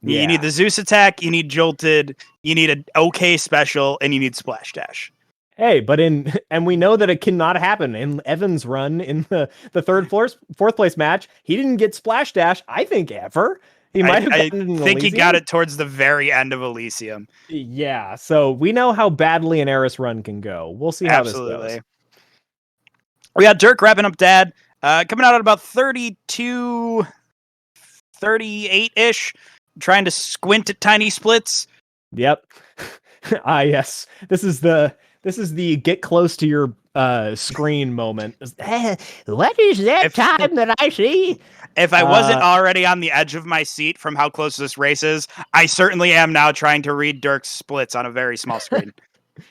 Speaker 7: Yeah.
Speaker 1: You need the Zeus attack, you need Jolted, you need an okay special, and you need Splash Dash.
Speaker 7: Hey, but and we know that it cannot happen. In Evan's run in the fourth place match, he didn't get Splash Dash, I think, ever. He might have gotten it in
Speaker 1: think he
Speaker 7: Elysium.
Speaker 1: got it towards the very end of Elysium.
Speaker 7: Yeah, so we know how badly an Eris run can go. We'll see how
Speaker 1: Absolutely.
Speaker 7: this goes.
Speaker 1: We got DrK wrapping up dad, coming out at about 32, 38-ish, trying to squint at tiny splits.
Speaker 7: Yep. Yes. This is the get close to your screen moment. What is that time that I see?
Speaker 1: If I wasn't already on the edge of my seat from how close this race is, I certainly am now trying to read DrK's splits on a very small screen.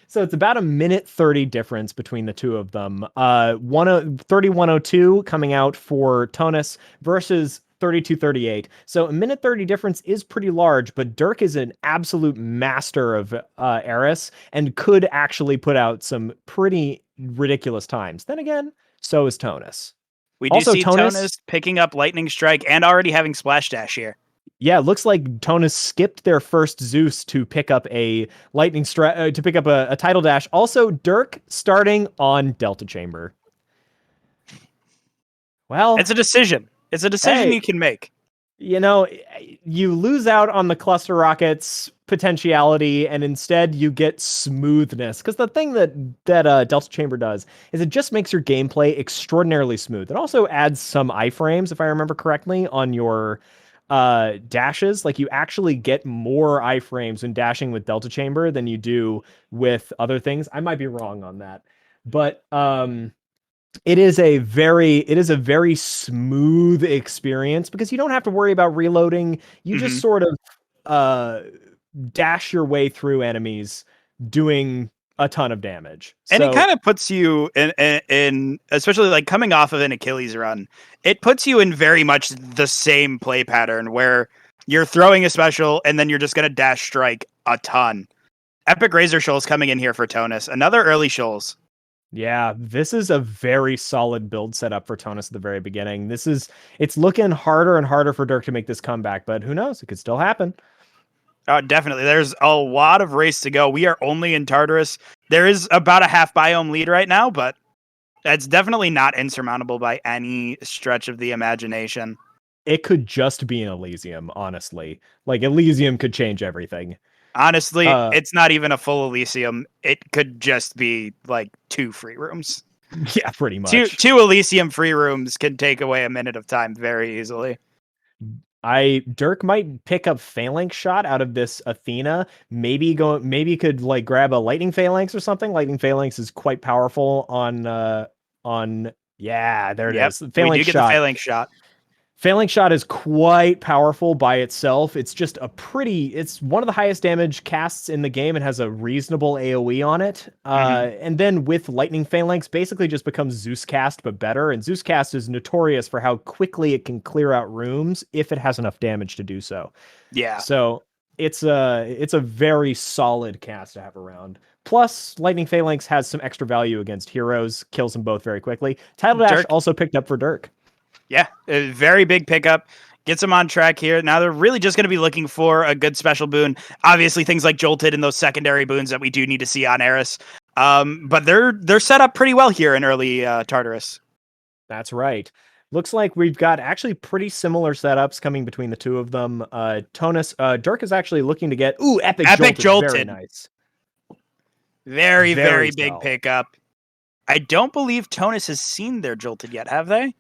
Speaker 7: So it's about a minute 30 difference between the two of them. 31:02 coming out for Tounis versus 32:38. So a minute 30 difference is pretty large, but DrK is an absolute master of Eris and could actually put out some pretty ridiculous times. Then again, so is Tounis.
Speaker 1: We do see Tounis picking up Lightning Strike and already having Splash Dash here.
Speaker 7: Yeah, it looks like Tounis skipped their first Zeus to pick up a Lightning Strike, to pick up a Tidal Dash. Also, DrK starting on Delta Chamber. Well,
Speaker 1: it's a decision. It's a decision you can make.
Speaker 7: You know, you lose out on the cluster rockets potentiality, and instead you get smoothness. Because the thing that Delta Chamber does is it just makes your gameplay extraordinarily smooth. It also adds some iframes, if I remember correctly, on your dashes. Like, you actually get more iframes when dashing with Delta Chamber than you do with other things. I might be wrong on that, but it is a very smooth experience because you don't have to worry about reloading. You just sort of dash your way through enemies doing a ton of damage.
Speaker 1: And it kind of puts you in, especially like coming off of an Achilles run, it puts you in very much the same play pattern where you're throwing a special and then you're just going to dash strike a ton. Epic Razor Shoals coming in here for Tounis. Another early Shoals.
Speaker 7: Yeah, this is a very solid build setup for Tounis at the very beginning. It's looking harder and harder for DrK to make this comeback, but who knows? It could still happen.
Speaker 1: Definitely. There's a lot of race to go. We are only in Tartarus. There is about a half biome lead right now, but that's definitely not insurmountable by any stretch of the imagination.
Speaker 7: it could just be an Elysium, honestly. Like Elysium could change everything.
Speaker 1: Honestly, it's not even a full Elysium. It could just be like 2 free rooms.
Speaker 7: Yeah, pretty much.
Speaker 1: Two Elysium free rooms can take away a minute of time very easily.
Speaker 7: DrK might pick up Phalanx Shot out of this Athena. Maybe could like grab a Lightning Phalanx or something. Lightning Phalanx is quite powerful on yeah, there it is.
Speaker 1: We
Speaker 7: Phalanx
Speaker 1: do get
Speaker 7: Shot.
Speaker 1: the Phalanx Shot.
Speaker 7: Phalanx Shot is quite powerful by itself. It's just it's one of the highest damage casts in the game and has a reasonable AoE on it. And then with Lightning Phalanx, basically just becomes Zeus Cast, but better. And Zeus Cast is notorious for how quickly it can clear out rooms if it has enough damage to do so.
Speaker 1: Yeah.
Speaker 7: So it's a very solid cast to have around. Plus, Lightning Phalanx has some extra value against heroes, kills them both very quickly. Tidal Dash also picked up for DrK.
Speaker 1: Yeah, a very big pickup. Gets them on track here. Now they're really just going to be looking for a good special boon. Obviously, things like Jolted and those secondary boons that we do need to see on Eris. But they're set up pretty well here in early Tartarus.
Speaker 7: That's right. Looks like we've got actually pretty similar setups coming between the two of them. Tounis, DrK is actually looking to get Epic Jolted. Very nice.
Speaker 1: Very big pickup. I don't believe Tounis has seen their Jolted yet, have they?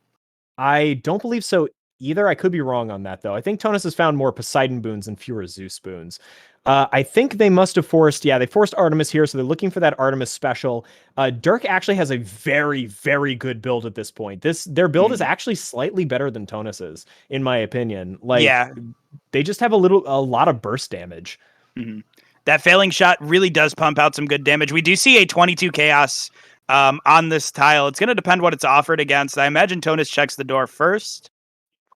Speaker 7: I don't believe so either. I could be wrong on that, though. I think Tounis has found more Poseidon boons and fewer Zeus boons. I think they must have they forced Artemis here, so they're looking for that Artemis special. DrK actually has a very, very good build at this point. Their build is actually slightly better than Tounis's, in my opinion. They just have a lot of burst damage.
Speaker 1: That Phalanx Shot really does pump out some good damage. We do see a 22 Chaos on this tile. It's going to depend what it's offered against. I imagine Tounis checks the door first.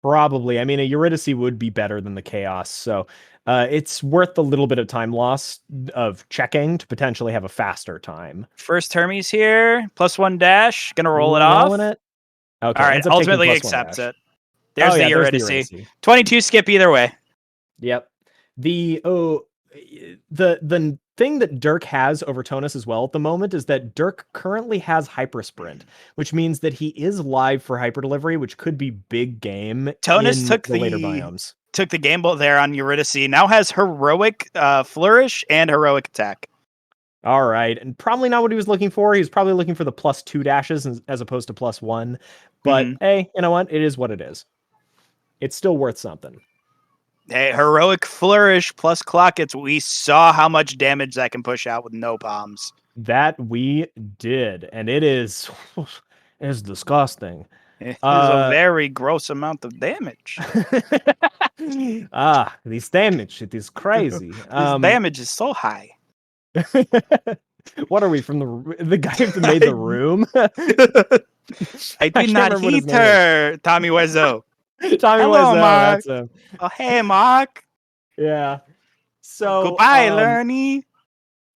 Speaker 7: Probably. I mean, a Eurydice would be better than the Chaos, so it's worth a little bit of time loss of checking to potentially have a faster time.
Speaker 1: First Hermes here, +1 dash, gonna roll it off.
Speaker 7: Okay.
Speaker 1: All right, ultimately accepts it. There's the Eurydice. 22 skip either way.
Speaker 7: Yep. The thing that DrK has over Tounis as well at the moment is that DrK currently has Hyper Sprint, which means that he is live for Hyper Delivery, which could be big game.
Speaker 1: Tounis took
Speaker 7: the later biomes.
Speaker 1: Took the gamble there on Eurydice. Now has Heroic Flourish and Heroic Attack.
Speaker 7: All right, and probably not what he was looking for. He was probably looking for the +2 dashes as opposed to +1. But hey, you know what? It is what it is. It's still worth something.
Speaker 1: Hey, Heroic Flourish plus Clockets. We saw how much damage that can push out with no bombs.
Speaker 7: That we did, and it is disgusting.
Speaker 1: It is a very gross amount of damage.
Speaker 7: This damage, it is crazy.
Speaker 1: This damage is so high.
Speaker 7: What are we from the guy who made the room?
Speaker 1: I did not hit her, Tommy Wiseau.
Speaker 7: Tommy
Speaker 1: Hello,
Speaker 7: Wiseau.
Speaker 1: Mark.
Speaker 7: That's
Speaker 1: Oh, hey, Mark.
Speaker 7: Yeah. So
Speaker 1: goodbye, Lerny.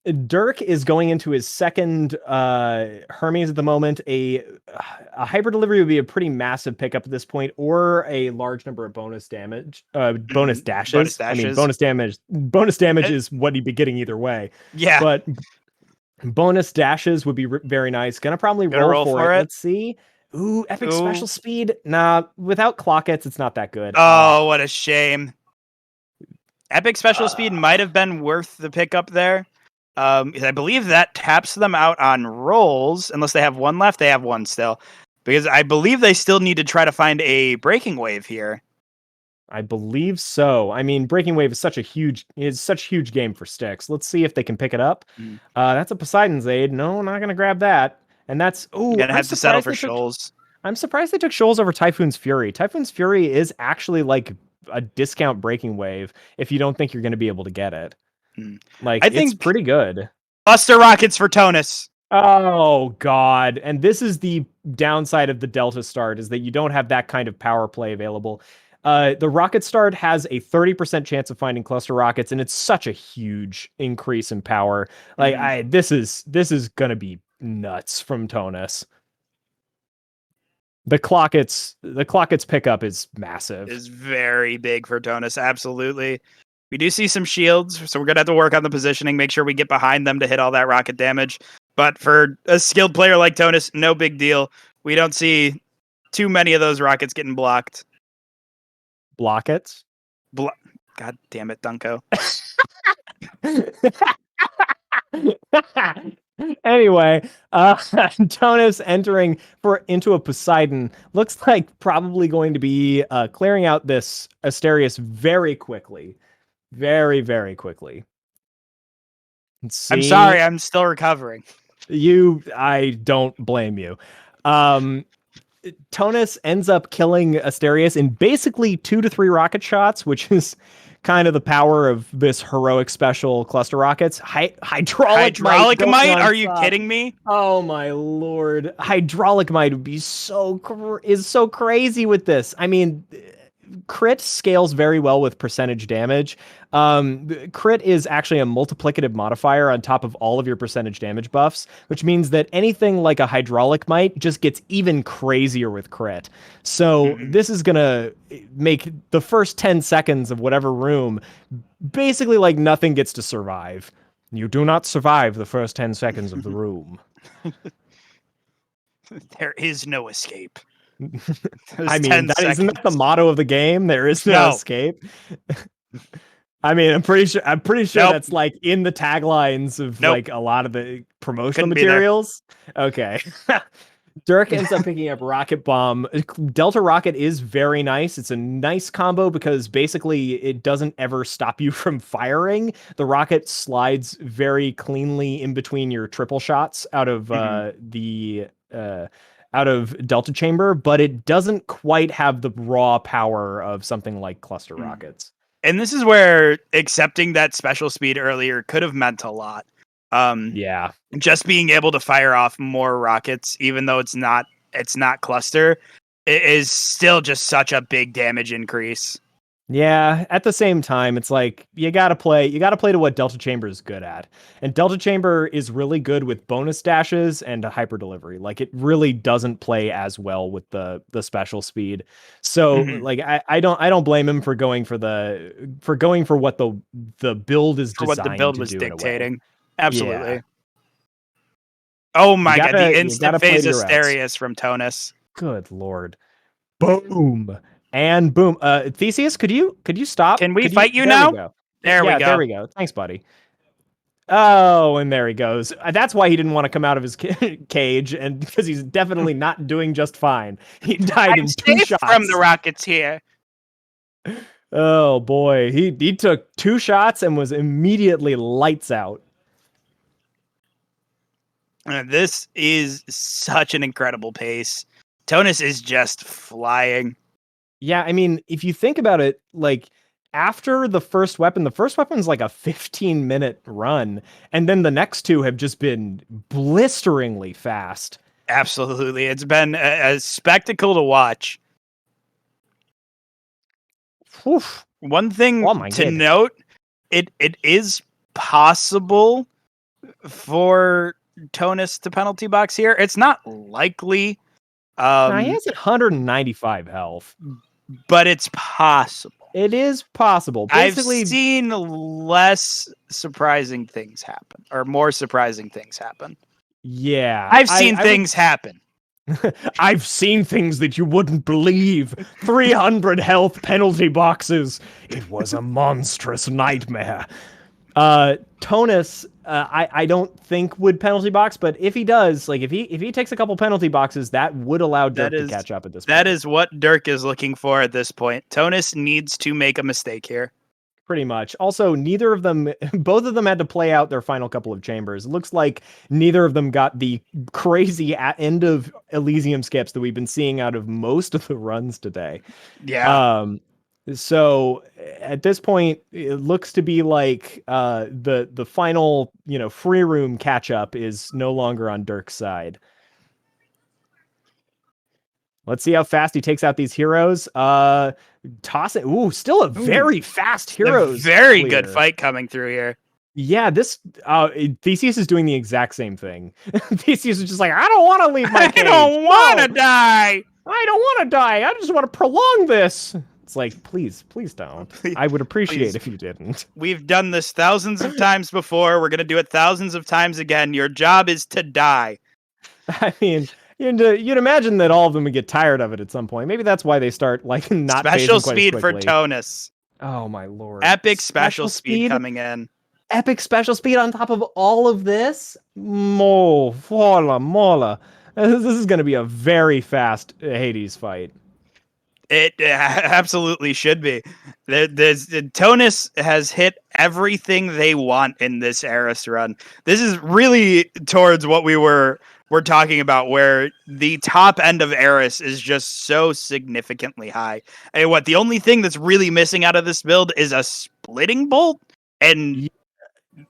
Speaker 7: DrK is going into his second Hermes at the moment. A Hyper Delivery would be a pretty massive pickup at this point, or a large number of bonus damage, bonus dashes. I mean, bonus damage. Bonus damage is what he'd be getting either way.
Speaker 1: Yeah,
Speaker 7: but bonus dashes would be very nice. Gonna probably roll for it. Let's see. Ooh, epic special speed. Nah, without Clockets, it's not that good.
Speaker 1: Oh, what a shame. Epic special speed might have been worth the pickup there. I believe that taps them out on rolls, unless they have one left. They have one still, because I believe they still need to try to find a breaking wave here.
Speaker 7: I believe so. I mean, breaking wave is such a huge game for Styx. Let's see if they can pick it up. That's a Poseidon's Aid. No, not gonna grab that. And that's
Speaker 1: gonna have to settle for Shoals.
Speaker 7: I'm surprised they took Shoals over Typhoon's Fury. Typhoon's Fury is actually like a discount breaking wave if you don't think you're going to be able to get it. Like, it's pretty good.
Speaker 1: Buster Rockets for Tounis.
Speaker 7: Oh God! And this is the downside of the Delta Start, is that you don't have that kind of power play available. The Rocket Start has a 30% chance of finding cluster rockets, and it's such a huge increase in power. Like, this is gonna be nuts from Tounis. The Clockets pickup is massive.
Speaker 1: Is very big for Tounis, absolutely. We do see some shields, so we're gonna have to work on the positioning, make sure we get behind them to hit all that rocket damage. But for a skilled player like Tounis, no big deal. We don't see too many of those rockets getting blocked.
Speaker 7: Block it.
Speaker 1: God damn it, Dunko.
Speaker 7: Anyway, Tounis entering into a Poseidon looks like probably going to be clearing out this Asterius very quickly. Very, very quickly.
Speaker 1: I'm sorry, I'm still recovering.
Speaker 7: I don't blame you. Tounis ends up killing Asterius in basically 2 to 3 rocket shots, which is kind of the power of this heroic special cluster rockets. Hydraulic
Speaker 1: might? Are you kidding me?
Speaker 7: Oh my lord! Hydraulic might would be so crazy with this. I mean, crit scales very well with percentage damage. Crit is actually a multiplicative modifier on top of all of your percentage damage buffs, which means that anything like a hydraulic might just gets even crazier with crit. So this is gonna make the first 10 seconds of whatever room basically like nothing gets to survive. You do not survive the first 10 seconds of the room.
Speaker 1: There is no escape.
Speaker 7: I mean, isn't that the motto of the game? There is no escape. I mean, I'm pretty sure that's like in the taglines of like a lot of the promotional materials. Okay. DrK ends up picking up Rocket Bomb. Delta Rocket is very nice. It's a nice combo because basically it doesn't ever stop you from firing. The rocket slides very cleanly in between your triple shots out of out of Delta Chamber, but it doesn't quite have the raw power of something like cluster rockets.
Speaker 1: And this is where accepting that special speed earlier could have meant a lot.
Speaker 7: Yeah.
Speaker 1: Just being able to fire off more rockets, even though it's not cluster, it is still just such a big damage increase.
Speaker 7: Yeah, at the same time, it's like you gotta play to what Delta Chamber is good at. And Delta Chamber is really good with bonus dashes and a hyper delivery. Like it really doesn't play as well with the special speed. So like I don't blame him for going for what the build is designed
Speaker 1: what the build
Speaker 7: to
Speaker 1: was
Speaker 7: do
Speaker 1: dictating. Absolutely.
Speaker 7: Yeah.
Speaker 1: Oh my god, the instant phase Asterius from Tounis.
Speaker 7: Good lord. Boom. And boom. Theseus, could you stop?
Speaker 1: Can we fight you now? There we go.
Speaker 7: There we go. Thanks, buddy. Oh, and there he goes. That's why he didn't want to come out of his cage, and because he's definitely not doing just fine. He died in 2 shots
Speaker 1: from the rockets here.
Speaker 7: Oh boy, he took 2 shots and was immediately lights out.
Speaker 1: This is such an incredible pace. Tounis is just flying.
Speaker 7: Yeah, I mean, if you think about it, like after the first weapon's like a 15-minute run, and then the next 2 have just been blisteringly fast.
Speaker 1: Absolutely. It's been a spectacle to watch.
Speaker 7: Oof.
Speaker 1: One thing to note, it is possible for Tounis to penalty box here. It's not likely.
Speaker 7: He has 195 health.
Speaker 1: But it's possible.
Speaker 7: It is possible. Basically,
Speaker 1: I've seen less surprising things happen, or more surprising things happen.
Speaker 7: Yeah.
Speaker 1: I've seen things happen.
Speaker 7: I've seen things that you wouldn't believe. 300 health penalty boxes. It was a monstrous nightmare. Tounis, I don't think would penalty box, but if he does, like if he takes a couple penalty boxes, that would allow DrK to catch up at this point.
Speaker 1: That is what DrK is looking for at this point. Tounis needs to make a mistake here.
Speaker 7: Pretty much. Also, both of them had to play out their final couple of chambers. It looks like neither of them got the crazy end of Elysium skips that we've been seeing out of most of the runs today.
Speaker 1: Yeah.
Speaker 7: So at this point, it looks to be like the final, free room catch up is no longer on DrK's side. Let's see how fast he takes out these heroes. Toss it. Ooh, still a very fast heroes.
Speaker 1: Very good fight coming through here.
Speaker 7: Yeah, this Theseus is doing the exact same thing. Theseus is just like, I don't want to leave my cage.
Speaker 1: I don't want to die.
Speaker 7: I don't want to die. I just want to prolong this. It's like, please don't. I would appreciate if you didn't.
Speaker 1: We've done this thousands of times before. We're going to do it thousands of times again. Your job is to die.
Speaker 7: I mean, You'd imagine that all of them would get tired of it at some point. Maybe that's why they start like not
Speaker 1: Special
Speaker 7: phasing quite as
Speaker 1: speed for
Speaker 7: quickly.
Speaker 1: Tounis.
Speaker 7: Oh my lord!
Speaker 1: Epic special speed coming in.
Speaker 7: Epic special speed on top of all of this. Mola. This is going to be a very fast Hades fight.
Speaker 1: It absolutely should be. Tounis has hit everything they want in this Eris run. This is really towards what we're talking about, where the top end of Eris is just so significantly high. And what the only thing that's really missing out of this build is a splitting bolt and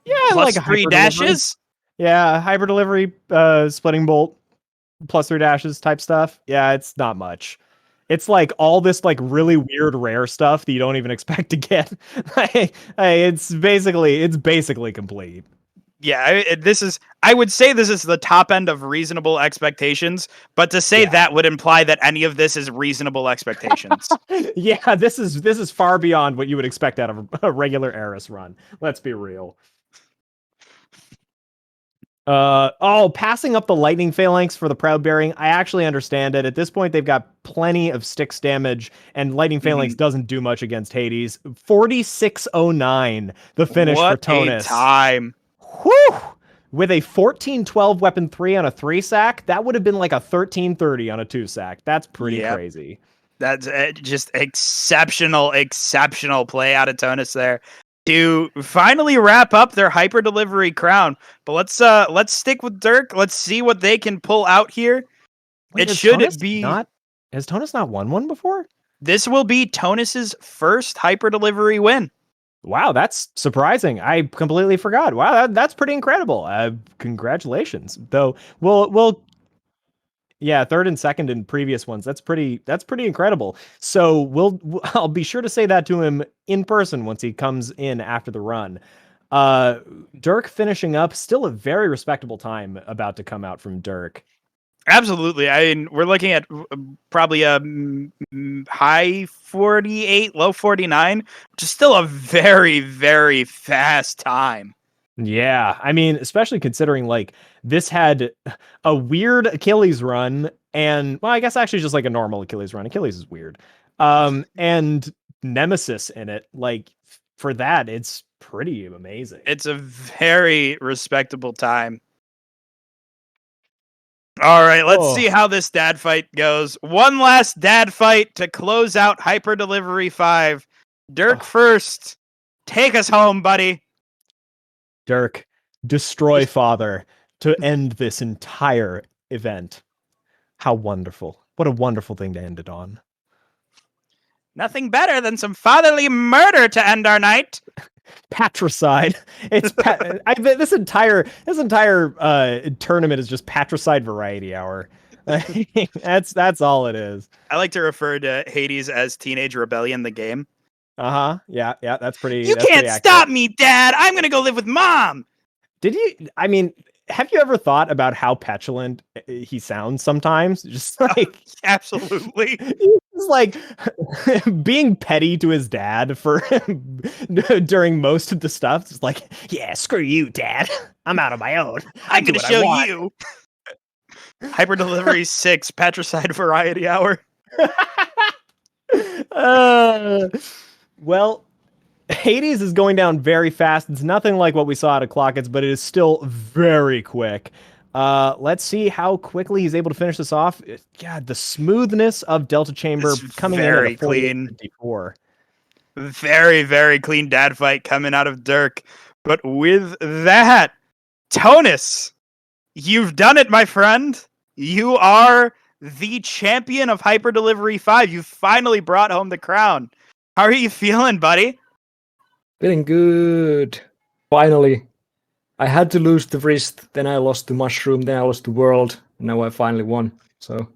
Speaker 1: plus
Speaker 7: like a
Speaker 1: 3 dashes.
Speaker 7: Yeah, hyper delivery, splitting bolt, plus 3 dashes type stuff. Yeah, it's not much. It's like all this like really weird rare stuff that you don't even expect to get. It's basically complete.
Speaker 1: Yeah, I would say this is the top end of reasonable expectations, but to say that would imply that any of this is reasonable expectations.
Speaker 7: Yeah, this is far beyond what you would expect out of a regular Eris run. Let's be real. Passing up the lightning phalanx for the proud bearing. I actually understand it. At this point, they've got plenty of Styx damage, and lightning phalanx doesn't do much against Hades. 4609, the finish for Tounis.
Speaker 1: What a time.
Speaker 7: Whew! With a 1412 weapon 3 on a 3 sack, that would have been like a 1330 on a 2 sack. That's pretty crazy.
Speaker 1: That's just exceptional play out of Tounis there to finally wrap up their hyper delivery crown. But let's stick with DrK. Let's see what they can pull out here.
Speaker 7: Wait,
Speaker 1: Has
Speaker 7: Tounis not won one before?
Speaker 1: This will be Tounis's first hyper delivery win.
Speaker 7: Wow, that's surprising. I completely forgot. Wow, that's pretty incredible. Congratulations. Though we'll third and second in previous ones. That's pretty incredible. So I'll be sure to say that to him in person once he comes in after the run. DrK finishing up, still a very respectable time about to come out from DrK.
Speaker 1: Absolutely. I mean, we're looking at probably a high 48, low 49, which is still a very, very fast time.
Speaker 7: Yeah, I mean, especially considering like this had a weird Achilles run, and well, I guess actually just like a normal Achilles run. Achilles is weird. And Nemesis in it. Like for that, it's pretty amazing.
Speaker 1: It's a very respectable time. All right, let's see how this dad fight goes. One last dad fight to close out Hyper Delivery 5. DrK first. Take us home, buddy.
Speaker 7: DrK, destroy father to end this entire event. How wonderful. What a wonderful thing to end it on.
Speaker 1: Nothing better than some fatherly murder to end our night.
Speaker 7: Patricide. It's this entire tournament is just patricide variety hour. That's all it is.
Speaker 1: I like to refer to Hades as Teenage Rebellion, the game.
Speaker 7: Yeah, that's pretty.
Speaker 1: You can't stop me, Dad. I'm gonna go live with Mom.
Speaker 7: Did you? I mean, have you ever thought about how petulant he sounds sometimes? Just like
Speaker 1: absolutely.
Speaker 7: He's like being petty to his dad for during most of the stuff. It's like, yeah, screw you, Dad. I'm out on my own.
Speaker 1: I'm gonna show you. Hyper Delivery 6 Patricide Variety Hour.
Speaker 7: Well, Hades is going down very fast. It's nothing like what we saw out of Clockets, but it is still very quick. Let's see how quickly he's able to finish this off. God, the smoothness of Delta Chamber coming in at a clean 54.
Speaker 1: Very, very clean dad fight coming out of DrK. But with that, Tounis, you've done it, my friend. You are the champion of Hyper Delivery 5. You finally brought home the crown. How are you feeling, buddy?
Speaker 5: Feeling good. Finally. I had to lose the wrist, then I lost the mushroom, then I lost the world, and now I finally won. So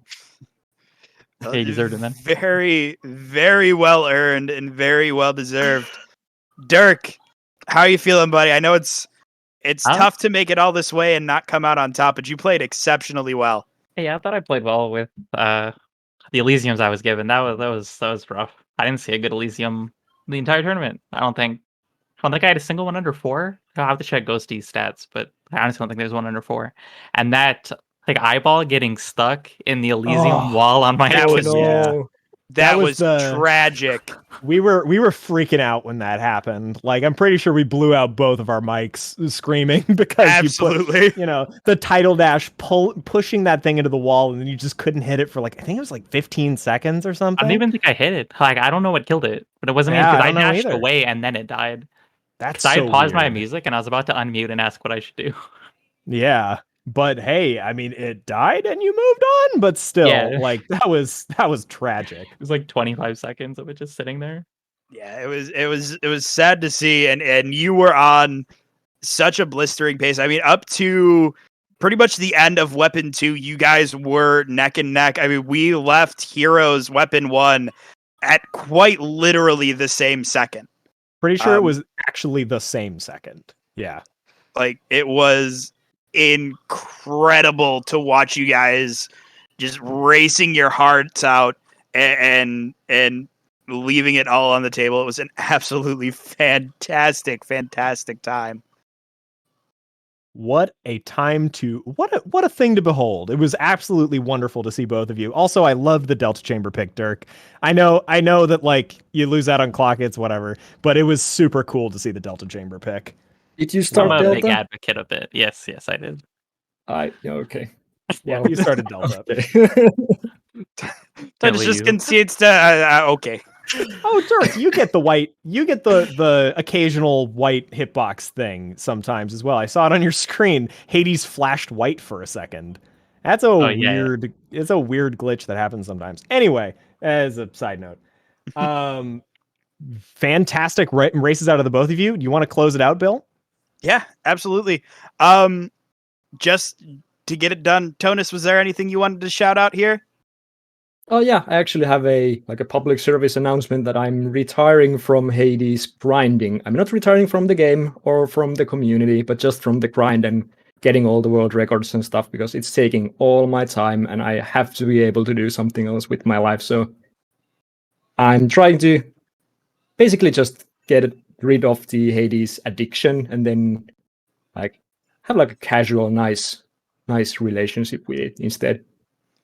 Speaker 4: you deserved it, man.
Speaker 1: Very, very well earned and very well deserved. DrK, how are you feeling, buddy? I know it's tough to make it all this way and not come out on top, but you played exceptionally well.
Speaker 4: Yeah, I thought I played well with the Elysiums I was given. That was rough. I didn't see a good Elysium the entire tournament. I don't think I had a single one under 4. I'll have to check Ghosty's stats, but I honestly don't think there's one under 4. And that like eyeball getting stuck in the Elysium
Speaker 7: Oh,
Speaker 4: wall on my
Speaker 1: that was-
Speaker 4: Achilles.
Speaker 7: yeah.
Speaker 1: That
Speaker 7: was
Speaker 1: was
Speaker 7: the-
Speaker 1: tragic.
Speaker 7: We were freaking out when that happened. Like, I'm pretty sure we blew out both of our mics screaming because
Speaker 1: Absolutely.
Speaker 7: you put, the title dash pushing that thing into the wall, and then you just couldn't hit it for like, I think it was like 15 seconds or
Speaker 4: I
Speaker 7: something.
Speaker 4: don't even think I hit it. Like I don't know what killed it, but it wasn't
Speaker 7: Yeah,
Speaker 4: because
Speaker 7: I
Speaker 4: I
Speaker 7: don't know
Speaker 4: dashed
Speaker 7: either.
Speaker 4: away and then it died.
Speaker 7: That's
Speaker 4: So I
Speaker 7: so
Speaker 4: had paused my
Speaker 7: weird.
Speaker 4: music and I was about to unmute and ask what I should do.
Speaker 7: Yeah. But hey, I mean, it died and you moved on, but still,
Speaker 4: Yeah.
Speaker 7: like that was tragic.
Speaker 4: It was like 25 seconds of it just sitting there.
Speaker 1: Yeah, it was sad to see, and you were on such a blistering pace. I mean, up to pretty much the end of Weapon 2, you guys were neck and neck. I mean, we left Heroes Weapon 1 at quite literally the same second.
Speaker 7: Pretty sure it
Speaker 1: Um,
Speaker 7: was actually the same second. Yeah.
Speaker 1: Like, it was incredible to watch you guys just racing your hearts out and leaving it all on the table. It was an absolutely fantastic time.
Speaker 7: What a time to what a thing to behold. It was absolutely wonderful to see both of you. Also, I love the Delta Chamber pick, Dirk. I know that like you lose out on clock hits, whatever, but it was super cool to see the Delta Chamber pick.
Speaker 5: Did you
Speaker 4: I'm
Speaker 5: start
Speaker 4: a big
Speaker 5: Delta?
Speaker 4: advocate of it. Yes, I did.
Speaker 5: Yeah, okay.
Speaker 7: Yeah,
Speaker 5: Well,
Speaker 7: you started Delta.
Speaker 5: okay.
Speaker 1: Tounis just
Speaker 4: you.
Speaker 1: concedes to okay.
Speaker 7: Oh, Dirk, you get the white. You get the occasional white hitbox thing sometimes as well. I saw it on your screen. Hades flashed white for a second. That's a
Speaker 4: yeah.
Speaker 7: weird. It's a weird glitch that happens sometimes. Anyway, as a side note, fantastic races out of the both of you. Do you want to close it out, Bill?
Speaker 1: Yeah, absolutely. Just to get it done, Tounis, was there anything you wanted to shout out here?
Speaker 5: Oh yeah, I actually have a public service announcement that I'm retiring from Hades grinding. I'm not retiring from the game or from the community, but just from the grind and getting all the world records and stuff because it's taking all my time and I have to be able to do something else with my life. So I'm trying to basically just get rid of the Hades addiction and then like have like a casual, nice relationship with it instead.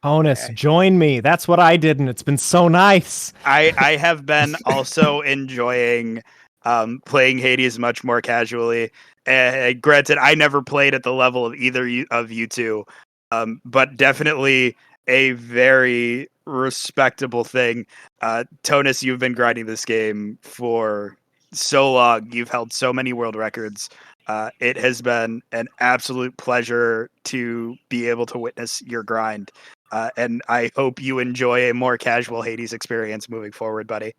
Speaker 7: Honest, join me. That's what I did, and it's been so nice.
Speaker 1: I have been also enjoying playing Hades much more casually. Granted, I never played at the level of either of you two, but definitely a very respectable thing. Tounis, you've been grinding this game for so long. You've held so many world records. It has been an absolute pleasure to be able to witness your grind. And I hope you enjoy a more casual Hades experience moving forward, buddy.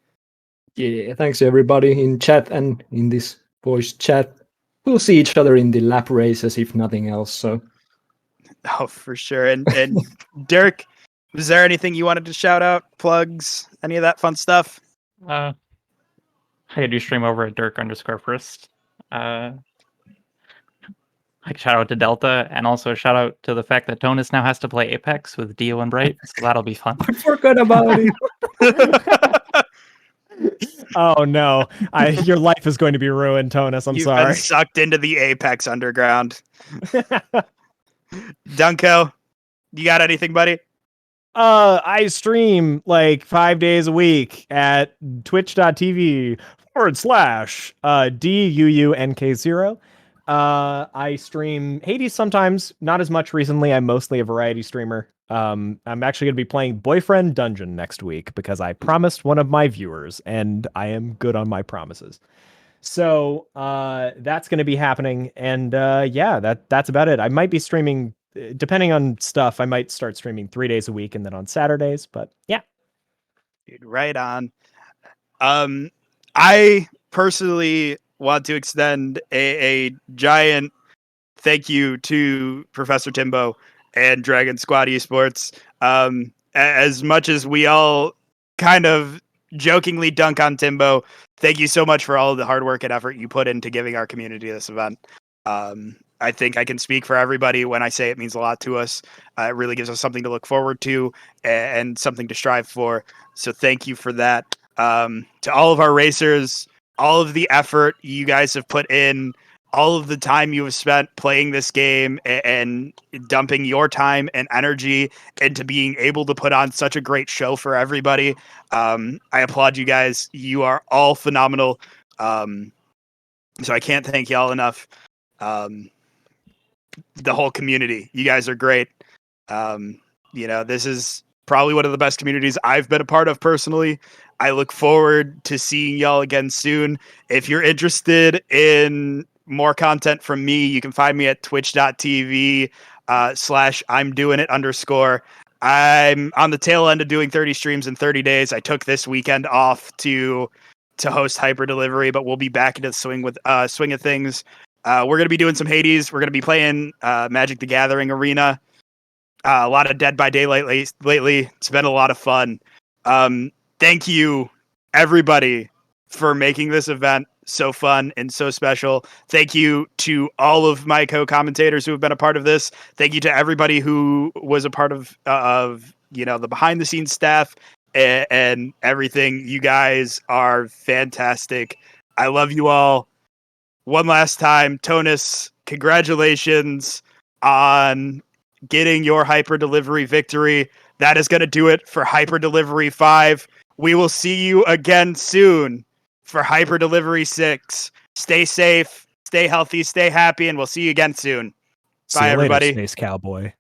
Speaker 5: Yeah, thanks everybody in chat and in this voice chat. We'll see each other in the lap races if nothing else. So
Speaker 1: Oh, for sure. And Dirk, was there anything you wanted to shout out, plugs, any of that fun stuff?
Speaker 4: I do stream over at DrK_first. Like shout out to Delta and also shout out to the fact that Tounis now has to play Apex with Dio and Bright, so that'll be fun.
Speaker 5: I forgot about it.
Speaker 7: Oh no, your life is going to be ruined, Tounis. I'm
Speaker 1: You've
Speaker 7: sorry.
Speaker 1: been sucked into the Apex underground. Dunko, you got anything, buddy?
Speaker 7: I stream like 5 days a week at twitch.tv/DUUNK0. I stream Hades sometimes, not as much recently. I'm mostly a variety streamer. I'm actually going to be playing Boyfriend Dungeon next week because I promised one of my viewers, and I am good on my promises. So that's going to be happening, and yeah, that's about it. I might be streaming, depending on stuff. I might start streaming 3 days a week, and then on Saturdays. But yeah,
Speaker 1: Dude, right on. I personally want to extend a giant thank you to Professor Timbo and DragonSquad Esports. As much as we all kind of jokingly dunk on Timbo, thank you so much for all of the hard work and effort you put into giving our community this event. I think I can speak for everybody when I say it means a lot to us. It really gives us something to look forward to and something to strive for. So thank you for that. To all of our racers, all of the effort you guys have put in all of the time you have spent playing this game and dumping your time and energy into being able to put on such a great show for everybody. I applaud you guys. You are all phenomenal. So I can't thank y'all enough. The whole community, you guys are great. This is probably one of the best communities I've been a part of personally. I look forward to seeing y'all again soon. If you're interested in more content from me, you can find me at twitch.tv /I'm_doing_it_. I'm on the tail end of doing 30 streams in 30 days. I took this weekend off to host Hyper Delivery, but we'll be back into the swing of things. We're going to be doing some Hades. We're going to be playing Magic the Gathering Arena. A lot of Dead by Daylight lately. It's been a lot of fun. Thank you, everybody, for making this event so fun and so special. Thank you to all of my co-commentators who have been a part of this. Thank you to everybody who was a part of the behind the scenes staff and everything. You guys are fantastic. I love you all. One last time, Tounis, congratulations on getting your Hyper Delivery victory. That is going to do it for Hyper Delivery 5. We will see you again soon for Hyper Delivery 6. Stay safe, stay healthy, stay happy, and we'll see you again soon.
Speaker 7: See
Speaker 1: Bye,
Speaker 7: you later,
Speaker 1: everybody.
Speaker 7: Space Cowboy.